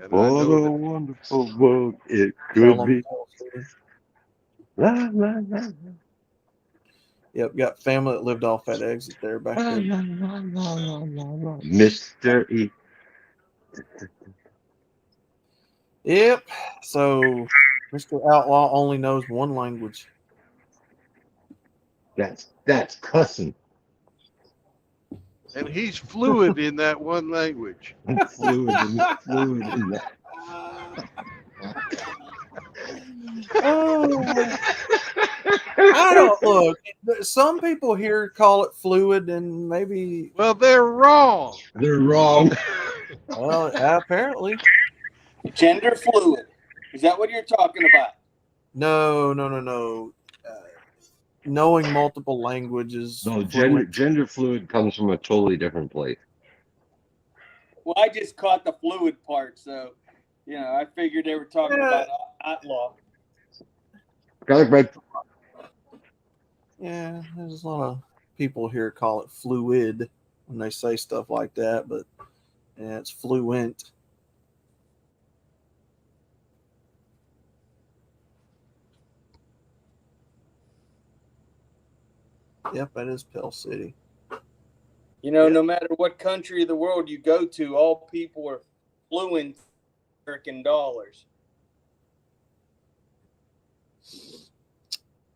And I What know a that wonderful world it Tell could 'em be. Pell City. La, la, la, Yep, got family that lived off that exit there back la, there. la, la, la, la, la, la. Mr. E. Yep. So Mr. Outlaw only knows one language. That's cussing. and he's fluid in that one language. Fluid in that. Oh, I don't look. Some people here call it fluid, and maybe Well, they're wrong. They're wrong. well, apparently Gender fluid. Is that what you're talking about? no. Knowing multiple languages, No, fluent. gender fluid comes from a totally different place. Well, I just caught the fluid part, so I figured they were talking about outlaw. Garlic bread. Yeah, there's a lot of people here call it fluid when they say stuff like that, but yeah, it's fluent. Yep, that is Pell City. No matter what country of the world you go to, all people are fluent in American dollars.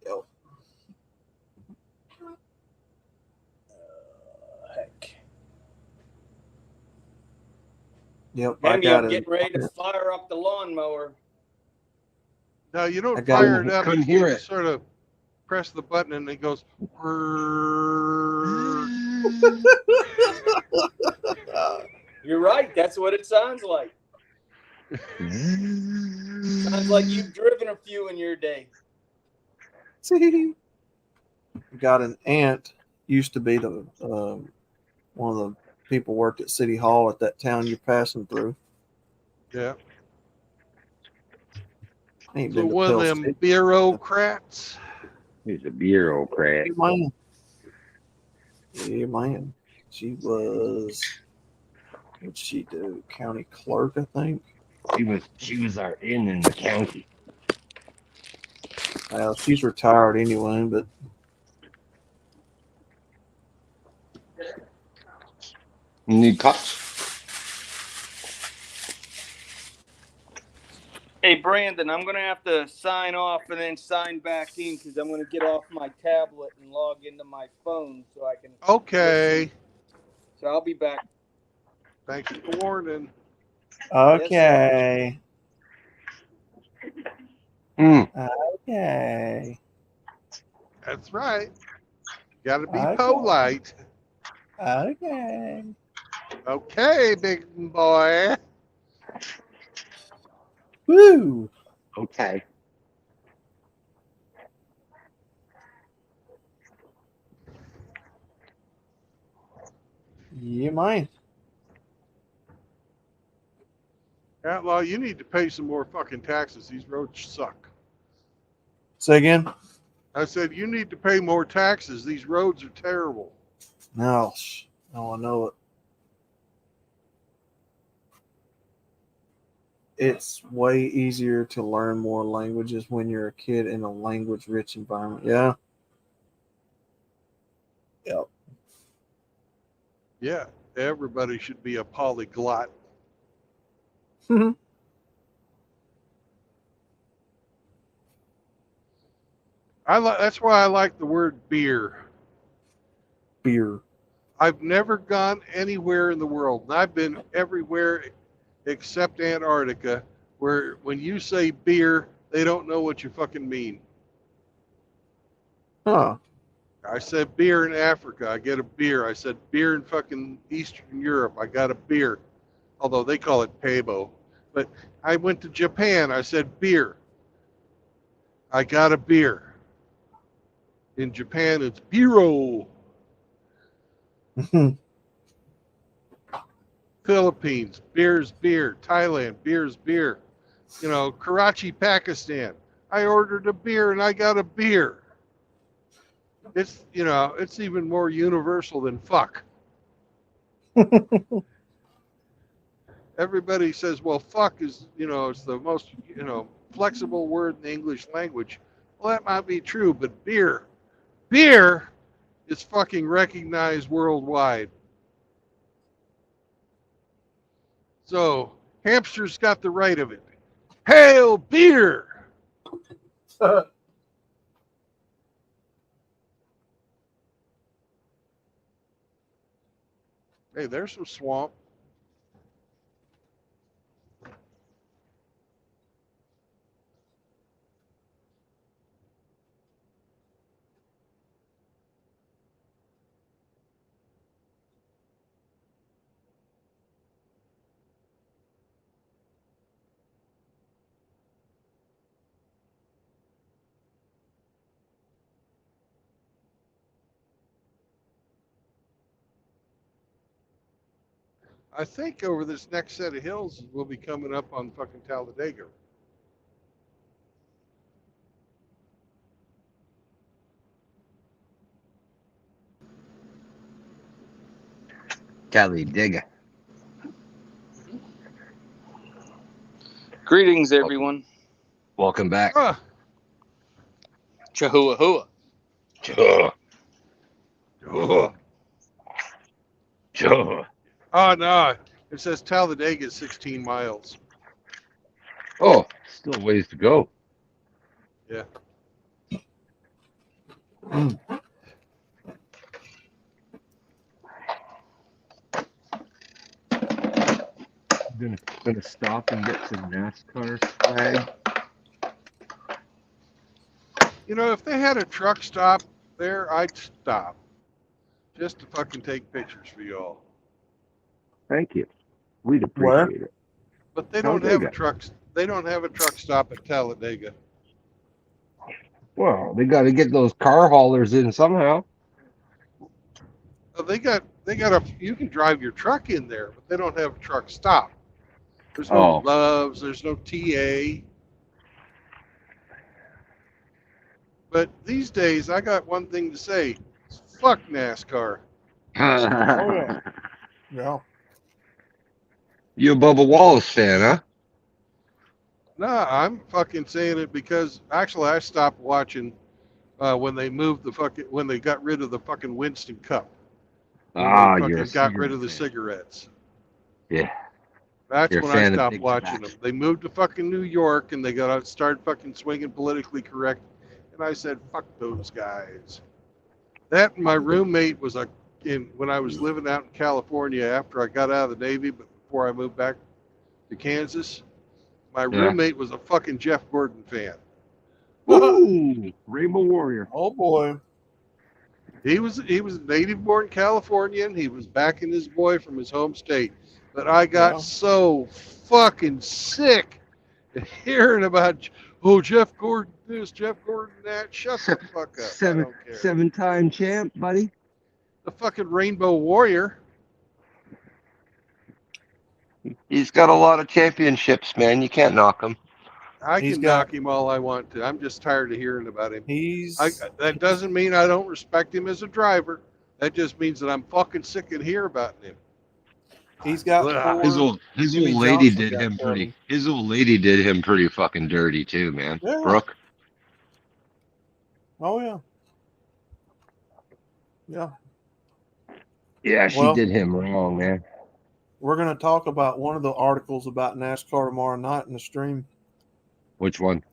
Yep. Heck. Yep, Maybe I'm getting ready to fire up the lawnmower. Now, you don't I got fire it up. couldn't You hear just it. sort of press the button and it goes. You're right. That's what it sounds like. Sounds like you've driven a few in your day. See, got an aunt. Used to be the one of the people worked at City Hall at that town you're passing through. Yeah. I ain't So been to one of Pell them City. bureaucrats. He's a bureaucrat. Yeah, man. Yeah, man. She was. What'd she do? County clerk, I think. She was our in the county. Well, she's retired anyway, but Need cups? Hey, Brandon, I'm going to have to sign off and then sign back in because I'm going to get off my tablet and log into my phone so I can. Okay. Listen. So I'll be back. Thank you for warning. okay. Okay. That's right. Got to be Okay. polite. Okay. Okay, big boy. Woo. Okay. Yeah, man. Outlaw, you need to pay some more fucking taxes. These roads suck. Say again? I said, you need to pay more taxes. These roads are terrible. No. No, I know it. It's way easier to learn more languages when you're a kid in a language-rich environment. Yeah. Yep. Yeah, everybody should be a polyglot. That's why I like the word beer. Beer. I've never gone anywhere in the world, and I've been everywhere except Antarctica, where when you say beer, they don't know what you fucking mean. Huh. I said beer in Africa, I get a beer. I said beer in fucking Eastern Europe, I got a beer. Although they call it pebo. But I went to Japan, I said beer. I got a beer. In Japan, it's biro. Philippines, beer's beer. Thailand, beer's beer. Karachi, Pakistan. I ordered a beer and I got a beer. It's even more universal than fuck. Everybody says, well, fuck is, it's the most, flexible word in the English language. Well, that might be true, but beer is fucking recognized worldwide. So, hamster's got the right of it. Hail beer! Hey, there's some swamp. I think over this next set of hills we'll be coming up on fucking Talladega. Talladega. Greetings, everyone. Welcome back. Chahua hua. Oh, no. It says Talladega is 16 miles. Oh, still a ways to go. Yeah. Gonna stop and get some NASCAR swag. If they had a truck stop there, I'd stop. Just to fucking take pictures for y'all. Thank you. We'd appreciate it. But they don't have a truck. They don't have a truck stop at Talladega. Well, they got to get those car haulers in somehow. They got you can drive your truck in there, but they don't have a truck stop. There's no Loves, there's no TA. But these days, I got one thing to say. Fuck NASCAR. Oh, yeah. You a Bubba Wallace fan, huh? Nah, I'm fucking saying it because actually I stopped watching when they got rid of the fucking Winston Cup. You're a got rid of the fan. cigarettes. Yeah. That's You're when a fan I of stopped big watching tobacco. them. They moved to fucking New York and they started fucking swinging politically correct. And I said, fuck those guys. That and my roommate was when I was living out in California after I got out of the Navy, but before I moved back to Kansas, my roommate was a fucking Jeff Gordon fan. Ooh, Rainbow Warrior. Oh boy. He was a native-born Californian. He was backing his boy from his home state. But I got so fucking sick of hearing about, Jeff Gordon this, Jeff Gordon that. Shut the fuck up. I don't care. 7-time champ, buddy. The fucking Rainbow Warrior. He's got a lot of championships, man. You can't knock him. I can knock him all I want to. I'm just tired of hearing about him. That doesn't mean I don't respect him as a driver. That just means that I'm fucking sick of hearing about him. He's got his old lady did him pretty. His old lady did him pretty fucking dirty too, man. Yeah. Brooke. Oh yeah. Yeah. Yeah, she did him wrong, man. We're going to talk about one of the articles about NASCAR tomorrow night in the stream. Which one?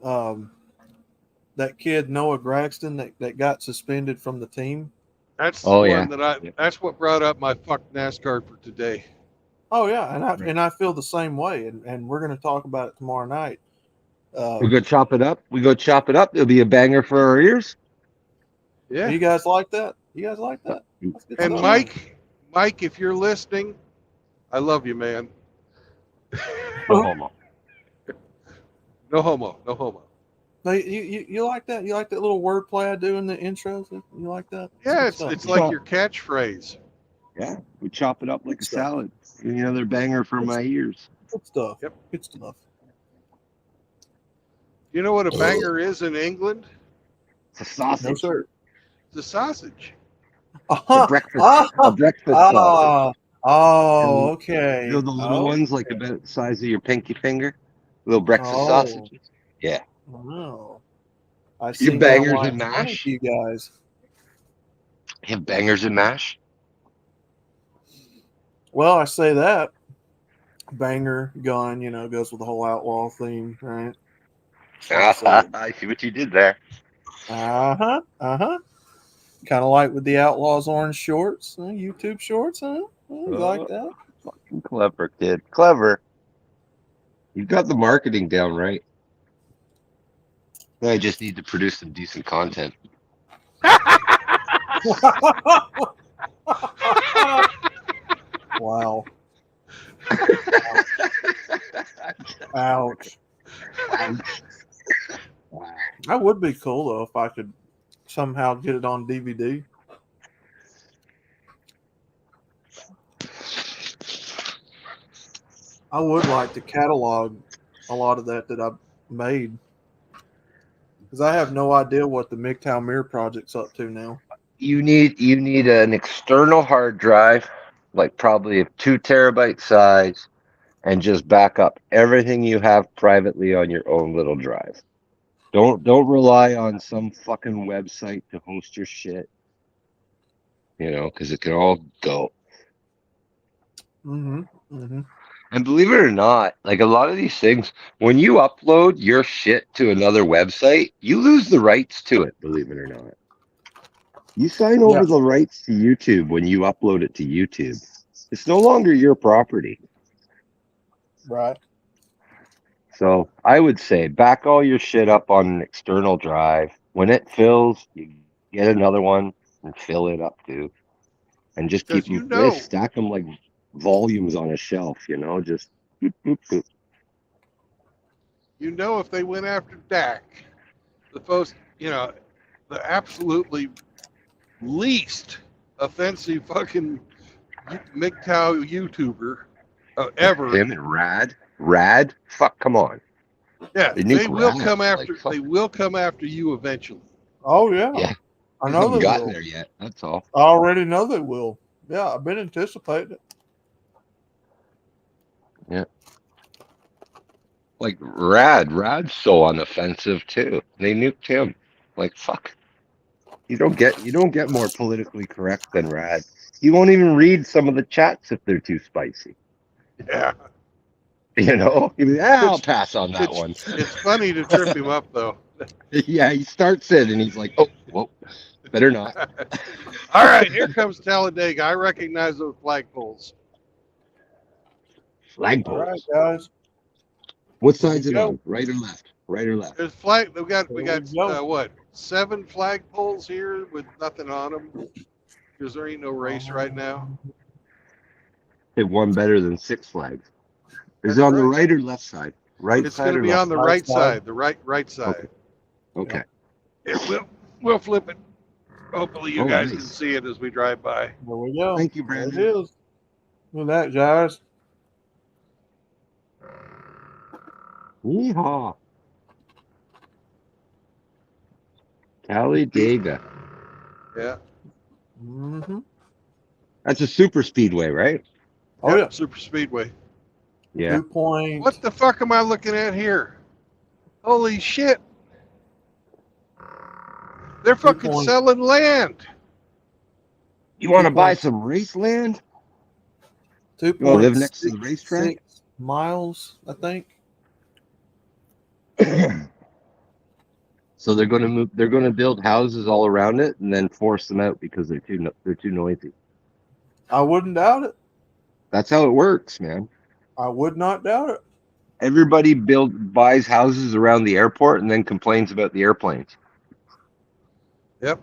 That kid Noah Gragston that got suspended from the team. That's the one that that's what brought up my fuck NASCAR for today. Oh yeah, and I feel the same way, and we're going to talk about it tomorrow night. We go chop it up. It'll be a banger for our ears. Yeah. You guys like that? And Mike, if you're listening, I love you, man. No homo. No homo. No homo. No, you like that? You like that little wordplay I do in the intros? You like that? Yeah, it's like your catchphrase. Yeah, we chop it up like a salad. Another banger for my ears. Good stuff. Yep. Good stuff. You know what a banger is in England? It's a sausage. No, sir. It's a sausage. The breakfast, a breakfast sausage. Oh, And okay. you know the little ones, like about the size of your pinky finger, little breakfast Oh, sausages. Yeah, wow. I you see now bangers why and it's funny mash. to you guys. You have bangers and mash. Well, I say that banger gun, goes with the whole outlaw theme, right? So I say, I see what you did there. uh-huh, uh-huh. Kind of like with the Outlaws orange shorts, YouTube shorts, huh? You like that? Fucking clever, kid. Clever. You've got the marketing down right. I just need to produce some decent content. Wow. Ouch. That would be cool though if I could somehow get it on DVD. I would like to catalog a lot of that I've made because I have no idea what the MGTOW Mirror project's up to now. You need an external hard drive, like probably a 2 terabyte size, and just back up everything you have privately on your own little drive. Don't rely on some fucking website to host your shit. Because it can all go. Mm-hmm. Mm-hmm. And believe it or not, like a lot of these things, when you upload your shit to another website, you lose the rights to it, believe it or not. You sign Yeah. over the rights to YouTube when you upload it to YouTube. It's no longer your property. Right. So I would say back all your shit up on an external drive. When it fills, you get another one and fill it up too. And just keep Because them, stack them like volumes on a shelf, just boop, boop, boop. if they went after Dak, the most, the absolutely least offensive fucking MGTOW YouTuber ever. Him and Rad, fuck, come on. Yeah, They they nuke will Rad, come after. like, fuck. They will come after you eventually. Oh yeah. Yeah, I they know haven't they gotten will. there yet. That's all. I already know they will. Yeah, I've been anticipating it. Yeah. Like Rad's so unoffensive too. They nuked him. Like fuck. You don't get more politically correct than Rad. He won't even read some of the chats if they're too spicy. Yeah, I'll pass on that one. It's funny to trip him up though. Yeah, he starts it and he's like, oh, whoa, better not. All right, here comes Talladega. I recognize those flagpoles. Flagpoles. All right, guys. What side's it on? Right or left? Right or left? There's flag. We got go. what? 7 flagpoles here with nothing on them because there ain't no race right now. Hit one better than 6 Flags. Is That's it on the right. right or left side? Right It's side going to or be left on the side? right side. The right side. Okay. We'll flip it. Hopefully you guys can nice. see it as we drive by. There we go. Thank you, There Brandon. it is. Look at that, guys. Yeehaw. Talladega. Yeah. Mm-hmm. That's a super speedway, right? Oh yeah. Super speedway. Yeah. 2 point. What the fuck am I looking at here? Holy shit. They're fucking point. selling land. You want to 2 buy point. some race land? 2 You want to live next to the racetrack? 6 miles, I think. So they're going to move. They're going to build houses all around it and then force them out because they're too noisy. I wouldn't doubt it. That's how it works, man. I would not doubt it. Everybody buys houses around the airport and then complains about the airplanes. Yep.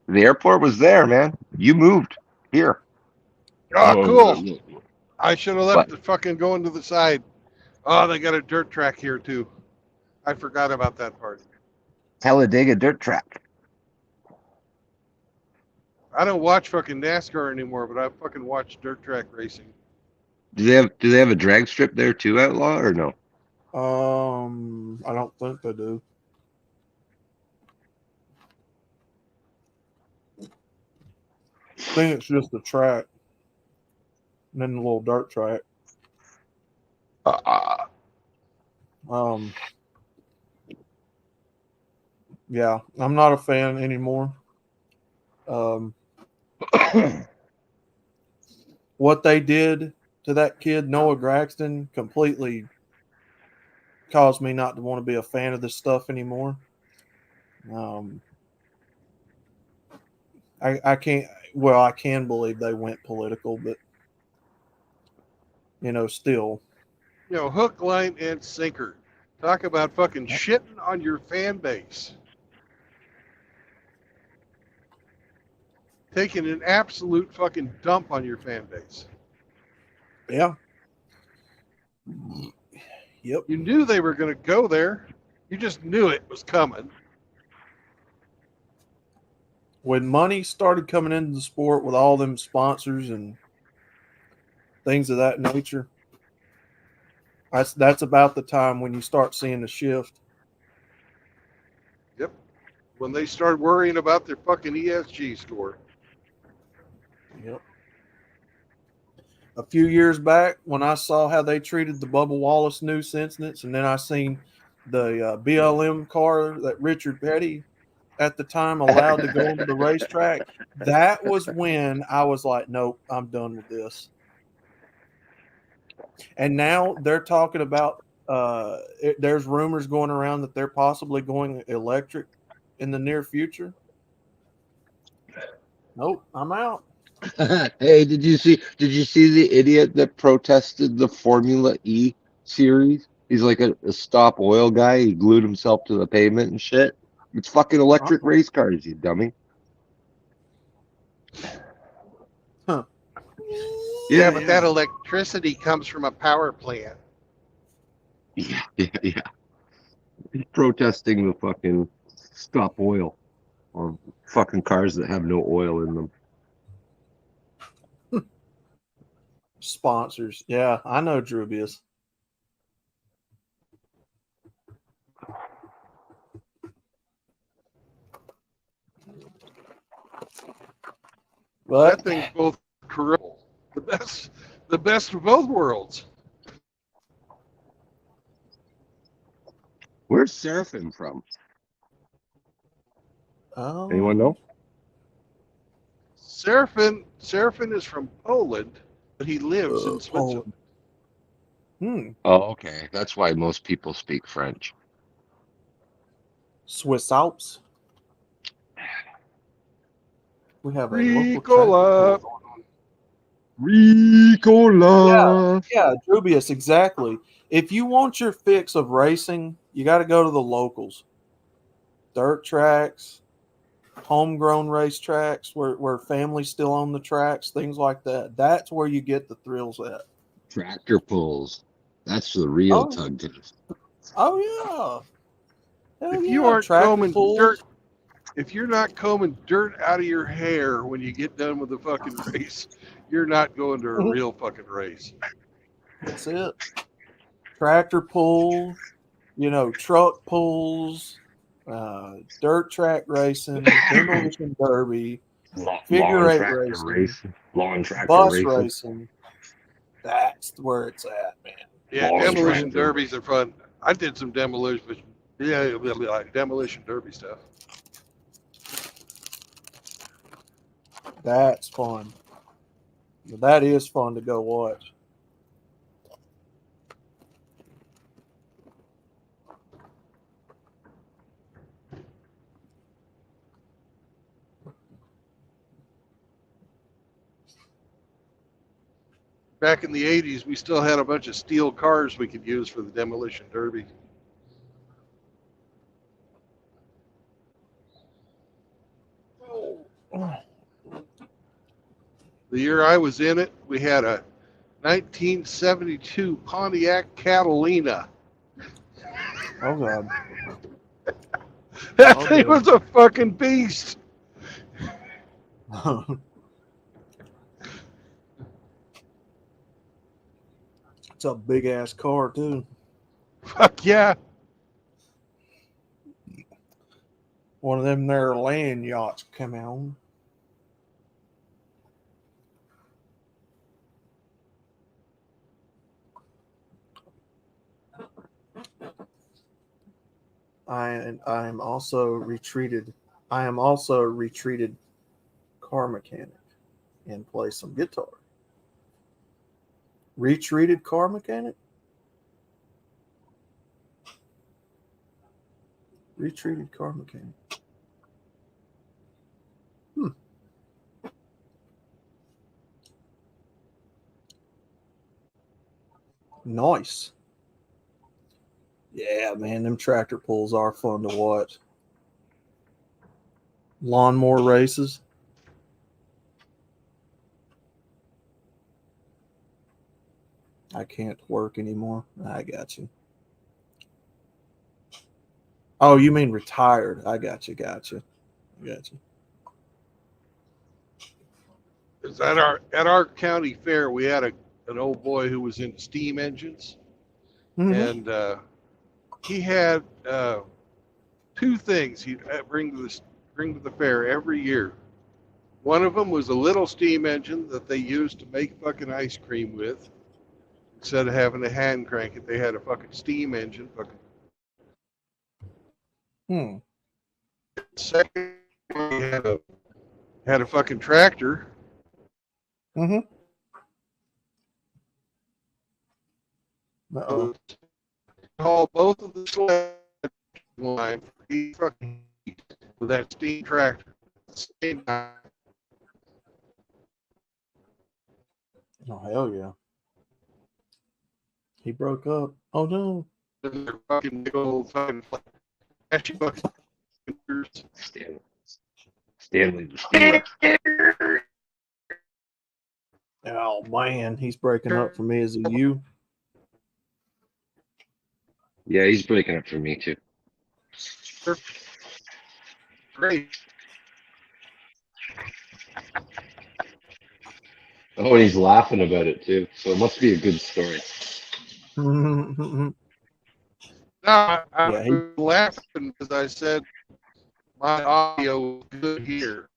The airport was there, man. You moved here. Oh, cool. I should have left the fucking going to the side. Oh, they got a dirt track here too. I forgot about that part. Talladega dirt track. I don't watch fucking NASCAR anymore, but I fucking watch dirt track racing. Do they have a drag strip there too, Outlaw, or no? I don't think they do. think it's just the track, and then the little dirt track. Yeah, I'm not a fan anymore. What they did to that kid, Noah Braxton, completely caused me not to want to be a fan of this stuff anymore. I can't. Well, I can believe they went political, but still. Hook, line, and sinker. Talk about fucking shitting on your fan base. Taking an absolute fucking dump on your fan base. Yeah. Yep. You knew they were going to go there. You just knew it was coming. When money started coming into the sport with all them sponsors and things of that nature, that's about the time when you start seeing the shift. Yep. When they start worrying about their fucking ESG score. Yep. A few years back, when I saw how they treated the Bubba Wallace noose incidents, and then I seen the BLM car that Richard Petty at the time allowed to go onto the racetrack, that was when I was like, nope, I'm done with this. And now they're talking about there's rumors going around that they're possibly going electric in the near future. Nope, I'm out. Hey, did you see the idiot that protested the Formula E series? He's like a stop oil guy. He glued himself to the pavement and shit. It's fucking electric race cars, you dummy. Huh. Yeah, but that electricity comes from a power plant. Yeah. He's protesting the fucking stop oil on fucking cars that have no oil in them. Sponsors. Yeah, I know Drubius. That thing's both corrupt. The best of both worlds. Where's Seraphin from? Anyone know? Seraphin is from Poland, but he lives in Switzerland. Oh, okay. That's why most people speak French. Swiss Alps. We have a Ricola. Ricola. Yeah, Drubius, exactly. If you want your fix of racing, you got to go to the locals. Dirt tracks, homegrown race tracks where families still own the tracks, things like that. That's where you get the thrills at. Tractor pulls. That's the real tug test. Oh, yeah. Hell If yeah. you aren't Tractor combing pulls. dirt, if you're not combing dirt out of your hair when you get done with the fucking race, you're not going to a real fucking race. That's it. Tractor pulls, truck pulls, dirt track racing, demolition derby, figure eight racing, lawn tractor bus racing. That's where it's at, man. Yeah, demolition derbies are fun. I did some demolition derby stuff. That's fun. That is fun to go watch. Back in the 80s, we still had a bunch of steel cars we could use for the demolition derby. The year I was in it, we had a 1972 Pontiac Catalina. Oh, God. That thing was a fucking beast. It's a big ass car too. Fuck yeah. One of them there land yachts come out. I am also retreated. I am also a retreated car mechanic and play some guitar. Retreated car mechanic? Retreated car mechanic. Nice. Yeah, man, them tractor pulls are fun to watch. Lawnmower races. I can't work anymore. I got you. Oh, you mean retired? I got you. Got you. Got you. Is at our county fair, we had an old boy who was into steam engines, Mm-hmm. and he had two things he'd bring to the fair every year. One of them was a little steam engine that they used to make fucking ice cream with. Instead of having to hand crank it, they had a fucking steam engine. Fucking Hmm. second, he had a fucking tractor. Mm-hmm. Uh-oh. Call both of the sled line for each fucking heat with that steam tractor. Same time. Oh, hell yeah. He broke up. Oh, no. And they're fucking big old fucking flashy fucking. Stanley the Steamer. Oh, man. He's breaking up for me. Is it you? Yeah, he's breaking up for me too. Great. Oh, and he's laughing about it too. So it must be a good story. No, I Yeah, he, was laughing because I said my audio is good here.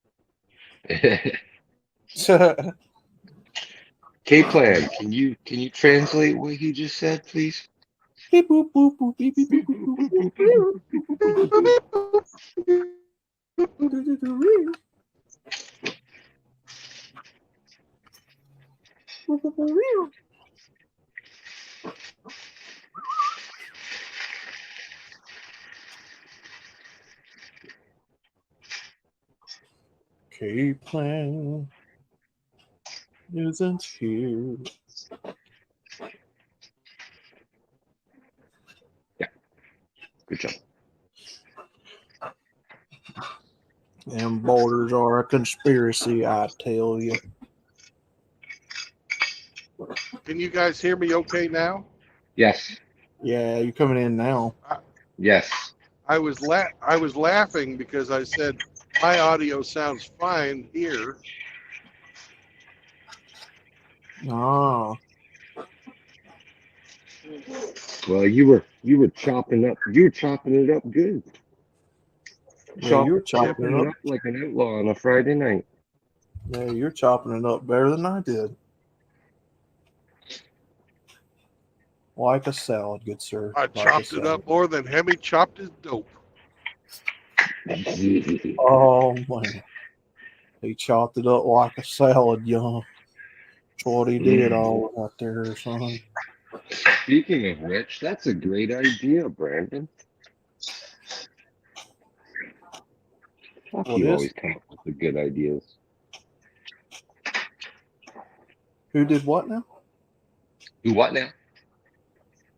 K-Plan, can you translate what he just said, please? beep, boop, boop, boop, beep, beep, boop, boop, boop, boop. K-Plan isn't here. Good job. Them borders are a conspiracy, I tell you. Can you guys hear me okay now? Yes. Yeah, you're coming in now. Yes. I was laughing because I said my audio sounds fine here. Oh, Well, you were chopping it up good. yeah, you were chopping Chopping it it up. up like an outlaw on a Friday night. Yeah, you're chopping it up better than I did. Like a salad, good sir. I Like a chopped it salad. up more than Hemi chopped his dope. Oh, man. He chopped it up like a salad, young. That's what he did all out there, son. Speaking of which, that's a great idea, Brandon. Fuck, What you is? always come up with the good ideas. Who did what now? Who what now?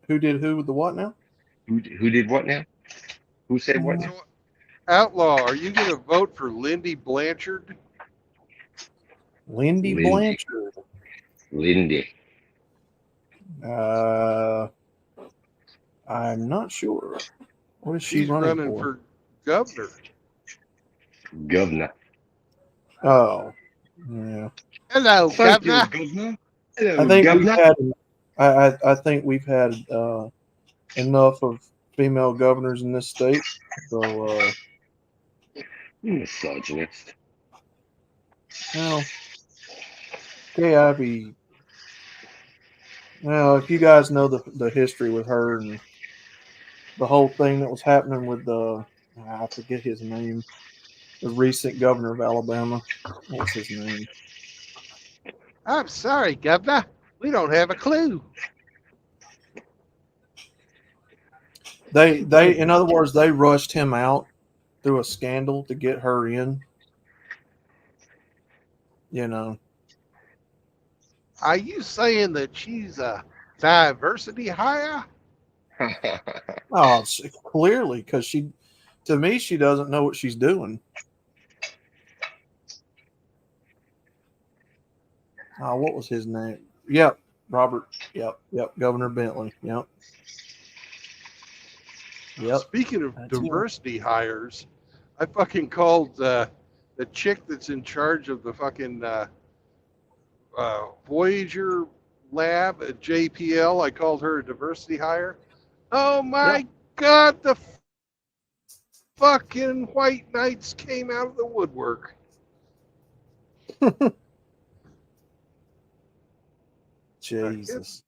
Who did who with the what now? Who did what now? Who said what now? So, Outlaw, are you going to vote for Lindy Blanchard? Lindy Lindy. Blanchard. Lindy. I'm not sure. What is she She's running running for? for governor. Governor. Oh, yeah. Hello, Thank you, governor. Governor. I Hello, think we've Governor. had. I think we've had enough of female governors in this state. So, You misogynist. well, KIB. Well, if you guys know the history with her and the whole thing that was happening with the I forget his name, the recent governor of Alabama. What's his name? I'm sorry, Governor. We don't have a clue. They in other words, they rushed him out through a scandal to get her in. You know. Are you saying that she's a diversity hire? Oh, it's clearly because to me, she doesn't know what she's doing. What was his name? Yep, Robert. Yep, Governor Bentley. Yep. Speaking of That's him. diversity hires, I fucking called the chick that's in charge of the fucking Voyager lab at JPL. I called her a diversity hire. Oh my God, the fucking white knights came out of the woodwork. Jesus.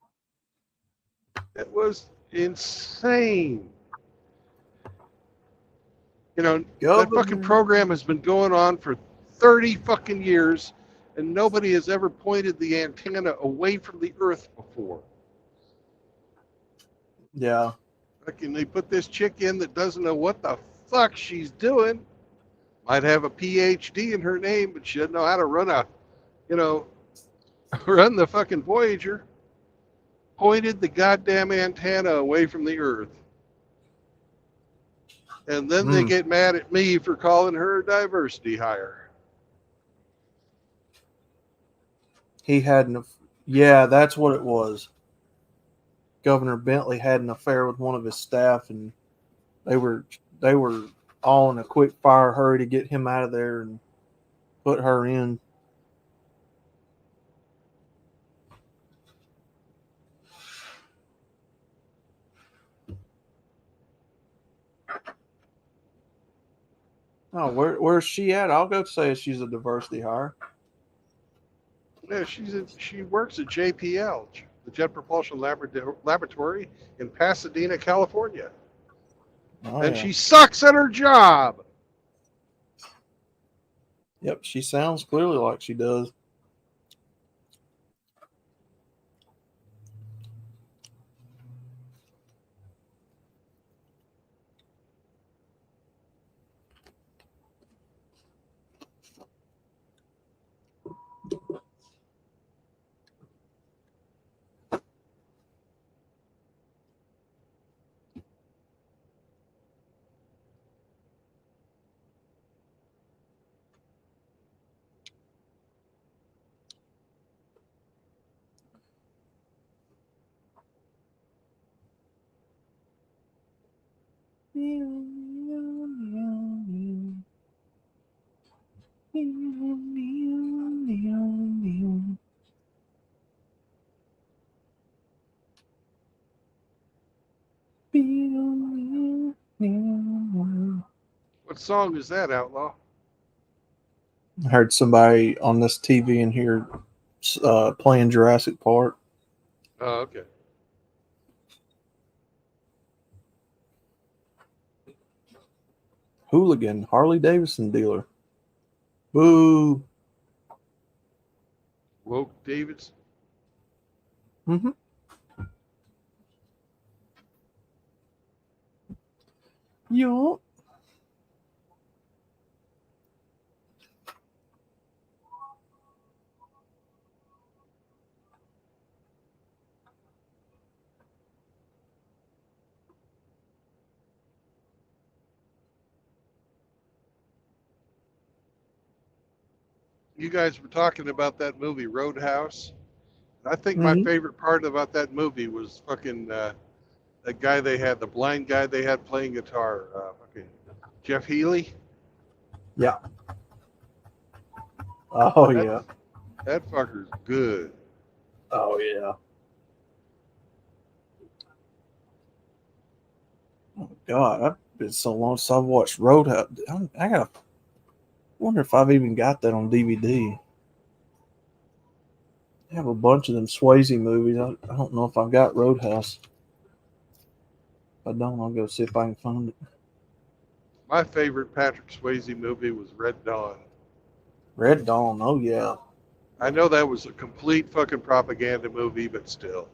It was insane. You know, that fucking program has been going on for 30 fucking years, and nobody has ever pointed the antenna away from the Earth before. Yeah. Fucking, they put this chick in that doesn't know what the fuck she's doing. Might have a PhD in her name, but she doesn't know how to run run the fucking Voyager. Pointed the goddamn antenna away from the Earth. And then they get mad at me for calling her a diversity hire. He had yeah, that's what it was. Governor Bentley had an affair with one of his staff, and they were all in a quick fire hurry to get him out of there and put her in. Oh, where's she at? I'll go say she's a diversity hire. Yeah, she works at JPL, the Jet Propulsion Laboratory in Pasadena, California. Oh, And yeah. she sucks at her job. Yep, she sounds clearly like she does. What song is that, Outlaw? I heard somebody on this TV in here playing Jurassic Park. Oh, okay. Hooligan, Harley Davidson dealer. Boo. Woke Davids. Mm-hmm. Yup. You guys were talking about that movie Roadhouse. I think my Mm-hmm. favorite part about that movie was fucking that guy they had, the blind guy they had playing guitar. Fucking Jeff Healey. Yeah. Oh, That, yeah. That fucker's good. Oh, yeah. Oh, God. It's been so long since I've watched Roadhouse. I gotta wonder if I've even got that on DVD. I have a bunch of them Swayze movies. I don't know if I've got Roadhouse. If I don't, I'll go see if I can find it. My favorite Patrick Swayze movie was Red Dawn. Red Dawn. Oh yeah. I know that was a complete fucking propaganda movie, but still,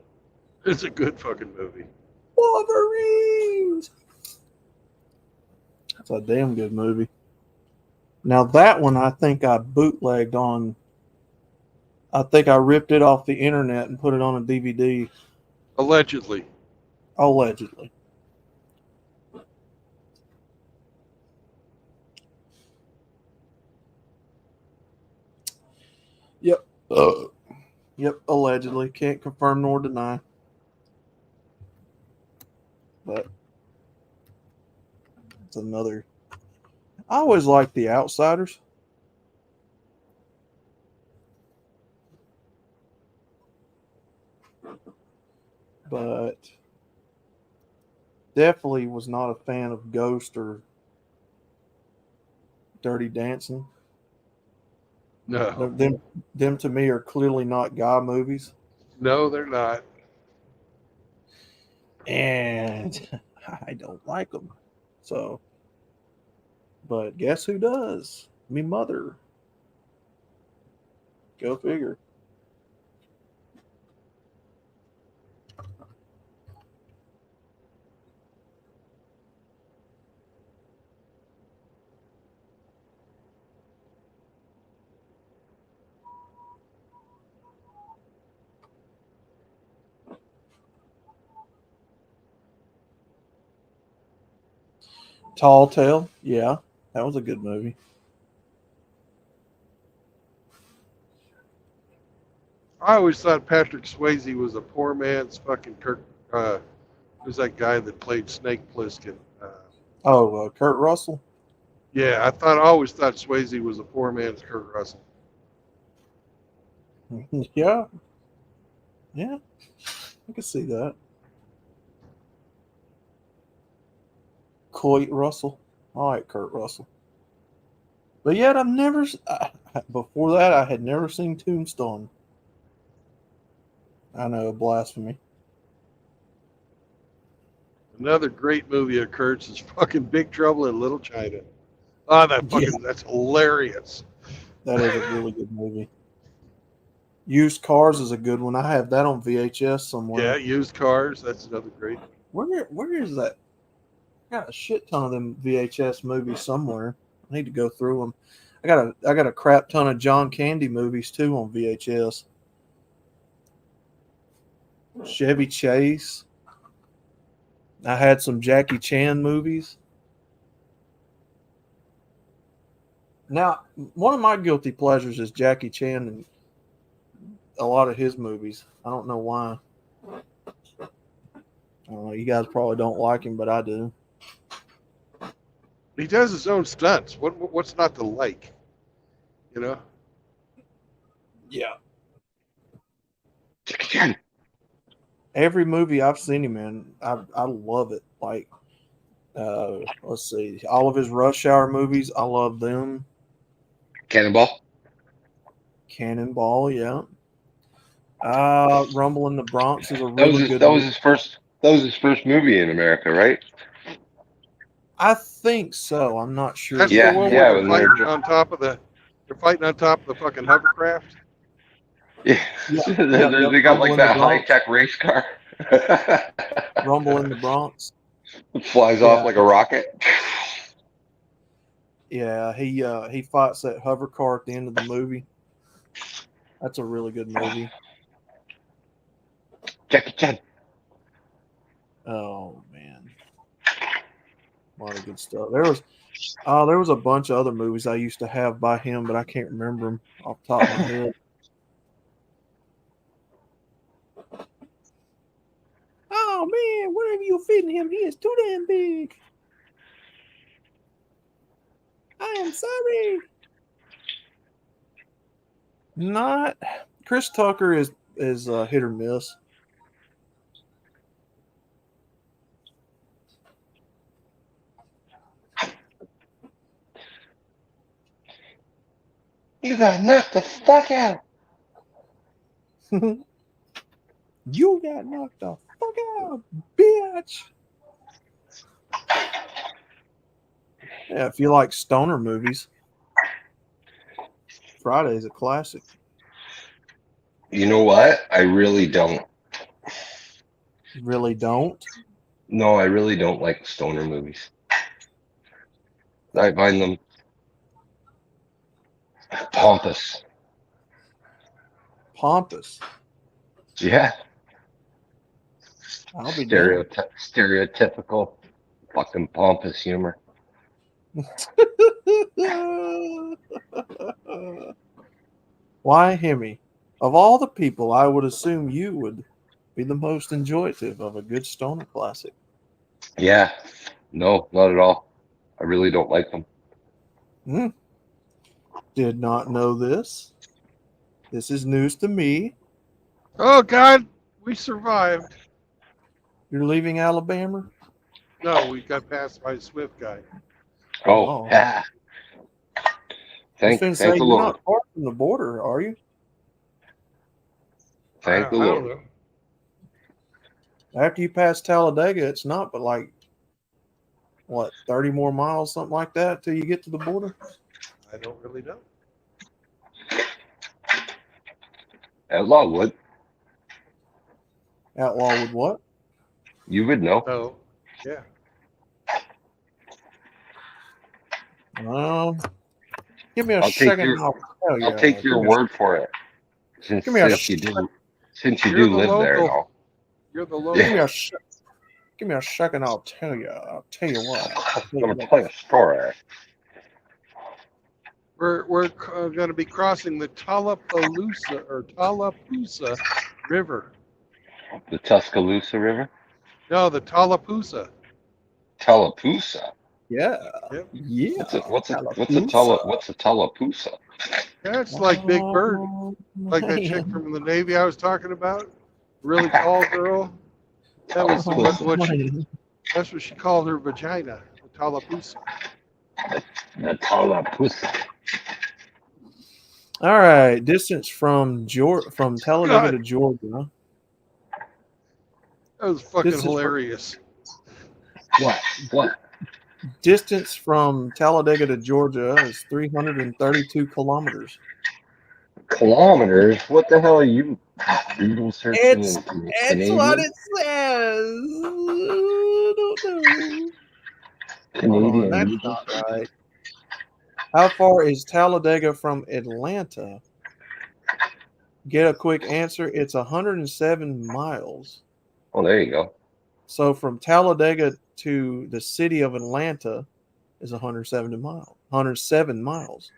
it's a good fucking movie. Wolverines. That's a damn good movie. Now that one, I think I bootlegged on. I think I ripped it off the internet and put it on a DVD. Allegedly. Allegedly. Yep. Yep. Allegedly. Can't confirm nor deny. But it's another. I always liked The Outsiders. But definitely was not a fan of Ghost or Dirty Dancing. No. Them to me are clearly not guy movies. No, they're not. And I don't like them. So, but guess who does? Me mother. Go figure. Tall Tale, yeah, that was a good movie. I always thought Patrick Swayze was a poor man's fucking Kirk. Who's that guy that played Snake Plissken? Kurt Russell. Yeah, I always thought Swayze was a poor man's Kurt Russell. Yeah, I can see that. Coit Russell, I like Kurt Russell. But yet, before that, I had never seen Tombstone. I know, blasphemy. Another great movie of Kurt's is fucking Big Trouble in Little China. Oh, that's hilarious. That is a really good movie. Used Cars is a good one. I have that on VHS somewhere. Yeah, Used Cars. That's another great one. Where is that? I got a shit ton of them VHS movies somewhere. I need to go through them. I got a crap ton of John Candy movies too on VHS. Chevy Chase. I had some Jackie Chan movies. Now, one of my guilty pleasures is Jackie Chan and a lot of his movies. I don't know why. You guys probably don't like him, but I do. He does his own stunts. What's not to like? You know? Yeah. Jackie Chan. Every movie I've seen him in, I love it. Like, let's see, all of his Rush Hour movies, I love them. Cannonball. Cannonball, yeah. Rumble in the Bronx is a really good. That was his first movie in America, right? I think so. I'm not sure. That's Yeah, the one yeah, where they're fighting on top of the fucking hovercraft. Yeah, they got like that high-tech race car. Rumble in the Bronx. It flies off like a rocket. Yeah, he fights that hover car at the end of the movie. That's a really good movie. Jackie Chan. Oh man, a lot of good stuff. There was a bunch of other movies I used to have by him, but I can't remember them off the top of my head. Oh man, whatever you're feeding him, he is too damn big. I am sorry. Not Chris Tucker is hit or miss. You got knocked the fuck out. You got knocked the fuck out, bitch. Yeah, if you like stoner movies, Friday is a classic. You know what? I really don't. You really don't? No, I really don't like stoner movies. I find them pompous. Pompous. Yeah, I'll be damned. stereotypical, fucking pompous humor. Why, Hemi? Of all the people, I would assume you would be the most enjoyative of a good stoner classic. Yeah, no, not at all. I really don't like them. Hmm. Did not know this. This is news to me. Oh God, we survived. You're leaving Alabama? No, we got passed by a Swift guy. Oh, Oh. yeah. I was Thank going to say, the you're Lord. not far from the border, are you? Thank the I don't Lord. know. After you pass Talladega, it's not but like, what, 30 more miles, something like that, till you get to the border? I don't really know. Outlaw would. Outlaw would what? You would know. So, yeah. Well, give me a I'll take second your and I'll tell you. I'll take your word for it. Since Give me a you do You're the live there and local. all. You're the Give local. me a give me a second. I'll tell you. I'll tell you what. I'll tell I'm you gonna what. tell you a story. We're going to be crossing the Tallapoosa River. The Tuscaloosa River, No, the Tallapoosa. Tallapoosa. Yeah. Yep. Yeah. What's a Tallapoosa. Tallapoosa? Yeah, it's like Big Bird, Oh, like that chick man. from the Navy I was talking about. Really tall girl. That was Oh, man. that's what she called her vagina, the Tallapoosa. The Tallapoosa. All right. Distance from Talladega God, to Georgia. that was fucking Distance from, hilarious. What? distance from Talladega to Georgia is 332 kilometers. Kilometers? What the hell are you Google searching It's in it's what Canadian? it says. I don't know. Hold on, Canadian that's Google not search? right. How far is Talladega from Atlanta? Get a quick answer. It's 107 miles. Oh, there you go. So from Talladega to the city of Atlanta is 170 miles. 107 miles.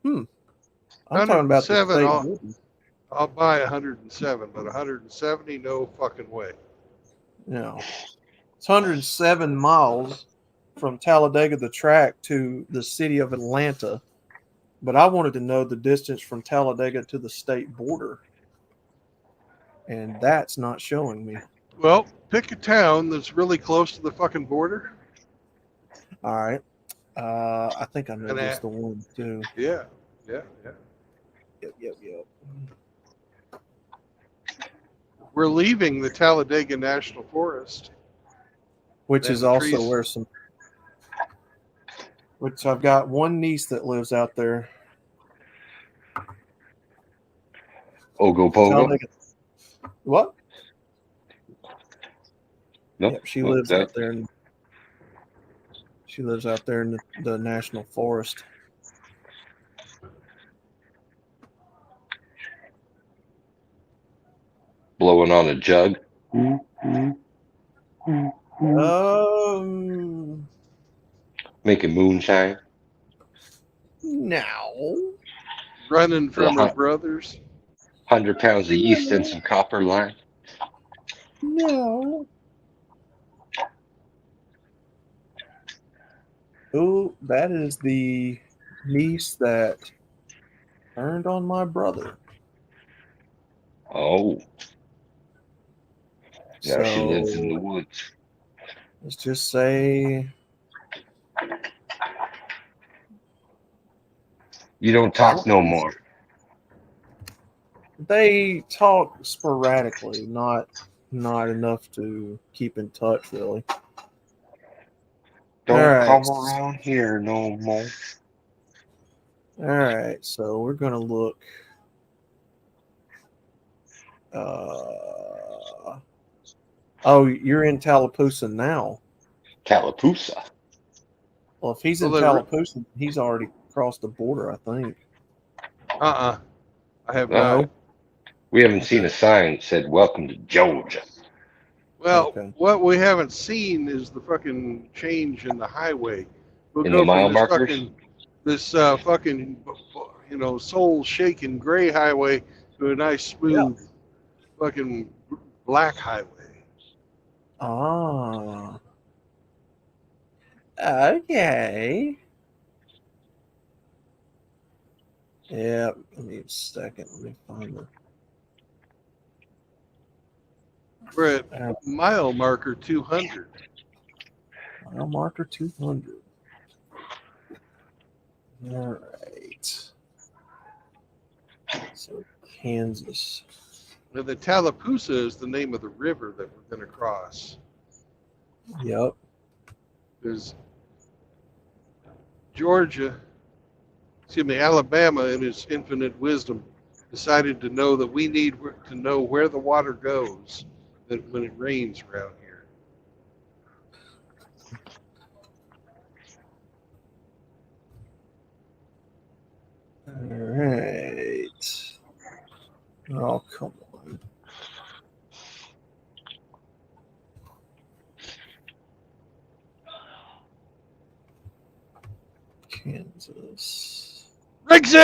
I'm talking about the 107. state border. I'll buy 107, but 170, no fucking way. No. It's 107 miles from Talladega, the track, to the city of Atlanta. But I wanted to know the distance from Talladega to the state border. And that's not showing me. Well, pick a town that's really close to the fucking border. All right. I think I know And just the one, too. yeah. Yep. We're leaving the Talladega National Forest. Which And is the also trees- where which I've got one niece that lives out there. Ogopogo? Talladega. What? No. Yep, she lives out there. She lives out there in the national forest. Blowing on a jug. Making moonshine. No. Running from her brothers. 100 pounds of yeast and some copper lime. No. Oh, that is the niece that turned on my brother. Oh. Now she lives in the So woods. let's just say You don't talk no more. they talk sporadically, not enough to keep in touch, really. Don't All right. come around here no more. All right, so we're gonna look. Oh, you're in Tallapoosa now. Tallapoosa. Well, if he's Well, in Tallapoosa, he's already crossed the border, I think. I have No. not. We haven't seen a sign that said "Welcome to Georgia." Well, Okay. what we haven't seen is the fucking change in the highway. We'll In go the mile from markers? this fucking, soul shaking gray highway to a nice smooth fucking black highway. Ah. Okay. Yeah, let me a second. Let me find the. We're at mile marker 200. Mile marker 200. All right. So Kansas. Now, the Tallapoosa is the name of the river that we're going to cross. Yep. There's Alabama, in its infinite wisdom, decided to know that we need to know where the water goes when it rains around here. All right. Oh, come on. Kansas. Rixie!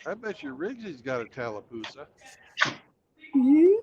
I bet you Rigsby's got a Tallapoosa. Yeah.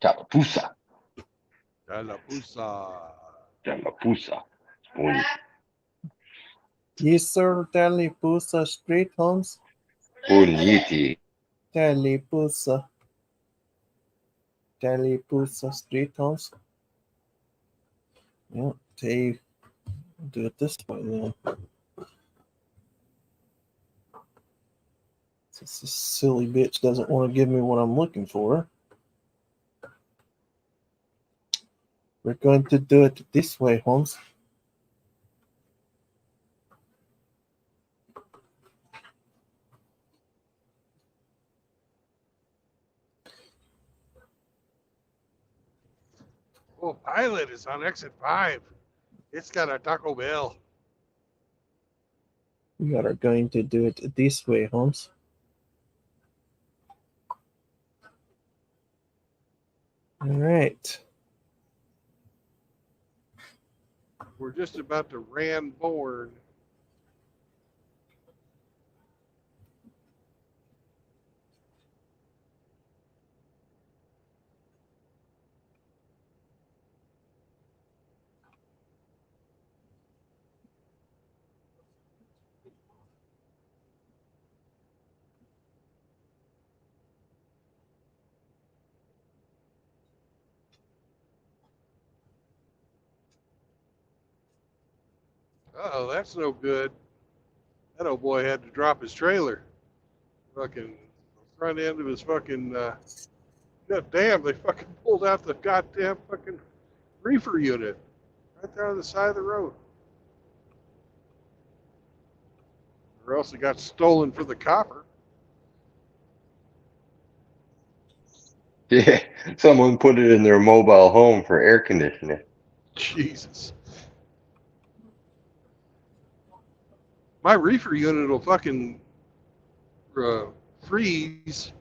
Tallapoosa. Tallapoosa. Tallapoosa. Boom. Yes, sir. Tallapoosa Street, Holmes. Boniti. Tallapoosa. Tallapoosa Street, Holmes. Yeah, Dave. Do it this way then. Since this silly bitch doesn't want to give me what I'm looking for, we're going to do it this way, Holmes. Oh, Pilot is on exit 5. It's got a Taco Bell. We are going to do it this way, Holmes. All right. We're just about to Ranborn. Oh, that's no good. That old boy had to drop his trailer. Fucking front end of his fucking. God damn, they fucking pulled out the goddamn fucking reefer unit right there on the side of the road. Or else it got stolen for the copper. Yeah, someone put it in their mobile home for air conditioning. Jesus. My reefer unit will fucking freeze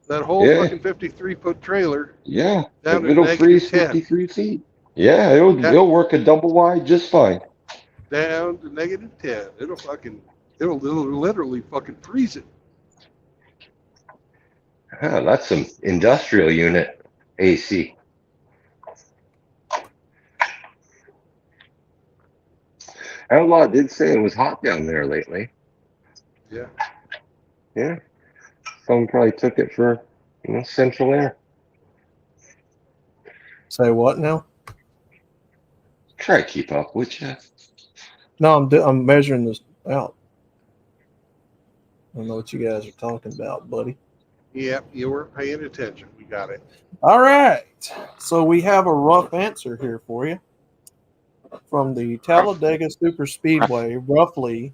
that whole Yeah, fucking 53-foot trailer yeah. down to It'll negative freeze 10. 53 feet. Yeah, it'll work a double wide just fine. Down to negative 10. It'll literally fucking freeze it. Ah, that's some industrial unit AC. Outlaw did say it was hot down there lately. Yeah. Yeah, someone probably took it for central air. Say what now? Try to keep up, would you? No, I'm measuring this out. I don't know what you guys are talking about, buddy. Yep, you weren't paying attention. We got it. All right. So we have a rough answer here for you. From the Talladega Super Speedway, roughly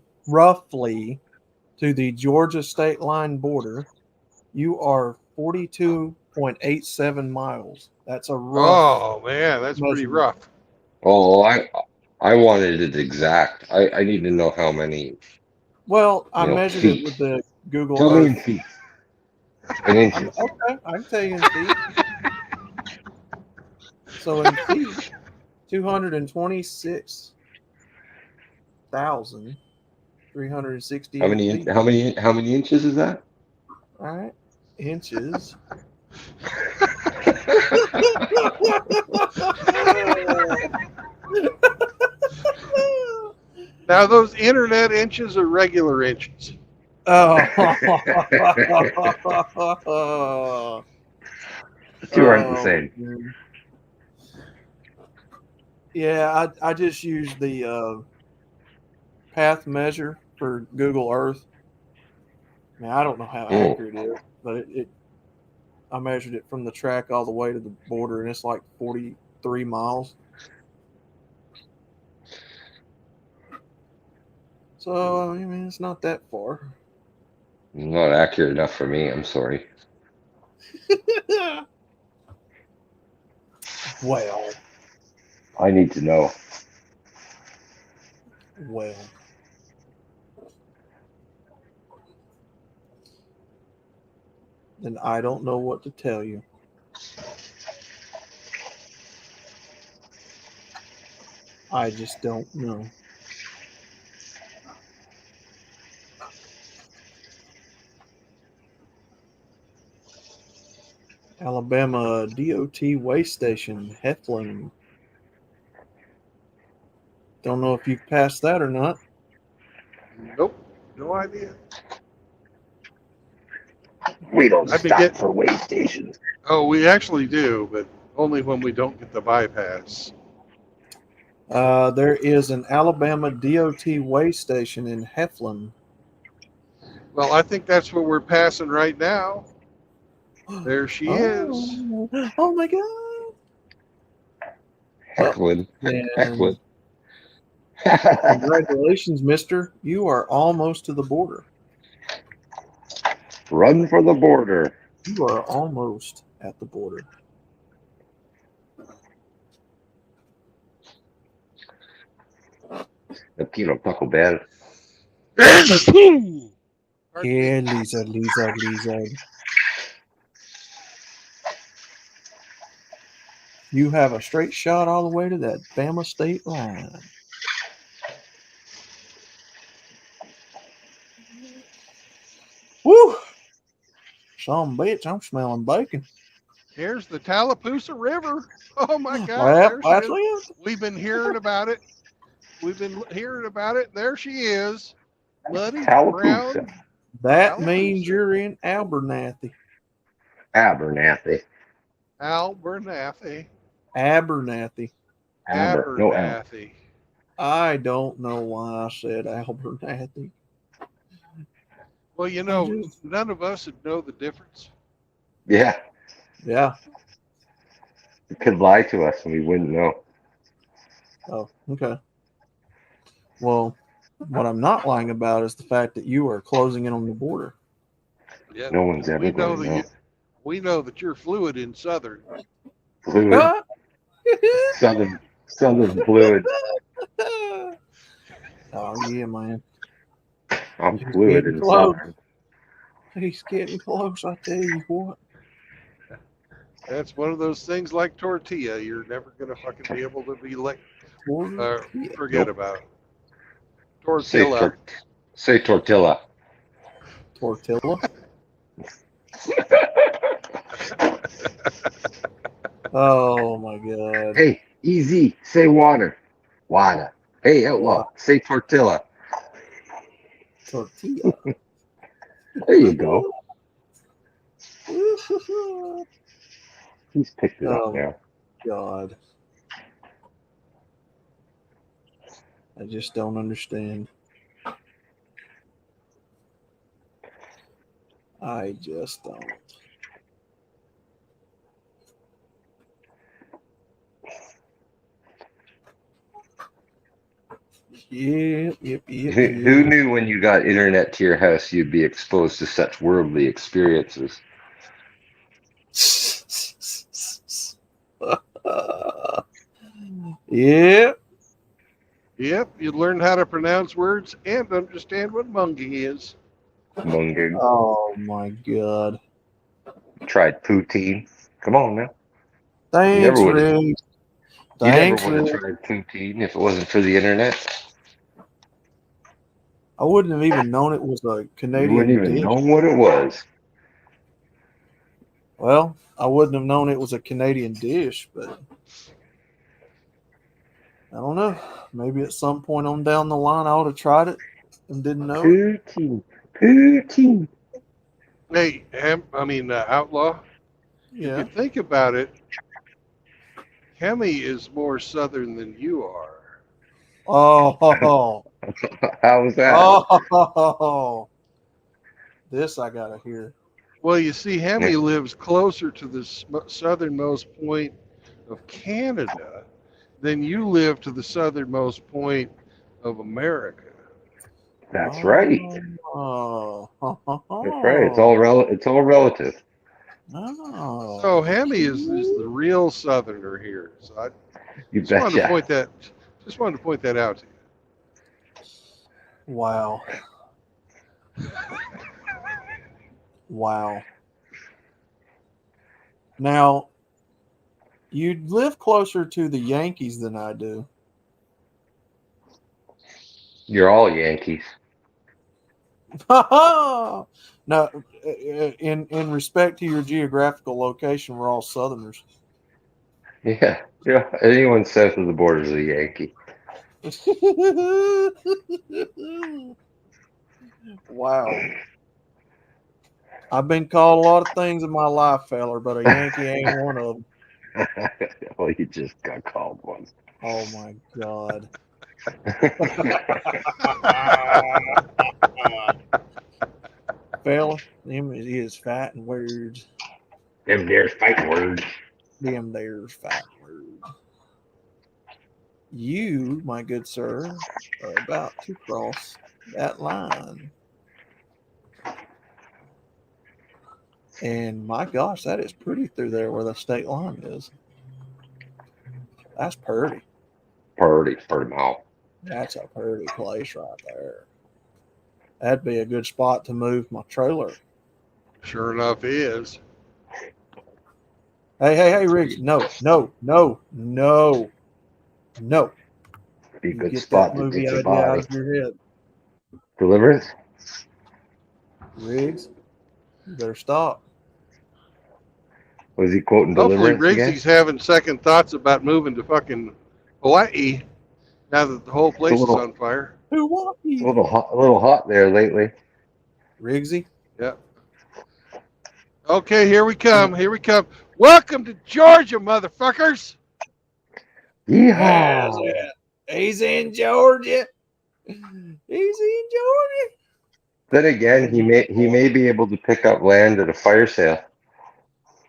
to the Georgia state line border, you are 42.87 miles. That's a rough Oh man, that's pretty measurement. rough. Oh, I wanted it exact. I need to know how many Well, I measured it feet. with the Google Tell me in Earth. feet. In inches. Okay, I can tell you in feet. So in feet, 226,368 feet. How many inches is that? All right, inches. Now those internet inches are regular inches. Oh. Two aren't the same. Man. Yeah, I just used the path measure for Google Earth. I don't know how accurate it is, but I measured it from the track all the way to the border, and it's like 43 miles. So, I mean, it's not that far. Not accurate enough for me. I'm sorry. Well. I need to know. Well. Then I don't know what to tell you. I just don't know. Alabama DOT way station, Heflin. Don't know if you've passed that or not. Nope, no idea. We don't I've been stop getting- for way stations. Oh, we actually do, but only when we don't get the bypass. There is an Alabama DOT way station in Heflin. Well, I think that's what we're passing right now. There she is. Oh my God. Hecklin. Man. Hecklin. Congratulations, mister. You are almost to the border. Run for the border. You are almost at the border. Aquí no Taco Bell. Yeah, Lisa. You have a straight shot all the way to that Bama state line. Woo! Some bitch, I'm smelling bacon. Here's the Tallapoosa River. Oh my God! Well, There she that's is. it. We've been hearing about it. There she is. Muddy, Tallapoosa. brown. That Tallapoosa. means you're in Abernathy. Abernathy. Abernathy. Abernathy. No Al. Abernathy. I don't know why I said Abernathy. Well, you know, none of us would know the difference. Yeah. Yeah. It could lie to us and we wouldn't know. Oh, okay. Well, what I'm not lying about is the fact that you are closing in on the border. Yeah, No one's ever we know going to know. We know that you're fluid in Southern. Fluid. Southern fluid. Oh yeah, man. I'm He's fluid getting in close. Southern. He's getting close. I tell you what. That's one of those things like tortilla. You're never gonna fucking be able to be like forget Nope. about Say tortilla. say tortilla. Tortilla. Oh my god. Hey, easy. Say water. Water. Hey, outlaw. What? Say tortilla. Tortilla. There you go. He's picked it up Oh now. god. I just don't understand. I just don't. Yep. Who knew when you got internet to your house you'd be exposed to such worldly experiences? Yep. Yep, you learn how to pronounce words and understand what mungie is. Munging. Oh my god. Tried poutine. Come on now. Thanks, would've- Rick. You never Thanks, would have Rick. tried poutine if it wasn't for the internet. I wouldn't have even known it was a You wouldn't Canadian even dish. know what it was. Well, I wouldn't have known it was a Canadian dish, but I don't know. Maybe at some point on down the line, I would have tried it and didn't know it. Poutine. Hey, outlaw. If Yeah. you think about it, Hemi is more Southern than you are. Oh, How was that? oh, this I gotta hear. Well, you see, Hemi lives closer to the southernmost point of Canada than you live to the southernmost point of America. That's right. Oh, That's right. It's all relative. Oh. So Hemi is the real Southerner here. So I You just wanted to betcha. point that out to you. Wow. Wow. Now, you live closer to the Yankees than I do. You're all Yankees. No, in respect to your geographical location, we're all Southerners. Yeah. Yeah. Anyone south of the border is a Yankee. Wow. I've been called a lot of things in my life, feller, but a Yankee ain't one of them. Well, you just got called once. Oh my God. Fella, him is fighting words. Them there's fighting words. Them there's fighting words. You, my good sir, are about to cross that line. And my gosh, that is pretty through there where the state line is. That's pretty. Pretty mouth. That's a pretty place right there. That'd be a good spot to move my trailer. Sure enough, is. Hey, Riggs. No. Be a You good get spot that to movie ditch a idea out body. of your head. Deliverance? Riggs, you better stop. Was he quoting Hopefully, Deliverance again? Riggsy's having second thoughts about moving to fucking Hawaii now that the whole place is on fire. Hawaii. A little hot there lately. Riggsy? Yeah. Okay, here we come. Welcome to Georgia, motherfuckers. Yeehaw! He's in Georgia. Then again, he may be able to pick up land at a fire sale.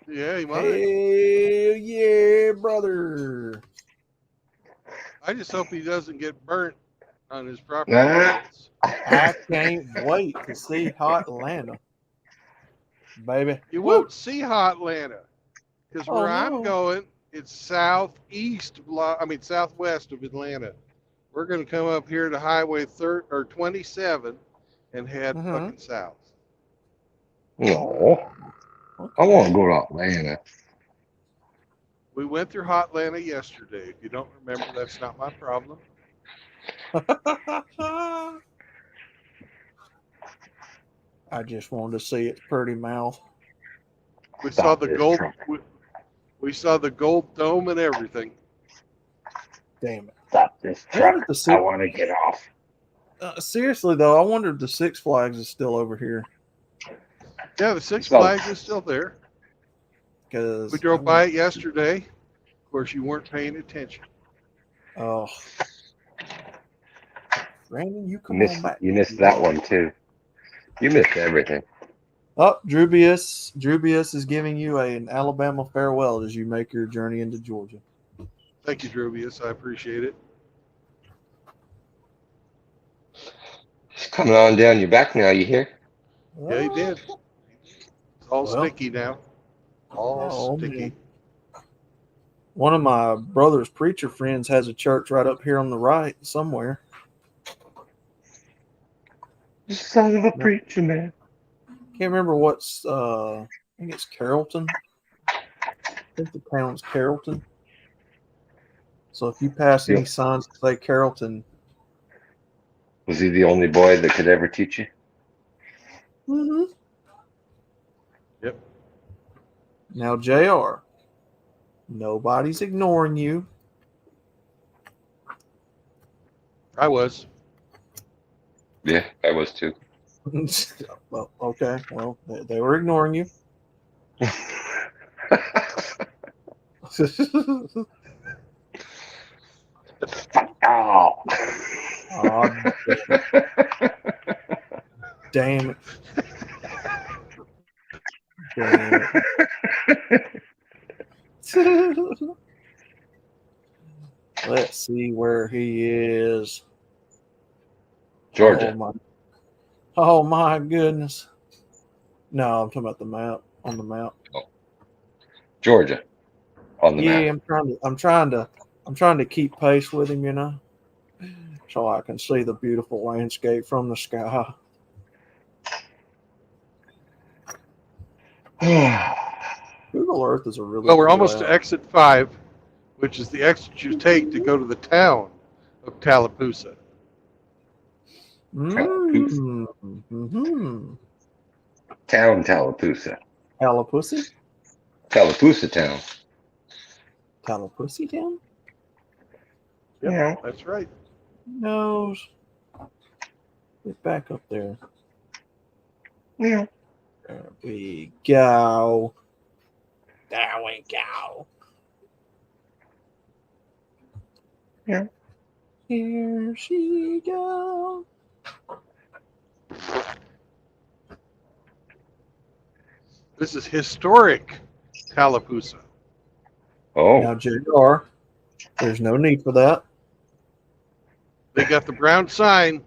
Yeah, he might. Hell yeah, brother. I just hope he doesn't get burnt on his property. Nah. I can't wait to see Hot Atlanta. baby. You Woo! won't see Hotlanta because Oh, where I'm no. going, it's southwest of Atlanta. We're going to come up here to Highway 27 and head Mhm. fucking south. No, I want to go to Atlanta. We went through Hotlanta yesterday. If you don't remember, that's not my problem. I just wanted to see its pretty mouth. We saw Stop the this gold. truck. We saw the gold dome and everything. Damn it. Stop this I wonder truck. if the I Six, want to get off. seriously though, I wonder if the Six Flags is still over here. Yeah, the Six So- Flags is still there. Because We drove by it yesterday. Of course, you weren't paying attention. Oh, Brandon, you come on back. You missed that one too. You missed everything. Oh, Drubius is giving you an Alabama farewell as you make your journey into Georgia. Thank you, Drobius. I appreciate it. It's coming on down your back now. You hear? Yeah, he did. It's all Well, sticky now. All sticky. man. One of my brother's preacher friends has a church right up here on the right somewhere. Son of a preacher man. Can't remember what's I think it's Carrollton. I think the town's Carrollton. So if you pass any Yeah. signs that say Carrollton, Was he the only boy that could ever teach you? Yep. Now JR, nobody's ignoring you. I was. Yeah, I was too. Well, okay. Well, they were ignoring you. Oh. Oh, damn it. Damn it. Let's see where he is. Georgia. Oh my goodness. No, I'm talking about the map. On the map. Georgia. On the Yeah, map. I'm trying to keep pace with him, you know, so I can see the beautiful landscape from the sky. Google Earth is a really Well, we're cool almost app. to exit 5, which is the exit you take to go to the town of Tallapoosa. Mm-hmm. Town Tallapoosa. Tallapoosa? Tallapoosa town. Tallapoosa town? Yep, Yeah. that's right. Who knows? Get back up there. Yeah. There we go. There we go. Yeah. Here she goes. This is historic Tallapoosa. Oh. Now, JR, there's no need for that. They got the brown sign.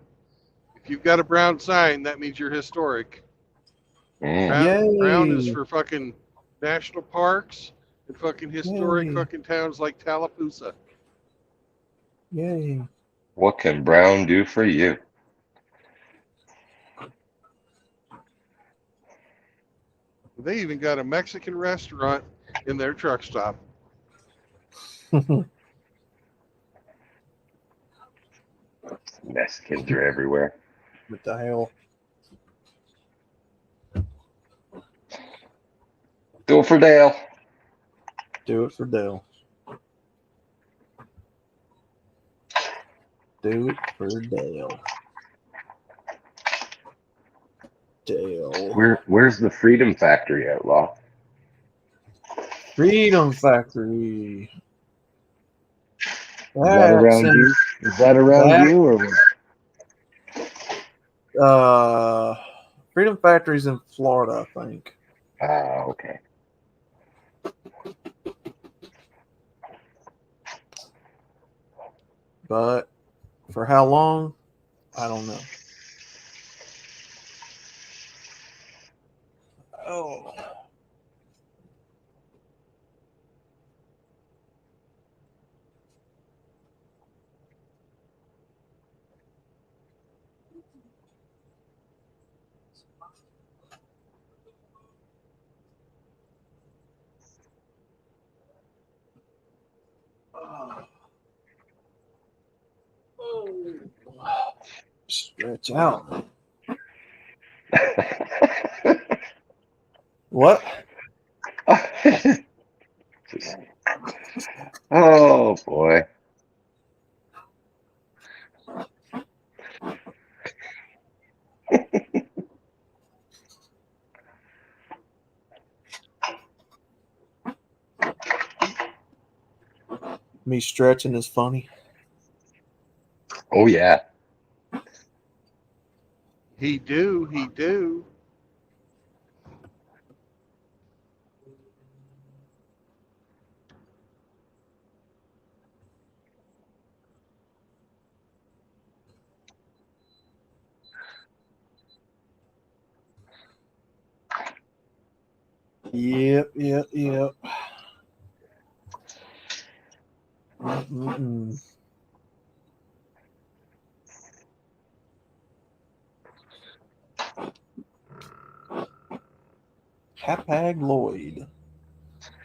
If you've got a brown sign, that means you're historic. Brown is Yay. for fucking national parks and fucking historic Yay. fucking towns like Tallapoosa. Yay. What can Brown do for you? They even got a Mexican restaurant in their truck stop. Mexicans are everywhere. What the hell? Do it for Dale. Do it for Dale. Do it for Dale. Dale. Where's the Freedom Factory, Outlaw? Freedom Factory. Is that around That's you? Is that around that- you or what? Freedom Factory's in Florida, I think. Ah, okay. But for how long? I don't know. Oh. Stretch out. What? Oh boy. Me stretching is funny. Oh yeah. He do. Yep. Mm-mm. Hapag Lloyd.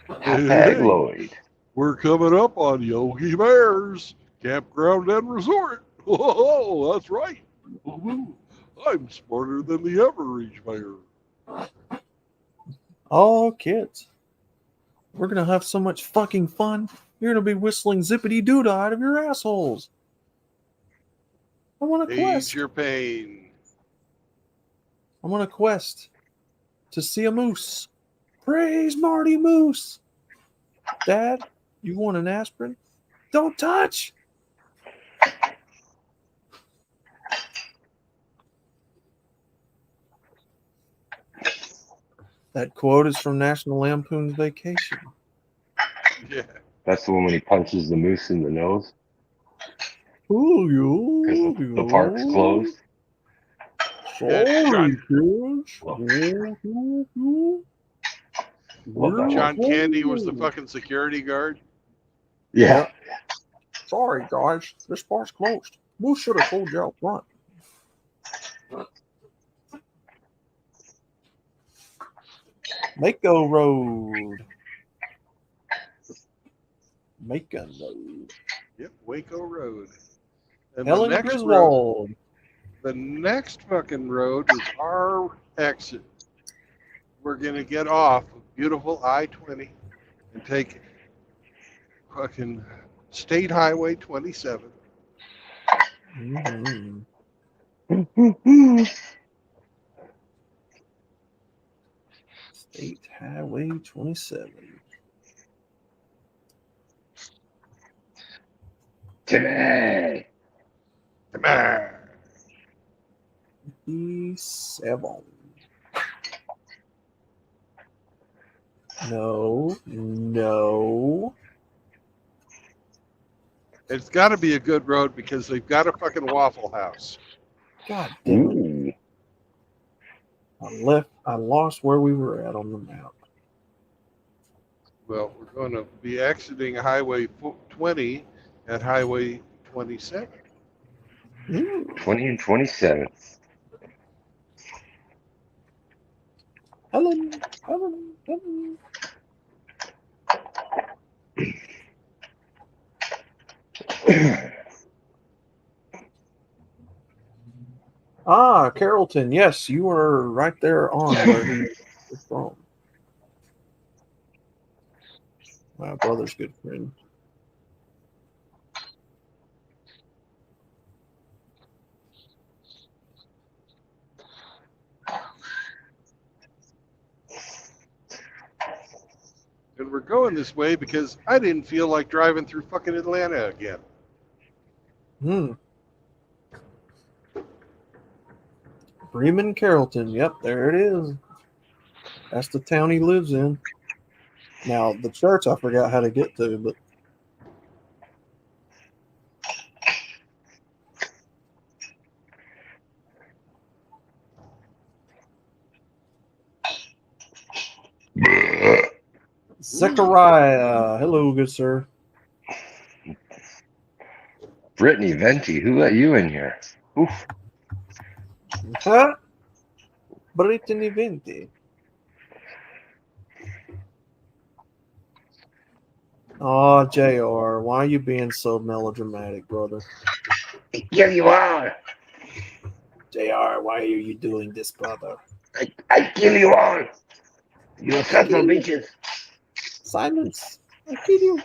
Hapag Hey, Lloyd. we're coming up on Yogi Bear's Campground and Resort. Oh, that's right. Woo-hoo. I'm smarter than the average bear. Oh, kids. We're going to have so much fucking fun. You're going to be whistling zippity doo dah out of your assholes. I want a Ease quest. your pain. I want a quest to see a moose. Praise Marty Moose. Dad, you want an aspirin? Don't touch. That quote is from National Lampoon's Vacation. Yeah. That's the one when he punches the moose in the nose Oh, because the park's closed. Sorry, kids. Love that John one. Candy was the fucking security guard. Yeah. Sorry, guys. This part's closed. We should have told you out front. Mako Road. Macon Road. Yep, Waco Road. And Helen the next Griswold. road, the next fucking road is our exit. We're gonna get off of beautiful I-20 and take fucking State Highway 27. Mm-hmm. State Highway 27. Timmy. Come on. E7. No. It's got to be a good road because they've got a fucking Waffle House. God damn it. Ooh. I lost where we were at on the map. Well, we're going to be exiting Highway 20 at Highway 27. 20 and 27. Helen. Ah, Carrollton. Yes, you were right there on where he was from. My brother's good friend. And we're going this way because I didn't feel like driving through fucking Atlanta again. Bremen Carrollton. Yep, there it is. That's the town he lives in. Now, the church I forgot how to get to, but Zechariah. Hello, good sir. Brittany Venti, who let you in here? Oof. Huh? Brittany Venti. Oh, JR, why are you being so melodramatic, brother? Here you are. JR, why are you doing this, brother? I kill you all. You I sons kill of you. bitches. Silence. I kill you.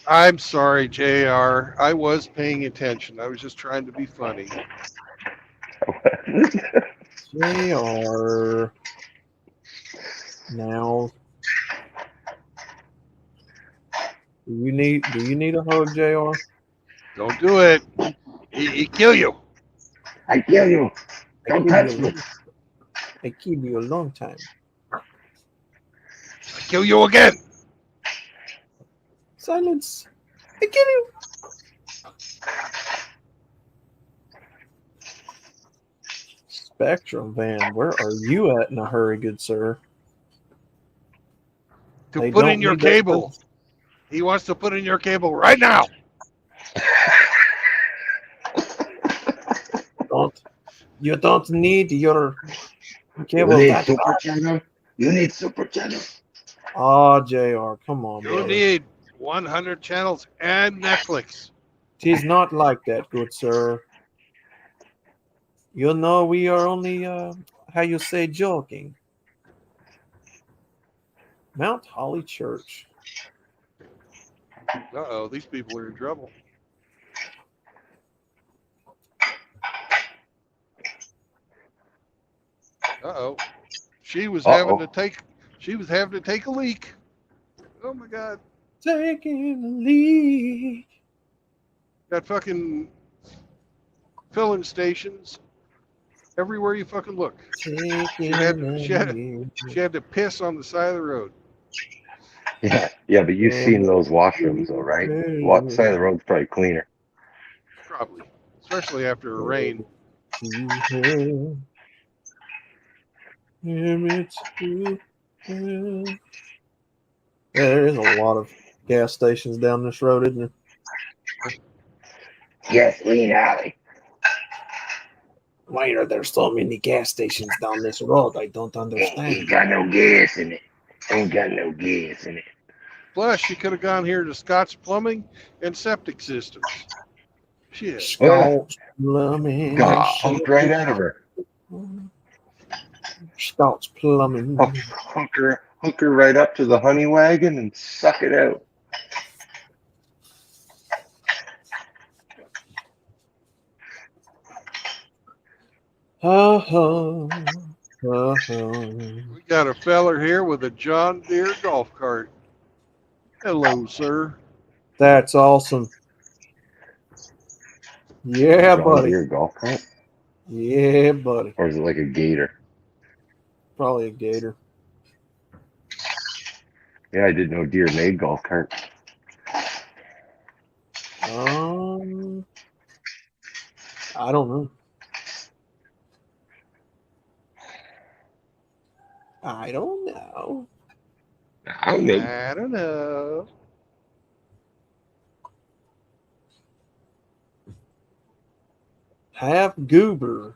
I'm sorry, JR. I was paying attention. I was just trying to be funny. JR. Now, do you need a hug, JR? Don't do it. He kill you. I kill you. Don't touch me. I kill you a long time. I kill you again. Silence. I kill you. Spectrum van, where are you at in a hurry, good sir? To They put don't in your need that cable. He wants to put in your cable right now. You don't need your You cable need that super far. channel. You need super channel. Oh, JR, come on, You brother. need 100 channels and Netflix. Tis not like that, good sir. You know we are only, how you say, joking. Mount Holly Church. Uh-oh, these people are in trouble. Uh-oh. She was having to take a leak. Oh my God. Taking a leak. Got fucking filling stations everywhere you fucking look. She had to piss on the side of the road. Yeah, but you've seen those washrooms, though, right? What side of the road's probably cleaner. Probably. Especially after a rain. There is a lot of gas stations down this road, isn't there? Gasoline alley. Why are there so many gas stations down this road? I don't understand. Ain't got no gas in it. Ain't got no gas in it. Plus, she could have gone here to Scott's Plumbing and Septic Systems. Shit. Scott's Plumbing. Got humped right out of her. Scott's Plumbing. Hook her right up to the honey wagon and suck it out. We got a feller here with a John Deere golf cart. Hello, sir. That's awesome. Yeah, John buddy. Deere golf cart? Yeah, buddy. Or is it like a gator? Probably a gator. Yeah, I didn't know Deere made golf cart. I don't know. I don't know. I don't know. Have Goober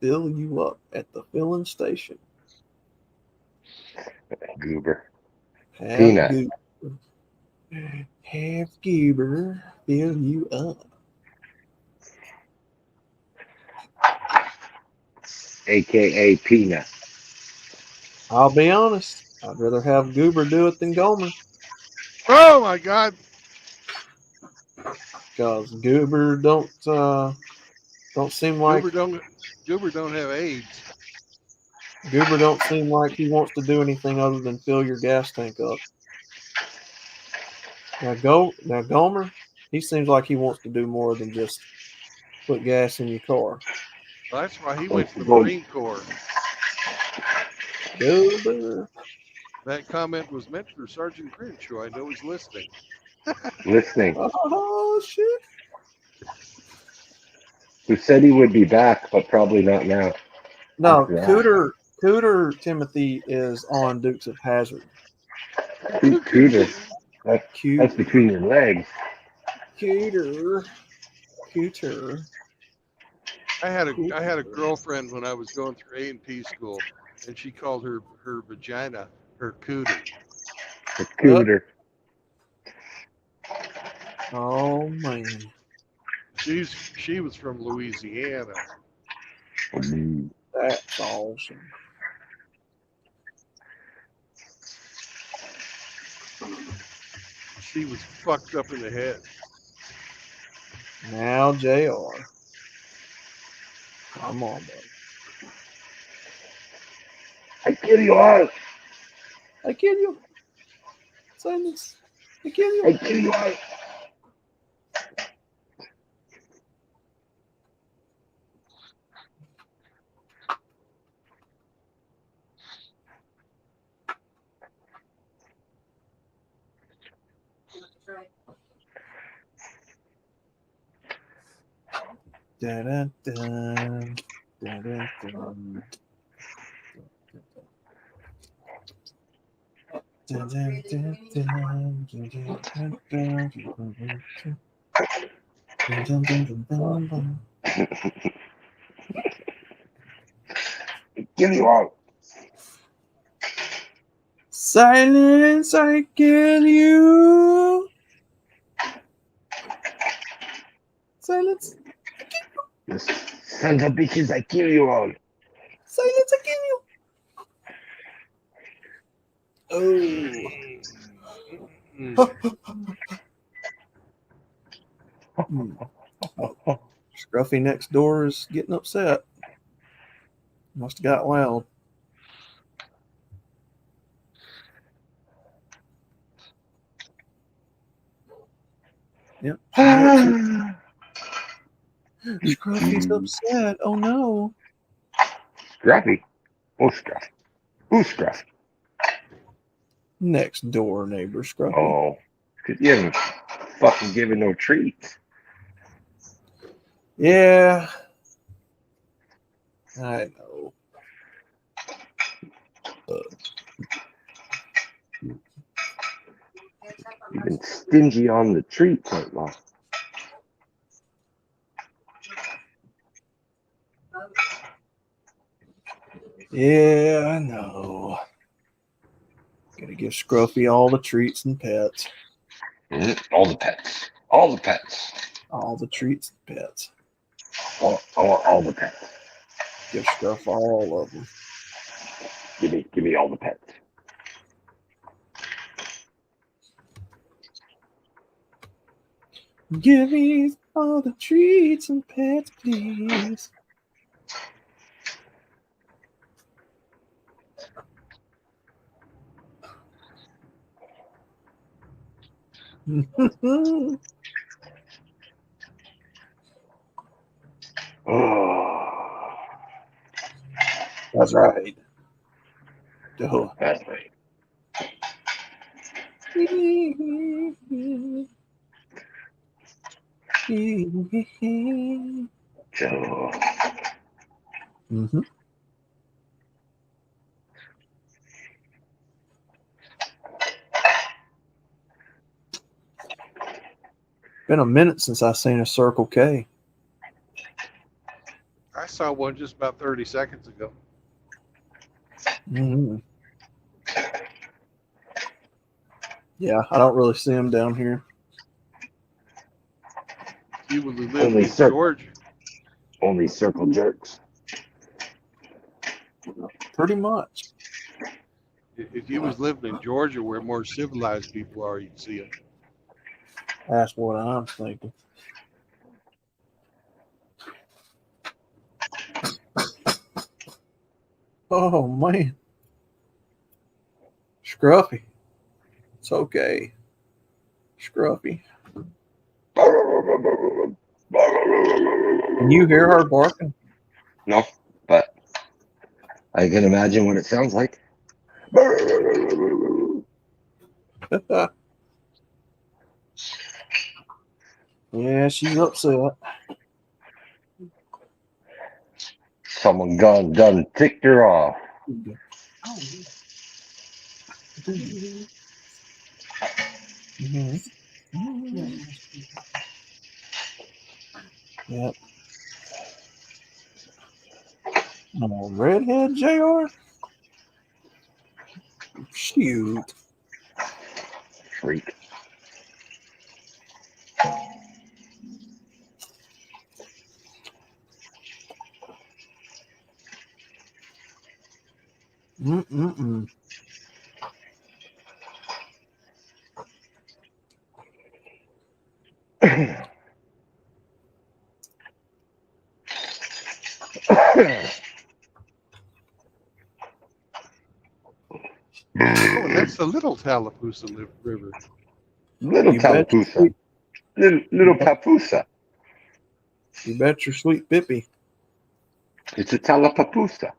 fill you up at the filling station. Goober. Have Peanut. Goober. Have Goober fill you up. AKA Peanut. I'll be honest. I'd rather have Goober do it than Gomer. Oh my God. Because Goober don't seem like Goober don't have AIDS. Goober don't seem like he wants to do anything other than fill your gas tank up. Now Gomer, he seems like he wants to do more than just put gas in your car. Well, that's why he went to the Marine Corps. Goober. That comment was meant for Sergeant Crenshaw. I know he's listening. Listening. Oh shit. Who said he would be back, but probably not now. No, Cooter Timothy is on Dukes of Hazzard. Cooter. That's between your legs. Cooter. I had a girlfriend when I was going through A&P school, and she called her vagina her cooter. The cooter. Oh man, She was from Louisiana. that's awesome. She was fucked up in the head. Now, JR. Come on, buddy. I kill you all. I kill you. Silence. I kill you. I kill you all. Dun, dun, dun. Dun, dun, dun. Dun, dun, dun, dun. Dun, dun, dun, dun. Dun, dun, dun, dun, dun, dun. I kill you all. Silence, I kill you. Silence, You sons of bitches, I kill you all. silence, I kill you. Oh. Scruffy next door is getting upset. Must have got loud. Yep. Scruffy's upset. Oh no. Scrappy. Oh, Scrappy. Who's Scrappy? Next door neighbor Scruffy. Oh, because you haven't fucking given no treats. Yeah. I know. You've been stingy on the treats, outlaw. Yeah, I know. Gotta give Scruffy all the treats and pets. All the pets. All the pets. All the treats and pets. I want all the pets. Give Scruff all of them. Give me all the pets. Give me all the treats and pets, please. Oh, That's right. Duh. that's right. Joe. Mm-hmm. Been a minute since I seen a Circle K. I saw one just about 30 seconds ago. Mm-hmm. Yeah, I don't really see them down here. People who live Only in Circle. Georgia. Only circle jerks. Pretty much. If you was living in Georgia where more civilized people are, you'd see them. That's what I'm thinking. Oh, man. Scruffy. It's okay. Scruffy. Can you hear her barking? No, but I can imagine what it sounds like. Yeah, she's upset. Someone done ticked her off. Mm-hmm. Yep. Oh, redhead JR? Shoot. Freak. Mm-mm-mm. Oh, and that's the Little Tallapoosa River. Little You bet your Tallapoosa. sweet, Little Papusa. you bet your sweet Bippy. It's a Tallapoosa.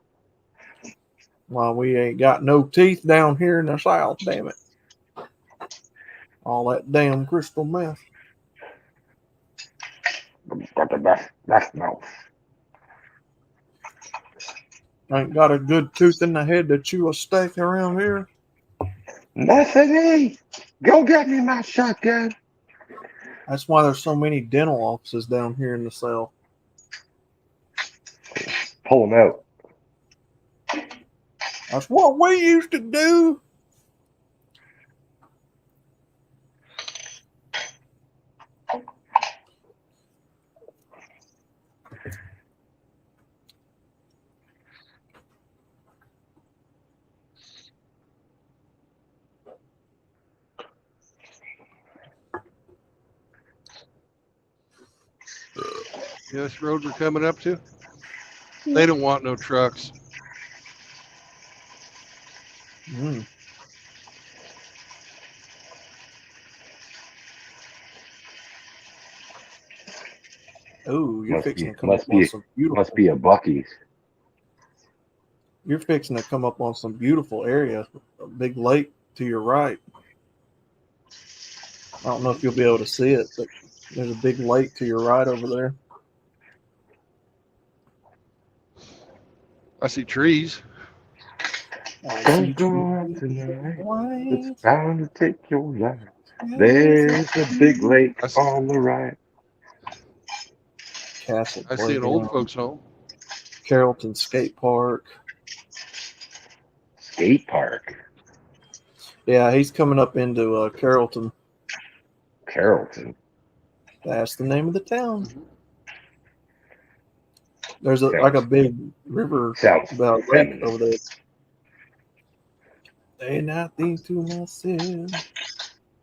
Well, we ain't got no teeth down here in the South, damn it. All that damn crystal meth. Got the best mouth. Ain't got a good tooth in the head to chew a steak around here. Nothing. Go get me my shotgun. That's why there's so many dental offices down here in the South. Pull them out. That's what we used to do. You know this road we're coming up to? They don't want no trucks. Mm. Oh, you're fixing to come up on some beautiful. Must be a Bucky's. You're fixing to come up on some beautiful area. A big lake to your right. I don't know if you'll be able to see it, but there's a big lake to your right over there. I see trees. Don't go out tonight. It's bound to take your life. There's a big lake on the right. Castle I see an old Playground, folks home. Carrollton Skate Park. Skate park. Yeah, he's coming up into Carrollton. Carrollton. That's the name of the town. Mhm. There's like a big river, Sounds about lake feminine. over there. And I think to myself,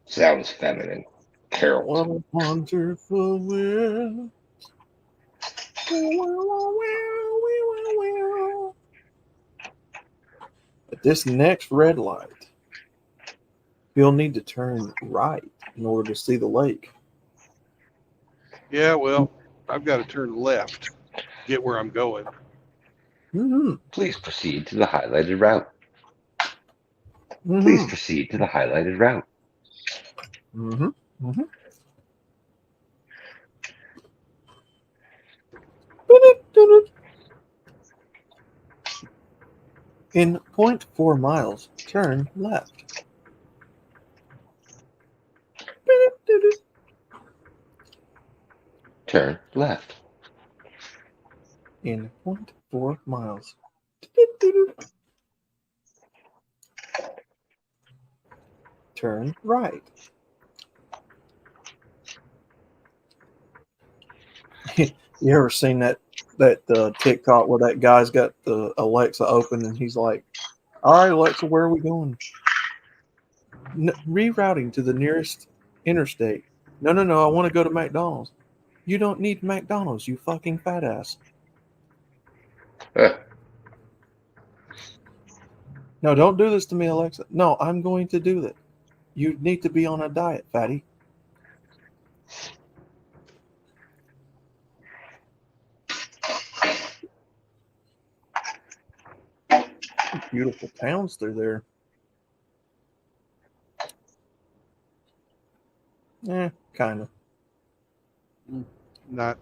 Sounds feminine. what Carrollton. a wonderful world. At this next red light, you'll need to turn right in order to see the lake. Yeah, well, I've got to turn left, get where I'm going. Mm-hmm. Please proceed to the highlighted route. Mm-hmm. Please proceed to the highlighted route. Mm-hmm. Mm-hmm. In 0.4 miles, turn left. Turn left. In 0.4 miles. Turn right. You ever seen that TikTok where that guy's got the Alexa open and he's like, "All right, Alexa, where are we going? Rerouting to the nearest interstate. No, I want to go to McDonald's. You don't need McDonald's, you fucking fat ass. No, don't do this to me, Alexa. No, I'm going to do that. You need to be on a diet, fatty." Beautiful towns through there. Kind of. Not.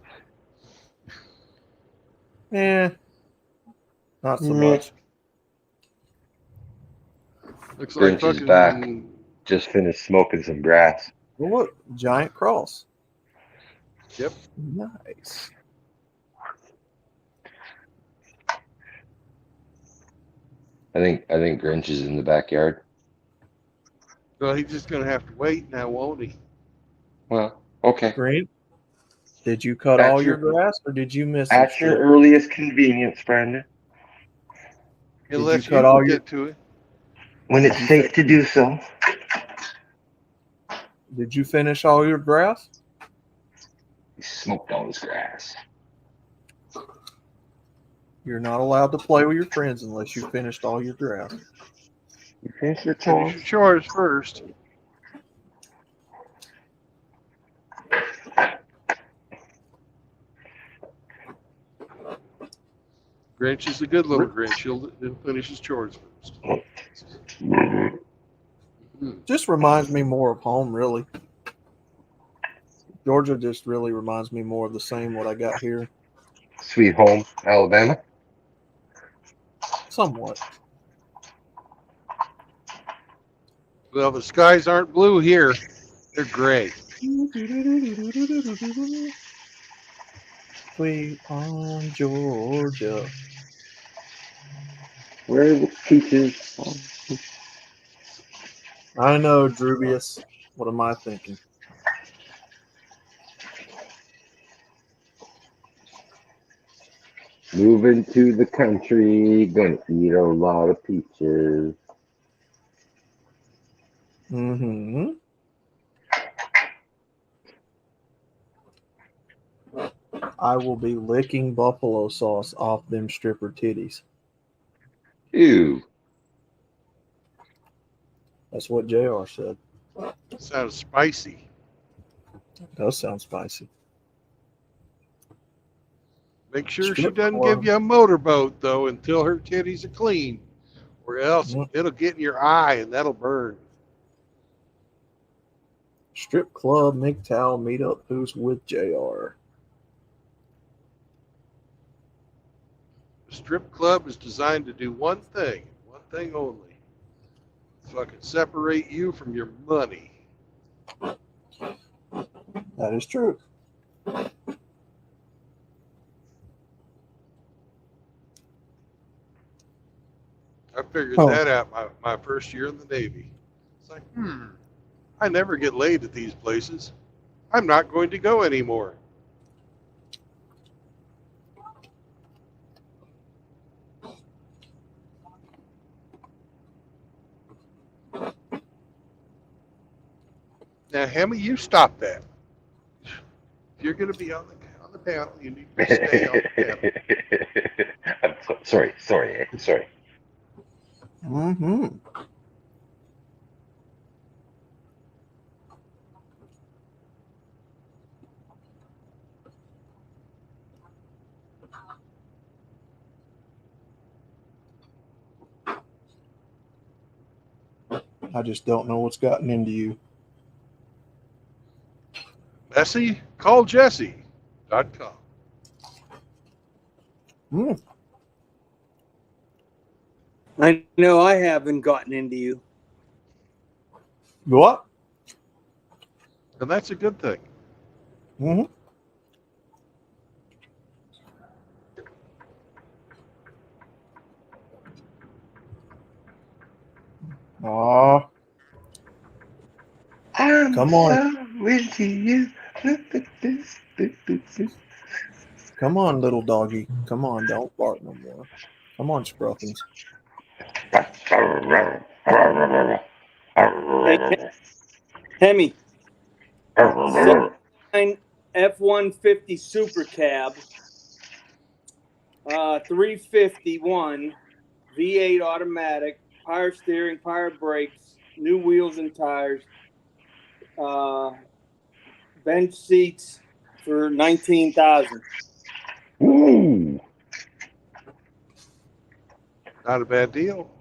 Not so much. Looks like Grinch is fucking. back. Just finished smoking some grass. Well, look, giant cross. Yep. Nice. I think Grinch is in the backyard. Well, he's just gonna have to wait now, won't he? Well, okay. Green, did you cut all your grass or did you miss some At your shit? earliest convenience, Brandon. Unless cut you all can your- get to it. When it's safe to do so. Did you finish all your grass? He smoked all his grass. You're not allowed to play with your friends unless you finished all your grass. You finish your Finish chores? your chores first. Grinch is a good little Grinch. He'll finish his chores first. Just reminds me more of home, really. Georgia just really reminds me more of the same what I got here. Sweet home, Alabama. Somewhat. Well, the skies aren't blue here. They're gray. Sweet home, Georgia. Where are the peaches? I know, Drubius. What am I thinking? Moving to the country, gonna eat a lot of peaches. Mm-hmm. I will be licking buffalo sauce off them stripper titties. Ew. That's what JR said. Sounds spicy. Does sound spicy. Make sure she Strip doesn't club. give you a motorboat, though, until her titties are clean. Or else Mm. it'll get in your eye and that'll burn. Strip club, MGTOW, meetup, who's with JR. The strip club is designed to do one thing only. Fucking separate you from your money. That is true. I figured that out my first year in the Navy. It's like, I never get laid at these places. I'm not going to go anymore. Now, Hammy, you stop that. If you're going to be on the panel, you need to stay on the panel. I'm sorry. Mm-hmm. I just don't know what's gotten into you. Messy? Call Jesse.com. Mm. I know I haven't gotten into you. What? And that's a good thing. Mm-hmm. Aw. Come on. So into you. Come on, little doggy. Come on, don't bark no more. Come on, Scruffins. Hey, Hemi, 79 F-150 Super Cab, 351 V8 automatic, power steering, power brakes, new wheels and tires, bench seats for $19,000. Ooh. Not a bad deal.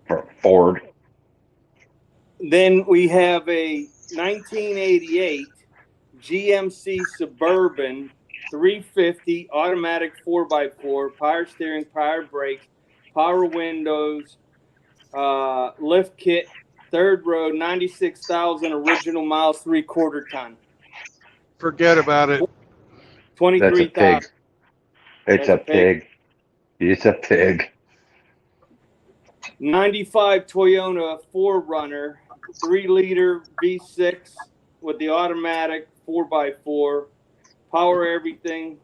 For Ford. Then we have a 1988 GMC Suburban 350 automatic 4x4, power steering, power brakes, power windows, lift kit, third row, 96,000 original miles, 3/4 ton. Forget about it. That's a 23,000. pig. It's a pig. It's a pig. 95 Toyota 4Runner, 3-liter V6 with the automatic 4x4, power everything,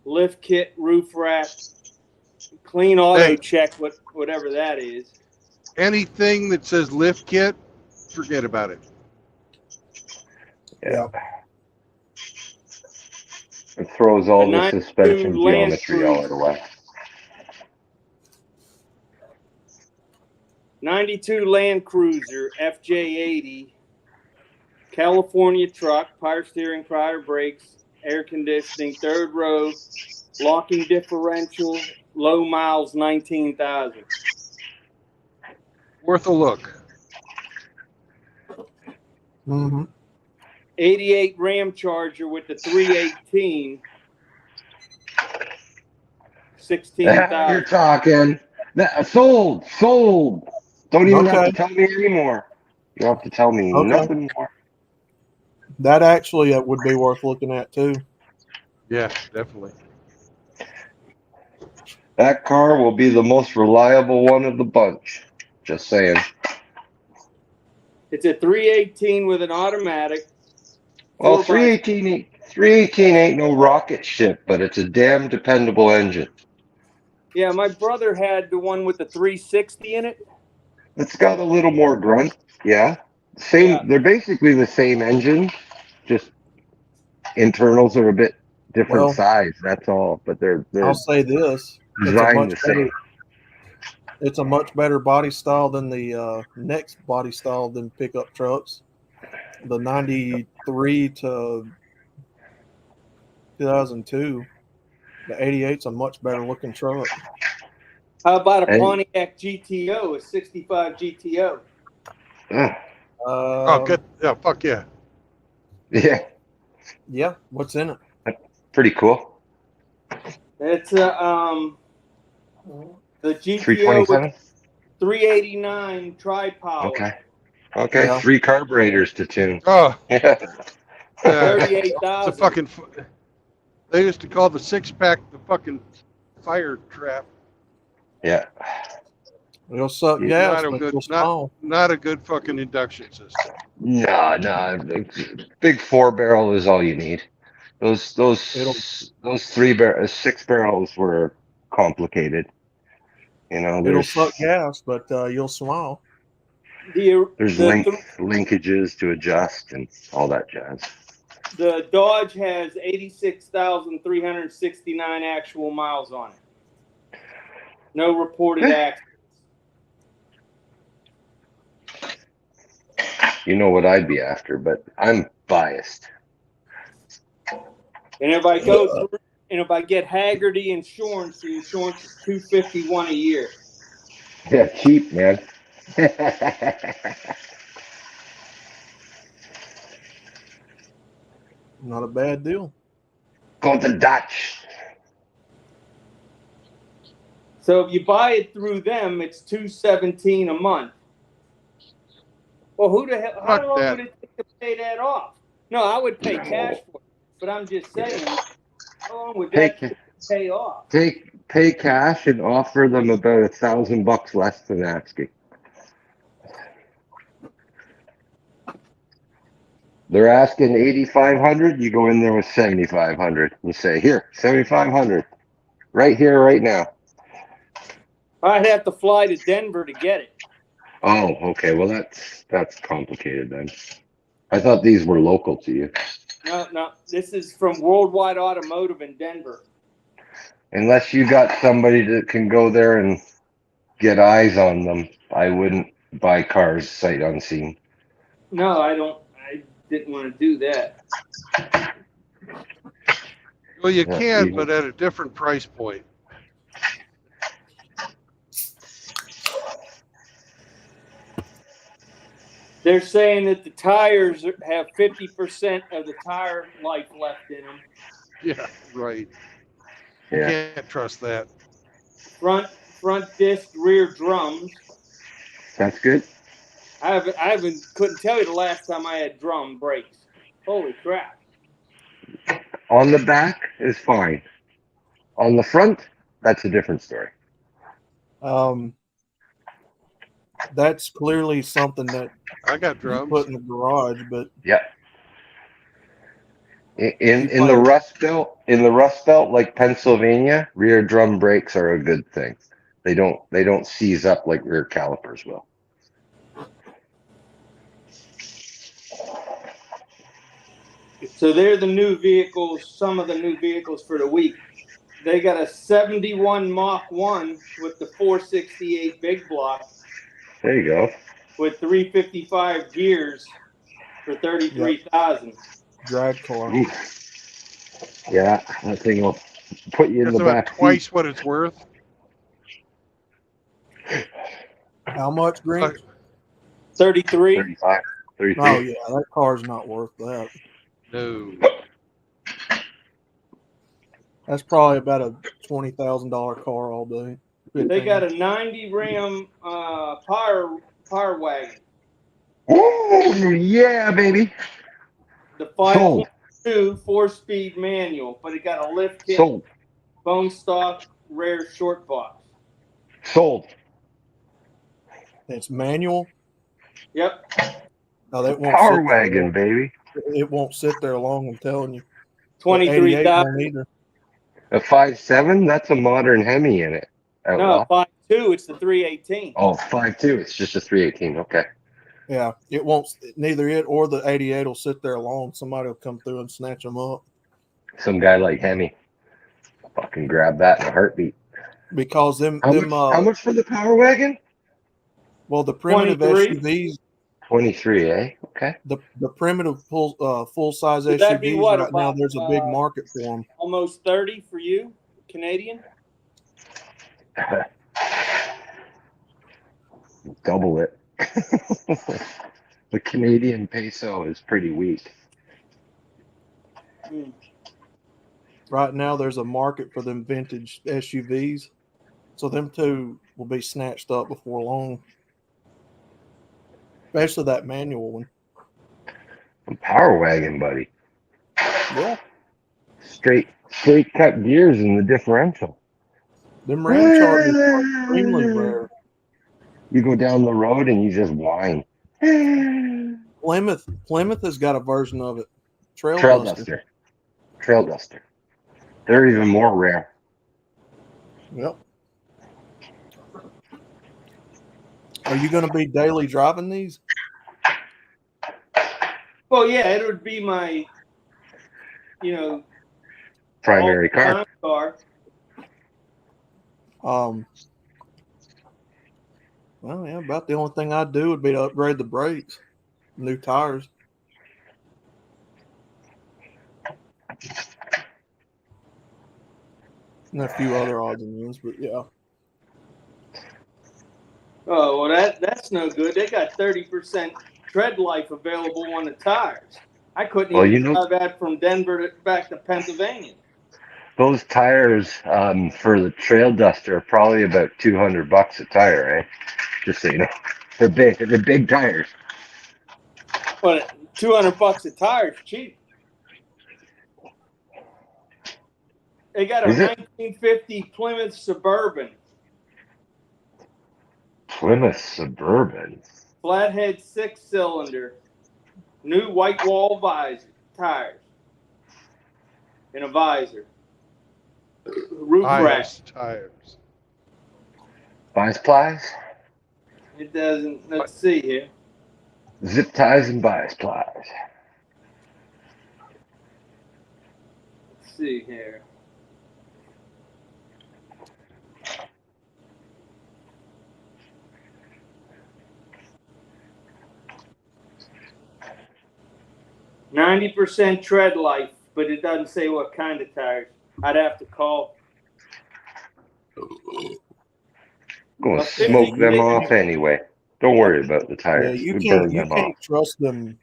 lift kit, roof rack, Clean auto Hey. check, whatever that is. Anything that says lift kit, forget about it. Yeah. It throws all A the 92 suspension Land geometry all Cruiser. away. 92 Land Cruiser FJ80, California truck, power steering, prior brakes, air conditioning, third row, locking differential, low miles, 19,000. Worth a look. Mm-hmm. 88 Ram Charger with the 318, You're 16,000. talking. Sold. Don't even have to Okay. tell me anymore. You don't have to tell me Okay. nothing more. That actually would be worth looking at too. Yeah, definitely. That car will be the most reliable one of the bunch. Just saying. It's a 318 with an automatic. Well, 4x. 318 ain't no rocket ship, but it's a damn dependable engine. Yeah, my brother had the one with the 360 in it. It's got a little more grunt. Yeah. Same. Yeah. They're basically the same engine, just internals are a bit different Well, size. That's all. But they're I'll say this: designed the same. it's a much better body style than the next body style than pickup trucks. The 93 to 2002, the 88's a much better looking truck. How about a And- Pontiac GTO, a 65 GTO? Oh, good. Yeah, fuck yeah. Yeah. Yeah. What's in it? Pretty cool. It's a the GTO with 327. 389 tri-power. Okay. Yeah. 3 carburetors to tune. Oh, Yeah. it's a 38,000. fucking. They used to call the 6-pack the fucking fire trap. Yeah. It'll suck Yeah. gas, Not a but good, it'll small. not a good fucking induction system. No. Big 4-barrel is all you need. Those 6 barrels were complicated. You know, It'll suck gas, but you'll smile. there's The linkages to adjust and all that jazz. The Dodge has 86,369 actual miles on it. No reported accidents. You know what I'd be after, but I'm biased. And if I go through, and if I get Haggerty insurance, the insurance is $251 a year. Yeah, cheap, man. Not a bad deal. Go to Dutch. So if you buy it through them, it's $217 a month. Well, who the hell? How long would it take to pay that off? No, I would pay cash for it, but I'm just saying, how long would that take to pay off? Pay cash and offer them about $1,000 less than asking. They're asking 8,500. You go in there with 7,500. You say, "Here, 7,500, right here, right now." I'd have to fly to Denver to get it. Oh, okay. Well, that's complicated then. I thought these were local to you. No. This is from Worldwide Automotive in Denver. Unless you got somebody that can go there and get eyes on them, I wouldn't buy cars sight unseen. No, I don't. I didn't want to do that. Well, you can, but at a different price point. They're saying that the tires have 50% of the tire life left in them. Yeah, right. Yeah. Can't trust that. Front disc, rear drums. That's good. I couldn't tell you the last time I had drum brakes. Holy crap. On the back is fine. On the front, that's a different story. That's clearly something that I got you drums. put in the garage, but Yeah, In the Rust Belt, like Pennsylvania, rear drum brakes are a good thing. They don't seize up like rear calipers will. So they're the new vehicles, some of the new vehicles for the week. They got a 71 Mach 1 with the 468 big block There you go. with 355 gears for 33,000. Drag car. Ooh. Yeah, that thing will put you in That's the about back seat. twice what it's worth. How much, Green? 33. 35, 33. Oh yeah, that car's not worth that. No. That's probably about a $20,000 car all day. They got a 90 Ram power wagon. Ooh, yeah, baby. The Sold. 5.2 4-speed manual, but it got a lift kit, Sold. bone stock, rare short box. Sold. It's manual. Yep. No, that won't Power sit there wagon, long. baby. It won't sit there long. I'm telling you. 23,000. won't either. A 5.7, that's a modern Hemi in it. No, Outlaw. 5.2. It's the 318. Oh, 5.2. It's just a 318. Okay. Yeah, it won't. Neither it or the 88 will sit there long. Somebody will come through and snatch them up. Some guy like Hemi. Fucking grab that in a heartbeat. Because How much for the Power Wagon? Well, the primitive 23. SUVs, 23, eh? Okay. the primitive full size Would that be SUVs what, right now, about, there's a big market for them. Almost 30 for you, Canadian? Double it. The Canadian peso is pretty weak. Right now, there's a market for them vintage SUVs, so them two will be snatched up before long. Especially that manual one. Power Wagon, buddy. Yeah, Straight cut gears in the differential. them Ram Chargers are extremely rare. You go down the road and you just whine. Plymouth has got a version of it. Trail Duster. Trail Duster. They're even more rare. Yep. Are you going to be daily driving these? Well, yeah, it would be my, Primary car. Well, yeah, about the only thing I'd do would be to upgrade the brakes, new tires. And a few other odds and ends, but yeah. Oh, well, that's no good. They got 30% tread life available on the tires. I couldn't even drive that from Denver back to Pennsylvania. Those tires for the Trail Duster are probably about $200 a tire, eh? Just so you know, they're big tires. But $200 a tire is cheap. They got a 1950 Plymouth Suburban. Plymouth Suburban. Flathead 6-cylinder. New white wall tires. And a visor. Roof rack. Tires. Bias plies? It doesn't. Let's see here. Zip ties and bias plies. Let's see here. %90 tread life, but it doesn't say what kind of tires. I'd have to call. Gonna smoke them off anyway. Don't worry about the tires. Yeah, you can't trust them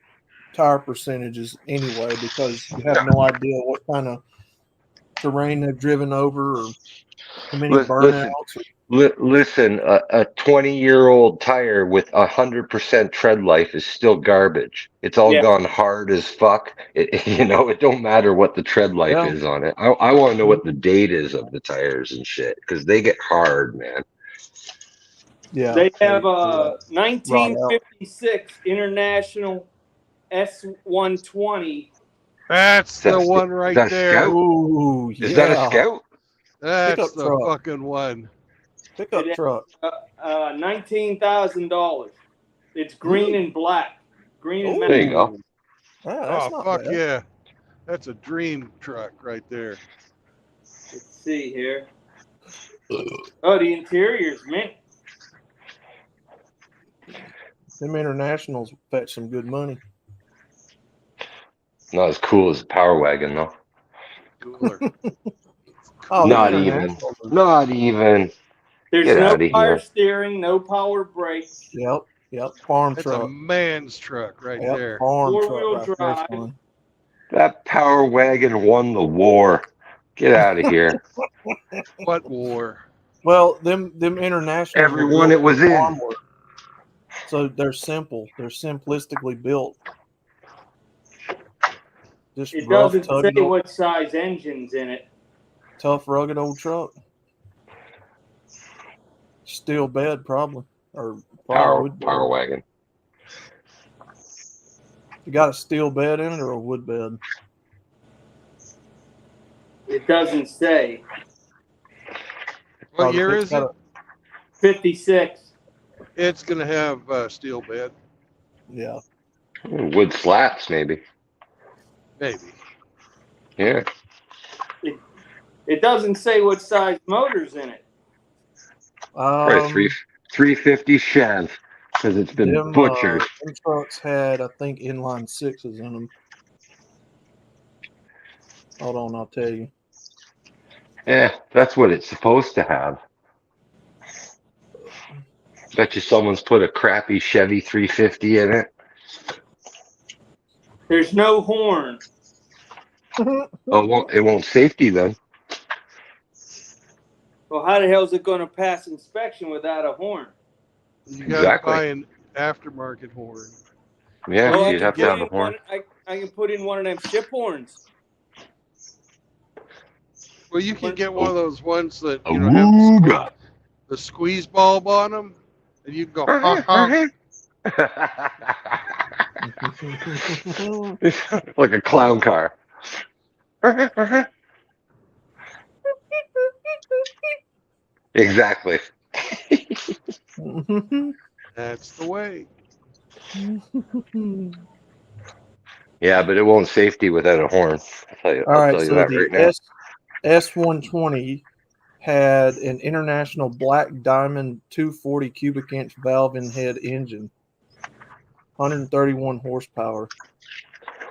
tire percentages anyway because you have no idea what kind of terrain they've driven over or how many burnouts. Listen, a 20-year-old tire with 100% tread life is still garbage. It's all gone hard as fuck. It don't matter what the tread life is on it. I want to know what the date is of the tires and shit because they get hard, man. Yeah, they have a 1956 International S120 That's Is that the a sk- one is right that a there. scout? Ooh, Is that a yeah. scout? That's Pickup the truck. fucking one. Pickup It- truck. $19,000. It's green and black. Green and There you metal. go. Yeah, that's Oh, not fuck bad. yeah. That's a dream truck right there. Let's see here. Oh, the interior's mint. Them internationals fetch some good money. Not as cool as a Power Wagon though. Cooler. Oh, them Not even. internationals. Not even. There's Get no out of power here. steering, no power brakes, Yep. Farm That's a truck. man's truck right Yep, there. farm truck four-wheel right there, drive. son. That Power Wagon won the war. Get out of here. What war? Well, them internationals were Everyone built it was for in. farm work. So they're simple. They're simplistically built. Just It rough, doesn't say what size engine's in it. tough, rugged old truck. Steel bed, probably, or probably wood bed. Power Wagon. You got a steel bed in it or a wood bed? It doesn't say. What the year pic's is got it? 56. It's going to have steel bed. Yeah. Wood slats, maybe. Maybe. Yeah. It doesn't say what size motor's in it. Probably 350 Chev because it's been butchered. Them trucks had, I think, inline sixes in them. Hold on, I'll tell you. Yeah, that's what it's supposed to have. Bet you someone's put a crappy Chevy 350 in it. There's no horn. Oh, it won't safety then. Well, how the hell is it going to pass inspection without a horn? You got to Exactly. buy an aftermarket horn. Yeah, Oh, you'd have to have a horn. I can put in one of them ship horns. Well, you can get one of those ones that A have the squeeze bulb on them, and you can go honk honk. Like a clown car. Exactly. That's the way. Yeah, but it won't safety without a horn. I'll tell you so that the right now. S120 had an international black diamond 240 cubic inch valve in head engine, 131 horsepower.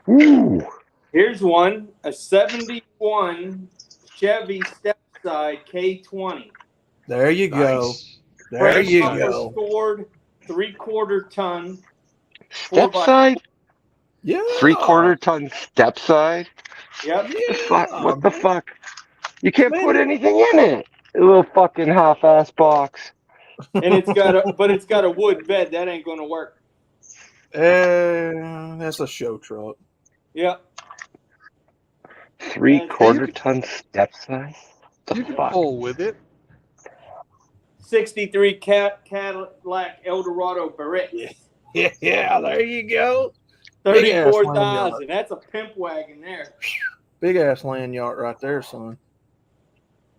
Ooh. Here's one, a 71 Chevy Stepside K20. There you go. Nice. There you Frame bumper go. scored 3/4 ton. Step side? Yeah. 3/4 ton step side? Yep. What the fuck? You can't Man, put anything in it. A little fucking half-ass box. And it's got a wood bed. That ain't gonna work. That's a show truck. Yep. 3/4 ton step side? You can pull with it. 63 Cadillac Eldorado Barrett. Yeah, there you go. 34,000. That's a pimp wagon there. Big ass land yard right there, son.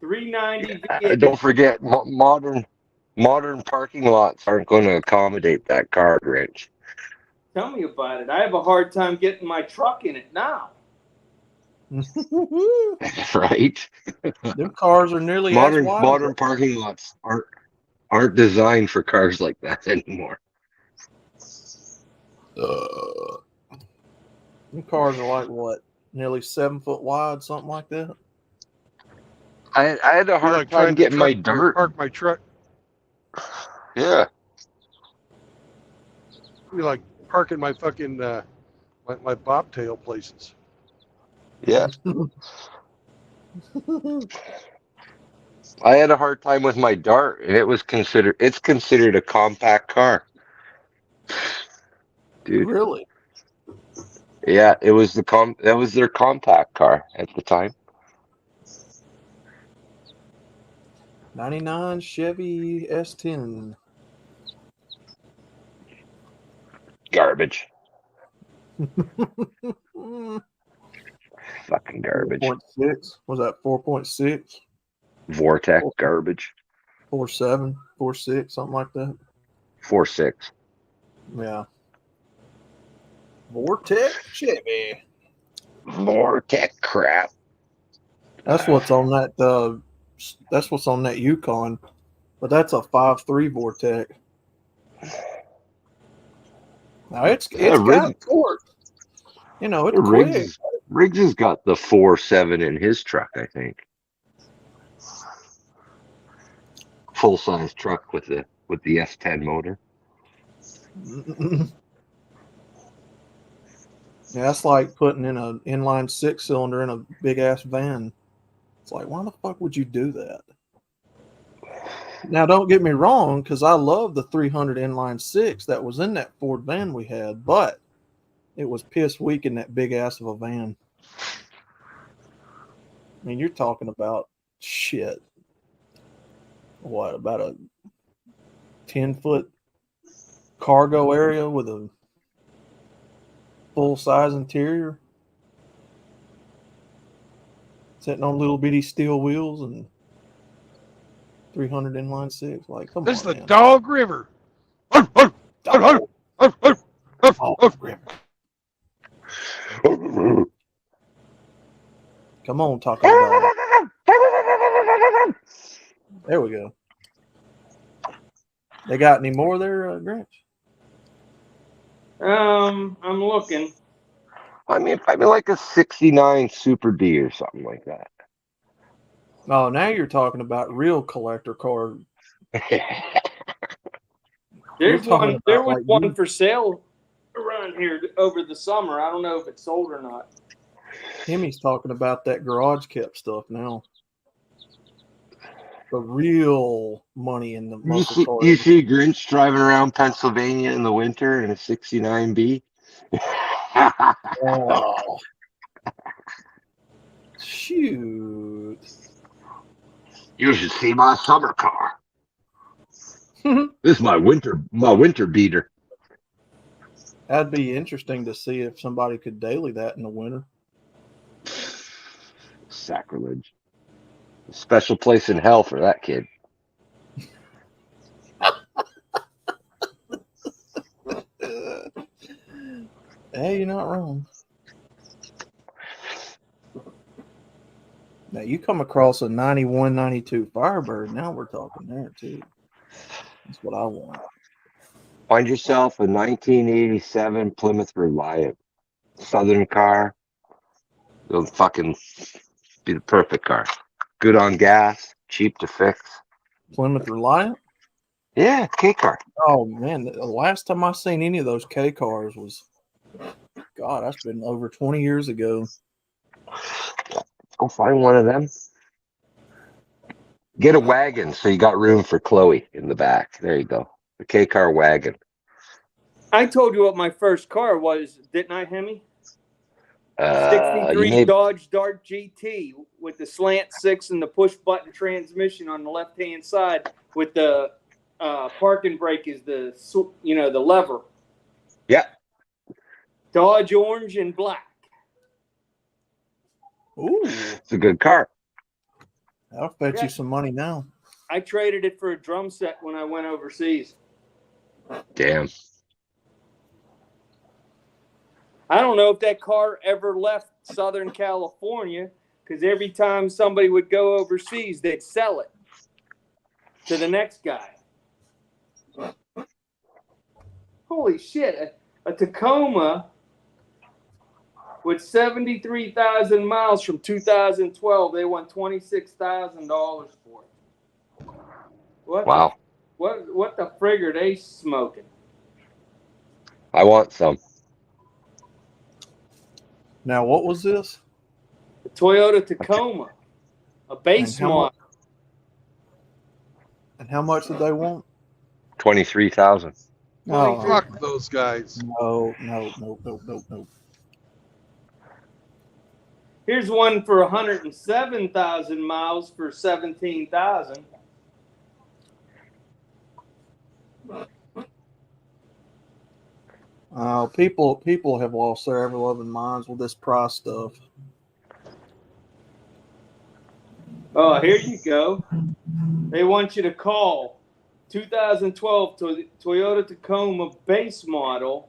390 Don't V8. forget, modern parking lots aren't going to accommodate that car, Grinch. Tell me about it. I have a hard time getting my truck in it now. Right? Them cars are nearly as wide. Modern parking lots aren't designed for cars like that anymore. Them cars are like what? Nearly 7 foot wide, something like that. I had a hard time getting my dirt. Park my truck. Yeah. Be like parking my fucking my bobtail places. Yeah. I had a hard time with my Dart, and it's considered a compact car. Dude. Really? Yeah, it was that was their compact car at the time. 99 Chevy S10. Garbage. Fucking garbage. 4.6. Was that 4.6? Vortex garbage. 4.7, 4.6, something like that. 4.6. Yeah. Vortex Chevy. Vortex crap. That's what's on that. That's what's on that Yukon, but that's a 5.3 Vortex. Now it's got torque. You know, it's quick. Riggs has got the 4.7 in his truck, I think. Full size truck with the S10 motor. Yeah, that's like putting in an inline 6-cylinder in a big ass van. It's like, why the fuck would you do that? Now, don't get me wrong, because I love the 300 inline 6 that was in that Ford van we had, but it was piss weak in that big ass of a van. I mean, you're talking about shit. What, about a 10-foot cargo area with a full-size interior? Sitting on little bitty steel wheels and 300 inline 6. Like, come This is on, the man. Dog River. Dog River. Come on, Taco Dog. There we go. They got any more there, Grinch? I'm looking. I mean, like a 69 Super D or something like that. Oh, now you're talking about real collector car. There was like one for sale around here over the summer. I don't know if it's sold or not. Timmy's talking about that garage kept stuff now. The real money in the muscle car. You see Grinch driving around Pennsylvania in the winter in a 69B? Oh. Shoot. You should see my summer car. This is my winter beater. That'd be interesting to see if somebody could daily that in the winter. Sacrilege. A special place in hell for that kid. Hey, you're not wrong. Now you come across a 91, 92 Firebird. Now we're talking there too. That's what I want. Find yourself a 1987 Plymouth Reliant. Southern car. It'll fucking be the perfect car. Good on gas, cheap to fix. Plymouth Reliant? Yeah, K car. Oh man, the last time I seen any of those K cars was, God, that's been over 20 years ago. Go find one of them. Get a wagon so you got room for Chloe in the back. There you go. The K car wagon. I told you what my first car was, didn't I, Hemi? You 63 may Dodge Dart GT with the slant 6 and the push button transmission on the left hand side with the parking brake is the lever. Yeah. Dodge orange and black. Ooh, It's a good car. I'll bet you some money now. I traded it for a drum set when I went overseas. Damn. I don't know if that car ever left Southern California because every time somebody would go overseas, they'd sell it to the next guy. Holy shit, a Tacoma with 73,000 miles from 2012, they won $26,000 for it. Wow. What the frig are they smoking? I want some. Now, what was this? A Toyota Tacoma, a base model. And how much did they want? 23,000. Oh, Fuck those guys. No. Here's one for 107,000 miles for 17,000. People have lost their ever-loving minds with this price stuff. Oh, here you go. They want you to call 2012 Toyota Tacoma base model,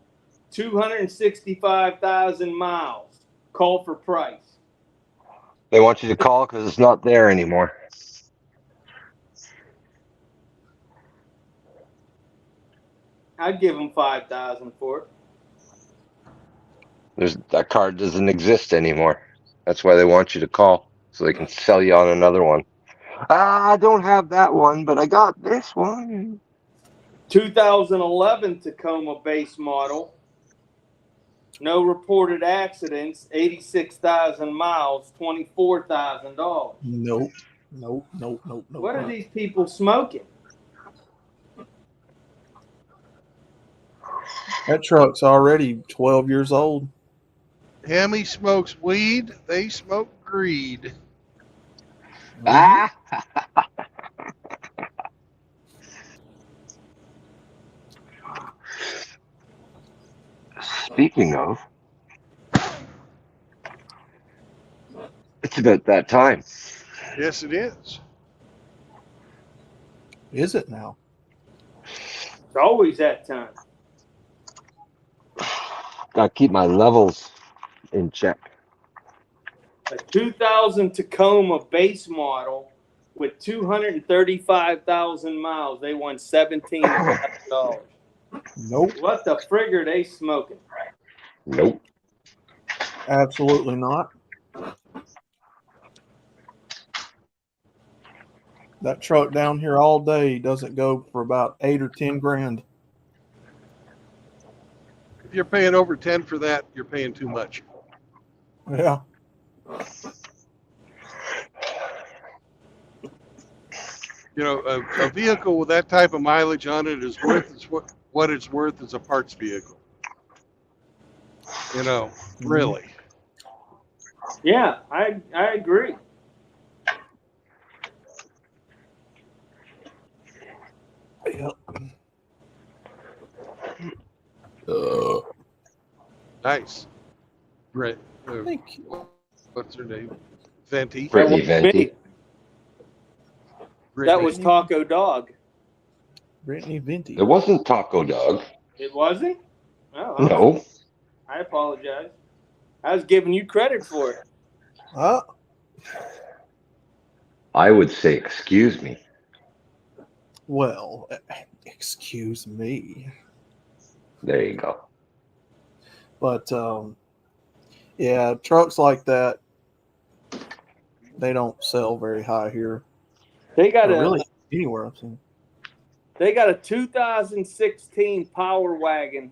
265,000 miles. Call for price. They want you to call because it's not there anymore. I'd give them 5,000 for it. That car doesn't exist anymore. That's why they want you to call so they can sell you on another one. I don't have that one, but I got this one. 2011 Tacoma base model. No reported accidents, 86,000 miles, $24,000. Nope. What are these people smoking? That truck's already 12 years old. Hammy smokes weed, they smoke greed. Ah! Speaking of, it's about that time. Yes, it is. Is it now? It's always that time. Gotta keep my levels in check. A 2000 Tacoma base model with 235,000 miles. They won $17,000. Nope. What the frig are they smoking? Nope. Absolutely not. That truck down here all day doesn't go for about 8 or 10 grand. If you're paying over 10 for that, you're paying too much. Yeah. You know, a vehicle with that type of mileage on it is worth what it's worth as a parts vehicle. You know, really. Yeah, I agree. Yep. Nice. Brett, Thank you. what's her name? Venti. Brittany Venti. That was Taco Dog. Brittany Venti. It wasn't Taco Dog. It wasn't? Oh, No. I apologize. I was giving you credit for it. I would say, excuse me. Well, excuse me. There you go. But yeah, trucks like that, they don't sell very high here. They got Or really anywhere I've seen. They got a 2016 Power Wagon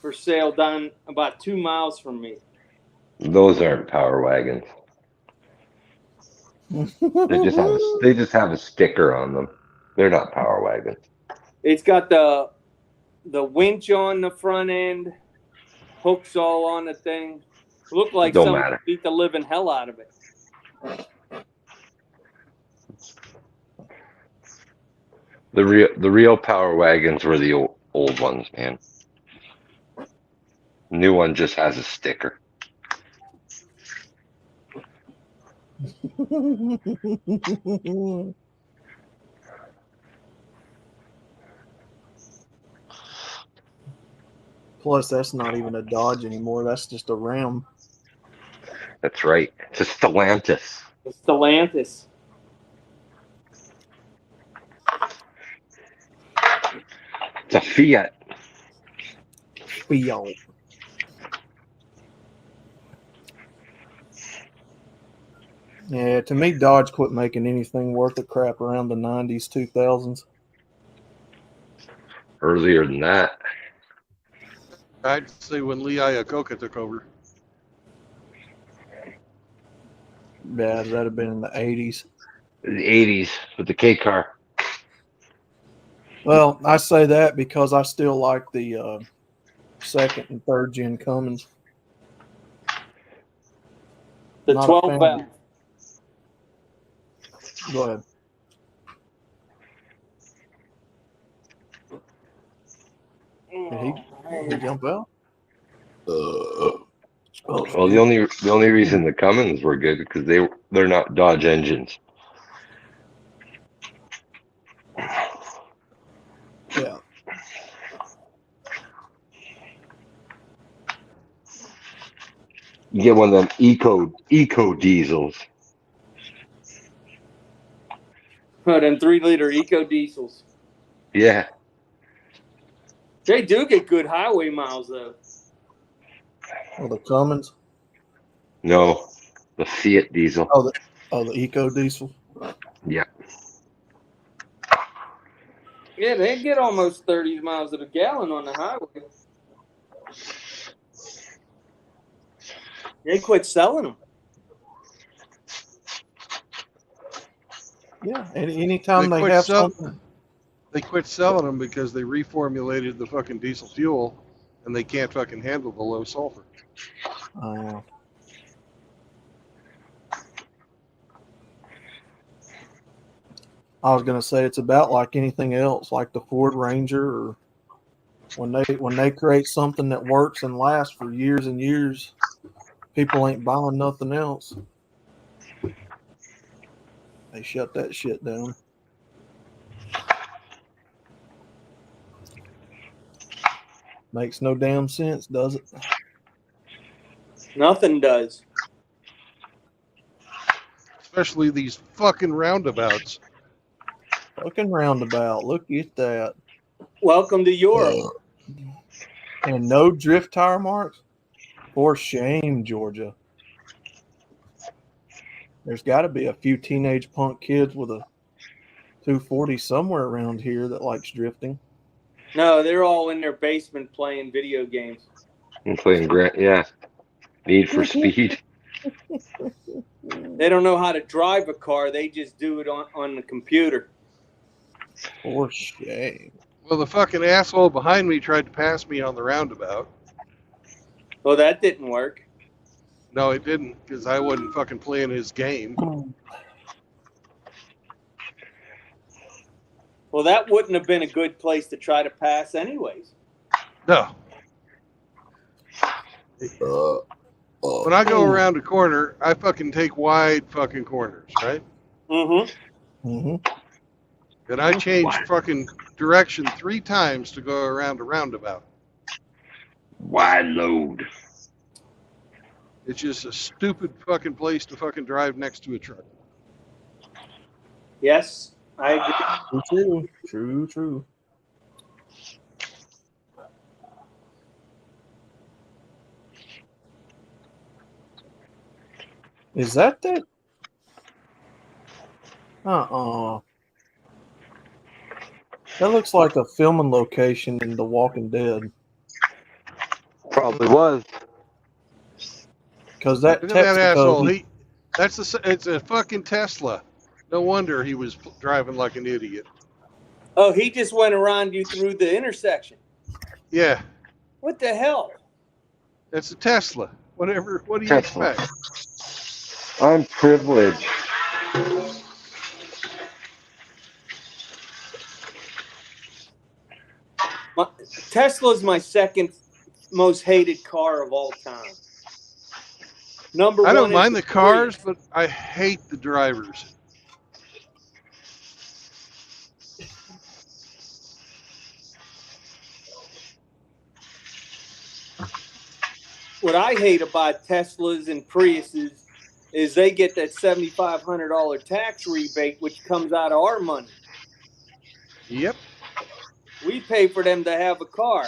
for sale down about 2 miles from me. Those aren't power wagons. They just have a sticker on them. They're not power wagons. It's got the winch on the front end, hooks all on the thing. Look like Don't someone matter. beat the living hell out of it. The real power wagons were the old ones, man. New one just has a sticker. Plus, that's not even a Dodge anymore. That's just a Ram. That's right. It's a Stellantis. It's Stellantis. It's a Fiat. Fiat. Yeah, to me, Dodge quit making anything worth a crap around the 90s, 2000s. Earlier than that. I'd say when Lee Iacocca took over. Yeah, that'd have been in the 80s. The 80s with the K car. Well, I say that because I still like the second and third gen Cummins. The Not a 12 fan. valve. Go ahead. Did he jump out? Well, the only reason the Cummins were good because they're not Dodge engines. Yeah. You get one of them eco diesels. Oh, them 3-liter eco diesels. Yeah. They do get good highway miles though. Well, the Cummins. No, the Fiat diesel. Oh, the eco diesel. Yeah. Yeah, they get almost 30 miles to the gallon on the highway. They quit selling them. Yeah. Anytime They they quit have sell- something. They quit selling them because they reformulated the fucking diesel fuel, and they can't fucking handle the low sulfur. I was gonna say it's about like anything else, like the Ford Ranger, or when they create something that works and lasts for years and years, people ain't buying nothing else. They shut that shit down. Makes no damn sense, does it? Nothing does. Especially these fucking roundabouts. Fucking roundabout. Look at that. Welcome to Europe. And no drift tire marks? For shame, Georgia. There's got to be a few teenage punk kids with a 240 somewhere around here that likes drifting. No, they're all in their basement playing video games. I'm playing yeah. Need for Speed. They don't know how to drive a car. They just do it on the computer. For shame. Well, the fucking asshole behind me tried to pass me on the roundabout. Well, that didn't work. No, it didn't, because I wasn't fucking playing his game. Well, that wouldn't have been a good place to try to pass anyways. No. When I go around a corner, I fucking take wide fucking corners, right? Mm-hmm. Mm-hmm. And I changed fucking direction 3 times to go around a roundabout. Wide load. It's just a stupid fucking place to fucking drive next to a truck. Yes, I agree. True. Is that? That looks like a filming location in The Walking Dead. Probably was. Because that Look at that asshole. Texaco, It's a fucking Tesla. No wonder he was driving like an idiot. Oh, he just went around you through the intersection. Yeah, What the hell? that's a Tesla. What do you Tesla. expect? I'm privileged. Tesla's my second most hated car of all time. Number I one don't is mind the cars, Prius. but I hate the drivers. What I hate about Teslas and Priuses is they get that $7,500 tax rebate, which comes out of our money. Yep. We pay for them to have a car.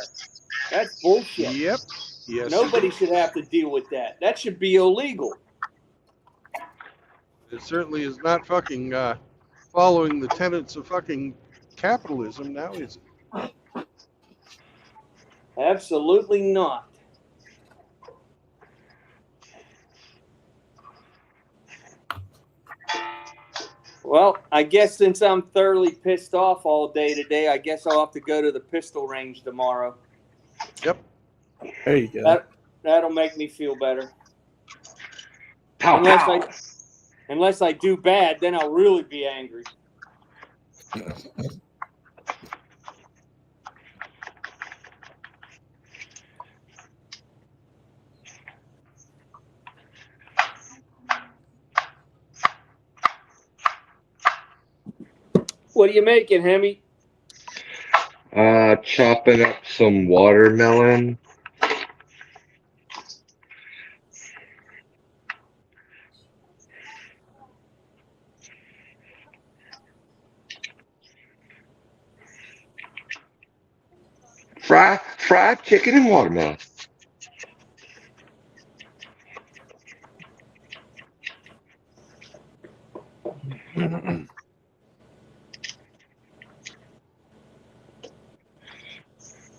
That's bullshit. Yep. Yes. Nobody should have to deal with that. That should be illegal. It certainly is not fucking following the tenets of fucking capitalism now, is it? Absolutely not. Well, I guess since I'm thoroughly pissed off all day today, I guess I'll have to go to the pistol range tomorrow. Yep. there you go. That'll make me feel better. Pow, pow. Unless I do bad, then I'll really be angry. What are you making, Hemi? Chopping up some watermelon. Fried chicken and watermelon.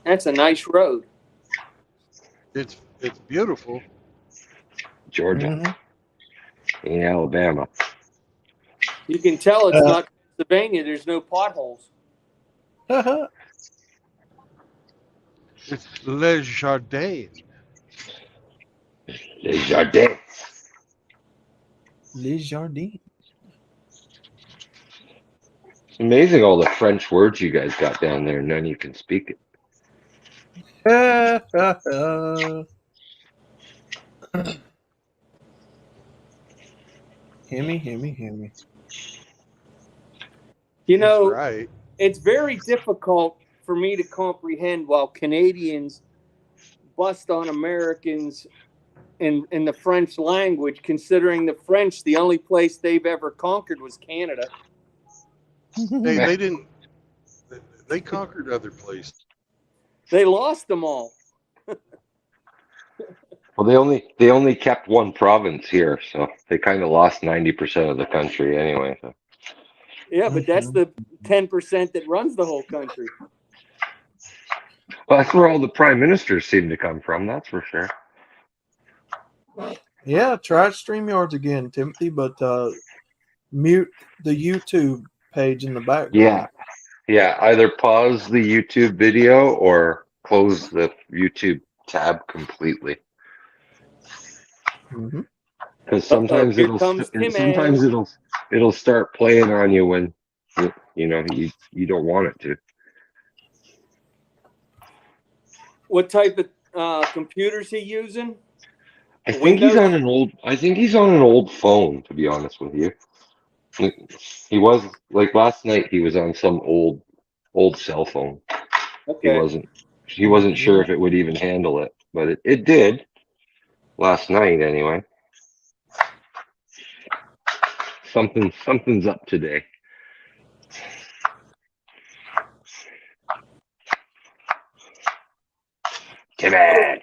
That's a nice road. It's beautiful. Georgia Mm-hmm. in Alabama. You can tell it's not Pennsylvania. There's no potholes. It's Le Jardin. Les Jardins. Les Jardins. It's amazing all the French words you guys got down there. None of you can speak it. Hemi. You He's know, right. it's very difficult for me to comprehend while Canadians bust on Americans in the French language, considering the French, the only place they've ever conquered was Canada. Hey, they didn't. They conquered other places. They lost them all. Well, they only kept one province here, so they kind of lost 90% of the country anyway. So. Yeah, but that's the 10% that runs the whole country. Well, that's where all the prime ministers seem to come from. That's for sure. Yeah, try StreamYards again, Timothy, but mute the YouTube page in the background. Yeah. Either pause the YouTube video or close the YouTube tab completely. Mm-hmm. Because sometimes Here comes Timmy. it'll start playing on you when you don't want it to. What type of computers he using? I think he's on an old phone, to be honest with you. He was like last night he was on some old cell phone. Okay. He wasn't sure if it would even handle it, but it did last night anyway. Something's up today. Timmy.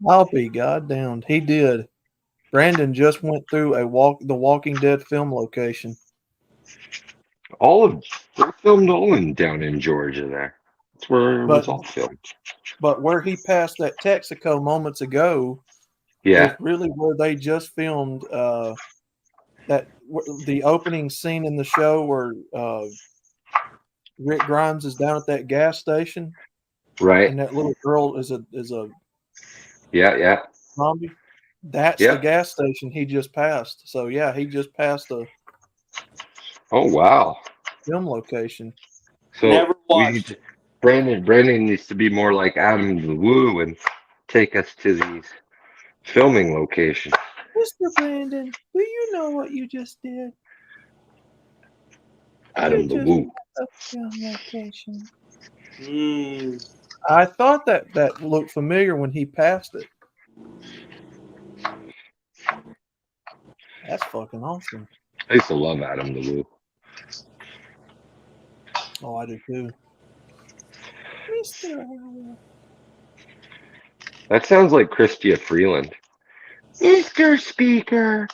I'll be goddamned. He did. Brandon just went through the Walking Dead film location. They're filmed down in Georgia there. That's where it was all filmed. But where he passed that Texaco moments ago is really where they just filmed the opening scene in the show where Rick Grimes is down at that gas station, right? And that little girl is a zombie. That's the gas station he just passed. So yeah, he just passed a film location. So Never watched. Brandon needs to be more like Adam the Woo and take us to these filming locations. Mr. Brandon, do you know what you just did? Adam the Woo. A film location. I thought that looked familiar when he passed it. That's fucking awesome. I used to love Adam the Woo. Oh, I do too. That sounds like Christia Freeland. Mr. Speaker.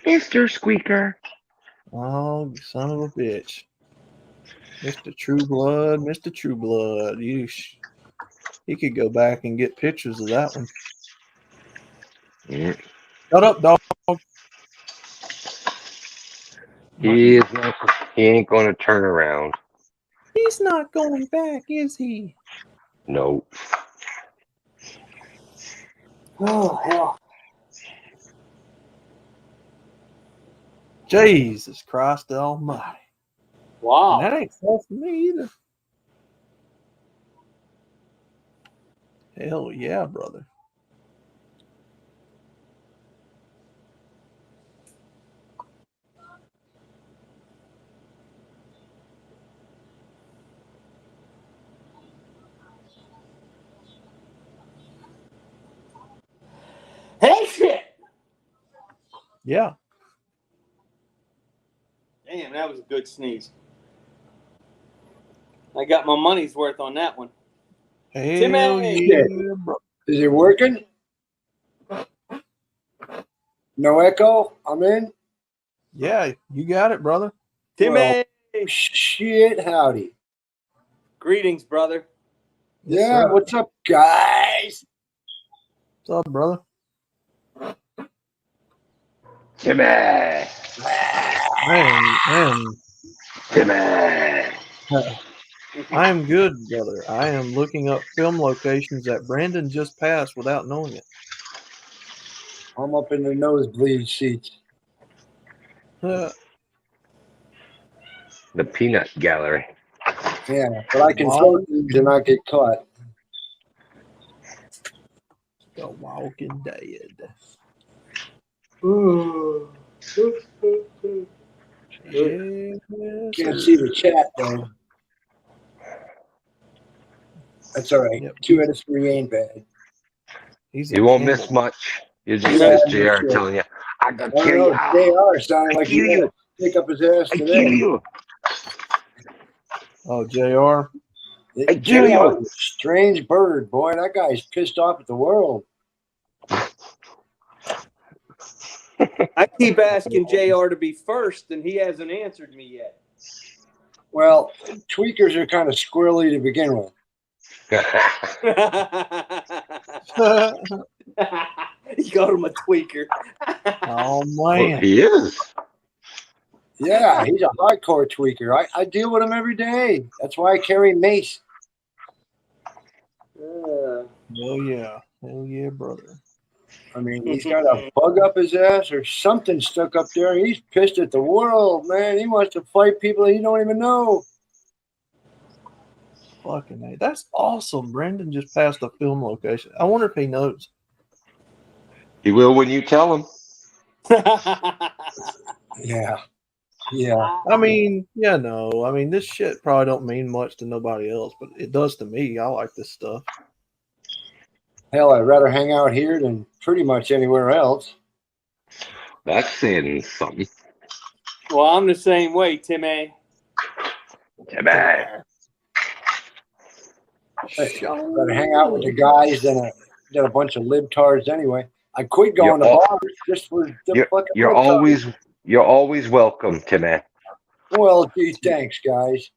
Mr. Squeaker. Oh, son of a bitch. Mr. True Blood. Yeesh. He could go back and get pictures of that one. Shut up, dog. He ain't gonna turn around. He's not going back, is he? No. Oh, hell. Jesus Christ Almighty. Wow. And that ain't far from me either. Hell yeah, brother. Hey, shit. Yeah. Damn, that was a good sneeze. I got my money's worth on that one. Hell Timmy! yeah, bro. Is it working? No echo? I'm in? Yeah, you got it, brother. Timmy! Shit, howdy. Greetings, brother. Yes, Yeah, sir. what's up, guys? What's up, brother? Timmy, I am Timmy. I am good, brother. I am looking up film locations that Brandon just passed without knowing it. I'm up in the nosebleed seats. The peanut gallery. Yeah, but I can Wow. throw things and not get caught. The Walking Dead. Yes, Can't sir. see the chat, though. That's all right. Yep. 2 out of 3 ain't bad. He's You a won't camel. miss much. You just Yeah, miss no JR shit. telling you, I gonna I don't kill you. know. JR sounded I like he kill you. wanted to pick up his ass I kill today. you. Oh, JR. I kill JR you. is a strange bird, boy. That guy's pissed off at the world. I keep asking JR to be first, and he hasn't answered me yet. Well, tweakers are kind of squirrely to begin with. You called him a tweaker. Oh, Well, man. he is. Yeah, he's a hardcore tweaker. I deal with him every day. That's why I carry mace. Hell yeah. Hell yeah, brother. I mean, he's got a bug up his ass or something stuck up there. He's pissed at the world, man. He wants to fight people that he don't even know. Fucking A. That's awesome. Brandon just passed a film location. I wonder if he knows. He will when you tell him. Yeah. Yeah. I mean, yeah, no. I mean, this shit probably don't mean much to nobody else, but it does to me. I like this stuff. Hell, I'd rather hang out here than pretty much anywhere else. That's saying something. Well, I'm the same way, Timmy. Timmy. I'd rather hang out with the guys than a bunch of libtards anyway. I quit going to bars just for the fucking libtards. You're always welcome, Timmy. Well, gee, thanks, guys.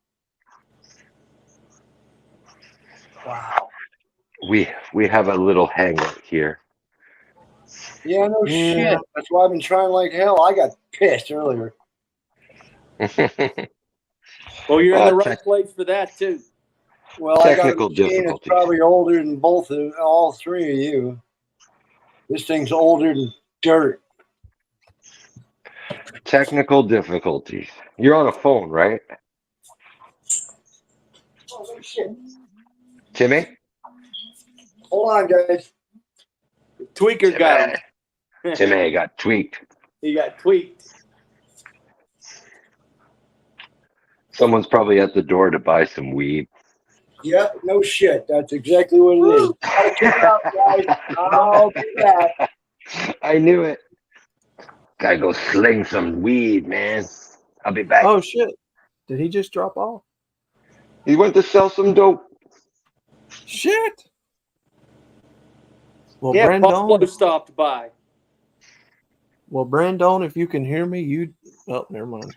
Wow. We have a little hangout here. Yeah, no shit. That's why I've been trying like hell. I got pissed earlier. Well, you're in the right place for that, too. Well, I got a Technical machine that's difficulties. probably older than all three of you. This thing's older than dirt. Technical difficulties. You're on a phone, right? Oh, shit. Timmy? Hold on, guys. Tweaker got him. Timmy got tweaked. He got tweaked. Someone's probably at the door to buy some weed. Yep, no shit. That's exactly what it is. Gotta get out, guys. I'll do that. I knew it. Gotta go sling some weed, man. I'll be back. Oh, shit. Did he just drop off? He went to sell some dope. Shit. Well, Yeah, Brandon. Buffalo stopped by. Well, Brandon, if you can hear me, you. Oh, never mind.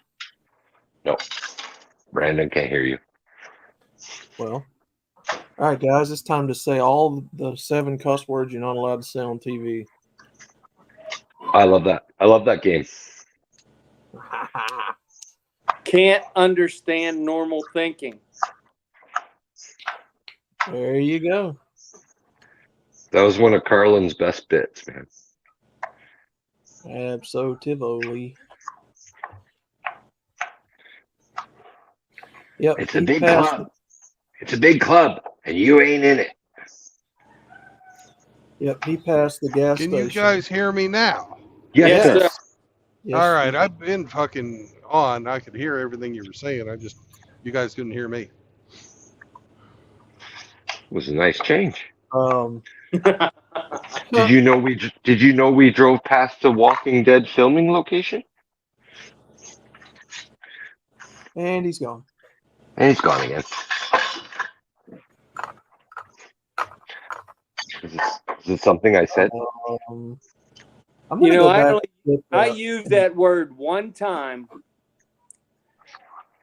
No. Brandon can't hear you. Well. All right, guys, it's time to say all the 7 cuss words you're not allowed to say on TV. I love that. I love that game. Can't understand normal thinking. There you go. That was one of Carlin's best bits, man. Absolutely. Yep. It's a he big passed club. It's a big club, and you ain't in it. Yep, he passed the gas Can station. you guys hear me now? Yes, Yes, sir. sir. Yes, All right, he- I've been fucking on. I could hear everything you were saying. You guys couldn't hear me. It was a nice change. Huh. Did you know we drove past the Walking Dead filming location? And he's gone. And he's gone again. Is it something I said? I'm You gonna know, go I back. only, with, I used that word one time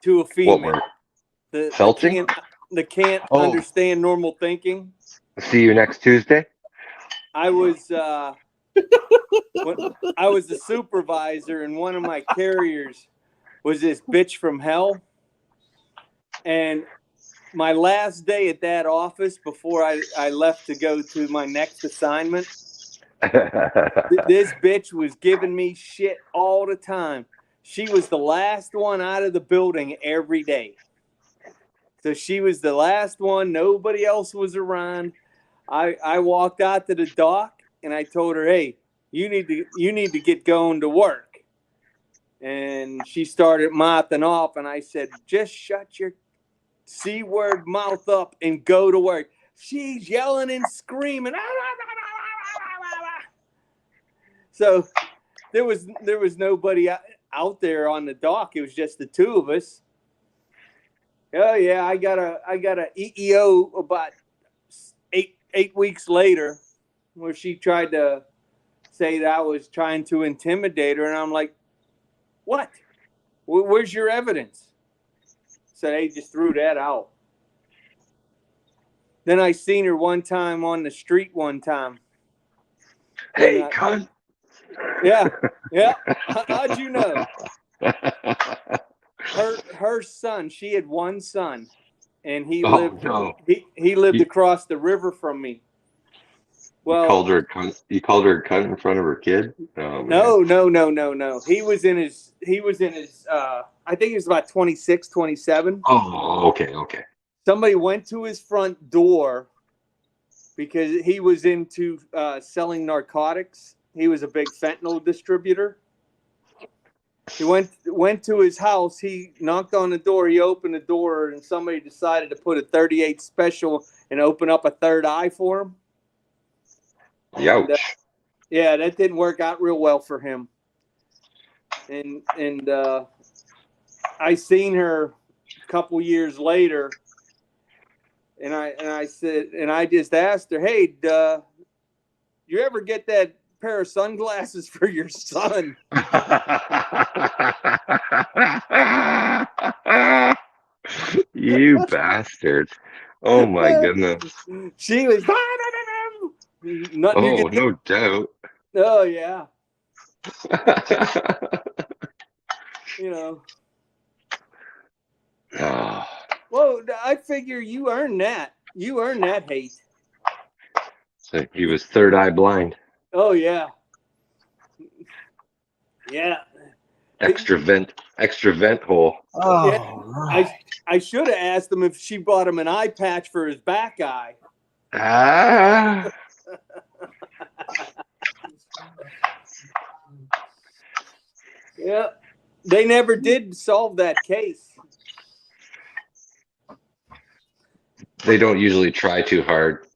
to a female. What word? The Felching? can't Oh. understand normal thinking. See you next Tuesday. I was when I was the supervisor, and one of my carriers was this bitch from hell. And my last day at that office before I left to go to my next assignment, this bitch was giving me shit all the time. She was the last one out of the building every day. So she was the last one. Nobody else was around. I walked out to the dock and I told her, "Hey, you need to get going to work." And she started mouthing off, and I said, "Just shut your C-word mouth up and go to work." She's yelling and screaming. So there was nobody out there on the dock. It was just the two of us. Oh yeah, I got a EEO about eight weeks later, where she tried to say that I was trying to intimidate her, and I'm like, "What? Where's your evidence?" So they just threw that out. Then I seen her one time on the street one time. Hey, cunt. Yeah. How'd you know? Her son. She had one son, and he lived. No. He lived across the river from me. Well, You called her a cunt. You called her a cunt in front of her kid. Oh, man. No. He was in his. I think he was about 26, 27. Oh, okay. Somebody went to his front door because he was into selling narcotics. He was a big fentanyl distributor. He went to his house. He knocked on the door. He opened the door, and somebody decided to put a 38 special and open up a third eye for him. Youch. And, yeah, that didn't work out real well for him. And I seen her a couple years later, and I said, and I just asked her, "Hey, you ever get that pair of sunglasses for your son?" You bastard. Oh my goodness. She was Oh, no doubt. Oh yeah. You know. Oh. Well, I figure you earned that. You earned that hate. So he was third eye blind. Oh yeah. Yeah. Extra vent hole. Oh, Yeah. right. I should have asked him if she bought him an eye patch for his back eye. Ah. Yeah. They never did solve that case. They don't usually try too hard.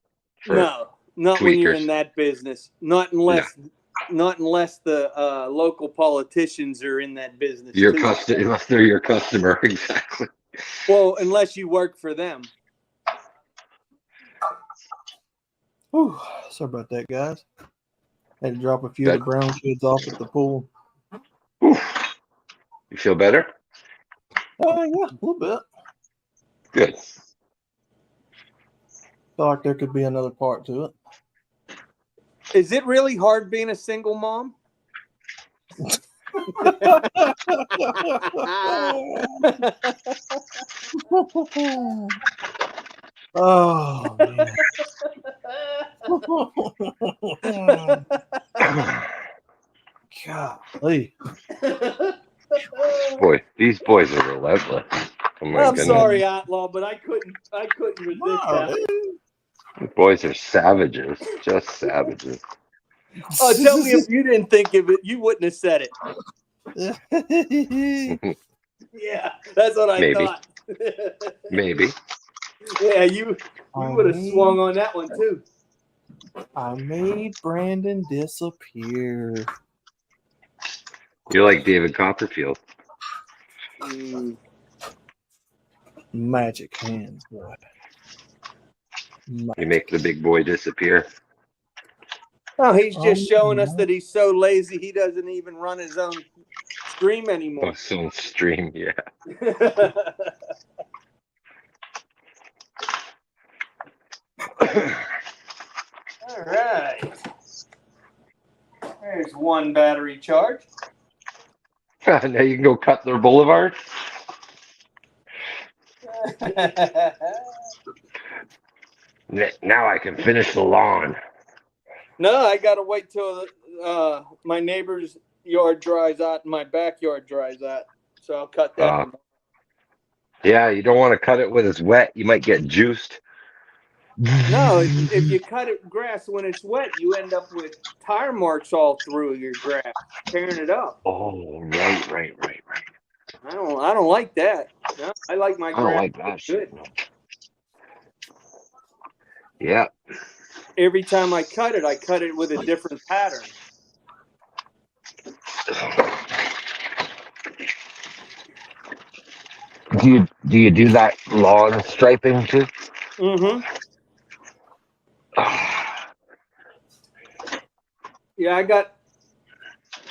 No, not when you're tweakers. in that business. Not unless the local politicians are in that business. Unless they're your customer, exactly. Well, unless you work for them. Whew, sorry about that, guys. Had to drop a few of the brown kids off at the pool. Oof. You feel better? Yeah, a little bit. Good. Felt like there could be another part to it. Is it really hard being a single mom? Oh, man. Golly. Boy, these boys are relentless. Oh my I'm goodness. sorry, Outlaw, but I couldn't resist Wow, that. You boys are savages. Just savages. Oh, tell me if you didn't think of it, you wouldn't have said it. Yeah, that's what I Maybe. thought. Maybe. Yeah, you would have swung on that one too. I made Brandon disappear. You're like David Copperfield. Magic hands, boy. You make the big boy disappear. Oh, he's just showing us that he's so lazy he doesn't even run his own stream anymore. Oh, so stream, yeah. All right. There's one battery charge. Now you can go cut their boulevard. Now I can finish the lawn. No, I gotta wait till my neighbor's yard dries out and my backyard dries out. So I'll cut that. Yeah, you don't want to cut it when it's wet. You might get juiced. No, if you cut it grass when it's wet, you end up with tire marks all through your grass, tearing it up. Oh, right. I don't like that. No, I like my I don't grass like that shit. good. Yeah. Every time I cut it with a different pattern. Do you do that lawn striping too? Mm-hmm. Yeah,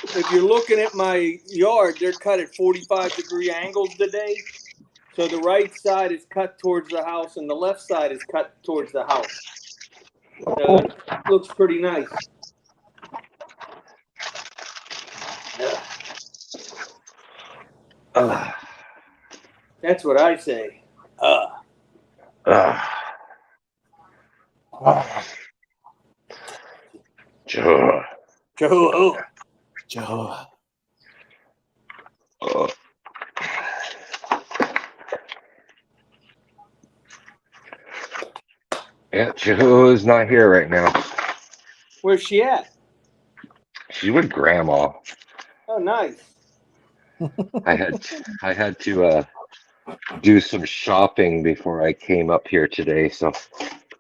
if you're looking at my yard, they're cut at 45-degree angles today. So the right side is cut towards the house and the left side is cut towards the house. So it looks pretty nice. That's what I say. Joe. Yeah, Joe's not here right now. Where's she at? She's with Grandma. Oh, nice. I had to do some shopping before I came up here today, so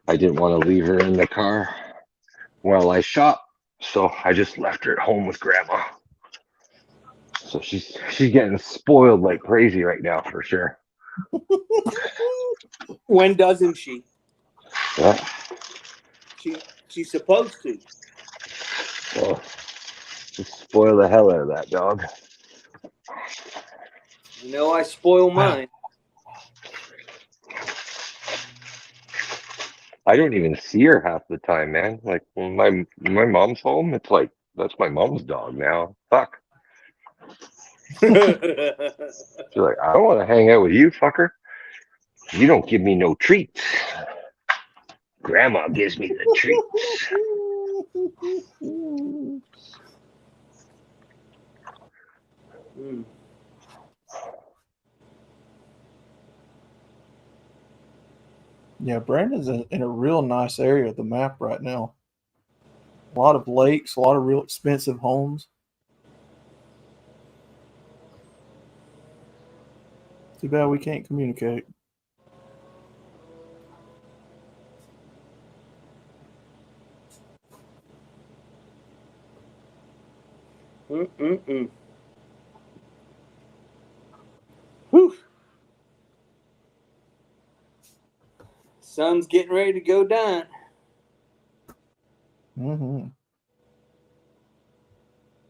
I didn't want to leave her in the car while I shop. So I just left her at home with Grandma. So she's getting spoiled like crazy right now for sure. When doesn't she? Yeah. She's supposed to. Well, just spoil the hell out of that dog. You know, I spoil mine. I don't even see her half the time, man. Like when my mom's home, it's like that's my mom's dog now. Fuck. She's like, I don't want to hang out with you, fucker. You don't give me no treats. Grandma gives me the treats. Yeah, Brandon's in a real nice area of the map right now. A lot of lakes, a lot of real expensive homes. Too bad we can't communicate. Whew. Sun's getting ready to go down. Mm-hmm.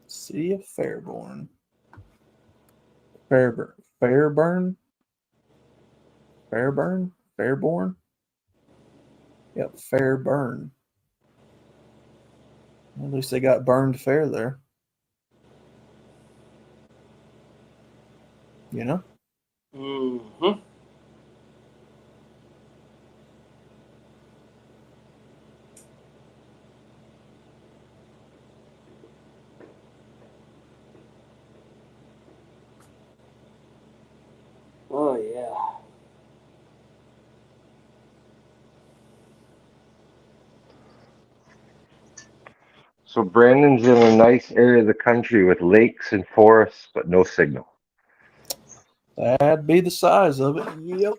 City of Fairborn. Fairburn? Fairborn? Yep, Fairburn. At least they got burned fair there. You know? Mm-hmm. Oh, yeah. So Brandon's in a nice area of the country with lakes and forests, but no signal. That'd be the size of it. Yep.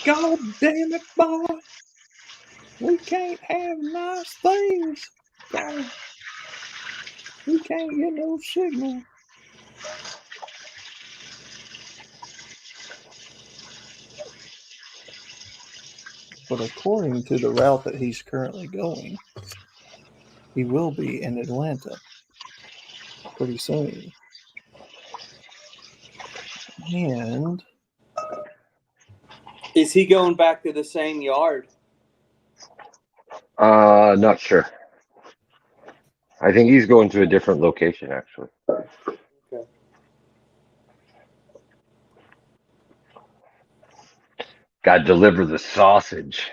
God damn it, boy. We can't have nice things. God. We can't get no signal. But according to the route that he's currently going, he will be in Atlanta pretty soon. And Is he going back to the same yard? Not sure. I think he's going to a different location, actually. Okay. Got to deliver the sausage.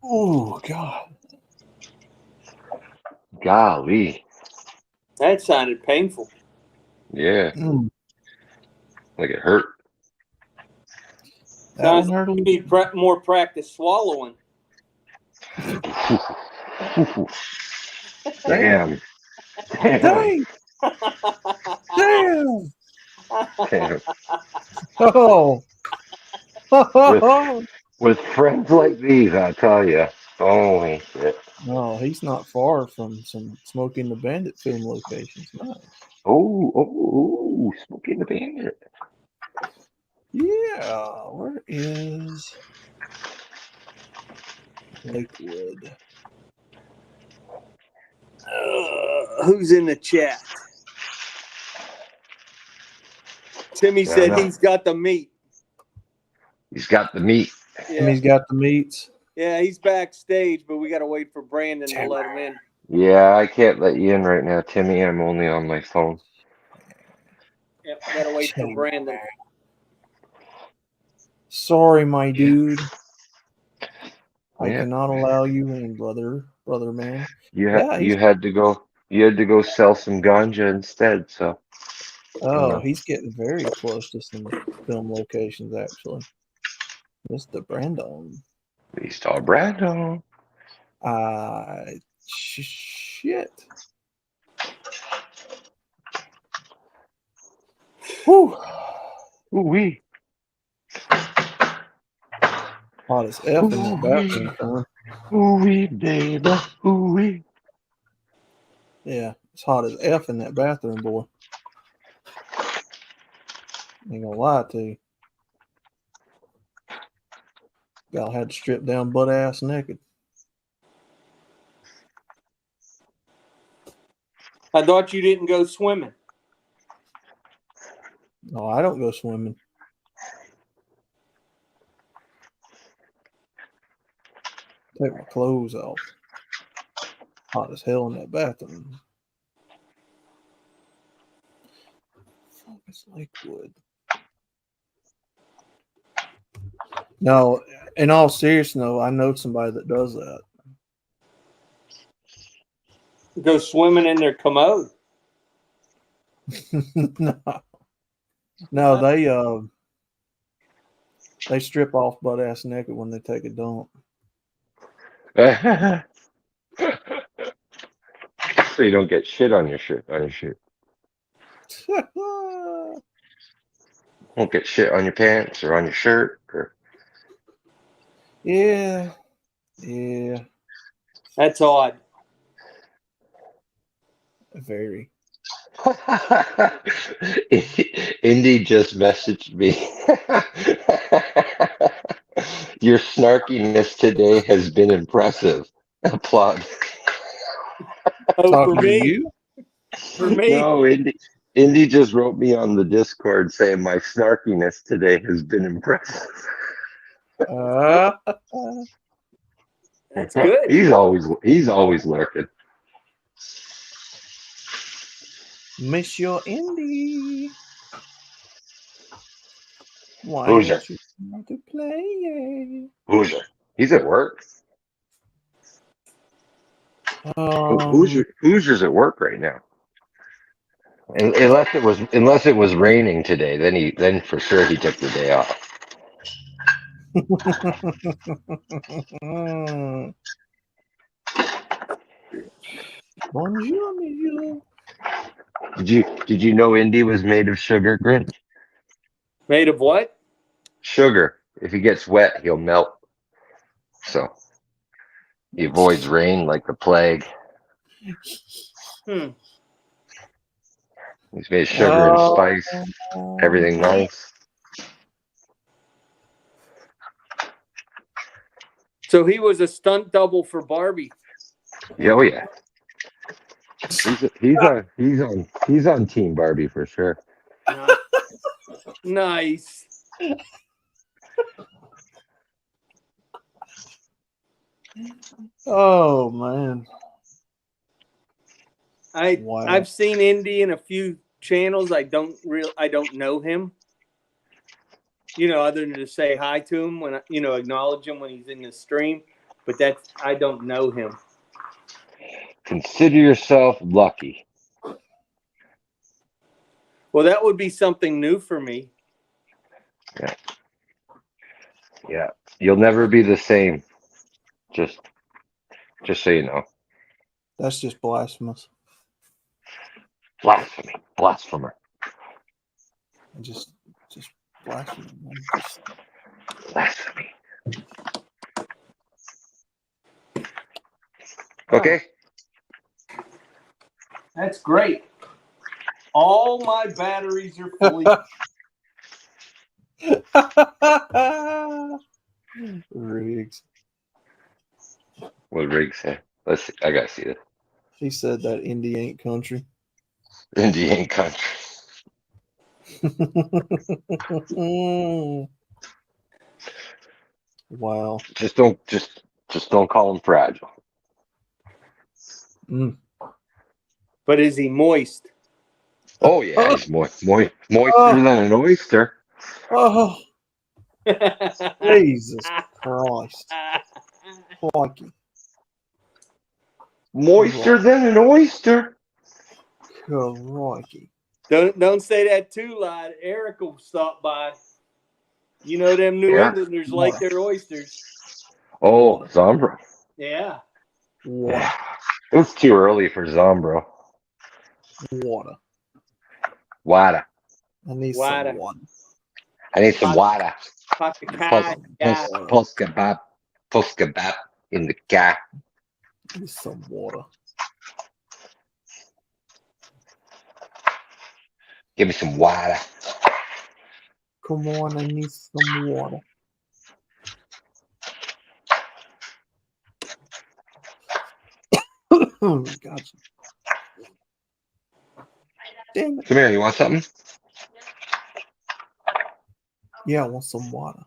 oh God. Golly. That sounded painful. Yeah. Like it hurt. That Sounds one hurt a like little. you need more practice swallowing. Damn. Damn. Dang! Damn! Damn. Oh! With friends like these, I tell you. Holy shit. No, he's not far from some Smoking the Bandit film locations. Nice. Oh, Smoking the Bandit. Yeah, where is Lakewood? Who's in the chat? Timmy Yeah, I said know. he's got the meat. He's got the meat. Timmy's got the meats. Yeah, he's backstage, but we got to wait for Brandon to let him in. Yeah, I can't let you in right now, Timmy. I'm only on my phone. Yep, got to wait for Brandon. Sorry, my dude. I Yeah. cannot allow you in, brother man. You Yeah, had to go sell some ganja instead, so Oh, he's getting very close to some film locations, actually. Mr. Brandon. Mr. Brandon. Shit. Whew. Ooh-wee. Hot as F in that bathroom, son. Ooh-wee, baby. Ooh-wee. Yeah, it's hot as F in that bathroom, boy. Ain't gonna lie to you. Y'all had to strip down butt ass naked. I thought you didn't go swimming. No, I don't go swimming. Take my clothes off. Hot as hell in that bathroom. Fuck, it's Lakewood. No, in all seriousness, no, I know somebody that does that. Go swimming in their commode. No, they strip off butt ass naked when they take a dump. So you don't get shit on your shirt. Won't get shit on your pants or on your shirt. Or... Yeah. That's odd. Very. Indy just messaged me. Your snarkiness today has been impressive. Applaud. Oh, Talking for to me? you? For me? No, Indy just wrote me on the Discord saying my snarkiness today has been impressive. That's good. He's always lurking. Monsieur Indy. Why Hoosier. don't you want to play? Hoosier. He's at work. Hoosier's at work right now. Unless it was raining today, then for sure he took the day off. Bonjour, monsieur. Did you know Indy was made of sugar, Grinch? Made of what? Sugar. If he gets wet, he'll melt. So he avoids rain like the plague. Hmm. He's made of sugar and spice, everything nice. So he was a stunt double for Barbie. Oh yeah. He's on Team Barbie for sure. Nice. Oh man. Wow. I've seen Indy in a few channels. I don't know him. Other than to say hi to him when acknowledge him when he's in the stream, but I don't know him. Consider yourself lucky. Well, that would be something new for me. Yeah. You'll never be the same. Just so you know. That's just blasphemous. Blasphemy. Blasphemer. Just blasphemy. Blasphemy. Okay. That's great. All my batteries are fully. Riggs. What did Riggs say? Let's see. I gotta see this. He said that Indy ain't country. Indy ain't country. Wow. Just don't call him fragile. Mm. But is he moist? Oh yeah, he's moister than an oyster. Oh, Jesus Christ. Crikey. Moister than an oyster. Crikey. Don't say that too loud. Eric will stop by. Them New Englanders like their oysters. Oh, Zombro. Yeah. Water. It's too early for Zombro. Water. Water. I need Water. some water. I need some water. Plus kebab in the car. I need some water. Give me some water. Come on, I need some water. Oh, gotcha. Damn it. Come here, you want something? Yeah, I want some water.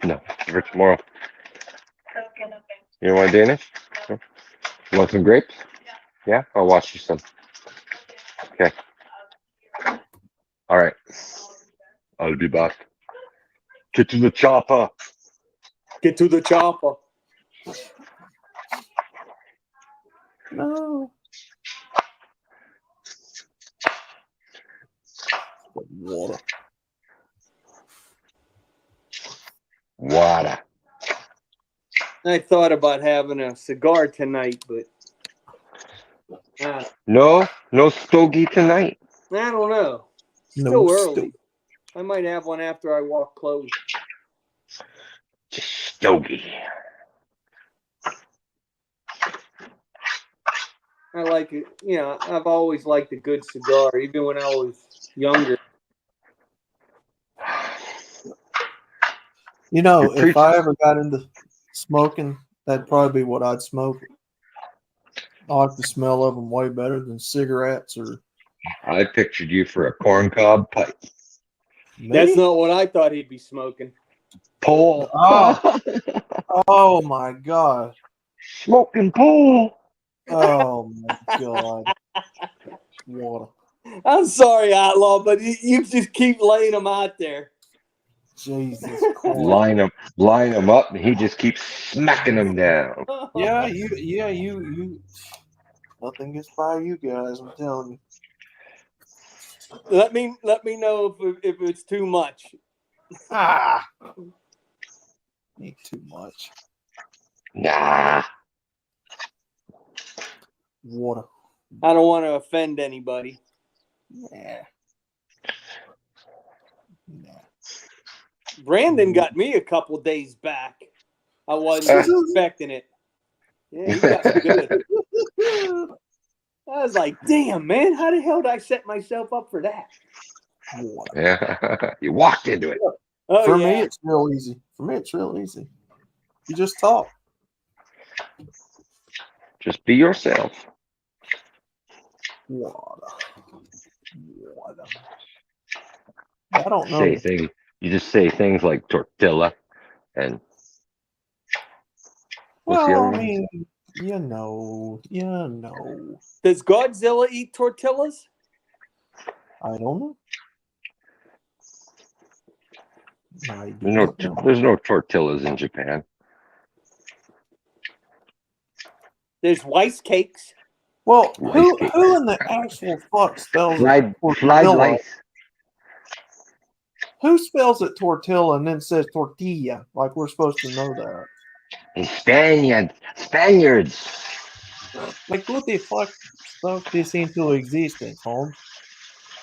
No, give it tomorrow. You don't want Danish? No? You want some grapes? Yeah? I'll wash you some. Okay. All right. I'll be back. Get to the chopper. Get to the chopper. No. Water. Water. I thought about having a cigar tonight, but No stogie tonight. I don't know. No Still early. I might have one after I walk close. Just stogie. I like it. I've always liked a good cigar, even when I was younger. If I ever got into smoking, that'd probably be what I'd smoke. I like the smell of them way better than cigarettes or. I pictured you for a corncob pipe. Me? That's not what I thought he'd be smoking. Pole. Oh my God. Smoking pole. Oh my God. Water. I'm sorry, Outlaw, but you just keep laying them out there. Jesus Christ. Line them up, and he just keeps smacking them down. Yeah, you. Nothing gets by you guys. I'm telling you. Let me know if it's too much. Ah, ain't too much. Nah. Water. I don't want to offend anybody. Yeah. Nah. Brandon got me a couple days back. I wasn't expecting it. Yeah, he got me good. I was like, damn, man, how the hell did I set myself up for that? Water. Yeah. You walked into it. Oh, For yeah. me, it's real easy. You just talk. Just be yourself. Water. I don't know. Say things. You just say things like tortilla and what's the other Well, I one? mean, you know. Does Godzilla eat tortillas? I don't know. I do not know. There's no tortillas in Japan. There's rice cakes. Well, Rice who cake. in the actual fuck spells Fried tortilla? rice. Who spells it tortilla and then says tortilla? Like we're supposed to know that. Spaniards. Like what the fuck spoke this into existence, Holmes?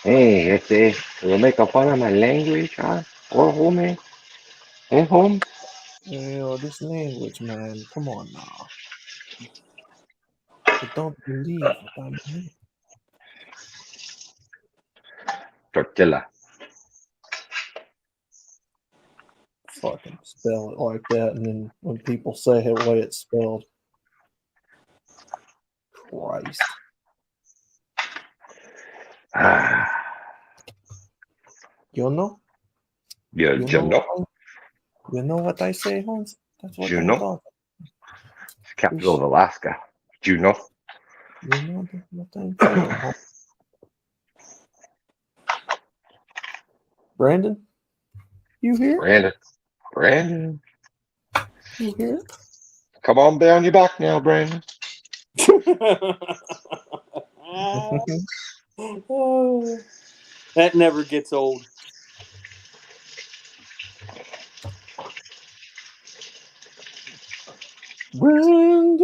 Hey, if they will make fun of my language, huh? Or home, home. This language, man. Come on now. I don't believe what I mean. Tortilla. Fucking spell it like that, and then when people say it the way it's spelled, Christ. You know? You know? You know what I say, Hans? That's what You I know? thought. It's the capital of Alaska. Do you know? You know what I'm saying, Hans? Brandon? You here? Brandon. You here? Come on down your back now, Brandon. Oh, that never gets old. Brandon.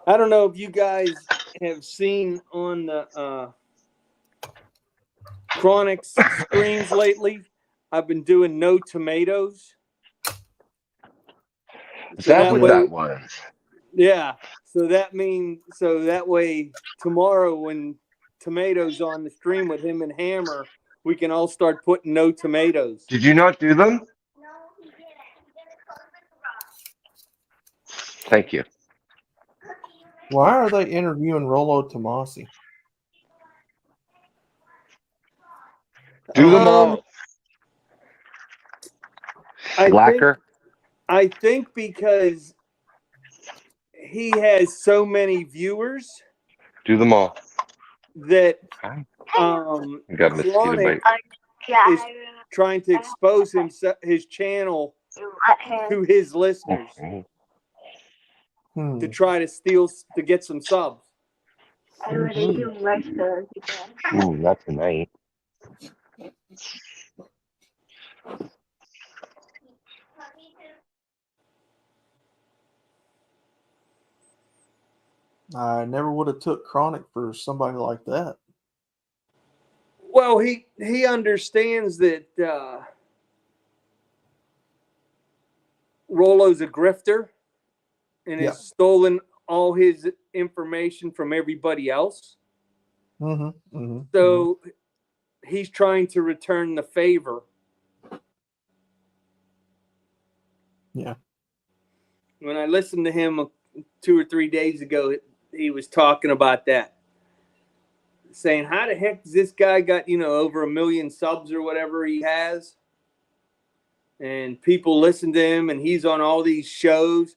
I don't know if you guys have seen on the Chronic's streams lately. I've been doing no tomatoes. Is So that what way, that was? yeah. So that way tomorrow when Tomatoes on the stream with him and Hammer, we can all start putting no tomatoes. Did you not do them? Thank you. Why are they interviewing Rollo Tomasi? Do them all. Slacker. I think because he has so many viewers. Do them all. That got Chronic is trying to expose his channel to his listeners to try to get some subs. Ooh, that's nice. I never would have took Chronic for somebody like that. Well, he understands that Rollo's a grifter and has stolen all his information from everybody else. So he's trying to return the favor. Yeah. When I listened to him 2 or 3 days ago, he was talking about that. Saying, how the heck does this guy got, over 1 million subs or whatever he has? And people listen to him and he's on all these shows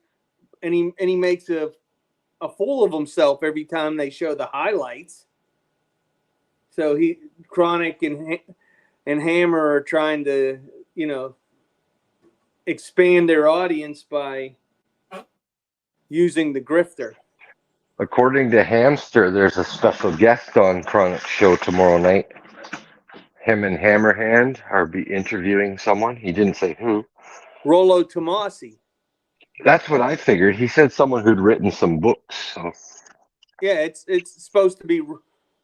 and he makes a fool of himself every time they show the highlights. So Chronic and Hammer are trying to, expand their audience by using the grifter. According to Hamster, there's a special guest on Chronic's show tomorrow night. Him and Hammerhand are be interviewing someone. He didn't say who. Rollo Tomasi. That's what I figured. He said someone who'd written some books. So Yeah, it's supposed to be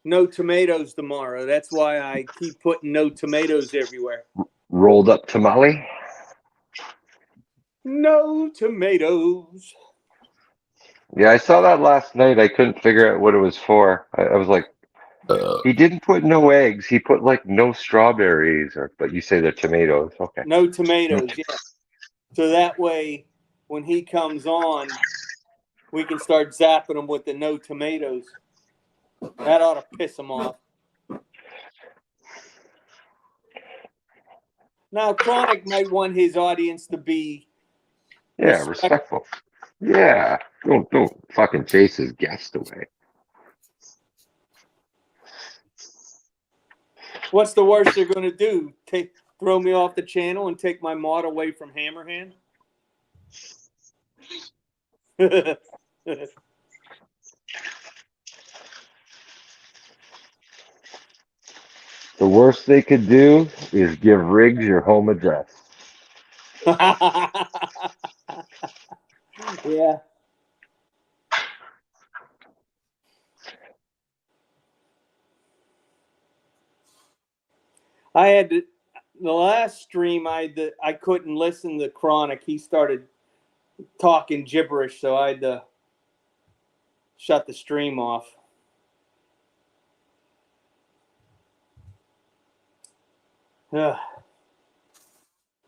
no tomatoes tomorrow. That's why I keep putting no tomatoes everywhere. rolled up tamale. No tomatoes. Yeah, I saw that last night. I couldn't figure out what it was for. I was like, he didn't put no eggs. He put like no strawberries, but you say they're tomatoes. Okay. No tomatoes, yeah. So that way, when he comes on, we can start zapping him with the no tomatoes. That ought to piss him off. Now, Chronic might want his audience to be respectful. Yeah, don't fucking chase his guest away. What's the worst they're going to do? Throw me off the channel and take my mod away from Hammerhand? The worst they could do is give Riggs your home address. Yeah. I had to, the last stream I couldn't listen to Chronic. He started talking gibberish, so I had to shut the stream off. Ugh.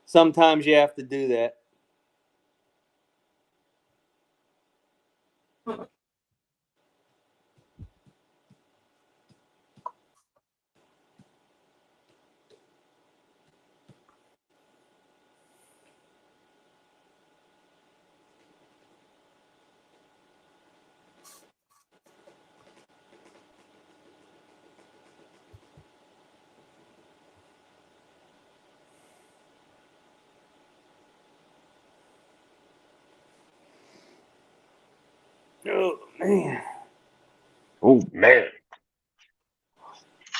Sometimes you have to do that. Oh, man. Oh, man.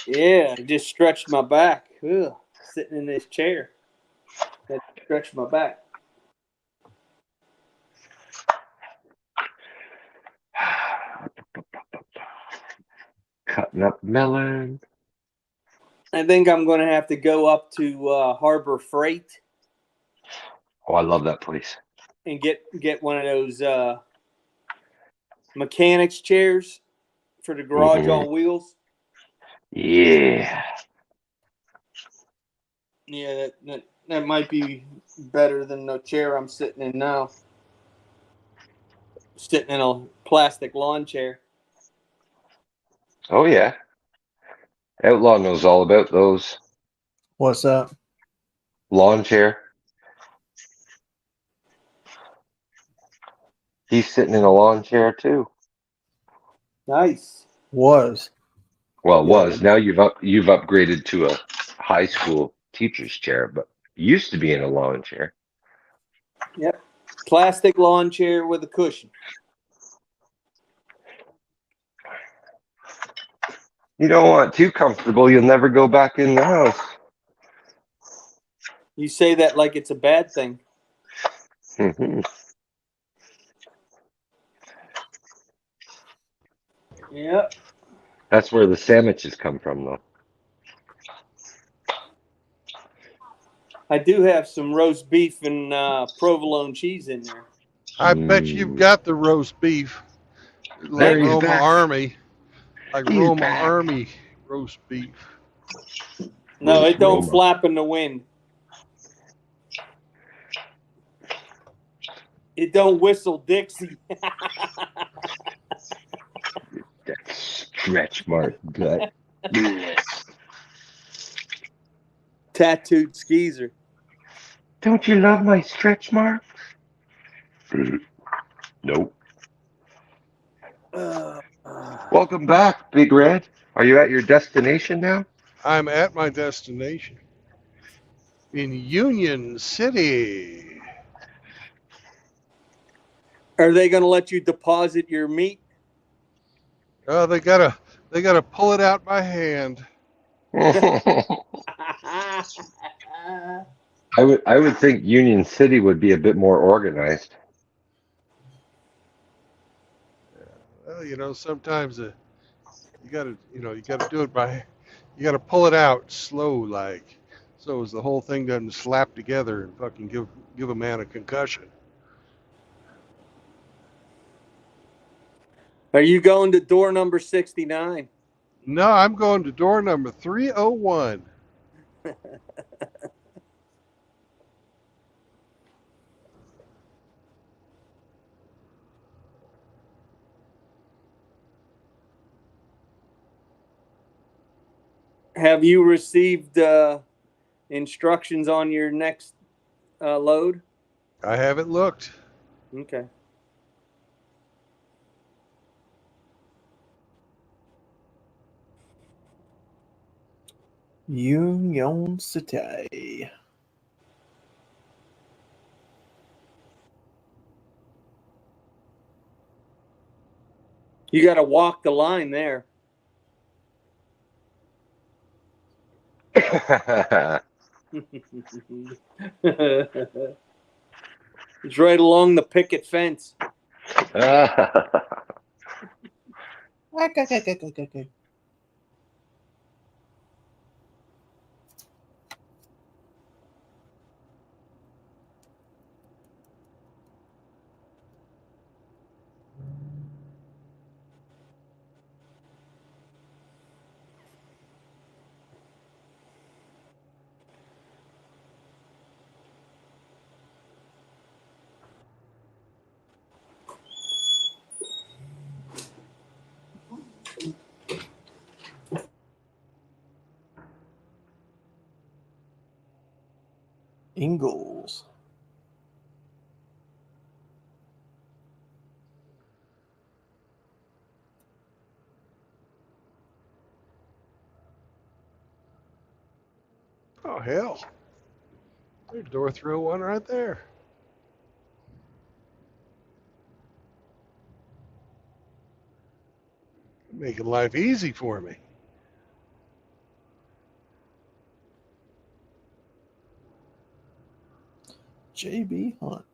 Yeah, I just stretched my back. Ugh, sitting in this chair. Had to stretch my back. Cutting up melon. I think I'm going to have to go up to Harbor Freight. Oh, I love that place. And get one of those mechanics chairs for the garage on wheels. Yeah. Yeah, that might be better than the chair I'm sitting in now. Sitting in a plastic lawn chair. Oh, yeah. Outlaw knows all about those. What's that? Lawn chair. He's sitting in a lawn chair, too. Nice. Was. Well, now you've upgraded to a high school teacher's chair, but used to be in a lawn chair. Yep. Plastic lawn chair with a cushion. You don't want too comfortable, you'll never go back in the house. You say that like it's a bad thing. Yep. That's where the sandwiches come from, though. I do have some roast beef and provolone cheese in there. I bet you've got the roast beef. Like There he's Roma back. Army. Like He's Roma back. Army roast beef. No, Roast it don't Roma. flap in the wind. It don't whistle Dixie. That stretch mark gut. Tattooed skeezer. Don't you love my stretch marks? Nope. Welcome back, Big Red. Are you at your destination now? I'm at my destination in Union City. Are they going to let you deposit your meat? Oh, they gotta pull it out by hand. I would think Union City would be a bit more organized. Well, sometimes you gotta do it you gotta pull it out slow like, so as the whole thing doesn't slap together and fucking give a man a concussion. Are you going to door number 69? No, I'm going to door number 301. Have you received instructions on your next load? I haven't looked. Okay. Union City. You got to walk the line there. It's right along the picket fence. Ingalls. Oh hell, there's door 301 right there. Making life easy for me. J.B. Hunt.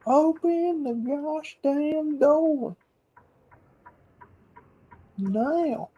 Open the gosh damn door. Now.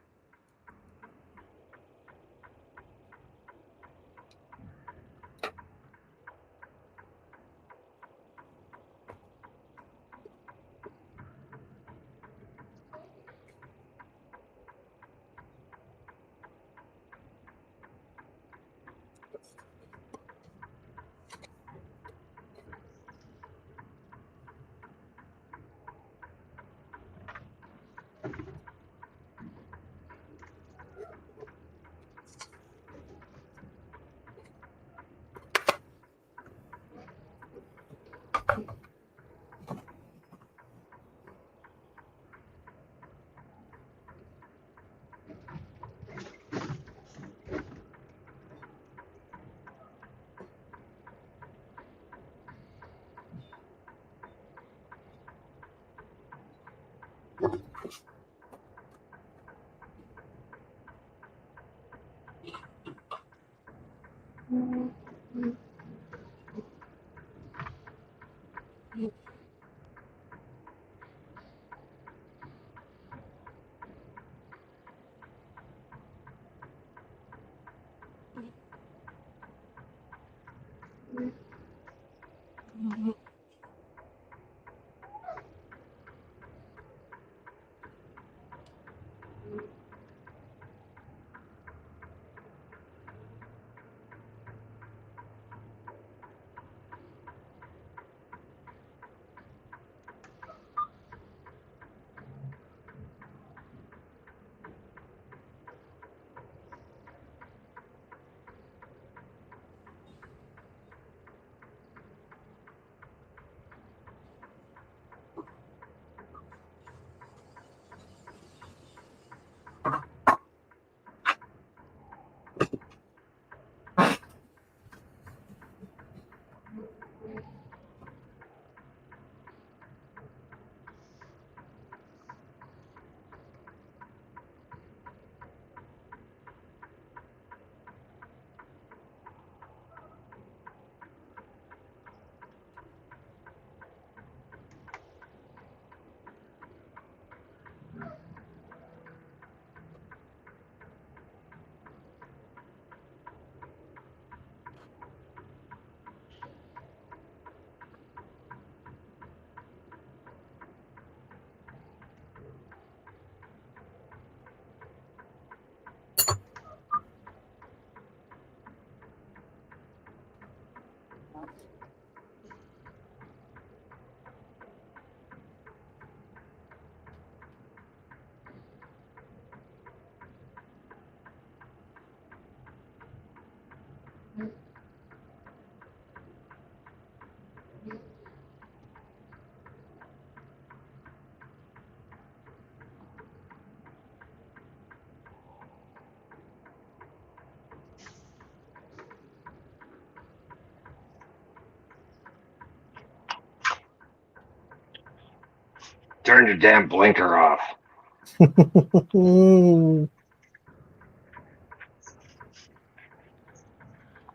Turn your damn blinker off.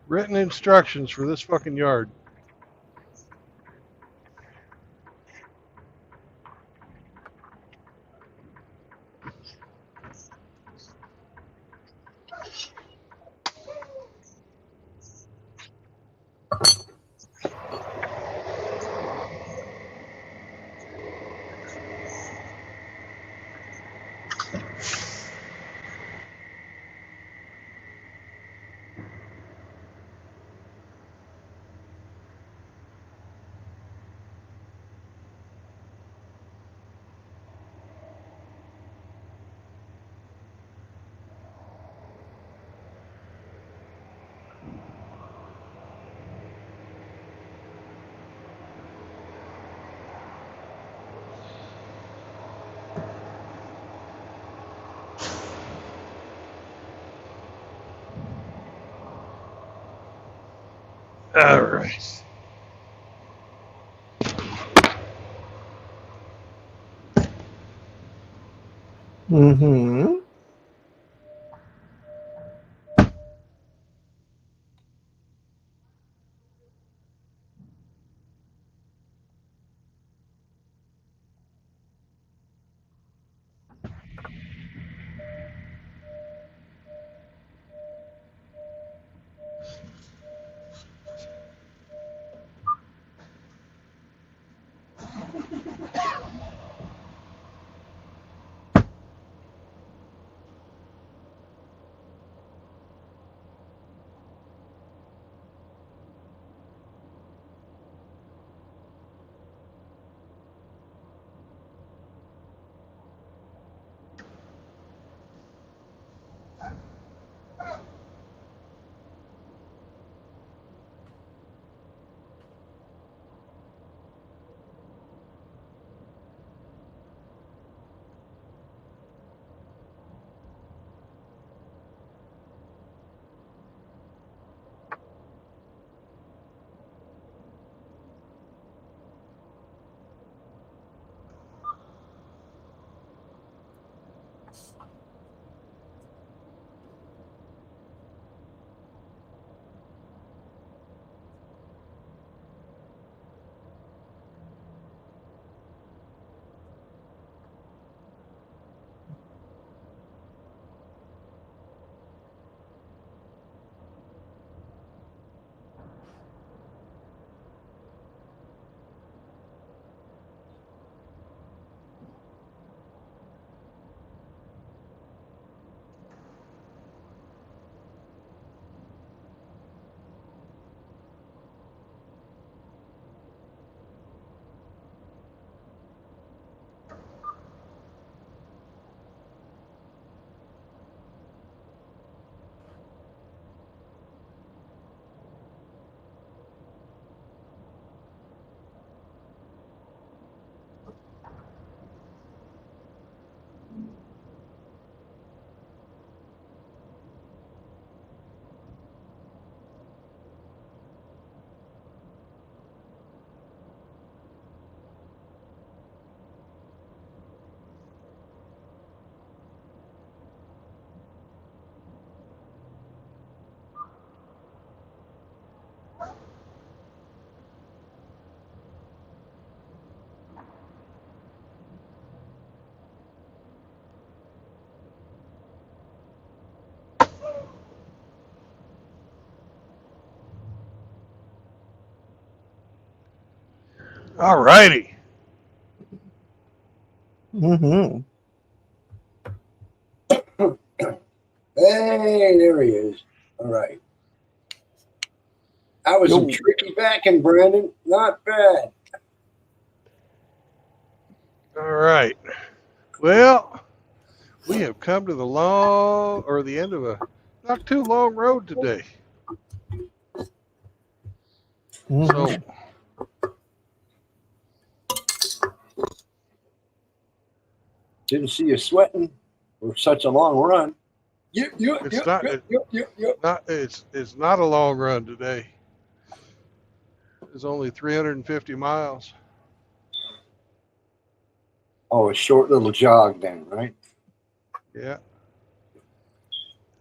Written instructions for this fucking yard. All right. Mm-hmm. All righty. Mm-hmm. Hey, there he is. All right. That was some Yo. tricky backing, Brandon. Not bad. All right. Well, we have come to the end of a not too long road today. Mm-hmm. So Didn't see you sweating for such a long run. it's not a long run today. It's only 350 miles. Oh, a short little jog then, right? Yeah.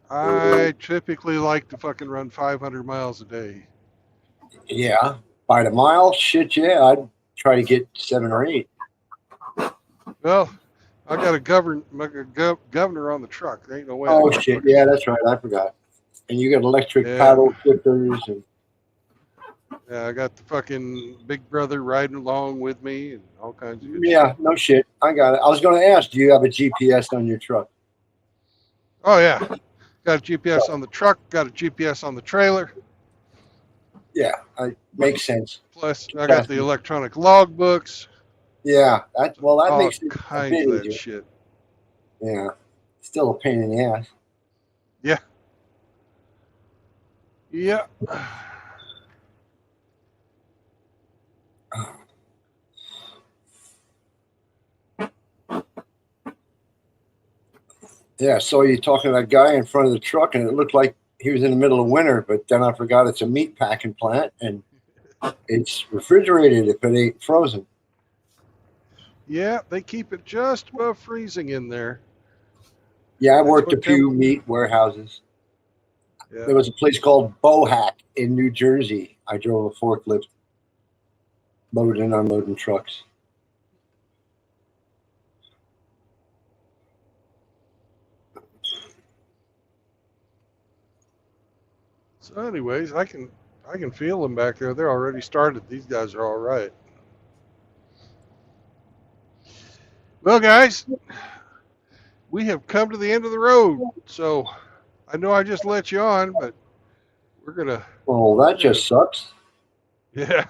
I typically like to fucking run 500 miles a day. Yeah. By the mile, shit, yeah. I'd try to get 7 or 8. Well, I got a governor on the truck. There ain't no way. Oh I can shit, fucking, yeah, that's right. I forgot. And you got electric yeah. paddle shifters and Yeah, I got the fucking big brother riding along with me and all kinds of good yeah, shit. no shit. I got it. I was going to ask, do you have a GPS on your truck? Oh yeah, got a GPS on the truck. Got a GPS on the trailer. Yeah, makes sense. Plus, I Just got the asking. electronic logbooks. Yeah, that All makes it a kinds bit of that easier. shit. Yeah, still a pain in the ass. Yeah. Yeah. Yeah, so you talking to that guy in front of the truck, and it looked like he was in the middle of winter, but then I forgot it's a meat packing plant, and it's refrigerated if it ain't frozen. Yeah, they keep it just above freezing in there. Yeah, I That's worked a what few meat warehouses. Yeah. There was a place called Bohack in New Jersey. I drove a forklift, loading and unloading trucks. So, anyways, I can feel them back there. They're already started. These guys are all right. Well, guys, we have come to the end of the road. So, I know I just let you on, but we're gonna. Oh, that just sucks. Yeah.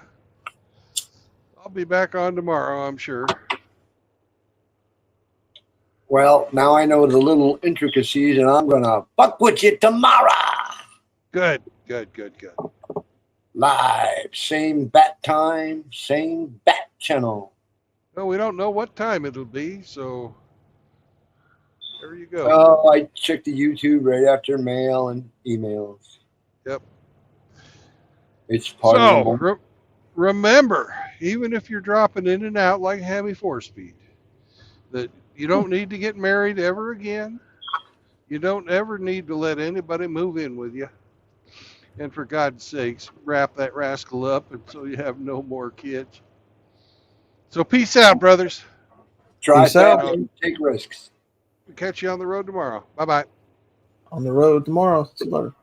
I'll be back on tomorrow, I'm sure. Well, now I know the little intricacies, and I'm gonna fuck with you tomorrow. Good. Live, same bat time, same bat channel. Well, we don't know what time it'll be, so there you go. Oh, I check the YouTube right after mail and emails. Yep. It's part of the So, moment. remember, even if you're dropping in and out like Hammy 4-speed, that you don't need to get married ever again. You don't ever need to let anybody move in with you. And for God's sakes, wrap that rascal up until you have no more kids. So peace out, brothers. Try Peace out. fast and take risks. We'll catch you on the road tomorrow. Bye-bye. On the road tomorrow. See you later.